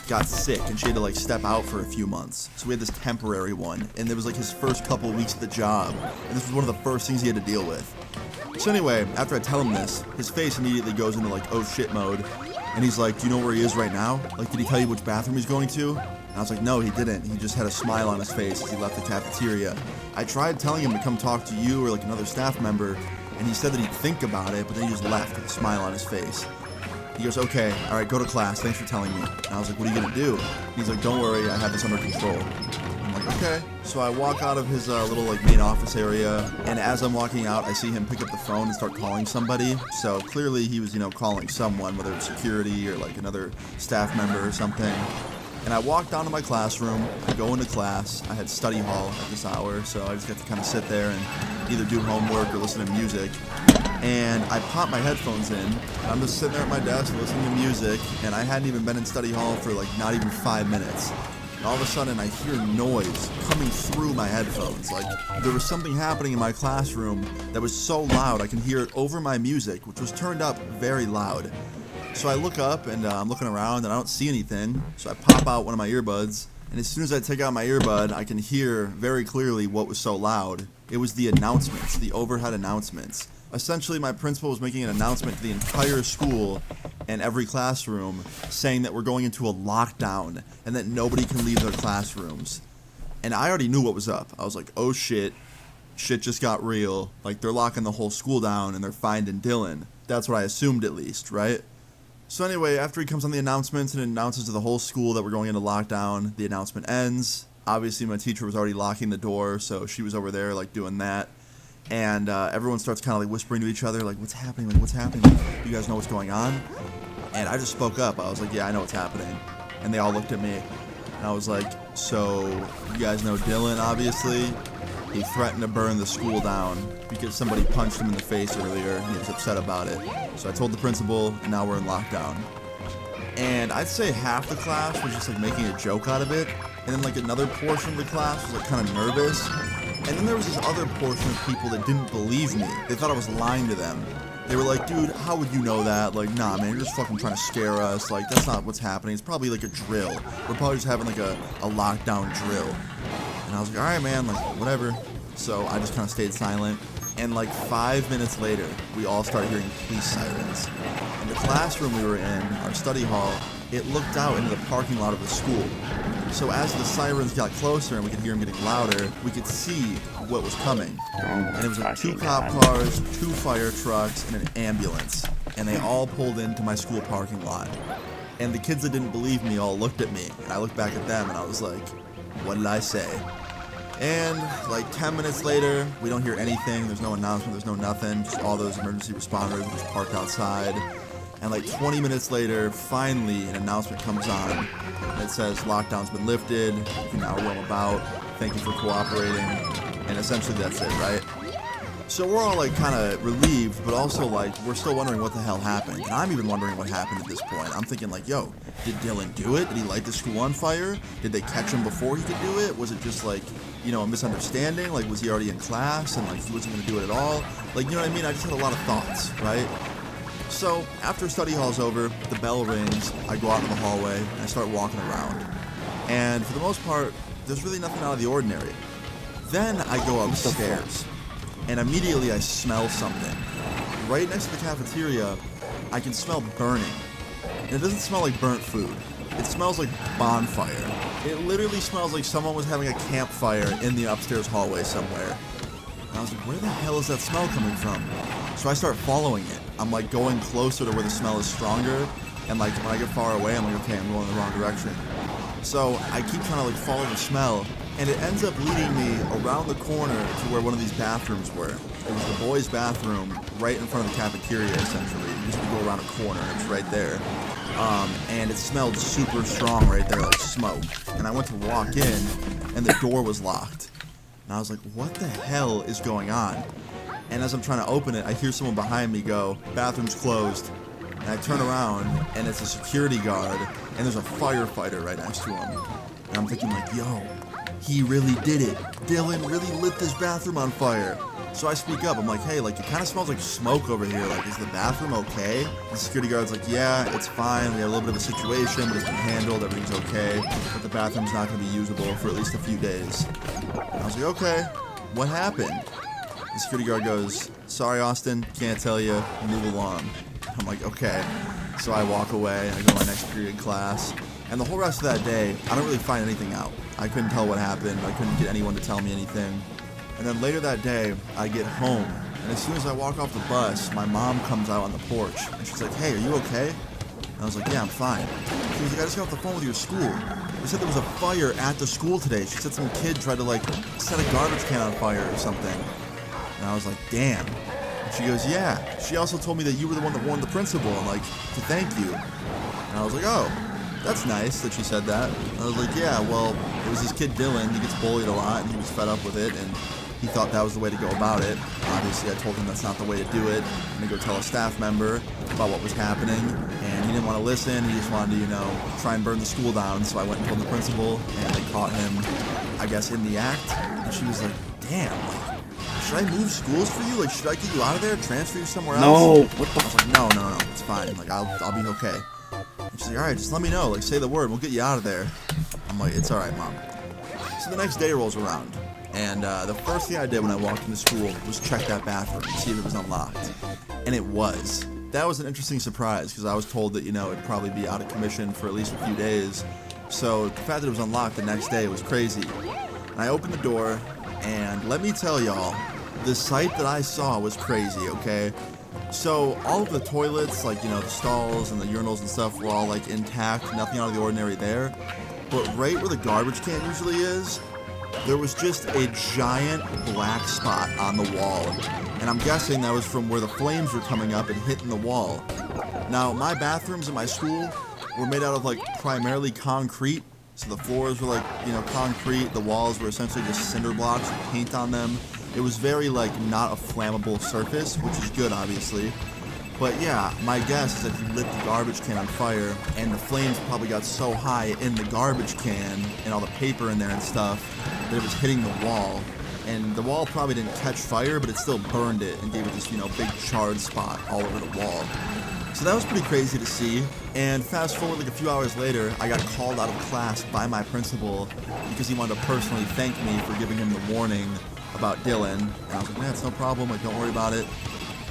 got sick and she had to like step out for a few months. So we had this temporary one, and it was like his first couple weeks at the job, and this was one of the first things he had to deal with. So anyway, after I tell him this, his face immediately goes into like oh shit mode, and he's like, do you know where he is right now? Like, did he tell you which bathroom he's going to? And I was like, no, he didn't. He just had a smile on his face as he left the cafeteria. I tried telling him to come talk to you or like another staff member, and he said that he'd think about it, but then he just left with a smile on his face. He goes, okay, all right, go to class. Thanks for telling me. And I was like, what are you going to do? And he's like, don't worry, I have this under control. I'm like, okay. So I walk out of his little like main office area, and as I'm walking out, I see him pick up the phone and start calling somebody. So clearly he was, calling someone, whether it's security or like another staff member or something. And I walk down to my classroom, I go into class. I had study hall at this hour, so I just got to kind of sit there and either do homework or listen to music. And I pop my headphones in, and I'm just sitting there at my desk listening to music, and I hadn't even been in study hall for like not even 5 minutes. And all of a sudden I hear noise coming through my headphones. Like there was something happening in my classroom that was so loud I can hear it over my music, which was turned up very loud. So I look up and I'm looking around and I don't see anything. So I pop out one of my earbuds, and as soon as I take out my earbud, I can hear very clearly what was so loud. It was the announcements, the overhead announcements. Essentially, my principal was making an announcement to the entire school and every classroom saying that we're going into a lockdown and that nobody can leave their classrooms. And I already knew what was up. I was like, oh shit just got real. Like they're locking the whole school down and they're finding Dylan. That's what I assumed at least, right? So anyway, after he comes on the announcements and announces to the whole school that we're going into lockdown, the announcement ends. Obviously, my teacher was already locking the door, so she was over there, like, doing that. And everyone starts kind of, like, whispering to each other, like, what's happening? Like, what's happening? Like, do you guys know what's going on? And I just spoke up. I was like, yeah, I know what's happening. And they all looked at me. And I was like, so you guys know Dylan, obviously? He threatened to burn the school down because somebody punched him in the face earlier, and he was upset about it. So I told the principal, and now we're in lockdown. And I'd say half the class was just like making a joke out of it, and then like another portion of the class was like kind of nervous. And then there was this other portion of people that didn't believe me. They thought I was lying to them. They were like, dude, how would you know that? Like, nah, man, you're just fucking trying to scare us. Like, that's not what's happening. It's probably like a drill. We're probably just having like a lockdown drill. And I was like, all right, man, like, whatever. So I just kind of stayed silent. And like 5 minutes later, we all started hearing police sirens. In the classroom we were in, our study hall, it looked out into the parking lot of the school. So as the sirens got closer and we could hear them getting louder, we could see what was coming. And it was like 2 cop cars, 2 fire trucks, and an ambulance. And they all pulled into my school parking lot. And the kids that didn't believe me all looked at me. And I looked back at them and I was like, what did I say? And like 10 minutes later, we don't hear anything. There's no announcement, there's no nothing. Just all those emergency responders are just parked outside. And like 20 minutes later, finally an announcement comes on. And it says, lockdown's been lifted, you can now roam about, thank you for cooperating. And essentially that's it, right? So we're all like kind of relieved, but also like we're still wondering what the hell happened. And I'm even wondering what happened at this point. I'm thinking like, yo, did Dylan do it? Did he light the school on fire? Did they catch him before he could do it? Was it just like, a misunderstanding? Like, was he already in class and like he wasn't going to do it at all? Like, you know what I mean? I just had a lot of thoughts, right? So after study hall's over, the bell rings, I go out in the hallway, and I start walking around. And for the most part, there's really nothing out of the ordinary. Then I go upstairs, and immediately I smell something. Right next to the cafeteria, I can smell burning. And it doesn't smell like burnt food. It smells like bonfire. It literally smells like someone was having a campfire in the upstairs hallway somewhere. And I was like, where the hell is that smell coming from? So I start following it. I'm like going closer to where the smell is stronger. And like when I get far away, I'm like, okay, I'm going in the wrong direction. So I keep trying to like follow the smell. And it ends up leading me around the corner to where one of these bathrooms were. It was the boys' bathroom right in front of the cafeteria, essentially. You just had to go around a corner, and it's right there. And it smelled super strong right there, like smoke. And I went to walk in, and the door was locked. And I was like, what the hell is going on? And as I'm trying to open it, I hear someone behind me go, bathroom's closed. And I turn around, and it's a security guard, and there's a firefighter right next to him. And I'm thinking like, yo, he really did it. Dylan really lit this bathroom on fire. So I speak up. I'm like, hey, like, it kind of smells like smoke over here. Like, is the bathroom okay? The security guard's like, yeah, it's fine. We had a little bit of a situation, but it's been handled. Everything's okay. But the bathroom's not going to be usable for at least a few days. And I was like, okay, what happened? The security guard goes, sorry, Austin, can't tell you. Move along. I'm like, okay. So I walk away, and I go to my next period class. And the whole rest of that day, I don't really find anything out. I couldn't tell what happened. I couldn't get anyone to tell me anything. And then later that day, I get home, and as soon as I walk off the bus, my mom comes out on the porch, and she's like, hey, are you okay? And I was like, yeah, I'm fine. She was like, I just got off the phone with your school. They said there was a fire at the school today. She said some kid tried to, like, set a garbage can on fire or something. And I was like, damn. And she goes, yeah. She also told me that you were the one that warned the principal, and, like, to thank you. And I was like, oh, that's nice that she said that. And I was like, yeah, well, it was this kid Dylan. He gets bullied a lot, and he was fed up with it, and he thought that was the way to go about it. Obviously, I told him that's not the way to do it. I'm gonna go tell a staff member about what was happening, and he didn't want to listen. He just wanted to, you know, try and burn the school down. So I went and told the principal, and they caught him, I guess, in the act. And she was like, damn, like, should I move schools for you? Like, should I get you out of there, transfer you somewhere else? No, what the I was like, no, it's fine. Like, I'll be okay. And she's like, all right, just let me know. Like, say the word, we'll get you out of there. I'm like, it's all right, Mom. So the next day rolls around. And the first thing I did when I walked into school was check that bathroom and see if it was unlocked. And it was. That was an interesting surprise because I was told that, you know, it'd probably be out of commission for at least a few days. So the fact that it was unlocked the next day was crazy. And I opened the door, and let me tell y'all, the sight that I saw was crazy, okay? So all of the toilets, like, you know, the stalls and the urinals and stuff were all, like, intact, nothing out of the ordinary there. But right where the garbage can usually is, there was just a giant black spot on the wall, and I'm guessing that was from where the flames were coming up and hitting the wall. Now, my bathrooms in my school were made out of, like, primarily concrete, so the floors were, like, you know, concrete, the walls were essentially just cinder blocks with paint on them. It was very, like, not a flammable surface, which is good, obviously. But yeah, my guess is that he lit the garbage can on fire, and the flames probably got so high in the garbage can and all the paper in there and stuff that it was hitting the wall. And the wall probably didn't catch fire, but it still burned it and gave it this, you know, big charred spot all over the wall. So that was pretty crazy to see. And fast forward like a few hours later, I got called out of class by my principal because he wanted to personally thank me for giving him the warning about Dylan. And I was like, man, it's no problem, like, don't worry about it.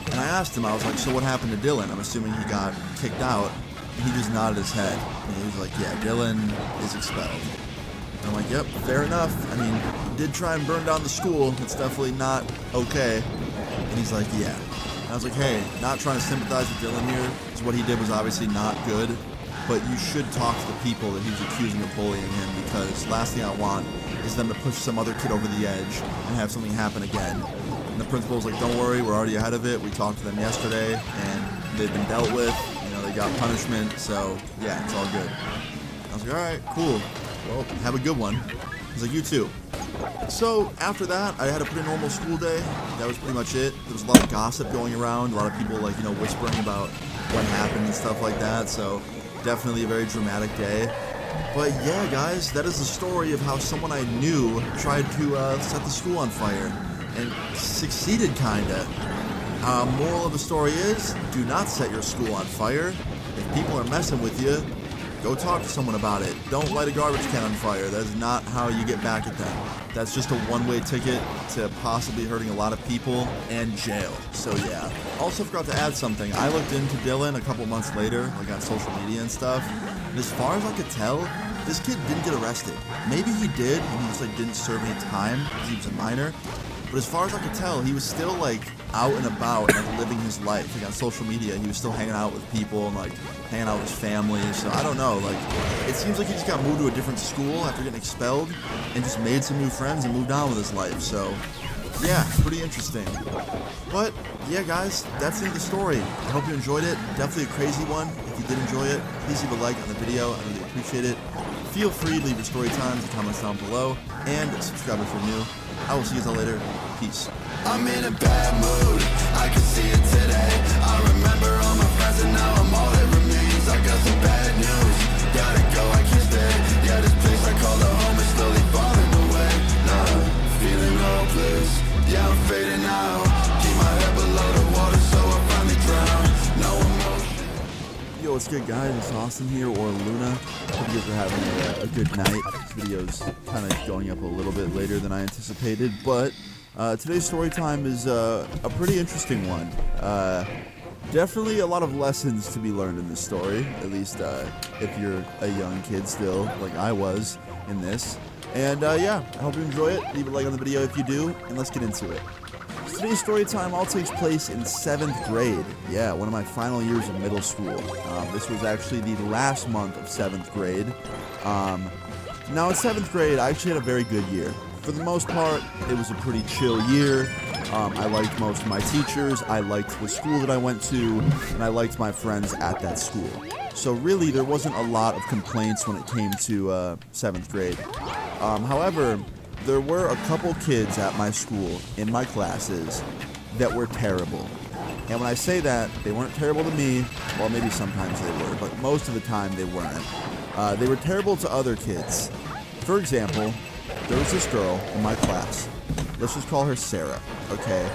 And I asked him, I was like, so what happened to Dylan? I'm assuming he got kicked out. And he just nodded his head. And he was like, yeah, Dylan is expelled. And I'm like, yep, fair enough. I mean, he did try and burn down the school. It's definitely not okay. And he's like, yeah. And I was like, hey, not trying to sympathize with Dylan here, because what he did was obviously not good. But you should talk to the people that he was accusing of bullying him, because last thing I want is them to push some other kid over the edge and have something happen again. And the principal was like, don't worry, we're already ahead of it. We talked to them yesterday, and they've been dealt with. You know, they got punishment, so yeah, it's all good. I was like, all right, cool. Well, have a good one. He's like, you too. So after that, I had a pretty normal school day. That was pretty much it. There was a lot of gossip going around, a lot of people, like, you know, whispering about what happened and stuff like that. So definitely a very dramatic day. But yeah, guys, that is the story of how someone I knew tried to set the school on fire. And succeeded, kinda. Moral of the story is, do not set your school on fire. If people are messing with you, go talk to someone about it. Don't light a garbage can on fire. That is not how you get back at them. That's just a one-way ticket to possibly hurting a lot of people and jail. So yeah. Also forgot to add something. I looked into Dylan a couple months later, like on social media and stuff. And as far as I could tell, this kid didn't get arrested. Maybe he did, and he just, like, didn't serve any time because he was a minor. But as far as I could tell, he was still, like, out and about and, like, living his life. Like, on social media, he was still hanging out with people and, like, hanging out with his family. So I don't know, like, it seems like he just got moved to a different school after getting expelled and just made some new friends and moved on with his life. So yeah, pretty interesting. But yeah, guys, that's the end of the story. I hope you enjoyed it. Definitely a crazy one. If you did enjoy it, please leave a like on the video. I really appreciate it. Feel free to leave your story times and comments down below, and subscribe if you're new. I will see you all later. Peace. I'm in a bad mood, I can see it today. I remember all my friends friends and now I'm all that remains. I got some bad news, gotta go, I can't stay. Yeah, this place I call a home is slowly falling away. Nah, feeling hopeless, yeah, I'm fading out. Keep my head below the water so I finally drown. No emotion. Yo, what's good, guys? It's Austin here, or Luna. Hope you guys are having a good night. This video's kind of going up a little bit later than I anticipated, but today's story time is a pretty interesting one. Definitely a lot of lessons to be learned in this story, at least if you're a young kid still, like I was in this. And yeah, I hope you enjoy it. Leave a like on the video if you do, and let's get into it. Today's story time all takes place in 7th grade. Yeah, one of my final years of middle school. This was actually the last month of 7th grade. Now in 7th grade, I actually had a very good year. For the most part, it was a pretty chill year. I liked most of my teachers, I liked the school that I went to, and I liked my friends at that school. So really, there wasn't a lot of complaints when it came to 7th grade. However, there were a couple kids at my school, in my classes, that were terrible. And when I say that, they weren't terrible to me, well, maybe sometimes they were, but most of the time they weren't. They were terrible to other kids. For example, there was this girl in my class. Let's just call her Sarah, okay?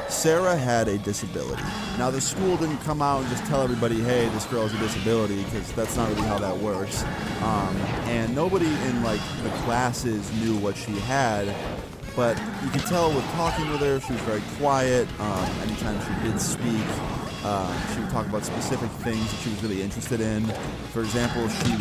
Sarah had a disability. Now, the school didn't come out and just tell everybody, hey, this girl has a disability, because that's not really how that works. And nobody in, like, the classes knew what she had, but you could tell with talking with her, she was very quiet. Anytime she did speak, she would talk about specific things that she was really interested in. For example, she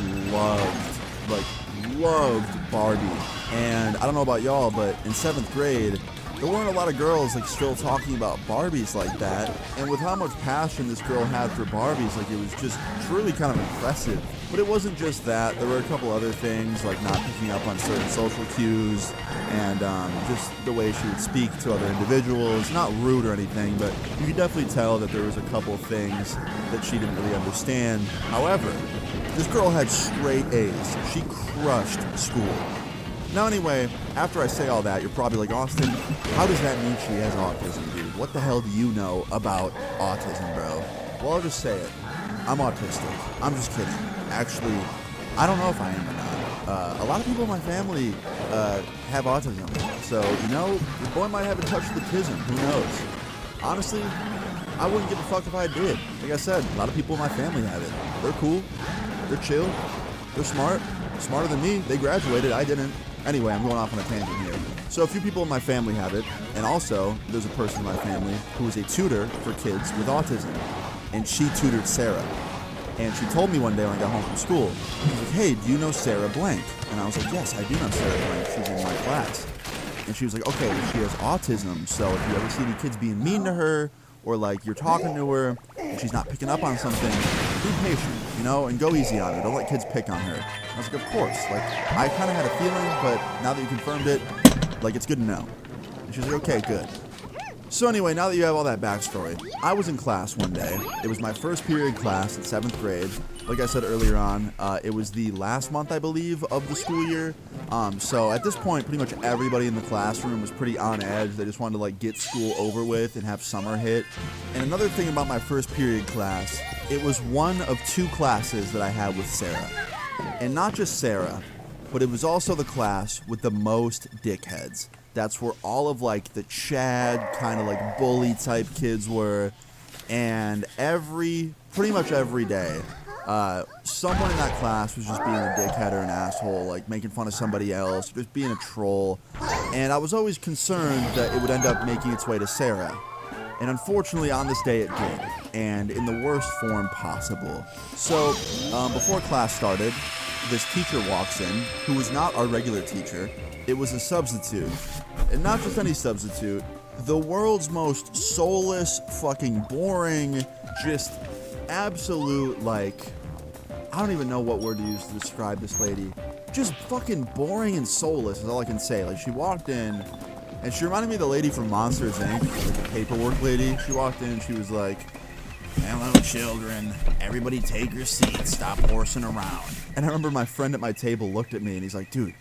loved Barbie. And I don't know about y'all, but in 7th grade, there weren't a lot of girls like still talking about Barbies like that. And with how much passion this girl had for Barbies, like it was just truly kind of impressive. But it wasn't just that. There were a couple other things like not picking up on certain social cues and just the way she would speak to other individuals. Not rude or anything, but you could definitely tell that there was a couple things that she didn't really understand. However, this girl had straight A's. She crushed school. Now anyway, after I say all that, you're probably like, Austin, how does that mean she has autism, dude? What the hell do you know about autism, bro? Well, I'll just say it. I'm autistic. I'm just kidding. Actually, I don't know if I am or not. A lot of people in my family have autism. So, you know, your boy might have a touch of the tism. Who knows? Honestly, I wouldn't give a fuck if I did. Like I said, a lot of people in my family have it. They're cool. They're chill. They're smart. Smarter than me. They graduated. I didn't. Anyway, I'm going off on a tangent here. So a few people in my family have it, and also there's a person in my family who is a tutor for kids with autism, and she tutored Sarah. And she told me one day when I got home from school, she was like, hey, do you know Sarah Blank? And I was like, yes, I do know Sarah Blank. She's in my class. And she was like, okay, well, she has autism, so if you ever see any kids being mean to her, or like you're talking to her and she's not picking up on something, be patient, you know, and go easy on her. Don't let kids pick on her. I was like, of course. Like, I kind of had a feeling, but now that you confirmed it, like, it's good to know. And she was like, okay, good. So anyway, now that you have all that backstory, I was in class one day. It was my first period class in 7th grade. Like I said earlier on, it was the last month, I believe, of the school year. So at this point, pretty much everybody in the classroom was pretty on edge. They just wanted to like get school over with and have summer hit. And another thing about my first period class, it was one of 2 classes that I had with Sarah. And not just Sarah, but it was also the class with the most dickheads. That's where all of like the Chad kind of like bully type kids were. And pretty much every day, someone in that class was just being a dickhead or an asshole, like making fun of somebody else, just being a troll. And I was always concerned that it would end up making its way to Sarah. And unfortunately, on this day it did, and in the worst form possible. So, before class started, this teacher walks in, who was not our regular teacher. It was a substitute. And not just any substitute, the world's most soulless, fucking boring, just absolute, like, I don't even know what word to use to describe this lady. Just fucking boring and soulless is all I can say. Like, she walked in, and she reminded me of the lady from Monsters, Inc., like the paperwork lady. She walked in, she was like, hello, children. Everybody take your seats. Stop horsing around. And I remember my friend at my table looked at me, and he's like, dude,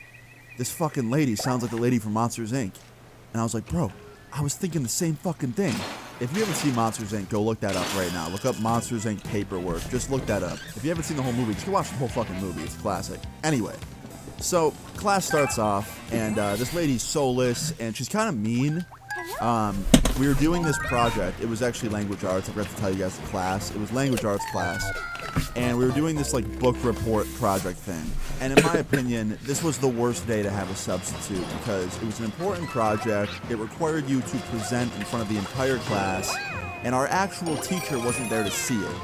this fucking lady sounds like the lady from Monsters, Inc. And I was like, bro, I was thinking the same fucking thing. If you haven't seen Monsters, Inc., go look that up right now. Look up Monsters, Inc. Paperwork. Just look that up. If you haven't seen the whole movie, just go watch the whole fucking movie. It's a classic. Anyway, so class starts off, and this lady's soulless, and she's kind of mean. We were doing this project. It was actually language arts. I forgot to tell you guys the class. It was language arts class. And we were doing this like book report project thing. And in my opinion, this was the worst day to have a substitute because it was an important project. It required you to present in front of the entire class, and our actual teacher wasn't there to see it.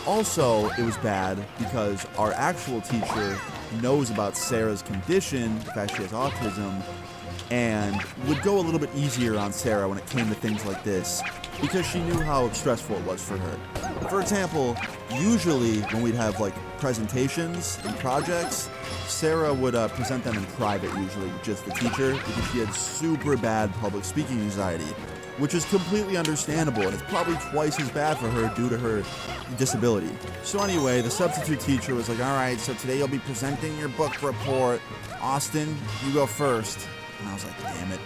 Also, it was bad because our actual teacher knows about Sarah's condition, the fact she has autism, and would go a little bit easier on Sarah when it came to things like this because she knew how stressful it was for her. For example, usually when we'd have like presentations and projects, Sarah would present them in private, usually with just the teacher, because she had super bad public speaking anxiety, which is completely understandable, and it's probably twice as bad for her due to her disability. So anyway, the substitute teacher was like, all right, so today you'll be presenting your book report. Austin, you go first. And I was like, damn it.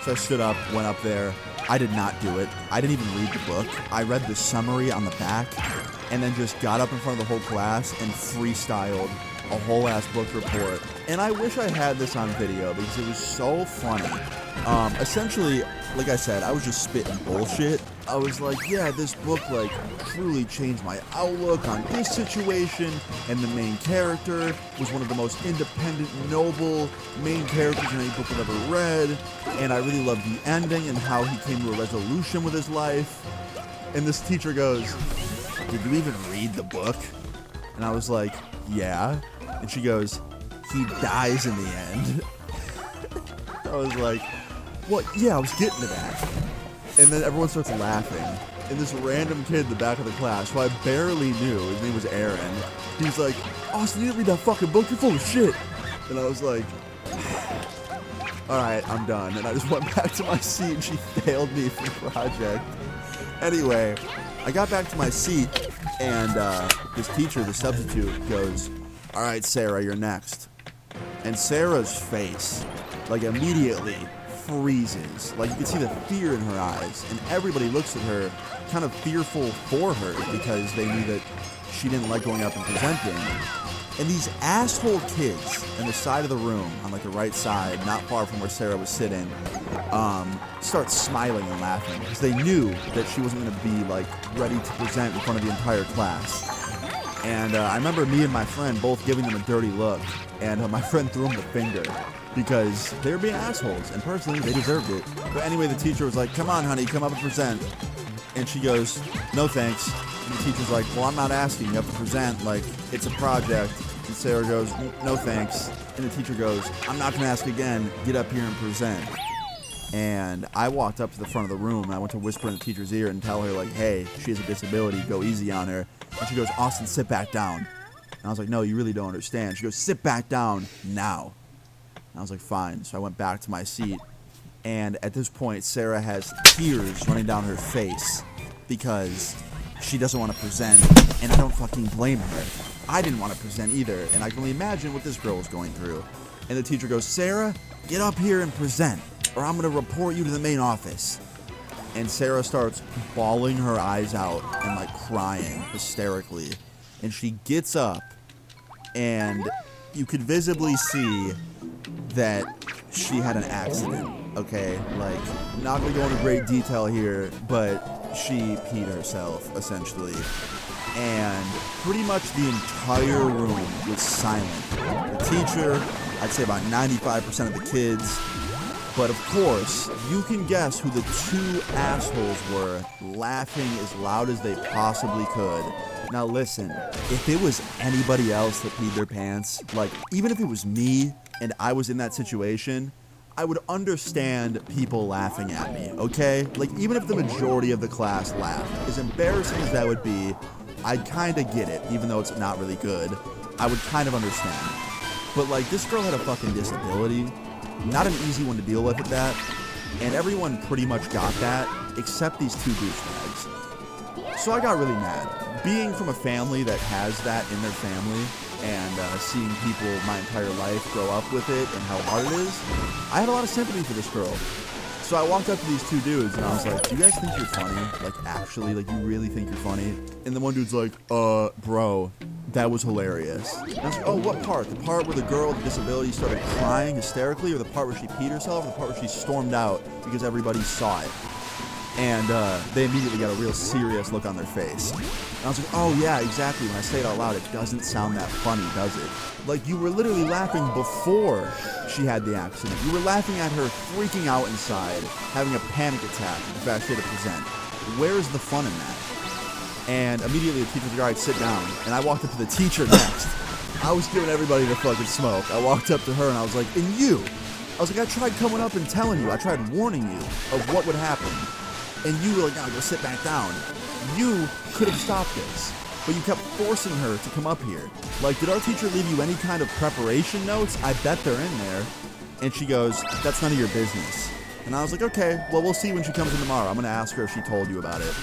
So I stood up, went up there. I did not do it. I didn't even read the book. I read the summary on the back and then just got up in front of the whole class and freestyled a whole ass book report. And I wish I had this on video because it was so funny. Essentially, like I said, I was just spitting bullshit. I was like, yeah, this book like truly changed my outlook on this situation, and the main character was one of the most independent, noble main characters in any book I've ever read, and I really loved the ending and how he came to a resolution with his life. And this teacher goes, did you even read the book? And I was like, yeah. And she goes, he dies in the end. I was like, well, yeah, I was getting to that. And then everyone starts laughing. And this random kid in the back of the class, who I barely knew, his name was Aaron, he's like, Austin, you didn't read that fucking book, you're full of shit. And I was like, alright, I'm done. And I just went back to my seat, and she failed me for the project. Anyway, I got back to my seat, and this teacher, the substitute, goes, alright, Sarah, you're next. And Sarah's face, like, immediately freezes. Like, you can see the fear in her eyes, and everybody looks at her kind of fearful for her because they knew that she didn't like going up and presenting. And these asshole kids in the side of the room, on like the right side, not far from where Sarah was sitting, start smiling and laughing because they knew that she wasn't going to be like ready to present in front of the entire class. And I remember me and my friend both giving them a dirty look, and my friend threw him the finger because they were being assholes, and personally, they deserved it. But anyway, the teacher was like, come on, honey, come up and present. And she goes, no thanks. And the teacher's like, well, I'm not asking, you have to present, like, it's a project. And Sarah goes, no thanks. And the teacher goes, I'm not going to ask again, get up here and present. And I walked up to the front of the room, and I went to whisper in the teacher's ear and tell her, like, hey, she has a disability, go easy on her. And she goes, Austin, sit back down. And I was like, no, you really don't understand. She goes, sit back down now. And I was like, fine. So I went back to my seat. And at this point, Sarah has tears running down her face because she doesn't want to present. And I don't fucking blame her. I didn't want to present either. And I can only imagine what this girl was going through. And the teacher goes, Sarah, get up here and present, or I'm going to report you to the main office. And Sarah starts bawling her eyes out and like crying hysterically. And she gets up, and you could visibly see that she had an accident, okay? Like, not gonna go into great detail here, but she peed herself, essentially. And pretty much the entire room was silent. The teacher, I'd say about 95% of the kids, but of course, you can guess who the two assholes were, laughing as loud as they possibly could. Now listen, if it was anybody else that peed their pants, like even if it was me and I was in that situation, I would understand people laughing at me, okay? Like even if the majority of the class laughed, as embarrassing as that would be, I'd kind of get it, even though it's not really good. I would kind of understand. But like this girl had a fucking disability, not an easy one to deal with at that, and everyone pretty much got that, except these two douchebags. So I got really mad. Being from a family that has that in their family, and seeing people my entire life grow up with it and how hard it is, I had a lot of sympathy for this girl. So I walked up to these two dudes and I was like, do you guys think you're funny? Like, actually, like, you really think you're funny? And the one dude's like, bro, that was hilarious. And I was like, oh, what part? The part where the girl with the disability started crying hysterically, or the part where she peed herself, or the part where she stormed out because everybody saw it? And they immediately got a real serious look on their face. And I was like, oh yeah, exactly. When I say it out loud, it doesn't sound that funny, does it? Like, you were literally laughing before she had the accident. You were laughing at her freaking out inside, having a panic attack at the fact she had to present. Where's the fun in that? And immediately the teacher was like, all right, sit down. And I walked up to the teacher next. I was giving everybody the fucking smoke. I walked up to her and I was like, and you? I was like, I tried coming up and telling you. I tried warning you of what would happen. And you were like, no, go sit back down. You could have stopped this, but you kept forcing her to come up here. Like, did our teacher leave you any kind of preparation notes? I bet they're in there. And she goes, that's none of your business. And I was like, okay, well, we'll see when she comes in tomorrow. I'm going to ask her if she told you about it.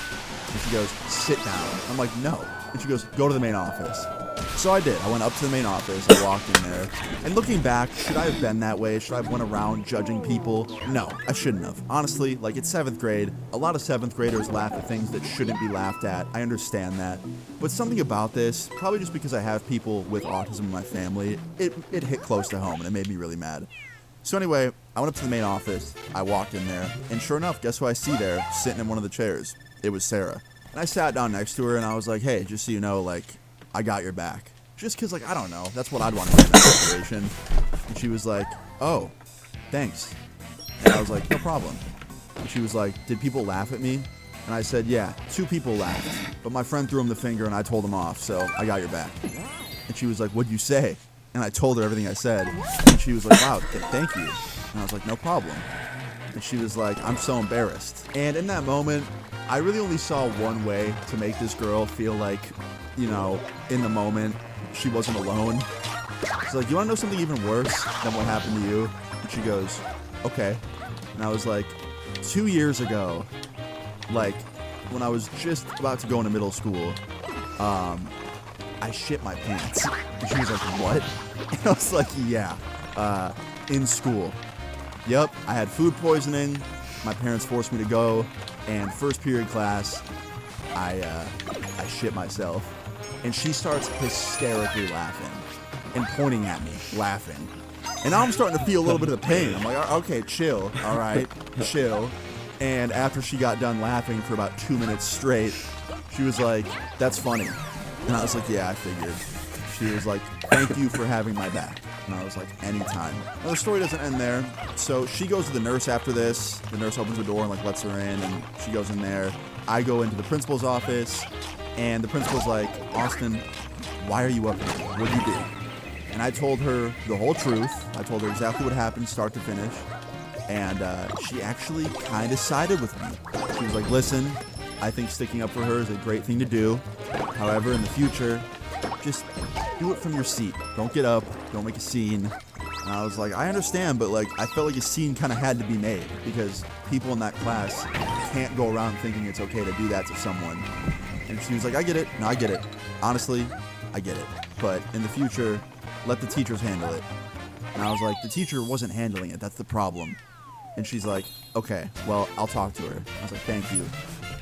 And she goes, sit down. I'm like, no. And she goes, go to the main office. So I did. I went up to the main office. I walked in there. And looking back, should I have been that way? Should I have went around judging people? No, I shouldn't have. Honestly, like, it's 7th grade. A lot of 7th graders laugh at things that shouldn't be laughed at. I understand that. But something about this, probably just because I have people with autism in my family, it hit close to home and it made me really mad. So anyway, I went up to the main office. I walked in there. And sure enough, guess who I see there sitting in one of the chairs? It was Sarah. And I sat down next to her and I was like, hey, just so you know, like, I got your back. Just because, like, I don't know. That's what I'd want to do in that situation. And she was like, oh, thanks. And I was like, no problem. And she was like, did people laugh at me? And I said, yeah, 2 people laughed. But my friend threw him the finger and I told him off, so I got your back. And she was like, what'd you say? And I told her everything I said. And she was like, wow, thank you. And I was like, no problem. And she was like, I'm so embarrassed. And in that moment, I really only saw one way to make this girl feel like, you know, in the moment, she wasn't alone. She's like, you want to know something even worse than what happened to you? And she goes, okay. And I was like, 2 years ago, like, when I was just about to go into middle school, I shit my pants. And she was like, what? And I was like, yeah, in school. Yep, I had food poisoning. My parents forced me to go. And first period class, I shit myself. And she starts hysterically laughing and pointing at me, laughing. And now I'm starting to feel a little bit of the pain. I'm like, okay, chill. All right, chill. And after she got done laughing for about 2 minutes straight, she was like, that's funny. And I was like, yeah, I figured. She was like, thank you for having my back. And I was like, anytime. Now, the story doesn't end there. So she goes to the nurse after this. The nurse opens the door and, like, lets her in, and she goes in there. I go into the principal's office, and the principal's like, Austin, why are you up here? What'd you do? And I told her the whole truth. I told her exactly what happened, start to finish. And she actually kind of sided with me. She was like, listen, I think sticking up for her is a great thing to do. However, in the future, just do it from your seat. Don't get up. Don't make a scene. And I was like, I understand, but, like, I felt like a scene kind of had to be made because people in that class can't go around thinking it's okay to do that to someone. And she was like, I get it. No, I get it. Honestly, I get it. But in the future, let the teachers handle it. And I was like, the teacher wasn't handling it. That's the problem. And she's like, okay, well, I'll talk to her. I was like, thank you.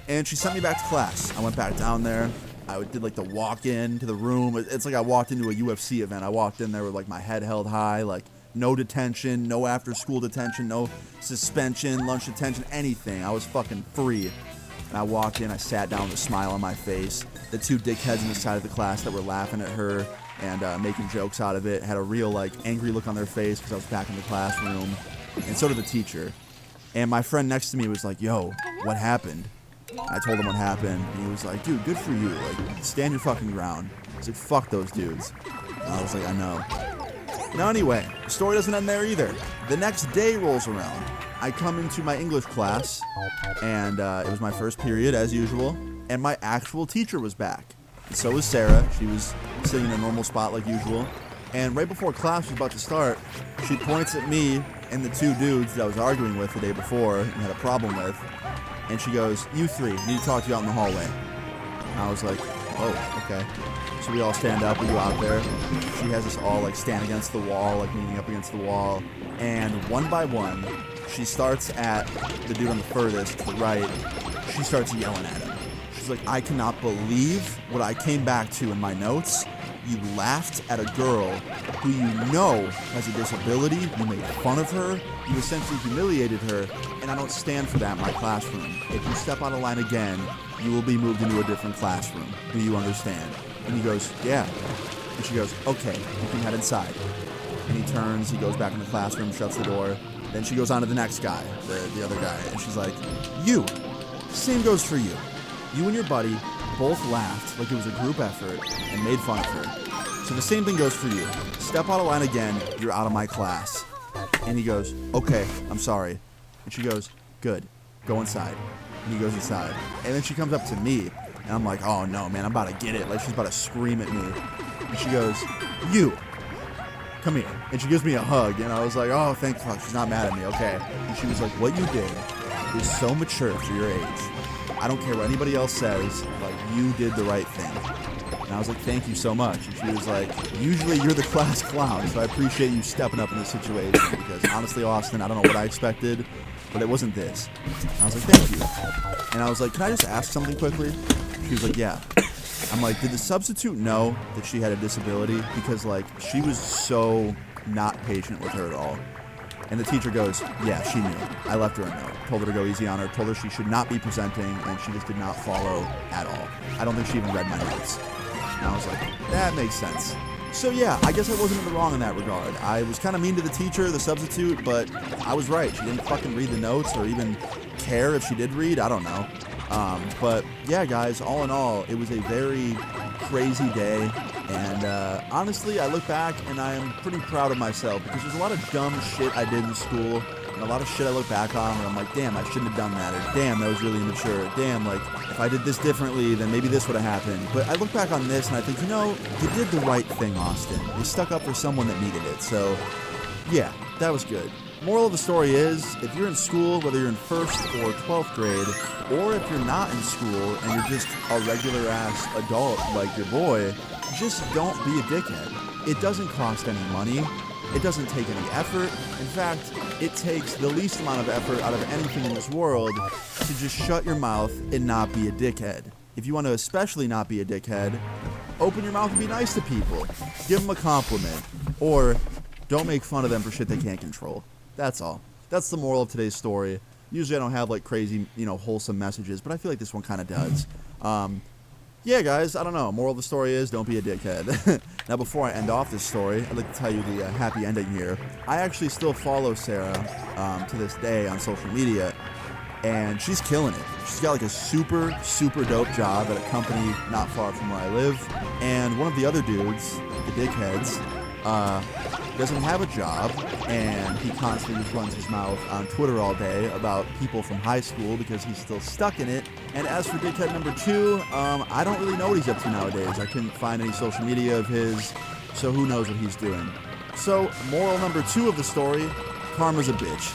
And she sent me back to class. I went back down there. I did, like, the walk-in to the room. It's like I walked into a UFC event. I walked in there with, like, my head held high, like, no detention, no after-school detention, no suspension, lunch detention, anything. I was fucking free. And I walked in, I sat down with a smile on my face. The 2 dickheads on the side of the class that were laughing at her and making jokes out of it had a real, like, angry look on their face because I was back in the classroom. And so did the teacher. And my friend next to me was like, yo, what happened? I told him what happened, and he was like, dude, good for you. Like, stand your fucking ground. I was like, fuck those dudes. And I was like, I know. Now, anyway, the story doesn't end there either. The next day rolls around. I come into my English class, and it was my first period, as usual, and my actual teacher was back. And so was Sarah. She was sitting in a normal spot like usual. And right before class was about to start, she points at me and the 2 dudes that I was arguing with the day before and had a problem with. And she goes, you 3, need to talk to you out in the hallway. And I was like, oh, okay. So we all stand up, we go out there. She has us all, like, stand against the wall, like, leaning up against the wall. And one by one, she starts at the dude on the furthest to the right. She starts yelling at him. She's like, I cannot believe what I came back to in my notes. You laughed at a girl who you know has a disability. You made fun of her. You essentially humiliated her. And I don't stand for that in my classroom. If you step out of line again, you will be moved into a different classroom. Do you understand? And he goes, yeah. And she goes, okay, you can head inside. And he turns, he goes back in the classroom, shuts the door. Then she goes on to the next guy, the other guy. And she's like, you. Same goes for you. You and your buddy both laughed like it was a group effort and made fun of her. So the same thing goes for you. Step out of line again, you're out of my class. And he goes, okay, I'm sorry. And she goes, good, go inside. And he goes inside. And then she comes up to me, and I'm like, oh no, man, I'm about to get it. Like she's about to scream at me. And she goes, you, come here. And she gives me a hug, and I was like, oh, thank fuck, she's not mad at me, okay. And she was like, what you did is so mature for your age. I don't care what anybody else says, like, you did the right thing. And I was like, thank you so much. And she was like, usually you're the class clown, so I appreciate you stepping up in this situation, because honestly, Austin, I don't know what I expected, but it wasn't this. And I was like, thank you. And I was like, can I just ask something quickly? She was like, yeah. I'm like, did the substitute know that she had a disability? Because, like, she was so not patient with her at all. And the teacher goes, yeah, she knew. I left her a note. Told her to go easy on her. Told her she should not be presenting, and she just did not follow at all. I don't think she even read my notes. And I was like, that makes sense. So yeah, I guess I wasn't in the wrong in that regard. I was kind of mean to the teacher, the substitute, but I was right. She didn't fucking read the notes or even care if she did read. I don't know. But yeah, guys, all in all, it was a very crazy day. And honestly, I look back and I am pretty proud of myself, because there's a lot of dumb shit I did in school, and a lot of shit I look back on and I'm like, damn, I shouldn't have done that, or damn, that was really immature, damn, like, if I did this differently, then maybe this would have happened. But I look back on this and I think, you know, you did the right thing, Austin. You stuck up for someone that needed it. So yeah, that was good. Moral of the story is, if you're in school, whether you're in 1st or 12th grade, or if you're not in school and you're just a regular ass adult like your boy, just don't be a dickhead. It doesn't cost any money. It doesn't take any effort. In fact, it takes the least amount of effort out of anything in this world to just shut your mouth and not be a dickhead. If you want to especially not be a dickhead, open your mouth and be nice to people. Give them a compliment. Or don't make fun of them for shit they can't control. That's all. That's the moral of today's story. Usually I don't have like crazy, wholesome messages, but I feel like this one kind of does. Yeah, guys, I don't know. Moral of the story is, don't be a dickhead. Now, before I end off this story, I'd like to tell you the happy ending here. I actually still follow Sarah to this day on social media, and she's killing it. She's got like a super, super dope job at a company not far from where I live, and one of the other dudes, the dickheads, doesn't have a job, and he constantly just runs his mouth on Twitter all day about people from high school because he's still stuck in it. And as for dickhead number 2, I don't really know what he's up to nowadays. I couldn't find any social media of his, so who knows what he's doing. So, moral number 2 of the story, karma's a bitch.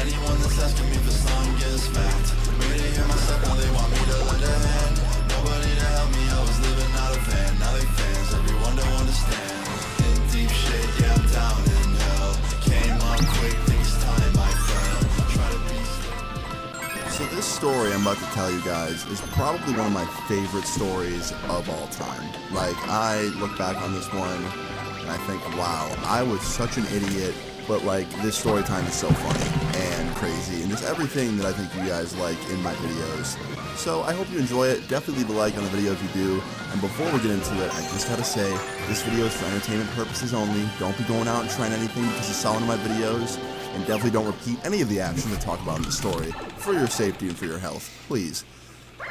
Anyone that's asking me for some gets smacked. Ready to hear myself, now they want me to lend a hand. Nobody to help me, I was living out of van. Now they fans, everyone don't understand. In deep shit, yeah, I'm down in hell. Came up quick, things time I fell. Try to be So this story I'm about to tell you guys is probably one of my favorite stories of all time. Like, I look back on this one and I think, wow, I was such an idiot, but like, this story time is so funny and crazy, and it's everything that I think you guys like in my videos. So I hope you enjoy it. Definitely leave a like on the video if you do. And before we get into it, I just gotta say, this video is for entertainment purposes only. Don't be going out and trying anything because you saw in my videos. And definitely don't repeat any of the actions I talk about in the story, for your safety and for your health, please.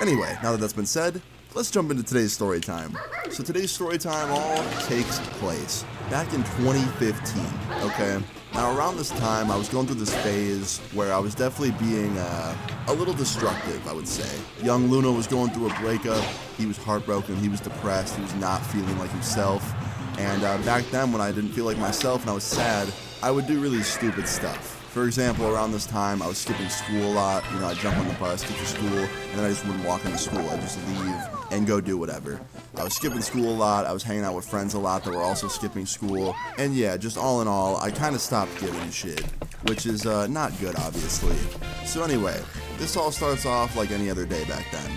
Anyway, now that that's been said, let's jump into today's story time. So today's story time all takes place back in 2015, okay? Now around this time, I was going through this phase where I was definitely being a little destructive, I would say. Young Luna was going through a breakup. He was heartbroken, he was depressed, he was not feeling like himself. And back then, when I didn't feel like myself and I was sad, I would do really stupid stuff. For example, around this time, I was skipping school a lot. I'd jump on the bus, get to school, and then I just wouldn't walk into school. I'd just leave and go do whatever. I was skipping school a lot, I was hanging out with friends a lot that were also skipping school, and yeah, just all in all, I kind of stopped giving a shit, which is not good, obviously. So anyway, this all starts off like any other day back then.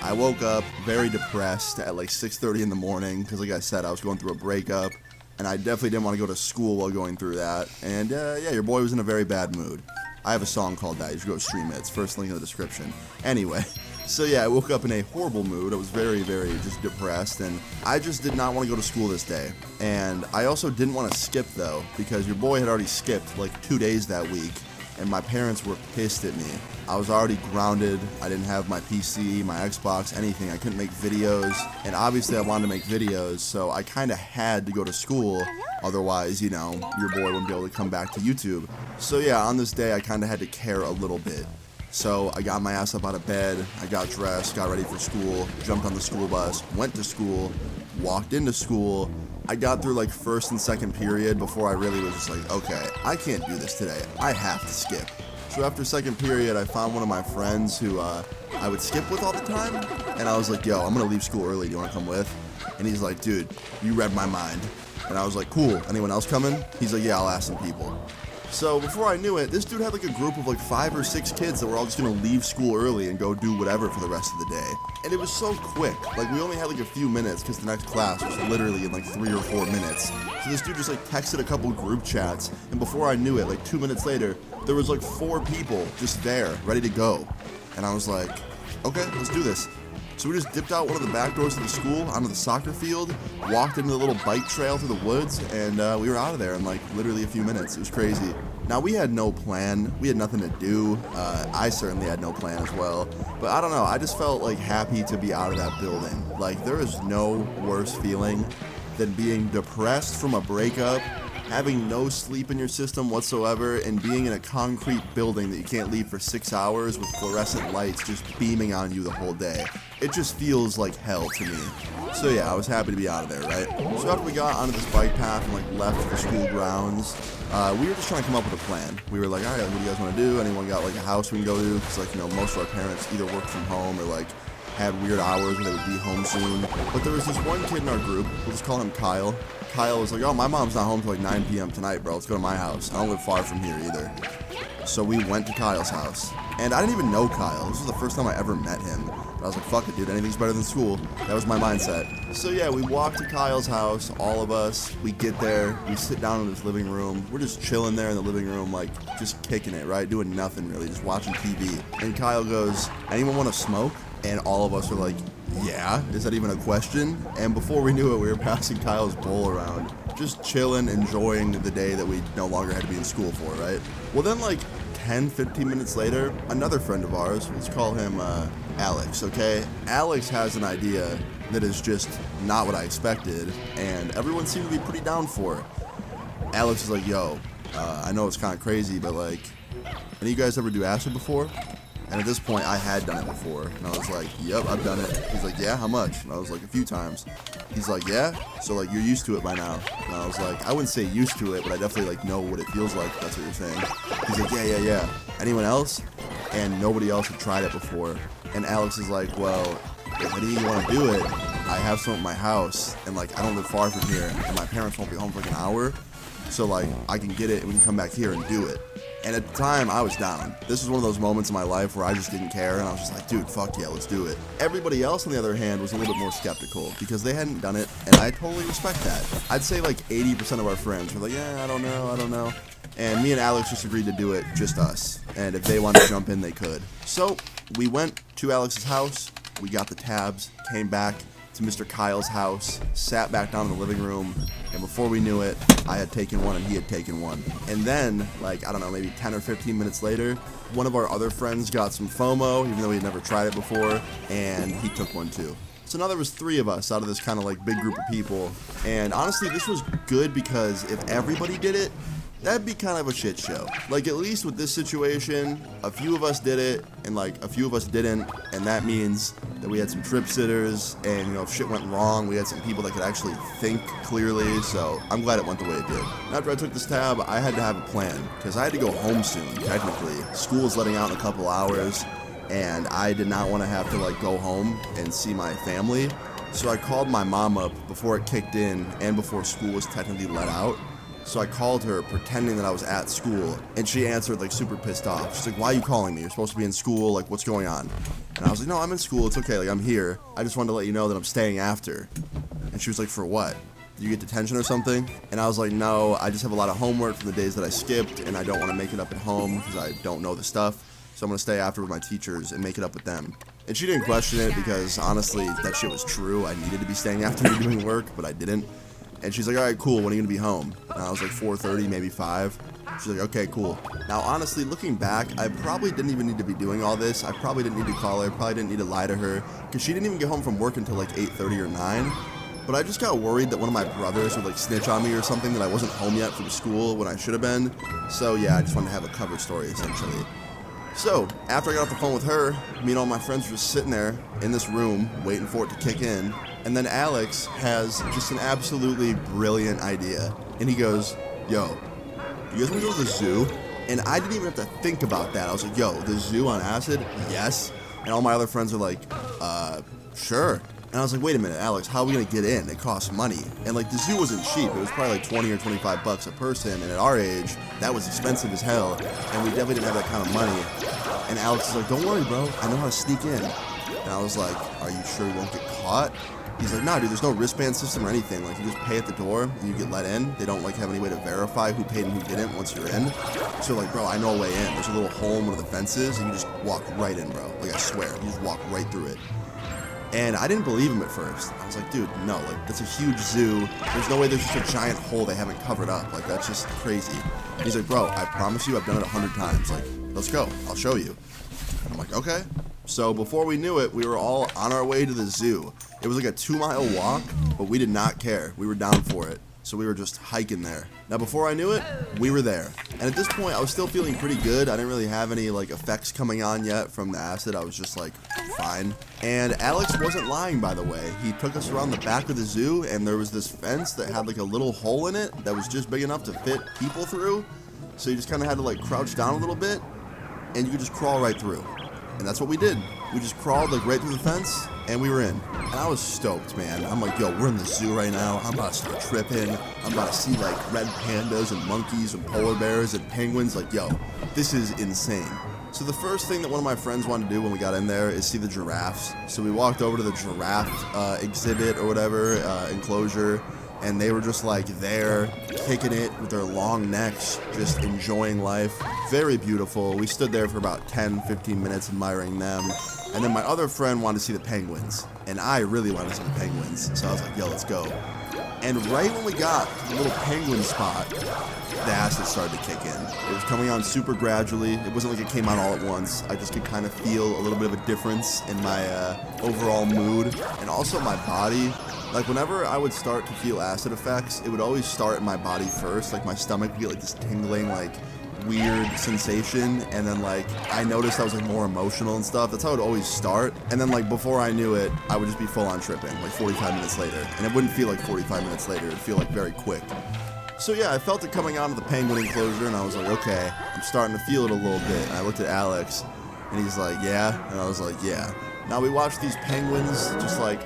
I woke up very depressed at like 6:30 in the morning, because like I said, I was going through a breakup, and I definitely didn't want to go to school while going through that, and yeah, your boy was in a very bad mood. I have a song called that, you should go stream it, it's first link in the description. Anyway, so yeah, I woke up in a horrible mood. I was very, very just depressed, and I just did not want to go to school this day. And I also didn't want to skip though, because your boy had already skipped like 2 days that week, and my parents were pissed at me. I was already grounded, I didn't have my PC, my Xbox, anything. I couldn't make videos, and obviously I wanted to make videos, so I kind of had to go to school, otherwise, you know, your boy wouldn't be able to come back to YouTube. So yeah, on this day I kind of had to care a little bit. So I got my ass up out of bed, I got dressed, got ready for school, jumped on the school bus, went to school, walked into school. I got through like first and second period before I really was just like, okay, I can't do this today, I have to skip. So after second period, I found one of my friends who I would skip with all the time, and I was like, yo, I'm gonna leave school early, do you wanna come with? And he's like, dude, you read my mind. And I was like, cool, anyone else coming? He's like, yeah, I'll ask some people. So before I knew it, this dude had like a group of like 5 or 6 kids that were all just gonna leave school early and go do whatever for the rest of the day. And it was so quick. Like we only had like a few minutes because the next class was literally in like 3 or 4 minutes. So this dude just like texted a couple group chats, and before I knew it, like 2 minutes later, there was like 4 people just there, ready to go. And I was like, okay, let's do this. So we just dipped out one of the back doors of the school onto the soccer field, walked into the little bike trail through the woods, and we were out of there in like literally a few minutes. It was crazy. Now we had no plan, we had nothing to do. I certainly had no plan as well, but I don't know, I just felt like happy to be out of that building. Like there is no worse feeling than being depressed from a breakup, having no sleep in your system whatsoever, and being in a concrete building that you can't leave for 6 hours with fluorescent lights just beaming on you the whole day. It just feels like hell to me. So yeah, I was happy to be out of there, right? So after we got onto this bike path and like left the school grounds, we were just trying to come up with a plan. We were like, all right, what do you guys want to do? Anyone got like a house we can go to? Because like, you know, most of our parents either worked from home or like had weird hours where they would be home soon. But there was this one kid in our group, we'll just call him Kyle. Kyle was like, oh, my mom's not home till like 9 p.m. tonight, bro. Let's go to my house. I don't live far from here either. So we went to Kyle's house. And I didn't even know Kyle. This was the first time I ever met him. But I was like, fuck it, dude. Anything's better than school. That was my mindset. So yeah, we walked to Kyle's house, all of us. We get there. We sit down in his living room. We're just chilling there in the living room, like, just kicking it, right? Doing nothing, really. Just watching TV. And Kyle goes, anyone want to smoke? And all of us are like, yeah, is that even a question? And before we knew it, we were passing Kyle's bowl around, just chilling, enjoying the day that we no longer had to be in school for, right? Well, then like 10, 15 minutes later, another friend of ours, let's call him Alex, okay? Alex has an idea that is just not what I expected, and everyone seemed to be pretty down for it. Alex is like, yo, I know it's kind of crazy, but like, any of you guys ever do acid before? And at this point, I had done it before. And I was like, yep, I've done it. He's like, yeah, how much? And I was like, a few times. He's like, yeah? So, like, you're used to it by now. And I was like, I wouldn't say used to it, but I definitely, like, know what it feels like, if that's what you're saying. He's like, yeah. Anyone else? And nobody else had tried it before. And Alex is like, well, if any of you want to do it, I have some at my house. And, like, I don't live far from here. And my parents won't be home for, like, an hour. So, like, I can get it and we can come back here and do it. And at the time, I was down. This was one of those moments in my life where I just didn't care, and I was just like, dude, fuck yeah, let's do it. Everybody else, on the other hand, was a little bit more skeptical, because they hadn't done it, and I totally respect that. I'd say like 80% of our friends were like, yeah, I don't know. And me and Alex just agreed to do it, just us. And if they wanted to jump in, they could. So, we went to Alex's house, we got the tabs, came back to Mr. Kyle's house, sat back down in the living room, and before we knew it, I had taken one and he had taken one. And then, like, I don't know, maybe 10 or 15 minutes later, one of our other friends got some FOMO, even though he had never tried it before, and he took one too. So now there was 3 of us out of this kind of like big group of people, and honestly, this was good because if everybody did it, that'd be kind of a shit show. Like, at least with this situation, a few of us did it, and like a few of us didn't, and that means that we had some trip sitters, and you know, if shit went wrong, we had some people that could actually think clearly, so I'm glad it went the way it did. After I took this tab, I had to have a plan, because I had to go home soon, technically. School's letting out in a couple hours, and I did not want to have to like go home and see my family. So I called my mom up before it kicked in and before school was technically let out. So I called her pretending that I was at school, and she answered like super pissed off. She's like, "Why are you calling me? You're supposed to be in school, like what's going on?" And I was like, "No, I'm in school, it's okay, like I'm here. I just wanted to let you know that I'm staying after." And she was like, "For what? Did you get detention or something?" And I was like, "No, I just have a lot of homework from the days that I skipped, and I don't want to make it up at home because I don't know the stuff. So I'm going to stay after with my teachers and make it up with them." And she didn't question it because honestly, that shit was true. I needed to be staying after and doing work, but I didn't. And she's like, "All right, cool, when are you gonna be home?" And I was like, 4:30, maybe 5. She's like, "Okay, cool." Now, honestly, looking back, I probably didn't even need to be doing all this. I probably didn't need to call her, probably didn't need to lie to her, because she didn't even get home from work until like 8:30 or 9. But I just got worried that one of my brothers would like snitch on me or something, that I wasn't home yet from school when I should have been. So yeah, I just wanted to have a cover story, essentially. So, after I got off the phone with her, me and all my friends were just sitting there in this room, waiting for it to kick in. And then Alex has just an absolutely brilliant idea. And he goes, "Yo, you guys want to go to the zoo?" And I didn't even have to think about that. I was like, "Yo, the zoo on acid? Yes." And all my other friends are like, sure. And I was like, "Wait a minute, Alex, how are we going to get in? It costs money." And like, the zoo wasn't cheap. It was probably like 20 or 25 bucks a person. And at our age, that was expensive as hell. And we definitely didn't have that kind of money. And Alex is like, "Don't worry, bro. I know how to sneak in." And I was like, "Are you sure you won't get caught?" He's like, "Nah, dude, there's no wristband system or anything. Like, you just pay at the door and you get let in. They don't like have any way to verify who paid and who didn't once you're in." So like, "Bro, I know a way in. There's a little hole in one of the fences and you just walk right in, bro. Like, I swear, you just walk right through it." And I didn't believe him at first. I was like, "Dude, no, like, that's a huge zoo. There's no way there's just a giant hole they haven't covered up. Like, that's just crazy." And he's like, "Bro, I promise you I've done it 100 times. Like, let's go. I'll show you." And I'm like, "Okay." So before we knew it, we were all on our way to the zoo. It was like a 2-mile walk, but we did not care. We were down for it. So we were just hiking there. Now before I knew it, we were there. And at this point, I was still feeling pretty good. I didn't really have any like effects coming on yet from the acid. I was just like, fine. And Alex wasn't lying, by the way. He took us around the back of the zoo, and there was this fence that had like a little hole in it that was just big enough to fit people through. So you just kind of had to like crouch down a little bit, and you could just crawl right through. And that's what we did. We just crawled like right through the fence, and we were in. And I was stoked, man. I'm like, "Yo, we're in the zoo right now. I'm about to start tripping. I'm about to see like red pandas and monkeys and polar bears and penguins. Like, yo, this is insane." So the first thing that one of my friends wanted to do when we got in there is see the giraffes. So we walked over to the giraffe exhibit or whatever, enclosure. And they were just like there, kicking it with their long necks, just enjoying life. Very beautiful. We stood there for about 10, 15 minutes admiring them. And then my other friend wanted to see the penguins. And I really wanted to see the penguins. So I was like, "Yo, let's go." And right when we got to the little penguin spot, the acid started to kick in. It was coming on super gradually. It wasn't like it came on all at once. I just could kind of feel a little bit of a difference in my overall mood and also my body. Like, whenever I would start to feel acid effects, it would always start in my body first. Like, my stomach would get like this tingling, like, weird sensation, and then like I noticed I was like more emotional and stuff. That's how it would always start. And then like before I knew it, I would just be full on tripping like 45 minutes later, and it wouldn't feel like 45 minutes later. It'd feel like very quick. So yeah, I felt it coming onto the penguin enclosure, and I was like, okay, I'm starting to feel it a little bit. And I looked at Alex, and he's like, yeah, and I was like, yeah. Now we watched these penguins just like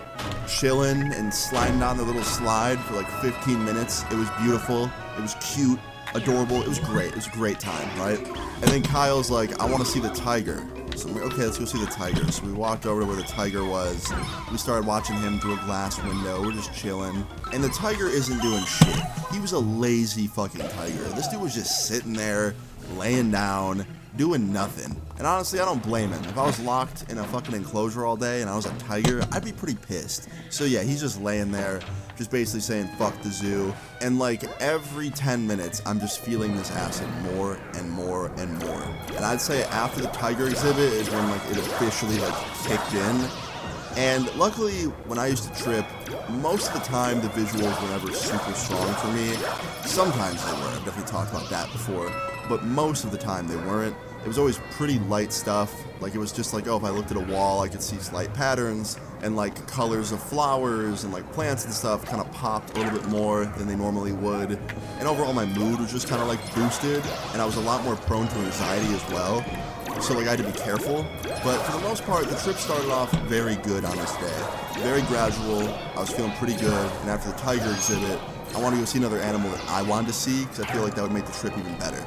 chilling and sliding down their little slide for like 15 minutes. It was beautiful. It was cute. Adorable. It was great. It was a great time, right? And then Kyle's like, I want to see the tiger. So I'm like, okay, let's go see the tiger. So we walked over to where the tiger was. We started watching him through a glass window. We're just chilling. And the tiger isn't doing shit. He was a lazy fucking tiger. This dude was just sitting there, laying down, doing nothing. And honestly, I don't blame him. If I was locked in a fucking enclosure all day and I was a tiger, I'd be pretty pissed. So yeah, he's just laying there, just basically saying fuck the zoo. And like every 10 minutes, I'm just feeling this acid more and more and more. And I'd say after the tiger exhibit is when like it officially like kicked in. And luckily, when I used to trip, most of the time the visuals were never super strong for me. Sometimes they were. I've definitely talked about that before. But most of the time they weren't. It was always pretty light stuff. Like it was just like, oh, if I looked at a wall, I could see slight patterns and like colors of flowers and like plants and stuff kind of popped a little bit more than they normally would. And overall my mood was just kind of like boosted, and I was a lot more prone to anxiety as well. so like I had to be careful. But for the most part, the trip started off very good on this day. Very gradual. I was feeling pretty good. And after the tiger exhibit, I wanted to go see another animal that I wanted to see because I feel like that would make the trip even better.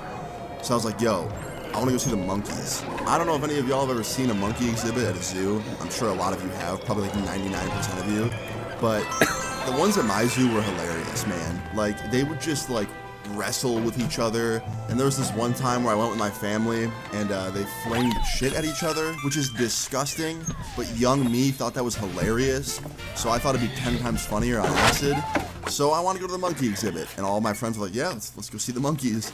So I was like, yo, I want to go see the monkeys. I don't know if any of y'all have ever seen a monkey exhibit at a zoo. I'm sure a lot of you have, probably like 99% of you. But the ones at my zoo were hilarious, man. Like, they would just like wrestle with each other. And there was this one time where I went with my family and they flamed shit at each other, which is disgusting. But young me thought that was hilarious. So I thought it'd be 10 times funnier on acid. So I want to go to the monkey exhibit. And all my friends were like, yeah, let's go see the monkeys.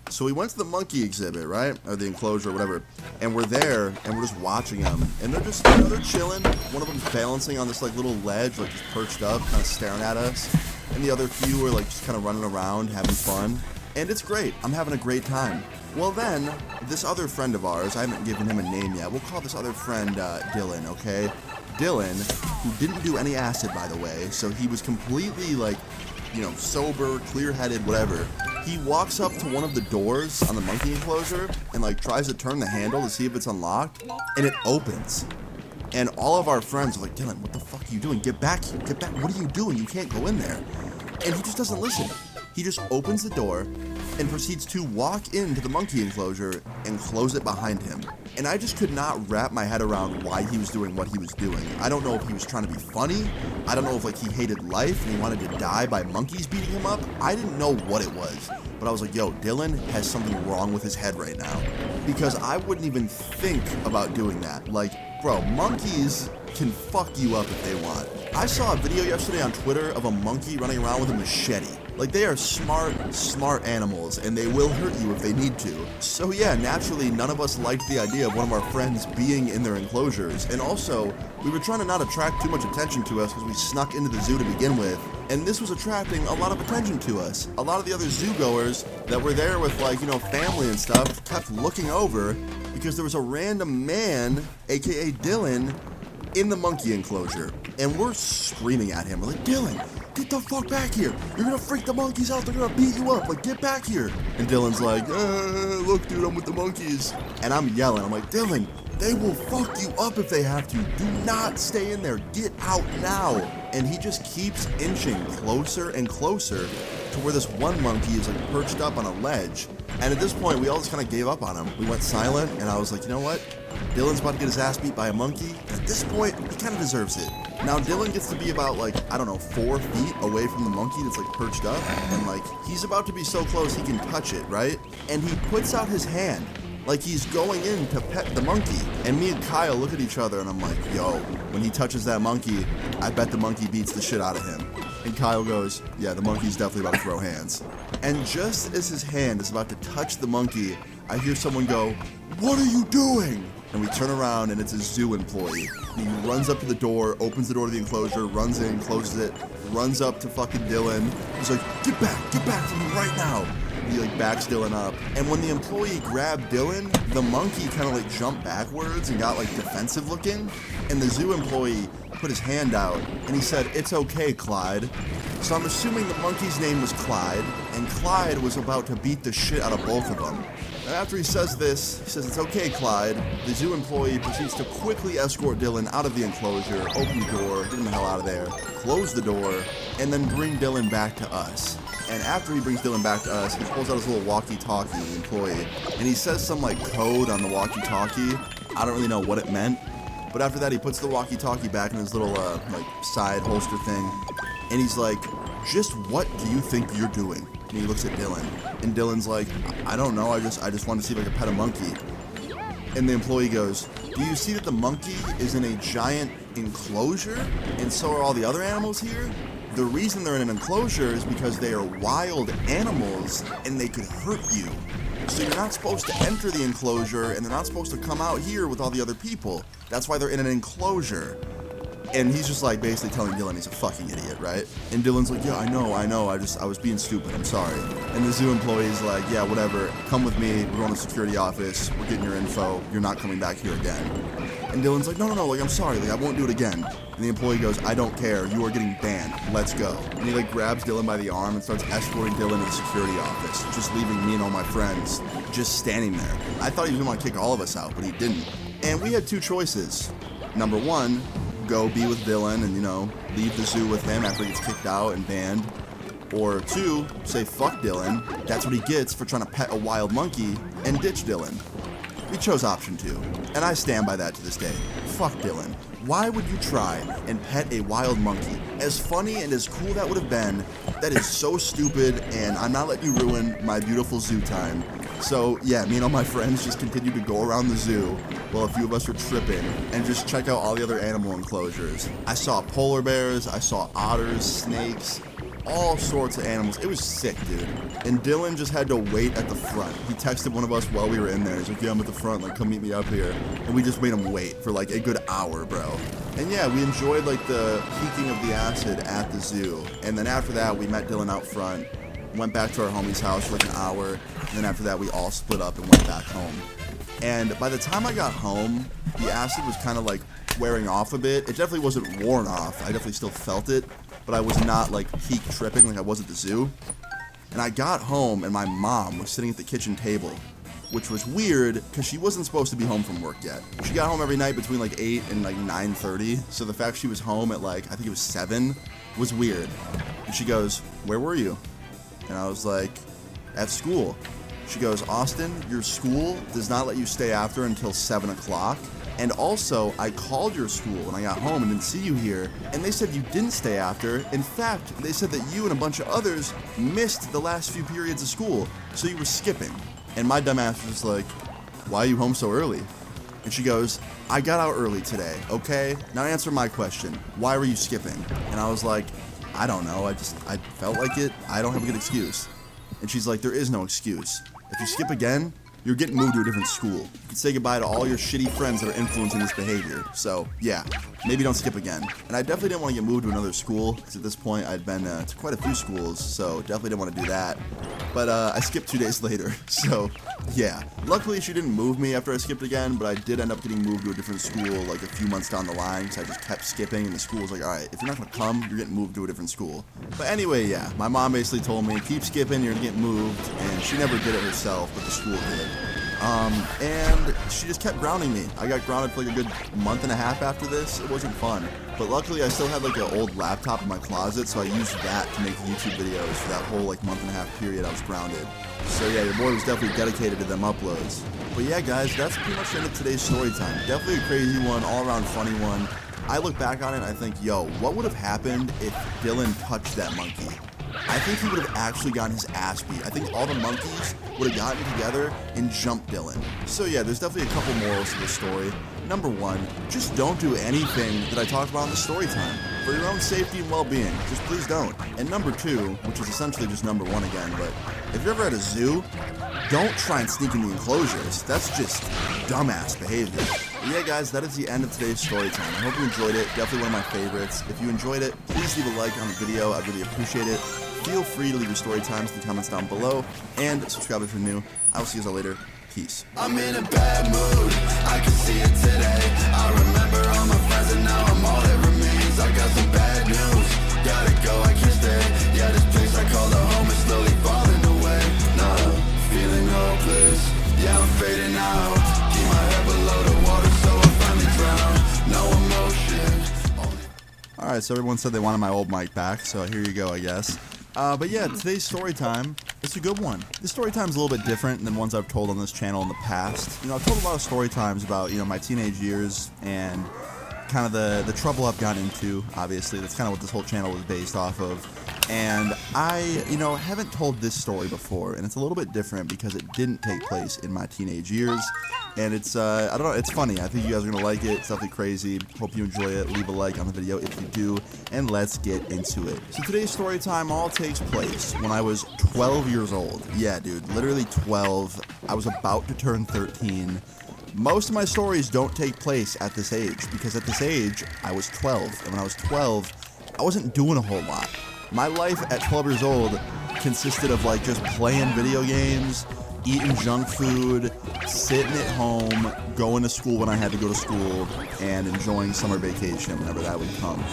So we went to the monkey exhibit, right? Or the enclosure or whatever. And we're there, and we're just watching them. And they're just, you know, they're chilling. One of them's balancing on this, like, little ledge, like, just perched up, kind of staring at us. And the other few are, like, just kind of running around, having fun. And it's great. I'm having a great time. Well, then, this other friend of ours, I haven't given him a name yet. We'll call this other friend Dylan, okay? Dylan, who didn't do any acid, by the way. So he was completely, like, you know, sober, clear-headed, whatever. He walks up to one of the doors on the monkey enclosure and like tries to turn the handle to see if it's unlocked, and it opens. And all of our friends are like, Dylan, what the fuck are you doing? Get back here, get back, what are you doing? You can't go in there. And he just doesn't listen. He just opens the door and proceeds to walk into the monkey enclosure and close it behind him. And I just could not wrap my head around why he was doing what he was doing. I don't know if he was trying to be funny. I don't know if like he hated life and he wanted to die by monkeys beating him up. I didn't know what it was. But I was like, yo, Dylan has something wrong with his head right now. Because I wouldn't even think about doing that. Like, bro, monkeys can fuck you up if they want. I saw a video yesterday on Twitter of a monkey running around with a machete. Like, they are smart animals, and they will hurt you if they need to. So yeah, naturally, none of us liked the idea of one of our friends being in their enclosures. And also, we were trying to not attract too much attention to us because we snuck into the zoo to begin with. And this was attracting a lot of attention to us. A lot of the other zoo goers that were there with, like, you know, family and stuff kept looking over because there was a random man, aka Dylan, in the monkey enclosure. And we're screaming at him. We're like, Dylan, get the fuck back here. You're gonna freak the monkeys out. They're gonna beat you up. Like, get back here. And Dylan's like, look, dude, I'm with the monkeys. And I'm yelling. I'm like, Dylan, they will fuck you up if they have to. Do not stay in there. Get out now. And he just keeps inching closer and closer to where this one monkey is like perched up on a ledge. And at this point, we all just kind of gave up on him. We went silent, and I was like, you know what? Dylan's about to get his ass beat by a monkey. And at this point, he kind of deserves it. Now, Dylan gets to be about, like, I don't know, 4 feet away from the monkey that's, like, perched up. And, like, he's about to be so close he can touch it, right? And he puts out his hand like he's going in to pet the monkey. And me and Kyle look at each other, and I'm like, yo, when he touches that monkey, I bet the monkey beats the shit out of him. And Kyle goes, yeah, the monkey's definitely about to throw hands. And just as his hand is about to touch the monkey, I hear someone go, what are you doing? And we turn around, and it's a zoo employee. And he runs up to the door, opens the door to the enclosure, runs in, closes it, runs up to fucking Dylan. He's like, get back from him right now. And he like backs Dylan up. And when the employee grabbed Dylan, the monkey kind of like jumped backwards and got like defensive looking. And the zoo employee put his hand out, and he said, it's okay, Clyde. So I'm assuming the monkey's name was Clyde, and Clyde was about to beat the shit out of both of them. And after he says this, he says, it's okay, Clyde. The zoo employee proceeds to quickly escort Dylan out of the enclosure, open the door, get him the hell out of there, close the door, and then bring Dylan back to us. And after he brings Dylan back to us, he pulls out his little walkie-talkie, the employee, and he says some, like, code on the walkie-talkie. I don't really know what it meant. But after that, he puts the walkie-talkie back in his little, like, side holster thing. And he's like, just what do you think you're doing? And he looks at Dylan. And Dylan's like, I don't know, I just want to see if I can pet a monkey. And the employee goes, do you see that the monkey is in a giant enclosure? And so are all the other animals here? The reason they're in an enclosure is because they are wild animals and they could hurt you. So you're not supposed to enter the enclosure, and they're not supposed to come out here with all the other people. That's why they're in an enclosure. And he's just like basically telling Dylan he's a fucking idiot, right? And Dylan's like, yeah, I know, I was being stupid, I'm sorry. And the zoo employee's like, yeah, whatever, come with me, we're going to the security office, we're getting your info, you're not coming back here again. And Dylan's like, no, like, I'm sorry, like, I won't do it again. And the employee goes, I don't care, you are getting banned, let's go. And he like grabs Dylan by the arm and starts escorting Dylan to the security office, just leaving me and all my friends just standing there. I thought he was gonna want to kick all of us out, but he didn't. And we had two choices. Number one, go be with Dylan and, you know, leave the zoo with him after he gets kicked out and banned. Or two, say fuck Dylan, that's what he gets for trying to pet a wild monkey, and ditch Dylan. We chose option 2, and I stand by that to this day. Fuck Dylan. Why would you try and pet a wild monkey? As funny and as cool that would have been, that is so stupid, and I'm not letting you ruin my beautiful zoo time. So yeah, me and all my friends just continued to go around the zoo while a few of us were tripping and just check out all the other animal enclosures. I saw polar bears, I saw otters, snakes, all sorts of animals. It was sick, dude. And Dylan just had to wait at the front. He texted one of us while we were in there. He's like, yeah, I'm at the front, like, come meet me up here. And we just made him wait for like a good hour, bro. And yeah, we enjoyed like the peaking of the acid at the zoo. And then after that, we met Dylan out front, went back to our homie's house for like an hour. And then after that, we all split up and went back home. And by the time I got home, the acid was kind of like wearing off a bit. It definitely wasn't worn off. I definitely still felt it, but I was not like peak tripping like I was at the zoo. And I got home and my mom was sitting at the kitchen table, which was weird because she wasn't supposed to be home from work yet. She got home every night between like 8 and like 9:30. So the fact she was home at like, I think it was 7 was weird. And she goes, where were you? And I was like, at school. She goes, Austin, your school does not let you stay after until 7 o'clock. And also, I called your school when I got home and didn't see you here, and they said you didn't stay after. In fact, they said that you and a bunch of others missed the last few periods of school, so you were skipping. And my dumb ass was just like, why are you home so early? And she goes, I got out early today, okay? Now answer my question. Why were you skipping? And I was like, I don't know, I felt like it. I don't have a good excuse. And she's like, there is no excuse. If you skip again, you're getting moved to a different school. You can say goodbye to all your shitty friends that are influencing this behavior. So, yeah, maybe don't skip again. And I definitely didn't want to get moved to another school, because at this point I'd been to quite a few schools, so definitely didn't want to do that. But I skipped 2 days later, so yeah. Luckily she didn't move me after I skipped again, but I did end up getting moved to a different school like a few months down the line, because I just kept skipping, and the school was like, alright, if you're not going to come, you're getting moved to a different school. But anyway, yeah, my mom basically told me, keep skipping, you're going to get moved, and she never did it herself, but the school did. And she just kept grounding me. I got grounded for like a good month and a half after this. It wasn't fun. But luckily I still had like an old laptop in my closet, so I used that to make YouTube videos for that whole like month and a half period I was grounded. So yeah, your boy was definitely dedicated to them uploads. But yeah guys, that's pretty much the end of today's story time. Definitely a crazy one, all around funny one. I look back on it and I think, yo, what would have happened if Dylan touched that monkey? I think he would have actually gotten his ass beat. I think all the monkeys would have gotten together and jumped Dylan. So yeah, there's definitely a couple morals to the story. Number one, just don't do anything that I talked about in the story time. For your own safety and well-being, just please don't. And number two, which is essentially just number one again, but if you're ever at a zoo, don't try and sneak in the enclosures. That's just dumbass behavior. But yeah guys, that is the end of today's story time. I hope you enjoyed it. Definitely one of my favorites. If you enjoyed it, please leave a like on the video. I'd really appreciate it. Feel free to leave your story times in the comments down below, and subscribe if you're new. I will see you guys all later. Peace. I'm in a bad mood, I can see it today. I remember all my friends and now I'm all that remains. I got some bad news, gotta go, I can't stay. Yeah, this place I call the home is slowly falling away. Nah, feeling hopeless, yeah, I'm fading out. Keep my head below the water so I finally drown. No emotion. Alright, so everyone said they wanted my old mic back, so here you go, I guess. But yeah, today's story time, it's a good one. This story time is a little bit different than ones I've told on this channel in the past. You know, I've told a lot of story times about, you know, my teenage years and kind of the trouble I've gotten into, obviously. That's kind of what this whole channel was based off of. And I, you know, haven't told this story before, and it's a little bit different because it didn't take place in my teenage years. And it's, I don't know, it's funny. I think you guys are going to like it. It's definitely crazy. Hope you enjoy it. Leave a like on the video if you do, and let's get into it. So today's story time all takes place when I was 12 years old. Yeah, dude, literally 12. I was about to turn 13. Most of my stories don't take place at this age, because at this age, I was 12, and when I was 12, I wasn't doing a whole lot. My life at 12 years old consisted of like just playing video games, eating junk food, sitting at home, going to school when I had to go to school, and enjoying summer vacation whenever that would come.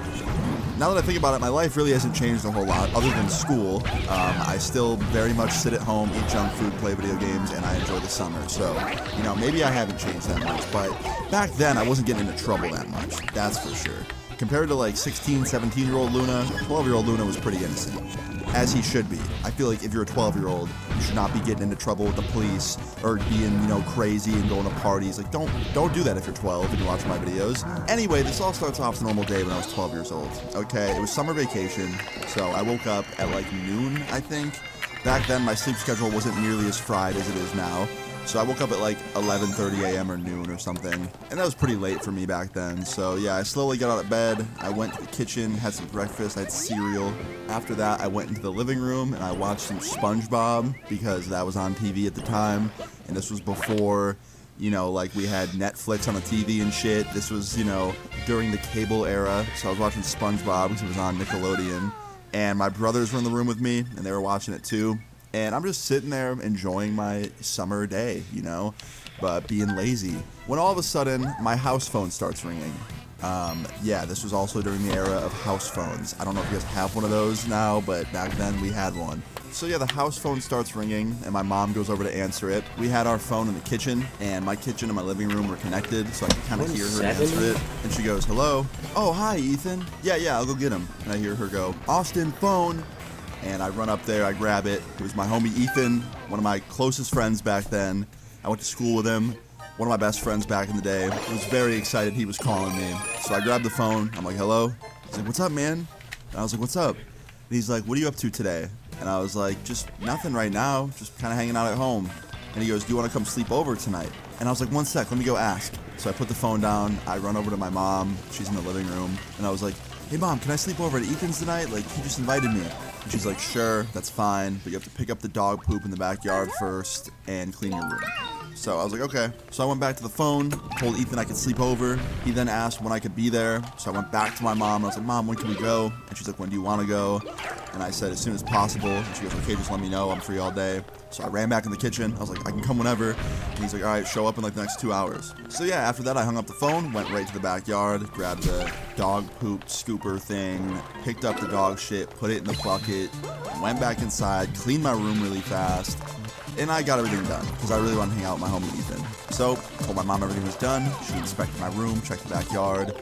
Now that I think about it, my life really hasn't changed a whole lot, other than school. I still very much sit at home, eat junk food, play video games, and I enjoy the summer. So, you know, maybe I haven't changed that much, but back then I wasn't getting into trouble that much, that's for sure. Compared to like 16, 17-year-old Luna, 12-year-old Luna was pretty innocent. As he should be. I feel like if you're a 12-year-old, you should not be getting into trouble with the police or being, you know, crazy and going to parties. Like, don't do that if you're 12 and you're watching my videos. Anyway, this all starts off a normal day when I was 12 years old. Okay, it was summer vacation, so I woke up at like noon, I think. Back then, my sleep schedule wasn't nearly as fried as it is now. So I woke up at like 11:30 a.m. or noon or something, and that was pretty late for me back then. So yeah, I slowly got out of bed, I went to the kitchen, had some breakfast, I had cereal. After that, I went into the living room and I watched some SpongeBob because that was on TV at the time, and this was before, you know, like we had Netflix on the TV and shit. This was, you know, during the cable era, so I was watching SpongeBob because it was on Nickelodeon, and my brothers were in the room with me, and they were watching it too. And I'm just sitting there enjoying my summer day, you know, but being lazy. When all of a sudden, my house phone starts ringing. Yeah, this was also during the era of house phones. I don't know if you guys have one of those now, but back then we had one. So yeah, the house phone starts ringing, and my mom goes over to answer it. We had our phone in the kitchen, and my kitchen and my living room were connected, so I could kind of hear her answer it. And she goes, hello? Oh, hi, Ethan. Yeah, I'll go get him. And I hear her go, Austin, phone. And I run up there, I grab it. It was my homie Ethan, one of my closest friends back then. I went to school with him, one of my best friends back in the day. I was very excited he was calling me. So I grabbed the phone, I'm like, hello? He's like, what's up, man? And I was like, what's up? And he's like, what are you up to today? And I was like, just nothing right now, just kind of hanging out at home. And he goes, do you want to come sleep over tonight? And I was like, one sec, let me go ask. So I put the phone down, I run over to my mom, she's in the living room, and I was like, hey mom, can I sleep over at Ethan's tonight? Like, he just invited me. And she's like, sure, that's fine, but you have to pick up the dog poop in the backyard first and clean your room. So I was like, okay. So I went back to the phone, told Ethan I could sleep over. He then asked when I could be there. So I went back to my mom. I was like, Mom, when can we go? And she's like, when do you want to go? And I said, as soon as possible. And she goes, okay, just let me know. I'm free all day. So I ran back in the kitchen. I was like, I can come whenever. And he's like, all right, show up in like the next 2 hours. So yeah, after that, I hung up the phone, went right to the backyard, grabbed the dog poop scooper thing, picked up the dog shit, put it in the bucket, went back inside, cleaned my room really fast, and I got everything done because I really wanted to hang out with my homie Ethan. So told my mom everything was done. She inspected my room, checked the backyard.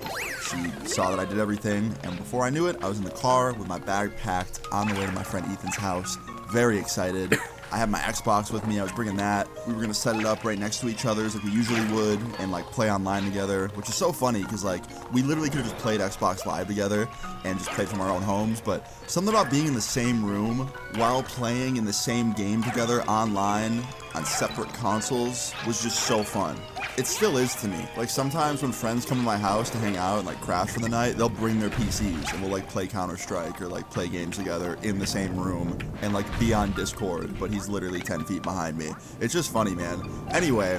She saw that I did everything, and before I knew it, I was in the car with my bag packed on the way to my friend Ethan's house. Very excited. I had my Xbox with me, I was bringing that. We were gonna set it up right next to each other's like we usually would and like play online together, which is so funny because like we literally could have just played Xbox Live together and just played from our own homes, but something about being in the same room while playing in the same game together online on separate consoles was just so fun. It still is to me. Like sometimes when friends come to my house to hang out and like crash for the night, they'll bring their PCs and we'll like play Counter-Strike or like play games together in the same room and like be on Discord, but he's literally 10 feet behind me. It's just funny, man. Anyway,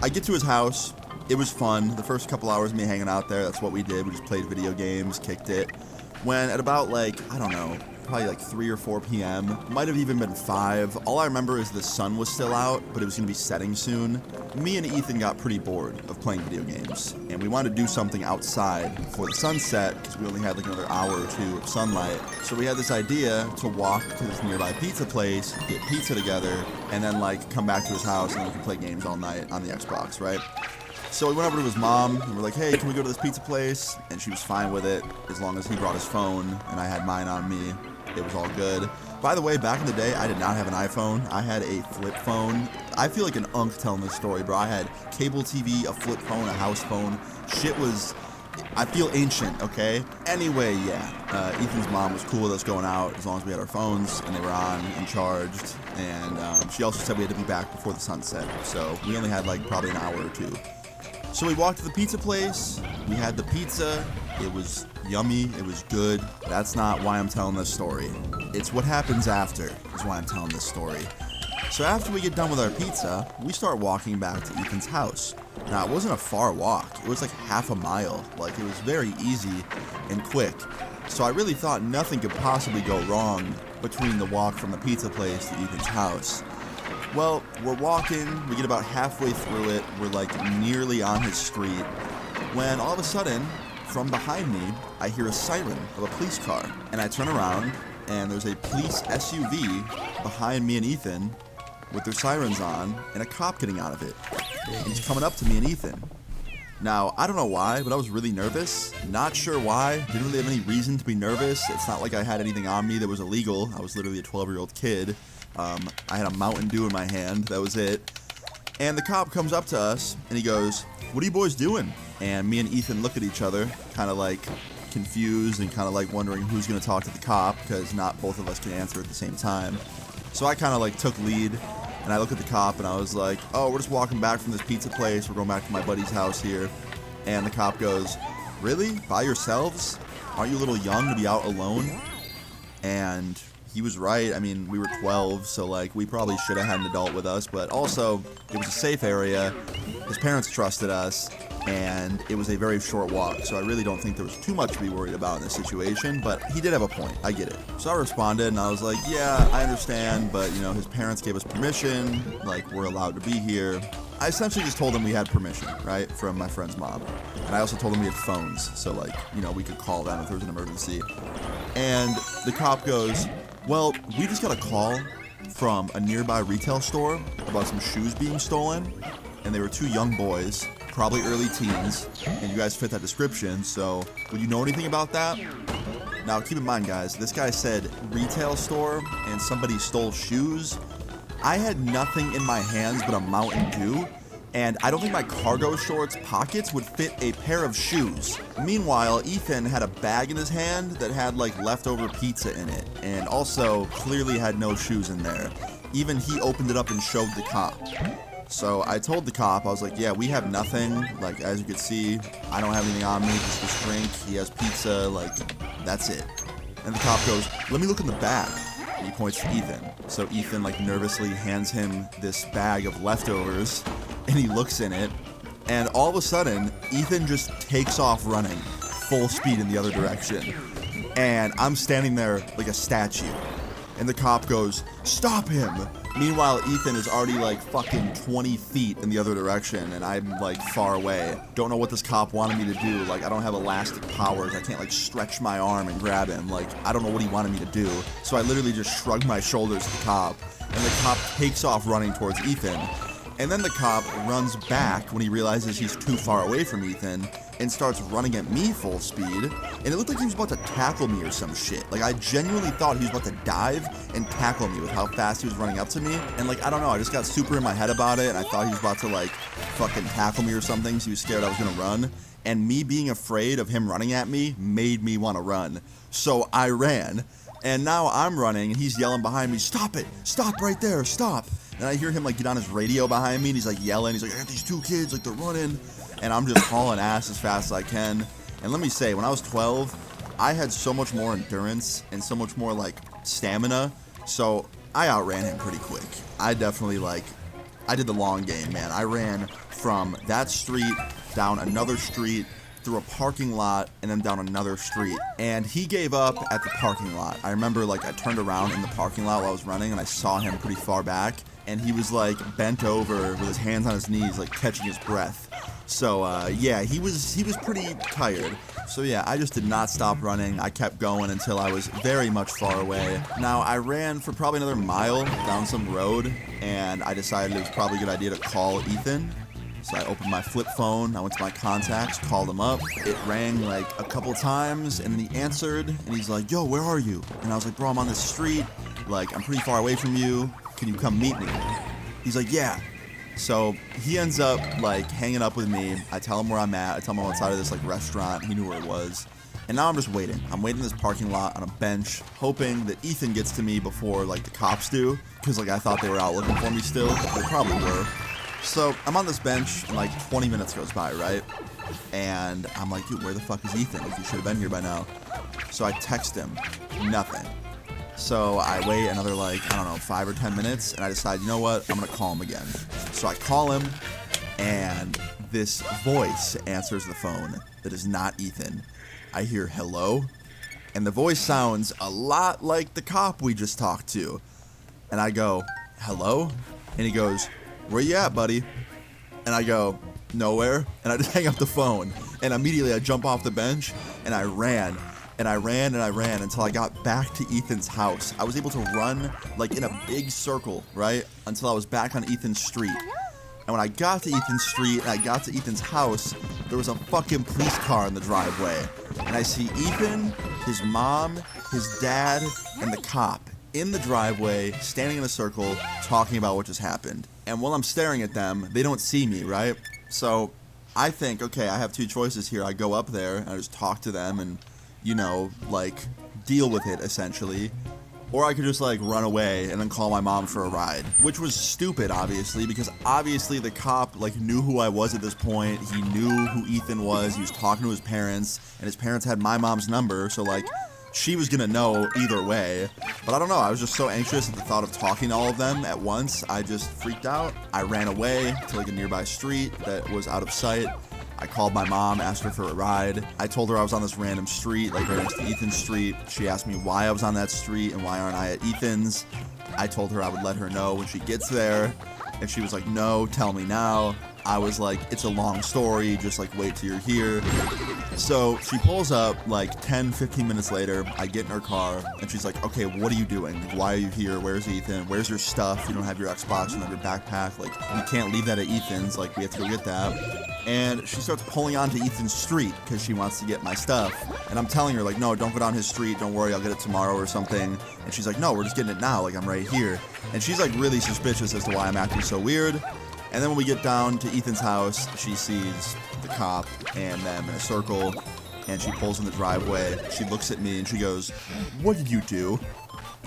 I get to his house. It was fun. The first couple hours of me hanging out there, that's what we did. We just played video games, kicked it. When at about like, I don't know, probably like 3 or 4 p.m. Might have even been 5. All I remember is the sun was still out, but it was going to be setting soon. Me and Ethan got pretty bored of playing video games, and we wanted to do something outside before the sunset because we only had like another hour or 2 of sunlight. So we had this idea to walk to this nearby pizza place, get pizza together, and then like come back to his house and we could play games all night on the Xbox, right? So we went over to his mom, and we're like, hey, can we go to this pizza place? And she was fine with it, as long as he brought his phone, and I had mine on me. It was all good. By the way, back in the day, I did not have an iPhone. I had a flip phone. I feel like an unk telling this story, bro. I had cable TV, a flip phone, a house phone. Shit was... I feel ancient, okay? Anyway, yeah. Ethan's mom was cool with us going out as long as we had our phones, and they were on and charged. And she also said we had to be back before the sunset. So we only had, like, probably an hour or 2. So we walked to the pizza place, we had the pizza, it was yummy, it was good. That's not why I'm telling this story. It's what happens after is why I'm telling this story. So after we get done with our pizza, we start walking back to Ethan's house. Now, it wasn't a far walk. It was like half a mile. Like, it was very easy and quick. So I really thought nothing could possibly go wrong between the walk from the pizza place to Ethan's house. Well, we're walking, we get about halfway through it, we're like nearly on his street, when all of a sudden, from behind me, I hear a siren of a police car. And I turn around, and there's a police SUV behind me and Ethan with their sirens on, and a cop getting out of it. And he's coming up to me and Ethan. Now, I don't know why, but I was really nervous. Not sure why. Didn't really have any reason to be nervous. It's not like I had anything on me that was illegal. I was literally a 12-year-old kid. I had a Mountain Dew in my hand. That was it. And the cop comes up to us, and he goes, "What are you boys doing?" And me and Ethan look at each other, kind of like confused and kind of like wondering who's going to talk to the cop, because not both of us can answer at the same time. So I kind of like took lead, and I look at the cop, and I was like, "Oh, we're just walking back from this pizza place. We're going back to my buddy's house here." And the cop goes, "Really? By yourselves? Aren't you a little young to be out alone?" And he was right. I mean, we were 12, so like we probably should have had an adult with us, but also it was a safe area. His parents trusted us, and it was a very short walk, so I really don't think there was too much to be worried about in this situation, but he did have a point. I get it. So I responded, and I was like, "Yeah, I understand, but, you know, his parents gave us permission, like, we're allowed to be here." I essentially just told him we had permission, right, from my friend's mom. And I also told him we had phones, so, like, you know, we could call them if there was an emergency. And the cop goes, "Well, we just got a call from a nearby retail store about some shoes being stolen, and they were two young boys, probably early teens, and you guys fit that description, so would you know anything about that?" Now, keep in mind, guys, this guy said retail store and somebody stole shoes. I had nothing in my hands but a Mountain Dew, and I don't think my cargo shorts pockets would fit a pair of shoes. Meanwhile, Ethan had a bag in his hand that had like leftover pizza in it, and also clearly had no shoes in there. Even he opened it up and showed the cop. So I told the cop, I was like, "Yeah, we have nothing. Like, as you can see, I don't have anything on me, just this drink. He has pizza, like, that's it." And the cop goes, "Let me look in the bag." And he points to Ethan. So Ethan, like, nervously hands him this bag of leftovers, and he looks in it, and all of a sudden, Ethan just takes off running, full speed in the other direction. And I'm standing there like a statue. And the cop goes, "Stop him!" Meanwhile, Ethan is already like fucking 20 feet in the other direction, and I'm like far away. Don't know what this cop wanted me to do. Like, I don't have elastic powers. I can't like stretch my arm and grab him. Like, I don't know what he wanted me to do. So I literally just shrugged my shoulders at the cop, and the cop takes off running towards Ethan. And then the cop runs back when he realizes he's too far away from Ethan and starts running at me full speed. And it looked like he was about to tackle me or some shit. Like, I genuinely thought he was about to dive and tackle me with how fast he was running up to me. And like, I don't know, I just got super in my head about it, and I thought he was about to like fucking tackle me or something, so he was scared I was gonna run. And me being afraid of him running at me made me want to run. So I ran. And now I'm running, and he's yelling behind me, "Stop it! Stop right there! Stop!" And I hear him like get on his radio behind me, and he's like yelling. He's like, "I got these two kids, like they're running." And I'm just hauling ass as fast as I can. And let me say, when I was 12, I had so much more endurance and so much more like stamina. So I outran him pretty quick. I definitely I did the long game, man. I ran from that street down another street, through a parking lot, and then down another street. And he gave up at the parking lot. I remember I turned around in the parking lot while I was running, and I saw him pretty far back, and he was like bent over with his hands on his knees, like catching his breath. So yeah, he was pretty tired. So yeah, I just did not stop running. I kept going until I was very much far away. Now, I ran for probably another mile down some road, and I decided it was probably a good idea to call Ethan. So I opened my flip phone, I went to my contacts, called him up. It rang like a couple times, and then he answered, and he's like, "Yo, where are you?" And I was like, "Bro, I'm on this street. Like, I'm pretty far away from you. Can you come meet me?" He's like, "Yeah." So he ends up like hanging up with me. I tell him where I'm at. I tell him I'm outside of this like restaurant. He knew where it was. And now I'm just waiting. I'm waiting in this parking lot on a bench, hoping that Ethan gets to me before like the cops do. Because like I thought they were out looking for me still. They probably were. So I'm on this bench, and like 20 minutes goes by, right? And I'm like, "Dude, where the fuck is Ethan? Like, he should have been here by now." So I text him, nothing. So I wait another, like, I don't know, 5 or 10 minutes, and I decide, you know what, I'm gonna call him again. So I call him, and this voice answers the phone that is not Ethan. I hear hello, and the voice sounds a lot like the cop we just talked to. And I go, hello? And he goes, where you at, buddy? And I go, nowhere. And I just hang up the phone. And immediately I jump off the bench, and I ran. And I ran and I ran until I got back to Ethan's house. I was able to run, like, in a big circle, right? Until I was back on Ethan's street. And when I got to Ethan's street and I got to Ethan's house, there was a fucking police car in the driveway. And I see Ethan, his mom, his dad, and the cop in the driveway, standing in a circle, talking about what just happened. And while I'm staring at them, they don't see me, right? So I think, okay, I have two choices here. I go up there and I just talk to them and, you know, like, deal with it, essentially. Or I could just, like, run away and then call my mom for a ride. Which was stupid, obviously, because obviously the cop, like, knew who I was at this point. He knew who Ethan was. He was talking to his parents, and his parents had my mom's number, so, like, she was gonna know either way. But I don't know, I was just so anxious at the thought of talking to all of them at once, I just freaked out. I ran away to, like, a nearby street that was out of sight. I called my mom, asked her for a ride. I told her I was on this random street, like right next to Ethan's street. She asked me why I was on that street and why aren't I at Ethan's. I told her I would let her know when she gets there. And she was like, no, tell me now. I was like, it's a long story, just like wait till you're here. So she pulls up like 10, 15 minutes later. I get in her car and she's like, okay, what are you doing? Why are you here? Where's Ethan? Where's your stuff? You don't have your Xbox, you don't have your backpack. Like, you can't leave that at Ethan's. Like, we have to go get that. And she starts pulling onto Ethan's street because she wants to get my stuff. And I'm telling her, like, no, don't go down his street. Don't worry, I'll get it tomorrow or something. And she's like, no, we're just getting it now. Like, I'm right here. And she's, like, really suspicious as to why I'm acting so weird. And then when we get down to Ethan's house, she sees the cop and them in a circle. And she pulls in the driveway. She looks at me and she goes, what did you do?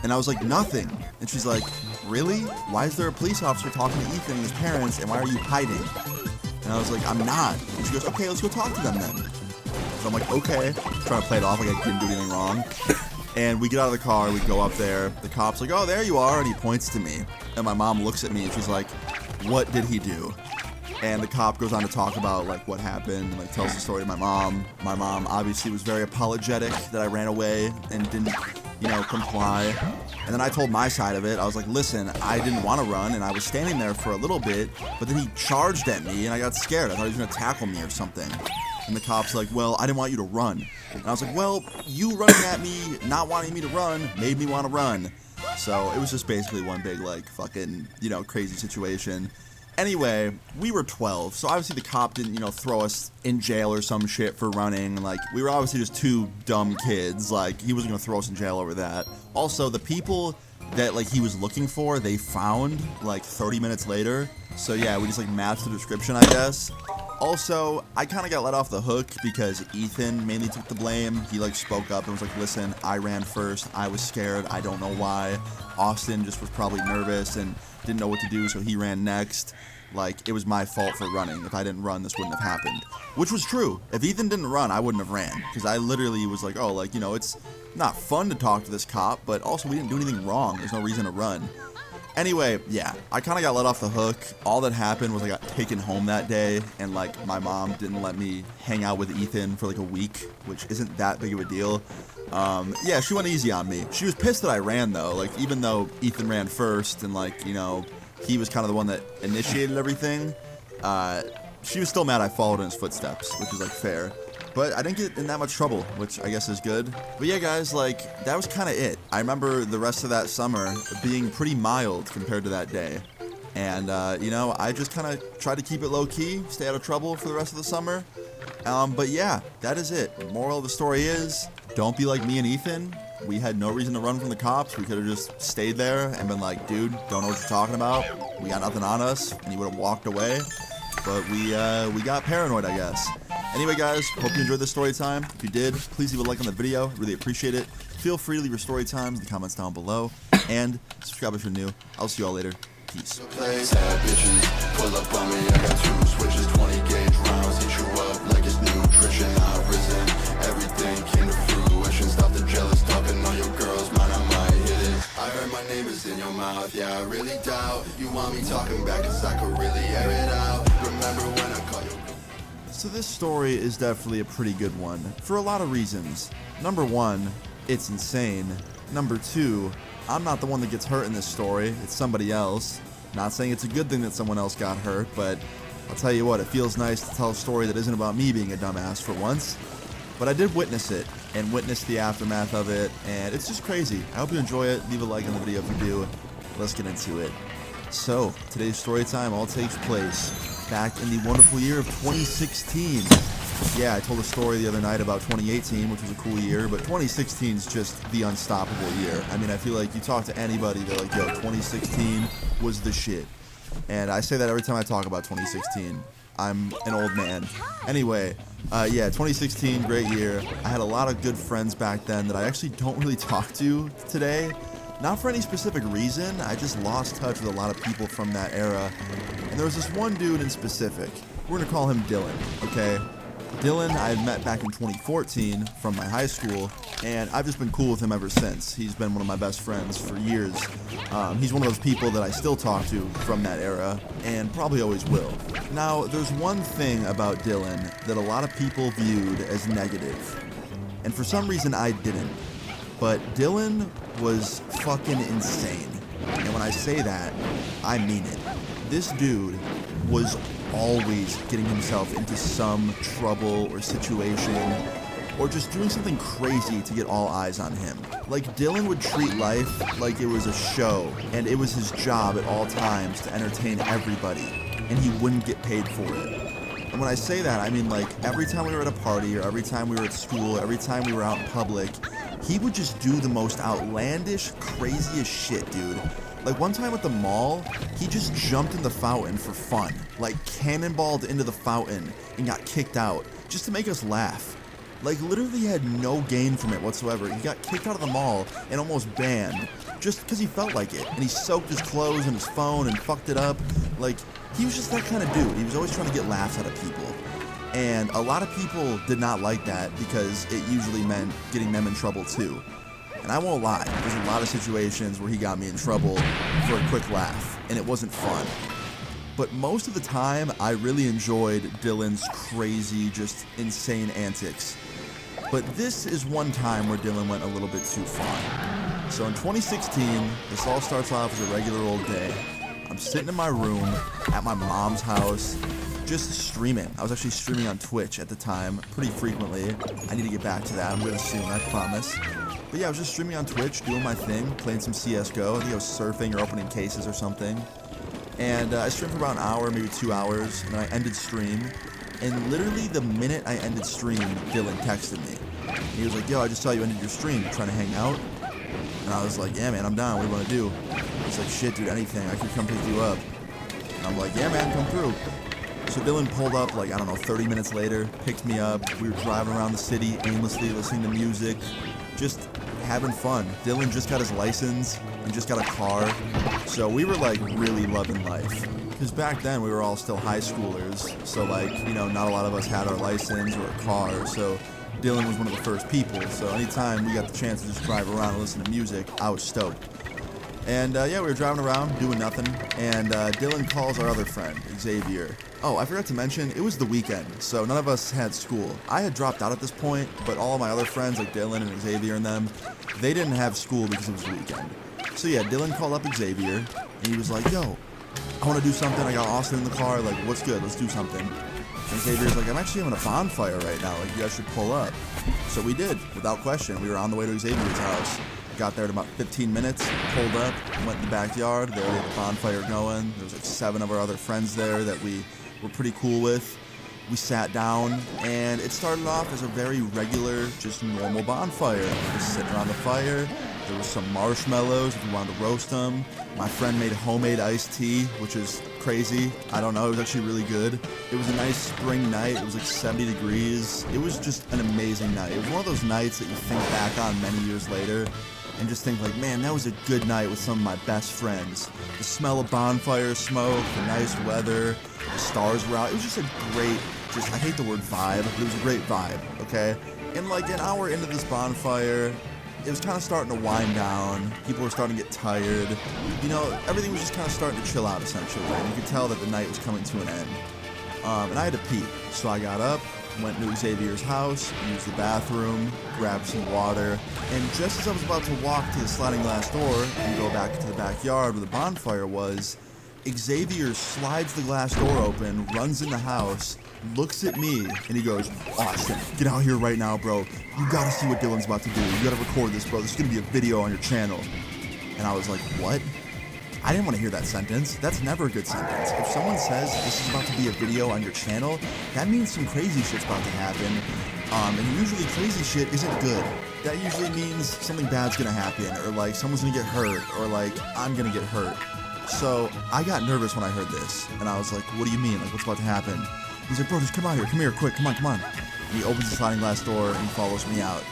And I was like, nothing. And she's like, really? Why is there a police officer talking to Ethan and his parents? And why are you hiding? And I was like, I'm not. And she goes, okay, let's go talk to them then. So I'm like, okay. Trying to play it off like I didn't do anything wrong. And we get out of the car, we go up there. The cop's like, oh, there you are. And he points to me. And my mom looks at me and she's like, what did he do? And the cop goes on to talk about, like, what happened, like, tells the story to my mom. My mom obviously was very apologetic that I ran away and didn't, you know, comply. And then I told my side of it. I was like, listen, I didn't want to run, and I was standing there for a little bit, but then he charged at me, and I got scared. I thought he was going to tackle me or something. And the cop's like, well, I didn't want you to run. And I was like, well, you running at me, not wanting me to run, made me want to run. So it was just basically one big, like, fucking, you know, crazy situation. Anyway, we were 12, so obviously the cop didn't, you know, throw us in jail or some shit for running. Like, we were obviously just two dumb kids. Like, he wasn't gonna throw us in jail over that. Also, the people that, like, he was looking for, they found, like, 30 minutes later. So yeah, we just, like, matched the description, I guess. Also, I kind of got let off the hook because Ethan mainly took the blame. He, like, spoke up and was like, listen, I ran first. I was scared. I don't know why. Austin just was probably nervous and didn't know what to do, so he ran next. Like, it was my fault for running. If I didn't run, this wouldn't have happened. Which was true. If Ethan didn't run, I wouldn't have ran. Because I literally was like, oh, like, you know, it's not fun to talk to this cop, but also we didn't do anything wrong. There's no reason to run. Anyway, yeah, I kind of got let off the hook. All that happened was I got taken home that day, and, like, my mom didn't let me hang out with Ethan for, like, a week, which isn't that big of a deal. Yeah, she went easy on me. She was pissed that I ran, though. Like, even though Ethan ran first and, like, you know, he was kind of the one that initiated everything, she was still mad I followed in his footsteps, which is, like, fair. But I didn't get in that much trouble, which I guess is good. But yeah, guys, like, that was kind of it. I remember the rest of that summer being pretty mild compared to that day. And, you know, I just kind of tried to keep it low-key, stay out of trouble for the rest of the summer. But yeah, that is it. The moral of the story is, don't be like me and Ethan. We had no reason to run from the cops. We could have just stayed there and been like, dude, don't know what you're talking about. We got nothing on us. And he would have walked away. But we got paranoid, I guess. Anyway, guys, hope you enjoyed this story time. If you did, please leave a like on the video. Really appreciate it. Feel free to leave your story times in the comments down below. And subscribe if you're new. I'll see you all later. Peace. Sad bitches, pull up on me, I got 2 switches, 20 gauge rounds, hit you up like it's nutrition. I've risen, everything came to fruition. Stop the jealous talking on your girls, man, I might hit it. talking back 'cause I could really air it out. Remember when I called you? So this story is definitely a pretty good one, for a lot of reasons. Number one, it's insane. Number two, I'm not the one that gets hurt in this story, it's somebody else. Not saying it's a good thing that someone else got hurt, but I'll tell you what, it feels nice to tell a story that isn't about me being a dumbass for once. But I did witness it, and witness the aftermath of it, and it's just crazy. I hope you enjoy it. Leave a like on the video if you do. Let's get into it. So, today's story time all takes place back in the wonderful year of 2016. Yeah, I told a story the other night about 2018, which was a cool year, but 2016 is just the unstoppable year. I mean, I feel like you talk to anybody, they're like, yo, 2016 was the shit. And I say that every time I talk about 2016. I'm an old man. Anyway, yeah, 2016, great year. I had a lot of good friends back then that I actually don't really talk to today. Not for any specific reason, I just lost touch with a lot of people from that era. And there was this one dude in specific. We're gonna call him Dylan, okay? Dylan I had met back in 2014 from my high school, and I've just been cool with him ever since. He's been one of my best friends for years. He's one of those people that I still talk to from that era, and probably always will. Now, there's one thing about Dylan that a lot of people viewed as negative, and for some reason I didn't. But Dylan was fucking insane, and when I say that, I mean it. This dude was always getting himself into some trouble or situation, or just doing something crazy to get all eyes on him. Like, Dylan would treat life like it was a show, and it was his job at all times to entertain everybody, and he wouldn't get paid for it. And when I say that, I mean, like, every time we were at a party, or every time we were at school, every time we were out in public, he would just do the most outlandish, craziest shit, dude. Like, one time at the mall, he just jumped in the fountain for fun. Like, cannonballed into the fountain and got kicked out, just to make us laugh. Like, literally had no gain from it whatsoever. He got kicked out of the mall and almost banned, just because he felt like it. And he soaked his clothes and his phone and fucked it up. Like, he was just that kind of dude. He was always trying to get laughs out of people. And a lot of people did not like that because it usually meant getting them in trouble too. And I won't lie, there's a lot of situations where he got me in trouble for a quick laugh, and it wasn't fun. But most of the time, I really enjoyed Dylan's crazy, just insane antics. But this is one time where Dylan went a little bit too far. So in 2016, this all starts off as a regular old day. I'm sitting in my room at my mom's house, just streaming. I was actually streaming on Twitch at the time, pretty frequently. I need to get back to that, I'm gonna soon, I promise. But yeah, I was just streaming on Twitch, doing my thing, playing some CSGO. I think I was surfing or opening cases or something. And I streamed for about an hour, maybe 2 hours, and then I ended stream. And literally the minute I ended stream, Dylan texted me. And he was like, yo, I just saw you ended your stream, you trying to hang out? And I was like, yeah, man, I'm down, what do you want to do? He's like, shit, dude, anything, I could come pick you up. And I'm like, yeah, man, come through. So Dylan pulled up, like, I don't know, 30 minutes later, picked me up. We were driving around the city aimlessly, listening to music, just having fun. Dylan just got his license and just got a car. So we were, like, really loving life. Because back then, we were all still high schoolers. So, like, you know, not a lot of us had our license or a car. So Dylan was one of the first people. So anytime we got the chance to just drive around and listen to music, I was stoked. And yeah, we were driving around, doing nothing, and Dylan calls our other friend, Xavier. Oh, I forgot to mention, it was the weekend, so none of us had school. I had dropped out at this point, but all of my other friends, like Dylan and Xavier and them, they didn't have school because it was the weekend. So yeah, Dylan called up Xavier, and he was like, yo, I want to do something, I got Austin in the car, like, what's good, let's do something. And Xavier's like, I'm actually having a bonfire right now, like, you guys should pull up. So we did, without question. We were on the way to Xavier's house. Got there in about 15 minutes, pulled up, went in the backyard, there we had a bonfire going. There was like 7 of our other friends there that we were pretty cool with. We sat down, and it started off as a very regular, just normal bonfire. Just sitting around the fire. There was some marshmallows if you wanted to roast them. My friend made homemade iced tea, which is crazy. I don't know, it was actually really good. It was a nice spring night. It was like 70 degrees. It was just an amazing night. It was one of those nights that you think back on many years later and just think like, man, that was a good night with some of my best friends. The smell of bonfire smoke, the nice weather, the stars were out. It was just a great, I hate the word vibe, but it was a great vibe, okay? And like an hour into this bonfire, it was kind of starting to wind down. People were starting to get tired. You know, everything was just kind of starting to chill out, essentially. And you could tell that the night was coming to an end. And I had to pee. So I got up, went to Xavier's house, used the bathroom, grabbed some water, and just as I was about to walk to the sliding glass door and go back to the backyard where the bonfire was, Xavier slides the glass door open, runs in the house, looks at me, and he goes, "Austin, get out here right now, bro. You gotta see what Dylan's about to do. You gotta record this, bro. This is gonna be a video on your channel." And I was like, "What?" I didn't want to hear that sentence. That's never a good sentence. If someone says this is about to be a video on your channel, that means some crazy shit's about to happen. And usually crazy shit isn't good. That usually means something bad's gonna happen, or like someone's gonna get hurt, or like I'm gonna get hurt. So I got nervous when I heard this, and I was like, "What do you mean? Like, what's about to happen?" He's like, "Bro, just come out here. Come here, quick. Come on, come on." And he opens the sliding glass door and he follows me out.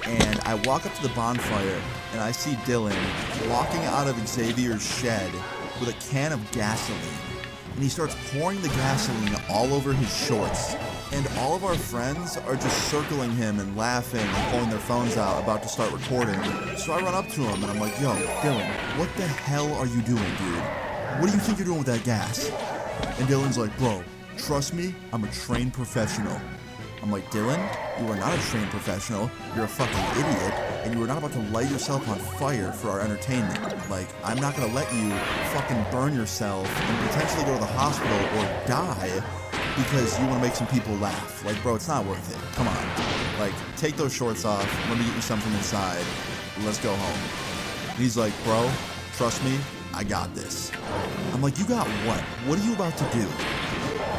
And I walk up to the bonfire, and I see Dylan walking out of Xavier's shed with a can of gasoline. And he starts pouring the gasoline all over his shorts. And all of our friends are just circling him and laughing and pulling their phones out, about to start recording. So I run up to him, and I'm like, "Yo, Dylan, what the hell are you doing, dude? What do you think you're doing with that gas?" And Dylan's like, "Bro, trust me, I'm a trained professional." I'm like, "Dylan, you are not a trained professional. You're a fucking idiot, and you are not about to light yourself on fire for our entertainment. Like, I'm not gonna let you fucking burn yourself and potentially go to the hospital or die because you want to make some people laugh. Like, bro, it's not worth it. Come on. Like, take those shorts off. Let me get you something inside. Let's go home." And he's like, "Bro, trust me, I got this." I'm like, "You got what? What are you about to do?"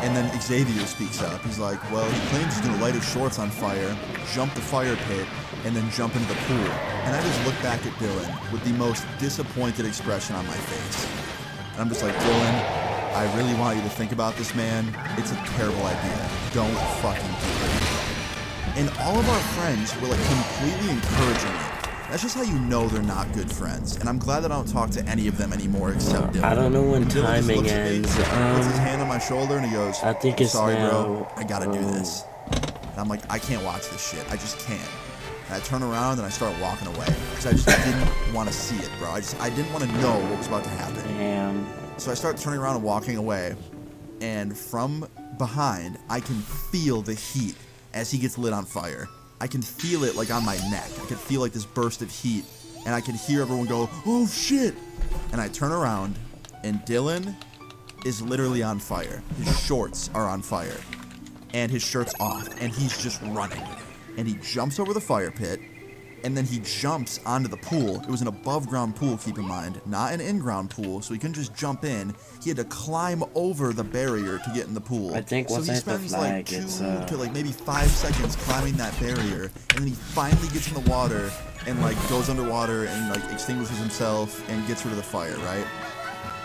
And then Xavier speaks up. He's like, "Well, he claims he's gonna light his shorts on fire, jump the fire pit, and then jump into the pool." And I just look back at Dylan with the most disappointed expression on my face. And I'm just like, "Dylan, I really want you to think about this, man. It's a terrible idea. Don't fucking do it." And all of our friends were like completely encouraging it. That's just how you know they're not good friends. And I'm glad that I don't talk to any of them anymore except Dylan. I don't know when And Dylan just timing looks at me, ends. puts his hand on my shoulder, and he goes, I think it's "Sorry, now, bro. I gotta do this." And I'm like, "I can't watch this shit. I just can't." And I turn around and I start walking away because I just didn't want to see it, bro. I didn't want to know what was about to happen. Damn. So I start turning around and walking away, and from behind, I can feel the heat as he gets lit on fire. I can feel it like on my neck. I can feel like this burst of heat, and I can hear everyone go, "Oh shit!" And I turn around, and Dylan is literally on fire. His shorts are on fire, and his shirt's off, and he's just running. And he jumps over the fire pit, and then he jumps onto the pool. It was an above-ground pool, keep in mind, not an in-ground pool, so he couldn't just jump in. He had to climb over the barrier to get in the pool. I think once so I he hit the spends flag, like 2 it's, to like maybe 5 seconds climbing that barrier, and then he finally gets in the water and like goes underwater and like extinguishes himself and gets rid of the fire, right?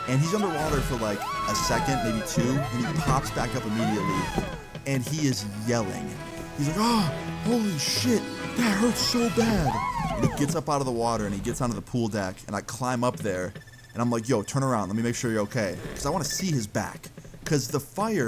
And he's underwater for like a second, maybe 2, and he pops back up immediately, and he is yelling. He's like, "Oh, holy shit, that hurts so bad." And he gets up out of the water and he gets onto the pool deck, and I climb up there, and I'm like, "Yo, turn around, let me make sure you're okay." Because I want to see his back. Because the fire